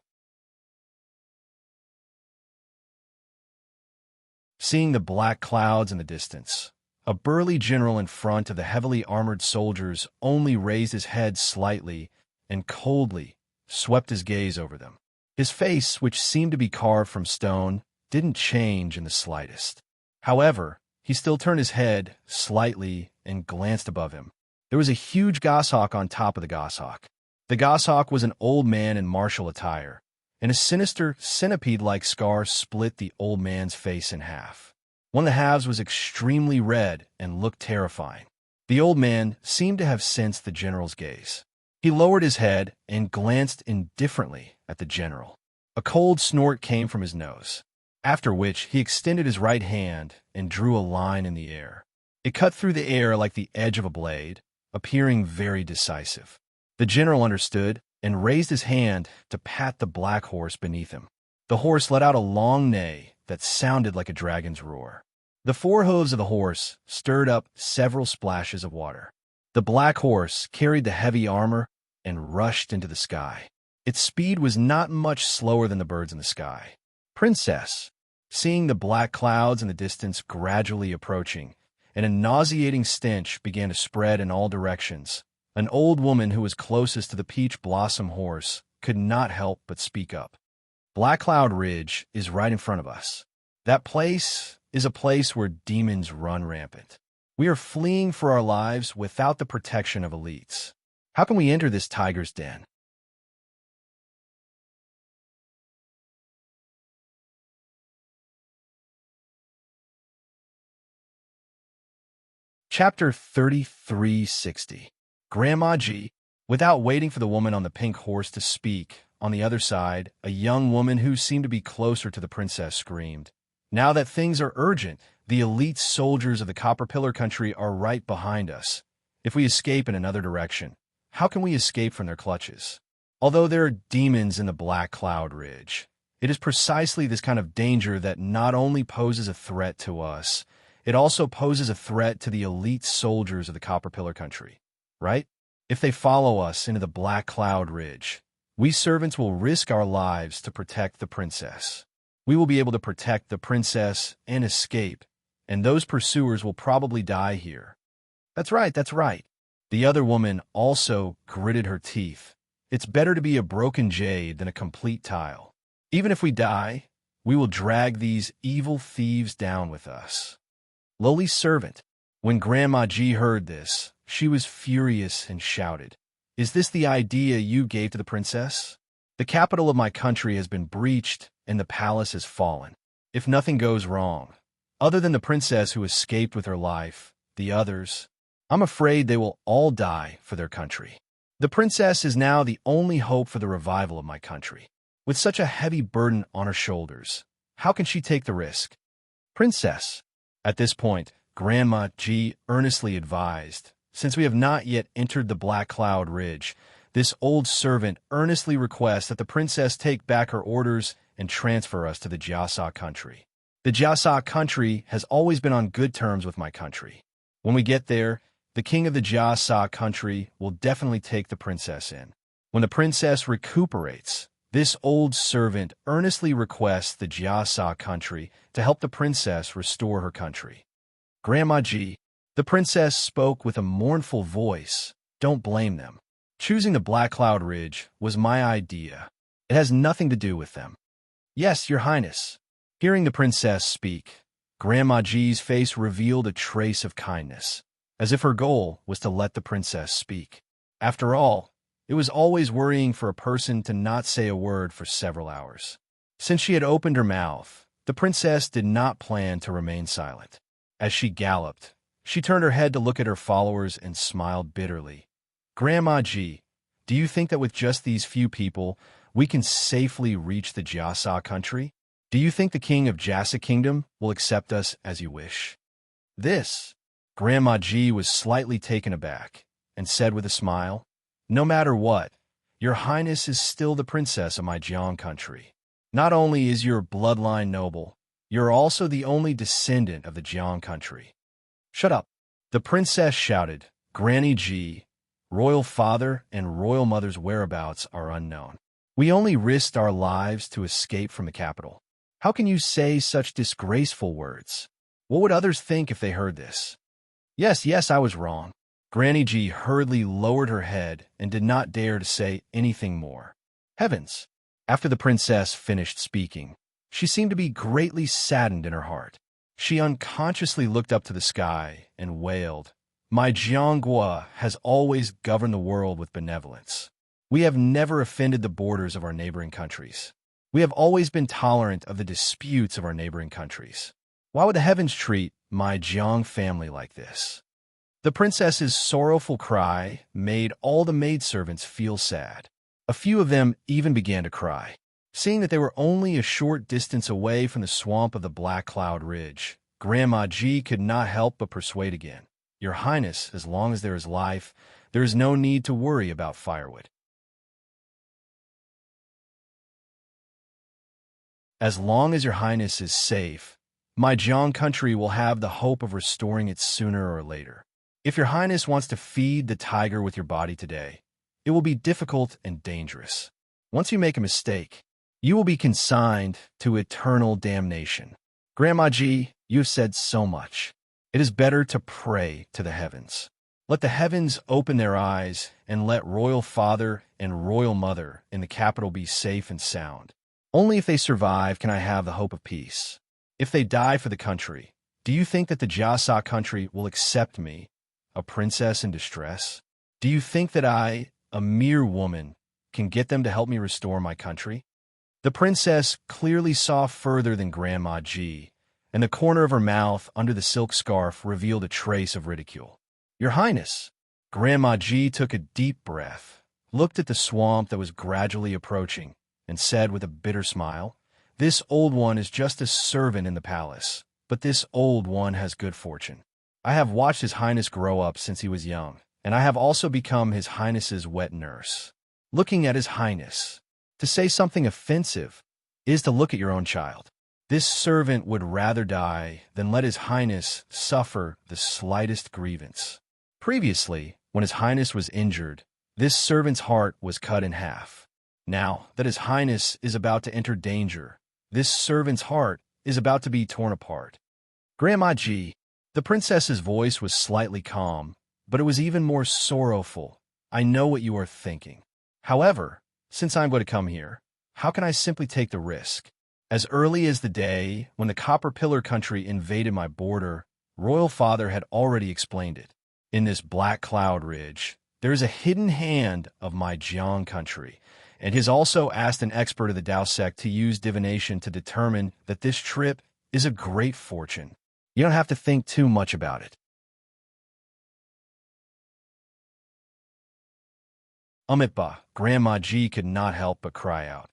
Seeing the black clouds in the distance, a burly general in front of the heavily armored soldiers only raised his head slightly and coldly swept his gaze over them. His face, which seemed to be carved from stone, didn't change in the slightest. However, he still turned his head slightly and glanced above him. There was a huge goshawk on top of the goshawk. The goshawk was an old man in martial attire, and a sinister centipede-like scar split the old man's face in half. One of the halves was extremely red and looked terrifying. The old man seemed to have sensed the general's gaze. He lowered his head and glanced indifferently at the general. A cold snort came from his nose, after which he extended his right hand and drew a line in the air. It cut through the air like the edge of a blade, appearing very decisive. The general understood and raised his hand to pat the black horse beneath him. The horse let out a long neigh that sounded like a dragon's roar. The four hooves of the horse stirred up several splashes of water. The black horse carried the heavy armor and rushed into the sky. Its speed was not much slower than the birds in the sky. Princess, seeing the black clouds in the distance gradually approaching, and a nauseating stench began to spread in all directions, an old woman who was closest to the peach blossom horse could not help but speak up. Black Cloud Ridge is right in front of us. That place is a place where demons run rampant. We are fleeing for our lives without the protection of elites. How can we enter this tiger's den? Chapter 3360. Grandma G. Without waiting for the woman on the pink horse to speak, on the other side, a young woman who seemed to be closer to the princess screamed, "Now that things are urgent, the elite soldiers of the Copper Pillar country are right behind us. If we escape in another direction, how can we escape from their clutches? Although there are demons in the Black Cloud Ridge, it is precisely this kind of danger that not only poses a threat to us, it also poses a threat to the elite soldiers of the Copper Pillar country, right? If they follow us into the Black Cloud Ridge, we servants will risk our lives to protect the princess. We will be able to protect the princess and escape, and those pursuers will probably die here." That's right, that's right. The other woman also gritted her teeth. It's better to be a broken jade than a complete tile. Even if we die, we will drag these evil thieves down with us. Lowly's servant. When Grandma G heard this, she was furious and shouted, "Is this the idea you gave to the princess? The capital of my country has been breached and the palace has fallen. If nothing goes wrong, other than the princess who escaped with her life, the others, I'm afraid they will all die for their country. The princess is now the only hope for the revival of my country. With such a heavy burden on her shoulders, how can she take the risk? Princess." At this point, Grandma G earnestly advised, "Since we have not yet entered the Black Cloud Ridge, this old servant earnestly requests that the princess take back her orders and transfer us to the Jiasa country. The Jiasa country has always been on good terms with my country. When we get there, the king of the Jiasa country will definitely take the princess in. When the princess recuperates, this old servant earnestly requests the Jiasa country to help the princess restore her country." Grandma G. The princess spoke with a mournful voice. "Don't blame them. Choosing the Black Cloud Ridge was my idea. It has nothing to do with them." "Yes, Your Highness." Hearing the princess speak, Grandma G's face revealed a trace of kindness, as if her goal was to let the princess speak. After all, it was always worrying for a person to not say a word for several hours. Since she had opened her mouth, the princess did not plan to remain silent. As she galloped, she turned her head to look at her followers and smiled bitterly. "Grandma G, do you think that with just these few people, we can safely reach the Jiasa country? Do you think the king of Jasa Kingdom will accept us as you wish?" This, Grandma G was slightly taken aback and said with a smile, "No matter what, Your Highness is still the princess of my Jiang country. Not only is your bloodline noble, you're also the only descendant of the Jiang country." "Shut up," the princess shouted. "Granny G, royal father and royal mother's whereabouts are unknown. We only risked our lives to escape from the capital. How can you say such disgraceful words? What would others think if they heard this? Yes, yes, I was wrong. Granny G hurriedly lowered her head and did not dare to say anything more. Heavens! After the princess finished speaking, she seemed to be greatly saddened in her heart. She unconsciously looked up to the sky and wailed, "My Jianghua has always governed the world with benevolence. We have never offended the borders of our neighboring countries. We have always been tolerant of the disputes of our neighboring countries. Why would the heavens treat my Jiang family like this?" The princess's sorrowful cry made all the maidservants feel sad. A few of them even began to cry. Seeing that they were only a short distance away from the swamp of the Black Cloud Ridge, Grandma G could not help but persuade again. "Your Highness, as long as there is life, there is no need to worry about firewood. As long as your Highness is safe, my Jiang country will have the hope of restoring it sooner or later. If your Highness wants to feed the tiger with your body today, it will be difficult and dangerous. Once you make a mistake, you will be consigned to eternal damnation. Grandma G, you have said so much. It is better to pray to the heavens. Let the heavens open their eyes and let Royal Father and Royal Mother in the capital be safe and sound. Only if they survive can I have the hope of peace. If they die for the country, do you think that the Jiasa country will accept me, a princess in distress? Do you think that I, a mere woman, can get them to help me restore my country?" The princess clearly saw further than Grandma G, and the corner of her mouth under the silk scarf revealed a trace of ridicule. "Your Highness!" Grandma G took a deep breath, looked at the swamp that was gradually approaching, and said with a bitter smile, "This old one is just a servant in the palace, but this old one has good fortune. I have watched His Highness grow up since he was young, and I have also become His Highness's wet nurse. Looking at His Highness, to say something offensive, is to look at your own child. This servant would rather die than let His Highness suffer the slightest grievance. Previously, when His Highness was injured, this servant's heart was cut in half. Now that His Highness is about to enter danger, this servant's heart is about to be torn apart." Grandma G, the princess's voice was slightly calm, but it was even more sorrowful. "I know what you are thinking. However, since I'm going to come here, how can I simply take the risk? As early as the day when the Copper Pillar country invaded my border, Royal Father had already explained it. In this Black Cloud Ridge, there is a hidden hand of my Jiang country, and he has also asked an expert of the Dao sect to use divination to determine that this trip is a great fortune. You don't have to think too much about it." Amitba, Grandma G could not help but cry out.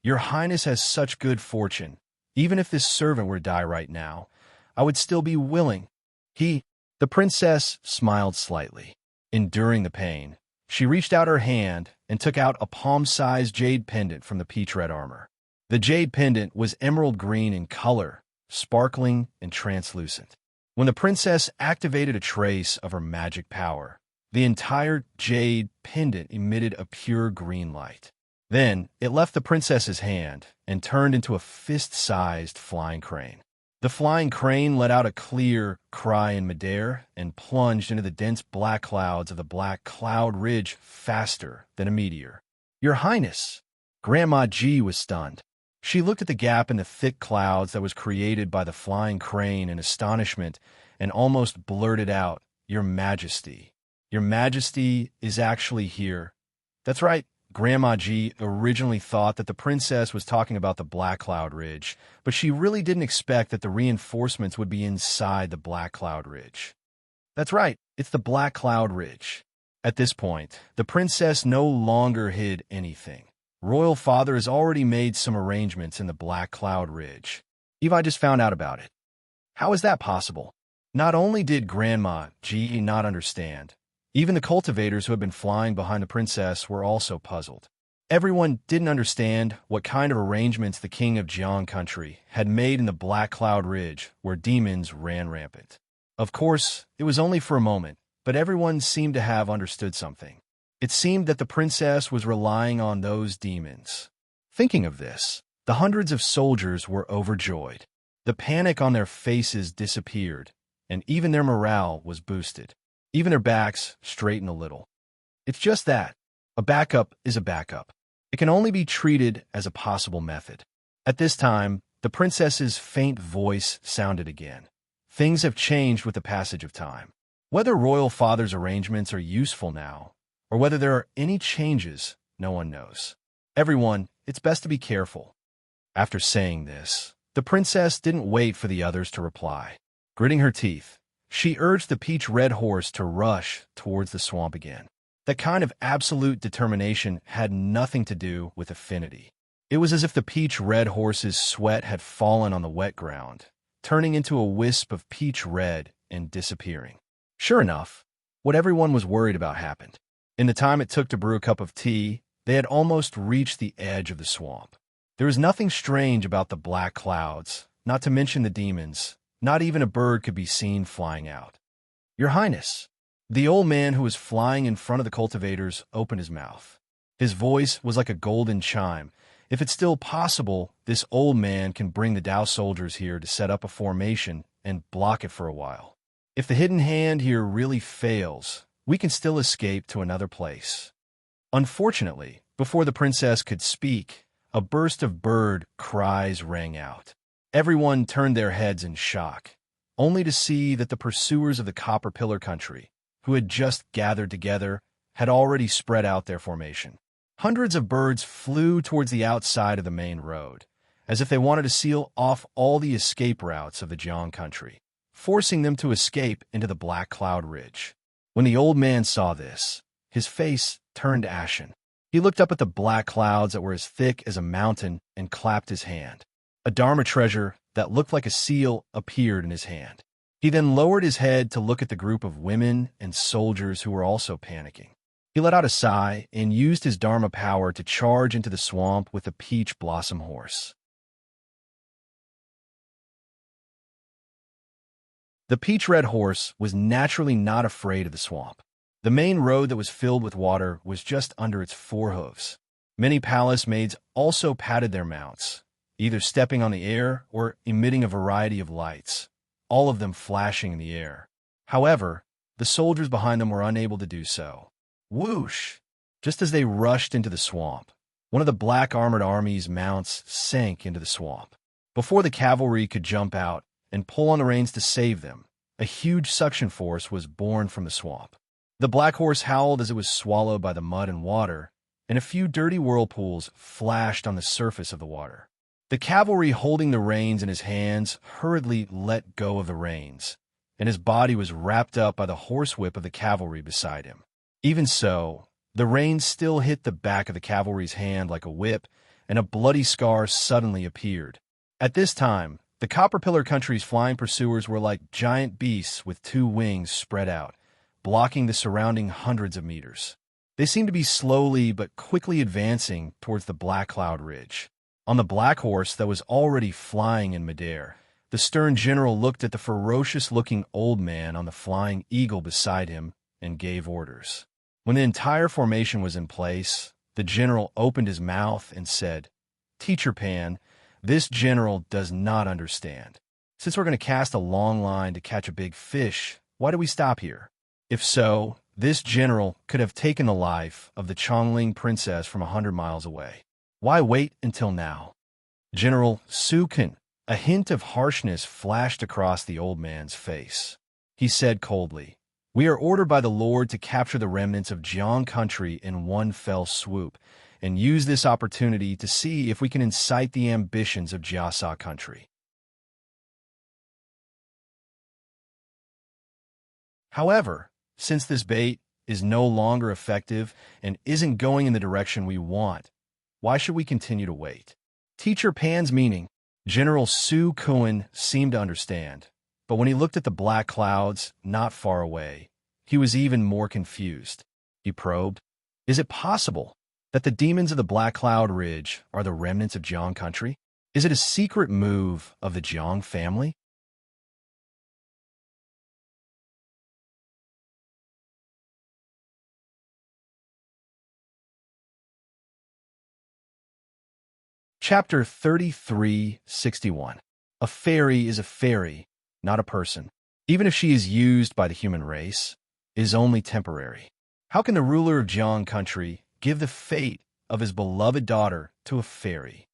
"Your Highness has such good fortune. Even if this servant were to die right now, I would still be willing." The princess smiled slightly. Enduring the pain, she reached out her hand and took out a palm-sized jade pendant from the peach-red armor. The jade pendant was emerald green in color, sparkling and translucent. When the princess activated a trace of her magic power, the entire jade pendant emitted a pure green light. Then it left the princess's hand and turned into a fist-sized flying crane. The flying crane let out a clear cry in midair and plunged into the dense black clouds of the Black Cloud Ridge faster than a meteor. "Your Highness!" Grandma G was stunned. She looked at the gap in the thick clouds that was created by the flying crane in astonishment and almost blurted out, "Your Majesty. Your Majesty is actually here." That's right. Grandma G originally thought that the princess was talking about the Black Cloud Ridge, but she really didn't expect that the reinforcements would be inside the Black Cloud Ridge. That's right, it's the Black Cloud Ridge. At this point, the princess no longer hid anything. Royal Father has already made some arrangements in the Black Cloud Ridge. Eva just found out about it. How is that possible? Not only did Grandma G not understand, even the cultivators who had been flying behind the princess were also puzzled. Everyone didn't understand what kind of arrangements the king of Jiang country had made in the Black Cloud Ridge where demons ran rampant. Of course, it was only for a moment, but everyone seemed to have understood something. It seemed that the princess was relying on those demons. Thinking of this, The hundreds of soldiers were overjoyed. The panic on their faces disappeared, and even their morale was boosted. Even their backs straightened a little. It's just that. A backup is a backup. It can only be treated as a possible method. At this time, the princess's faint voice sounded again. Things have changed with the passage of time. Whether royal father's arrangements are useful now, or whether there are any changes, no one knows. Everyone, it's best to be careful. After saying this, the princess didn't wait for the others to reply. Gritting her teeth, she urged the peach-red horse to rush towards the swamp again. That kind of absolute determination had nothing to do with affinity. It was as if the peach-red horse's sweat had fallen on the wet ground, turning into a wisp of peach red and disappearing. Sure enough, what everyone was worried about happened. In the time it took to brew a cup of tea, they had almost reached the edge of the swamp. There was nothing strange about the black clouds, not to mention the demons. Not even a bird could be seen flying out. "Your Highness." The old man who was flying in front of the cultivators opened his mouth. His voice was like a golden chime. If it's still possible, this old man can bring the Tao soldiers here to set up a formation and block it for a while. If the hidden hand here really fails, we can still escape to another place. Unfortunately, before the princess could speak, a burst of bird cries rang out. Everyone turned their heads in shock, only to see that the pursuers of the Copper Pillar country, who had just gathered together, had already spread out their formation. Hundreds of birds flew towards the outside of the main road, as if they wanted to seal off all the escape routes of the Jiang country, forcing them to escape into the Black Cloud Ridge. When the old man saw this, his face turned ashen. He looked up at the black clouds that were as thick as a mountain and clapped his hand. A Dharma treasure that looked like a seal appeared in his hand. He then lowered his head to look at the group of women and soldiers who were also panicking. He let out a sigh and used his Dharma power to charge into the swamp with the peach blossom horse. The peach-red horse was naturally not afraid of the swamp. The main road that was filled with water was just under its forehooves. Many palace maids also patted their mounts, either stepping on the air or emitting a variety of lights, all of them flashing in the air. However, the soldiers behind them were unable to do so. Whoosh! Just as they rushed into the swamp, one of the black armored army's mounts sank into the swamp. Before the cavalry could jump out and pull on the reins to save them, a huge suction force was born from the swamp. The black horse howled as it was swallowed by the mud and water, and a few dirty whirlpools flashed on the surface of the water. The cavalry holding the reins in his hands hurriedly let go of the reins, and his body was wrapped up by the horsewhip of the cavalry beside him. Even so, the reins still hit the back of the cavalry's hand like a whip, and a bloody scar suddenly appeared. At this time, the Copper Pillar country's flying pursuers were like giant beasts with two wings spread out, blocking the surrounding hundreds of meters. They seemed to be slowly but quickly advancing towards the Black Cloud Ridge. On the black horse that was already flying in midair, the stern general looked at the ferocious-looking old man on the flying eagle beside him and gave orders. When the entire formation was in place, the general opened his mouth and said, "Teacher Pan, this general does not understand. Since we're going to cast a long line to catch a big fish, why do we stop here? If so, this general could have taken the life of the Chongling princess from 100 miles away. Why wait until now?" General Su Kun, a hint of harshness flashed across the old man's face. He said coldly, "We are ordered by the Lord to capture the remnants of Jiang country in one fell swoop, and use this opportunity to see if we can incite the ambitions of Jiasa country." However, since this bait is no longer effective and isn't going in the direction we want, why should we continue to wait? Teacher Pan's meaning. General Su Kun seemed to understand, but when he looked at the black clouds not far away, he was even more confused. He probed, "Is it possible that the demons of the Black Cloud Ridge are the remnants of Jiang country? Is it a secret move of the Jiang family?" Chapter 3361. A fairy is a fairy, not a person. Even if she is used by the human race, is only temporary. How can the ruler of Jiang country give the fate of his beloved daughter to a fairy?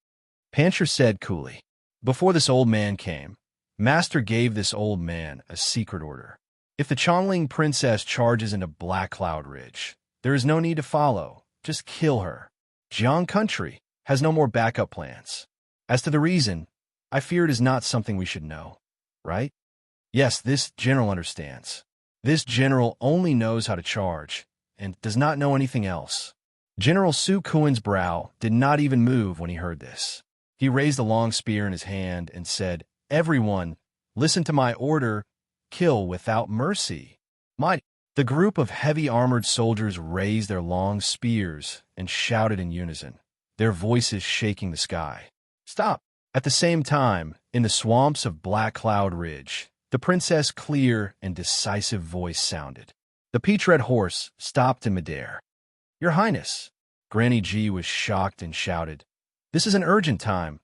Pancher said coolly. Before this old man came, Master gave this old man a secret order. If the Chongling princess charges into Black Cloud Ridge, there is no need to follow. Just kill her. Jiang country has no more backup plans. As to the reason, I fear it is not something we should know, right? Yes, this general understands. This general only knows how to charge, and does not know anything else. General Su Kuan's brow did not even move when he heard this. He raised a long spear in his hand and said, "Everyone, listen to my order, kill without mercy." The group of heavy-armored soldiers raised their long spears and shouted in unison, their voices shaking the sky. Stop! At the same time, in the swamps of Black Cloud Ridge, the princess' clear and decisive voice sounded. The peach-red horse stopped in midair. "Your Highness!" Granny G was shocked and shouted, "This is an urgent time.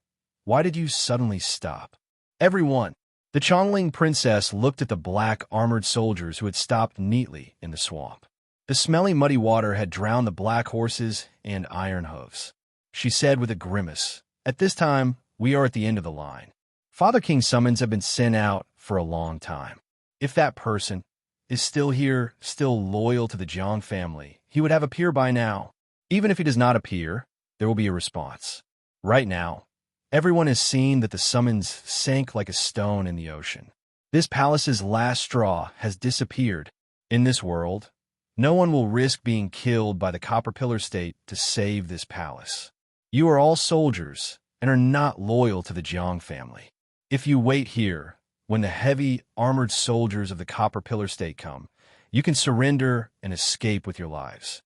Why did you suddenly stop?" Everyone! The Chongling princess looked at the black armored soldiers who had stopped neatly in the swamp. The smelly muddy water had drowned the black horses and iron hooves. She said with a grimace, "At this time, we are at the end of the line. Father King's summons have been sent out for a long time. If that person is still here, still loyal to the Jiang family, he would have appeared by now. Even if he does not appear, there will be a response. Right now, everyone has seen that the summons sank like a stone in the ocean. This palace's last straw has disappeared. In this world, no one will risk being killed by the Copper Pillar State to save this palace. You are all soldiers and are not loyal to the Jiang family. If you wait here, when the heavy, armored soldiers of the Copper Pillar State come, you can surrender and escape with your lives."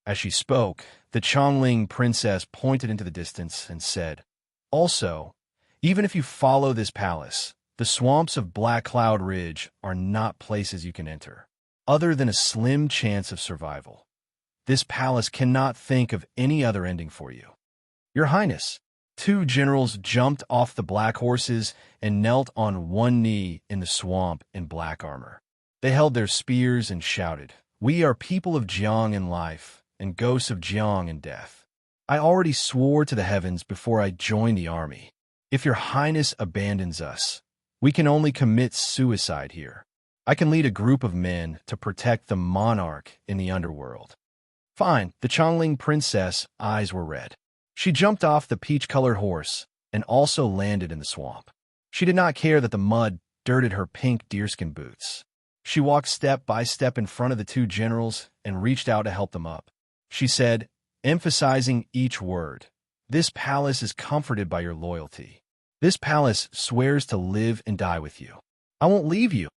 As she spoke, the Chongling princess pointed into the distance and said, "Also, even if you follow this palace, the swamps of Black Cloud Ridge are not places you can enter, other than a slim chance of survival. This palace cannot think of any other ending for you." "Your Highness!" Two generals jumped off the black horses and knelt on one knee in the swamp in black armor. They held their spears and shouted, "We are people of Jiang in life, and ghosts of Jiang in death. I already swore to the heavens before I joined the army. If your Highness abandons us, we can only commit suicide here. I can lead a group of men to protect the monarch in the underworld." "Fine." The Chongling princess' eyes were red. She jumped off the peach-colored horse and also landed in the swamp. She did not care that the mud dirted her pink deerskin boots. She walked step by step in front of the two generals and reached out to help them up. She said, emphasizing each word, "This palace is comforted by your loyalty. This palace swears to live and die with you. I won't leave you."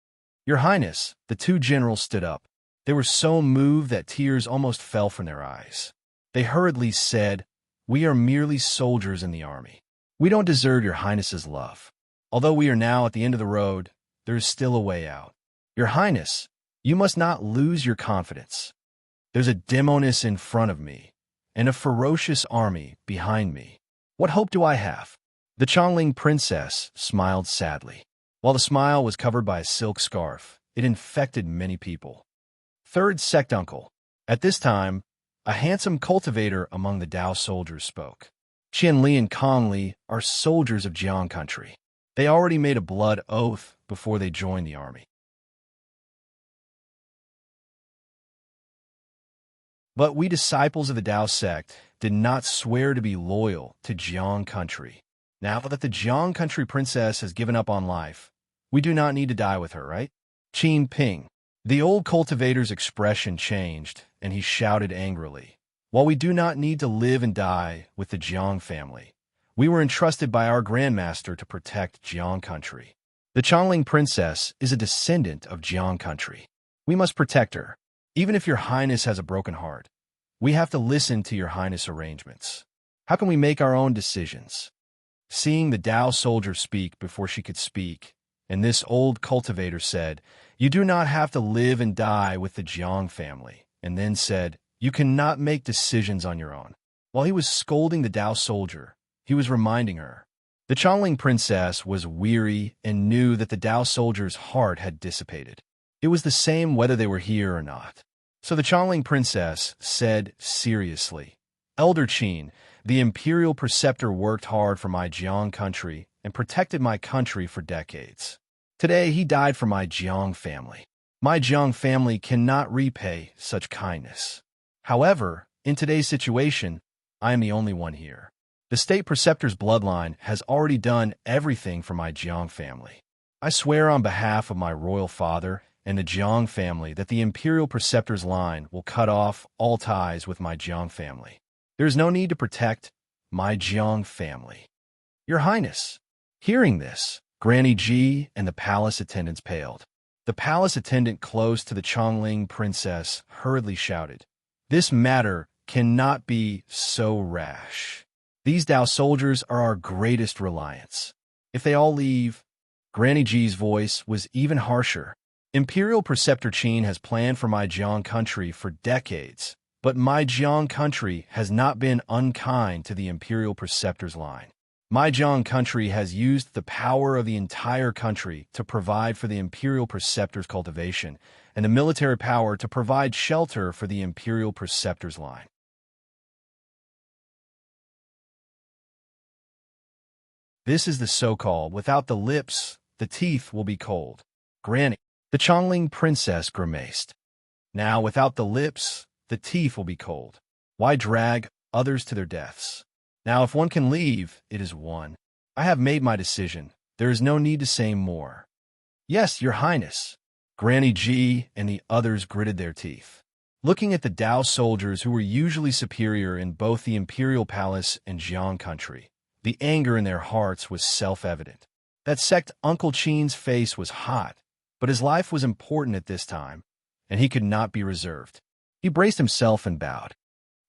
"Your Highness," the two generals stood up. They were so moved that tears almost fell from their eyes. They hurriedly said, "We are merely soldiers in the army. We don't deserve your Highness's love. Although we are now at the end of the road, there is still a way out. Your Highness, you must not lose your confidence. There's a demoness in front of me, and a ferocious army behind me. What hope do I have?" The Chongling princess smiled sadly. While the smile was covered by a silk scarf, it infected many people. Third sectuncle. At this time, a handsome cultivator among the Dao soldiers spoke. "Qian Li and Kong Li are soldiers of Jiang country. They already made a blood oath before they joined the army. But we disciples of the Dao sect did not swear to be loyal to Jiang country. Now that the Jiang country princess has given up on life, we do not need to die with her, right?" Qin Ping. The old cultivator's expression changed, and he shouted angrily, "While we do not need to live and die with the Jiang family, we were entrusted by our grandmaster to protect Jiang country. The Chongling princess is a descendant of Jiang country. We must protect her. Even if your Highness has a broken heart, we have to listen to your Highness' arrangements. How can we make our own decisions?" Seeing the Dao soldier speak before she could speak, and this old cultivator said, "You do not have to live and die with the Jiang family," and then said, "You cannot make decisions on your own." While he was scolding the Dao soldier, He was reminding her. The Chongling princess was weary and knew that the Tao soldier's heart had dissipated. It was the same whether they were here or not. So the Chongling princess said seriously, "Elder Qin, the imperial preceptor worked hard for my Jiang country and protected my country for decades. Today he died for my Jiang family. My Jiang family cannot repay such kindness. However, in today's situation, I am the only one here. The state preceptor's bloodline has already done everything for my Jiang family. I swear on behalf of my royal father and the Jiang family that the imperial preceptor's line will cut off all ties with my Jiang family. There is no need to protect my Jiang family." "Your Highness." Hearing this, Granny Ji and the palace attendants paled. The palace attendant close to the Chongling princess hurriedly shouted, "This matter cannot be so rash. These Tao soldiers are our greatest reliance. If they all leave..." Granny Ji's voice was even harsher. "Imperial Preceptor Qin has planned for my Jiang country for decades, but my Jiang country has not been unkind to the Imperial Preceptor's line. My Jiang country has used the power of the entire country to provide for the Imperial Preceptor's cultivation, and the military power to provide shelter for the Imperial Preceptor's line. This is the so-called, without the lips, the teeth will be cold. Granny." The Chongling princess grimaced. "Now, without the lips, the teeth will be cold. Why drag others to their deaths? Now, if one can leave, it is one. I have made my decision. There is no need to say more." "Yes, Your Highness." Granny Ji and the others gritted their teeth. Looking at the Tao soldiers who were usually superior in both the Imperial Palace and Jiang country, the anger in their hearts was self-evident. That sect Uncle Qin's face was hot, but his life was important at this time, and he could not be reserved. He braced himself and bowed.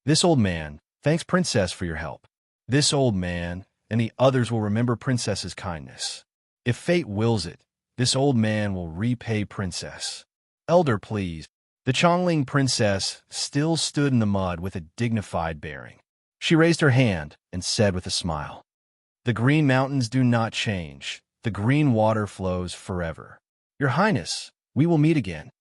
"This old man, thanks Princess for your help. This old man and the others will remember Princess's kindness. If fate wills it, this old man will repay Princess. Elder, please." The Chongling princess still stood in the mud with a dignified bearing. She raised her hand and said with a smile, "The green mountains do not change. The green water flows forever. Your Highness, we will meet again."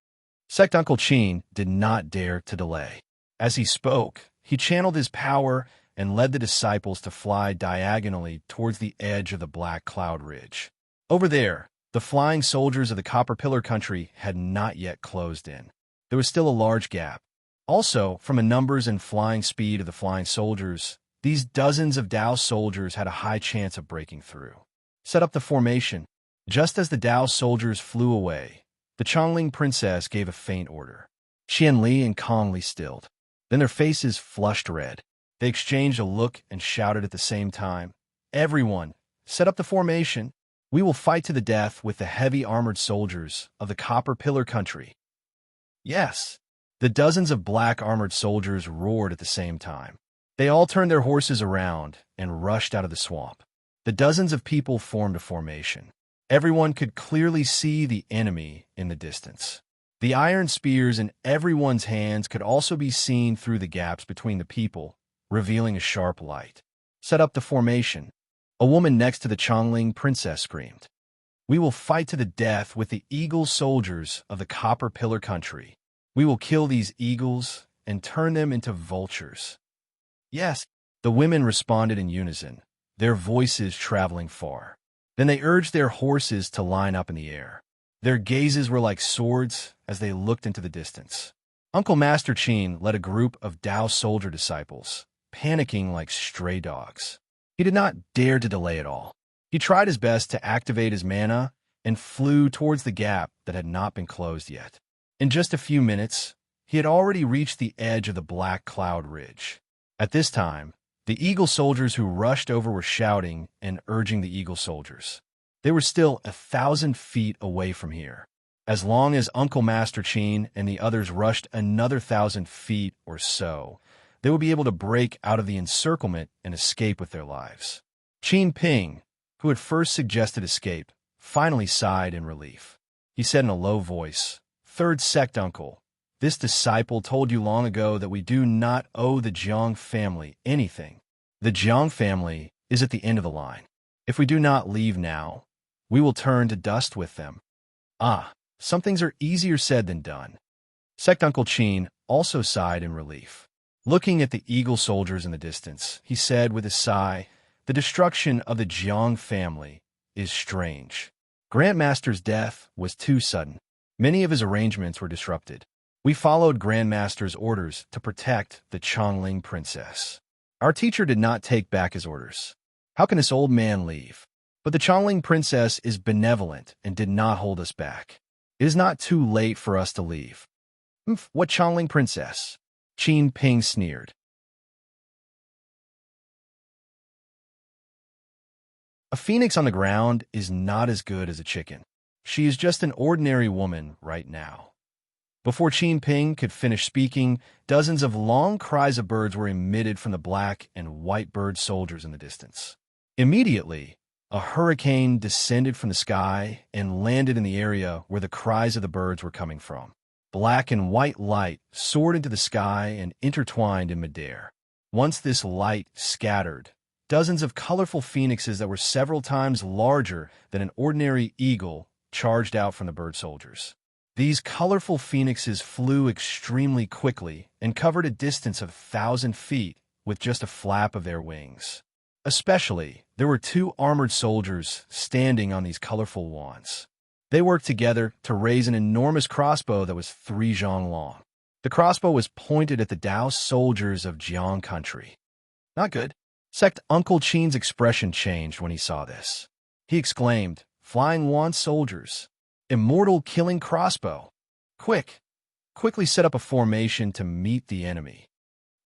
Sect Uncle Qin did not dare to delay. As he spoke, he channeled his power and led the disciples to fly diagonally towards the edge of the Black Cloud Ridge. Over there, the flying soldiers of the Copper Pillar country had not yet closed in. There was still a large gap. Also, from the numbers and flying speed of the flying soldiers, these dozens of Tao soldiers had a high chance of breaking through. Set up the formation. Just as the Tao soldiers flew away, the Chongling princess gave a faint order. Qian Li and Kong Li stilled. Then their faces flushed red. They exchanged a look and shouted at the same time, "Everyone, set up the formation. We will fight to the death with the heavy armored soldiers of the Copper Pillar country." "Yes." The dozens of black armored soldiers roared at the same time. They all turned their horses around and rushed out of the swamp. The dozens of people formed a formation. Everyone could clearly see the enemy in the distance. The iron spears in everyone's hands could also be seen through the gaps between the people, revealing a sharp light. "Set up the formation." A woman next to the Chongling princess screamed. "We will fight to the death with the eagle soldiers of the Copper Pillar country. We will kill these eagles and turn them into vultures." "Yes," the women responded in unison, their voices traveling far. Then they urged their horses to line up in the air. Their gazes were like swords as they looked into the distance. Uncle Master Qin led a group of Tao soldier disciples, panicking like stray dogs. He did not dare to delay at all. He tried his best to activate his mana and flew towards the gap that had not been closed yet. In just a few minutes, he had already reached the edge of the Black Cloud Ridge. At this time, the Eagle soldiers who rushed over were shouting and urging the Eagle soldiers. They were still 1,000 feet away from here. As long as Uncle Master Qin and the others rushed another 1,000 feet or so, they would be able to break out of the encirclement and escape with their lives. Qin Ping, who had first suggested escape, finally sighed in relief. He said in a low voice, "Third sect uncle, this disciple told you long ago that we do not owe the Jiang family anything. The Jiang family is at the end of the line. If we do not leave now, we will turn to dust with them. Ah, some things are easier said than done. Sect Uncle Chin also sighed in relief. Looking at the eagle soldiers in the distance, he said with a sigh, "The destruction of the Jiang family is strange. Grandmaster's death was too sudden. Many of his arrangements were disrupted. We followed Grandmaster's orders to protect the Chongling princess. Our teacher did not take back his orders. How can this old man leave? But the Chongling princess is benevolent and did not hold us back. It is not too late for us to leave." What Chongling princess? Qin Ping sneered. A phoenix on the ground is not as good as a chicken. She is just an ordinary woman right now. Before Qin Ping could finish speaking, dozens of long cries of birds were emitted from the black and white bird soldiers in the distance. Immediately, a hurricane descended from the sky and landed in the area where the cries of the birds were coming from. Black and white light soared into the sky and intertwined in midair. Once this light scattered, dozens of colorful phoenixes that were several times larger than an ordinary eagle charged out from the bird soldiers. These colorful phoenixes flew extremely quickly and covered a distance of 1,000 feet with just a flap of their wings. Especially, there were 2 armored soldiers standing on these colorful wands. They worked together to raise an enormous crossbow that was 3 zhang long. The crossbow was pointed at the Dao soldiers of Jiang country. Not good. Sect Uncle Chin's expression changed when he saw this. He exclaimed, "Flying wand soldiers! Immortal killing crossbow! Quickly set up a formation to meet the enemy."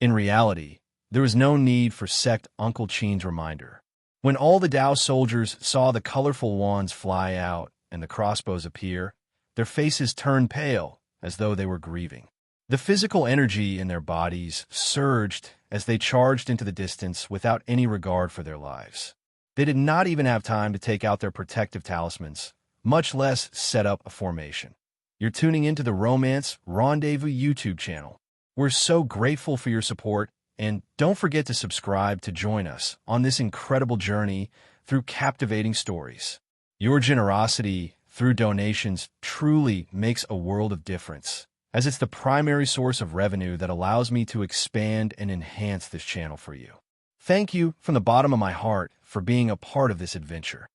In reality, there was no need for Sect Uncle Chin's reminder. When all the Dao soldiers saw the colorful wands fly out and the crossbows appear, their faces turned pale as though they were grieving. The physical energy in their bodies surged as they charged into the distance without any regard for their lives. They did not even have time to take out their protective talismans, much less set up a formation. You're tuning into the Romance Rendezvous YouTube channel. We're so grateful for your support, and don't forget to subscribe to join us on this incredible journey through captivating stories. Your generosity through donations truly makes a world of difference, as it's the primary source of revenue that allows me to expand and enhance this channel for you. Thank you from the bottom of my heart for being a part of this adventure.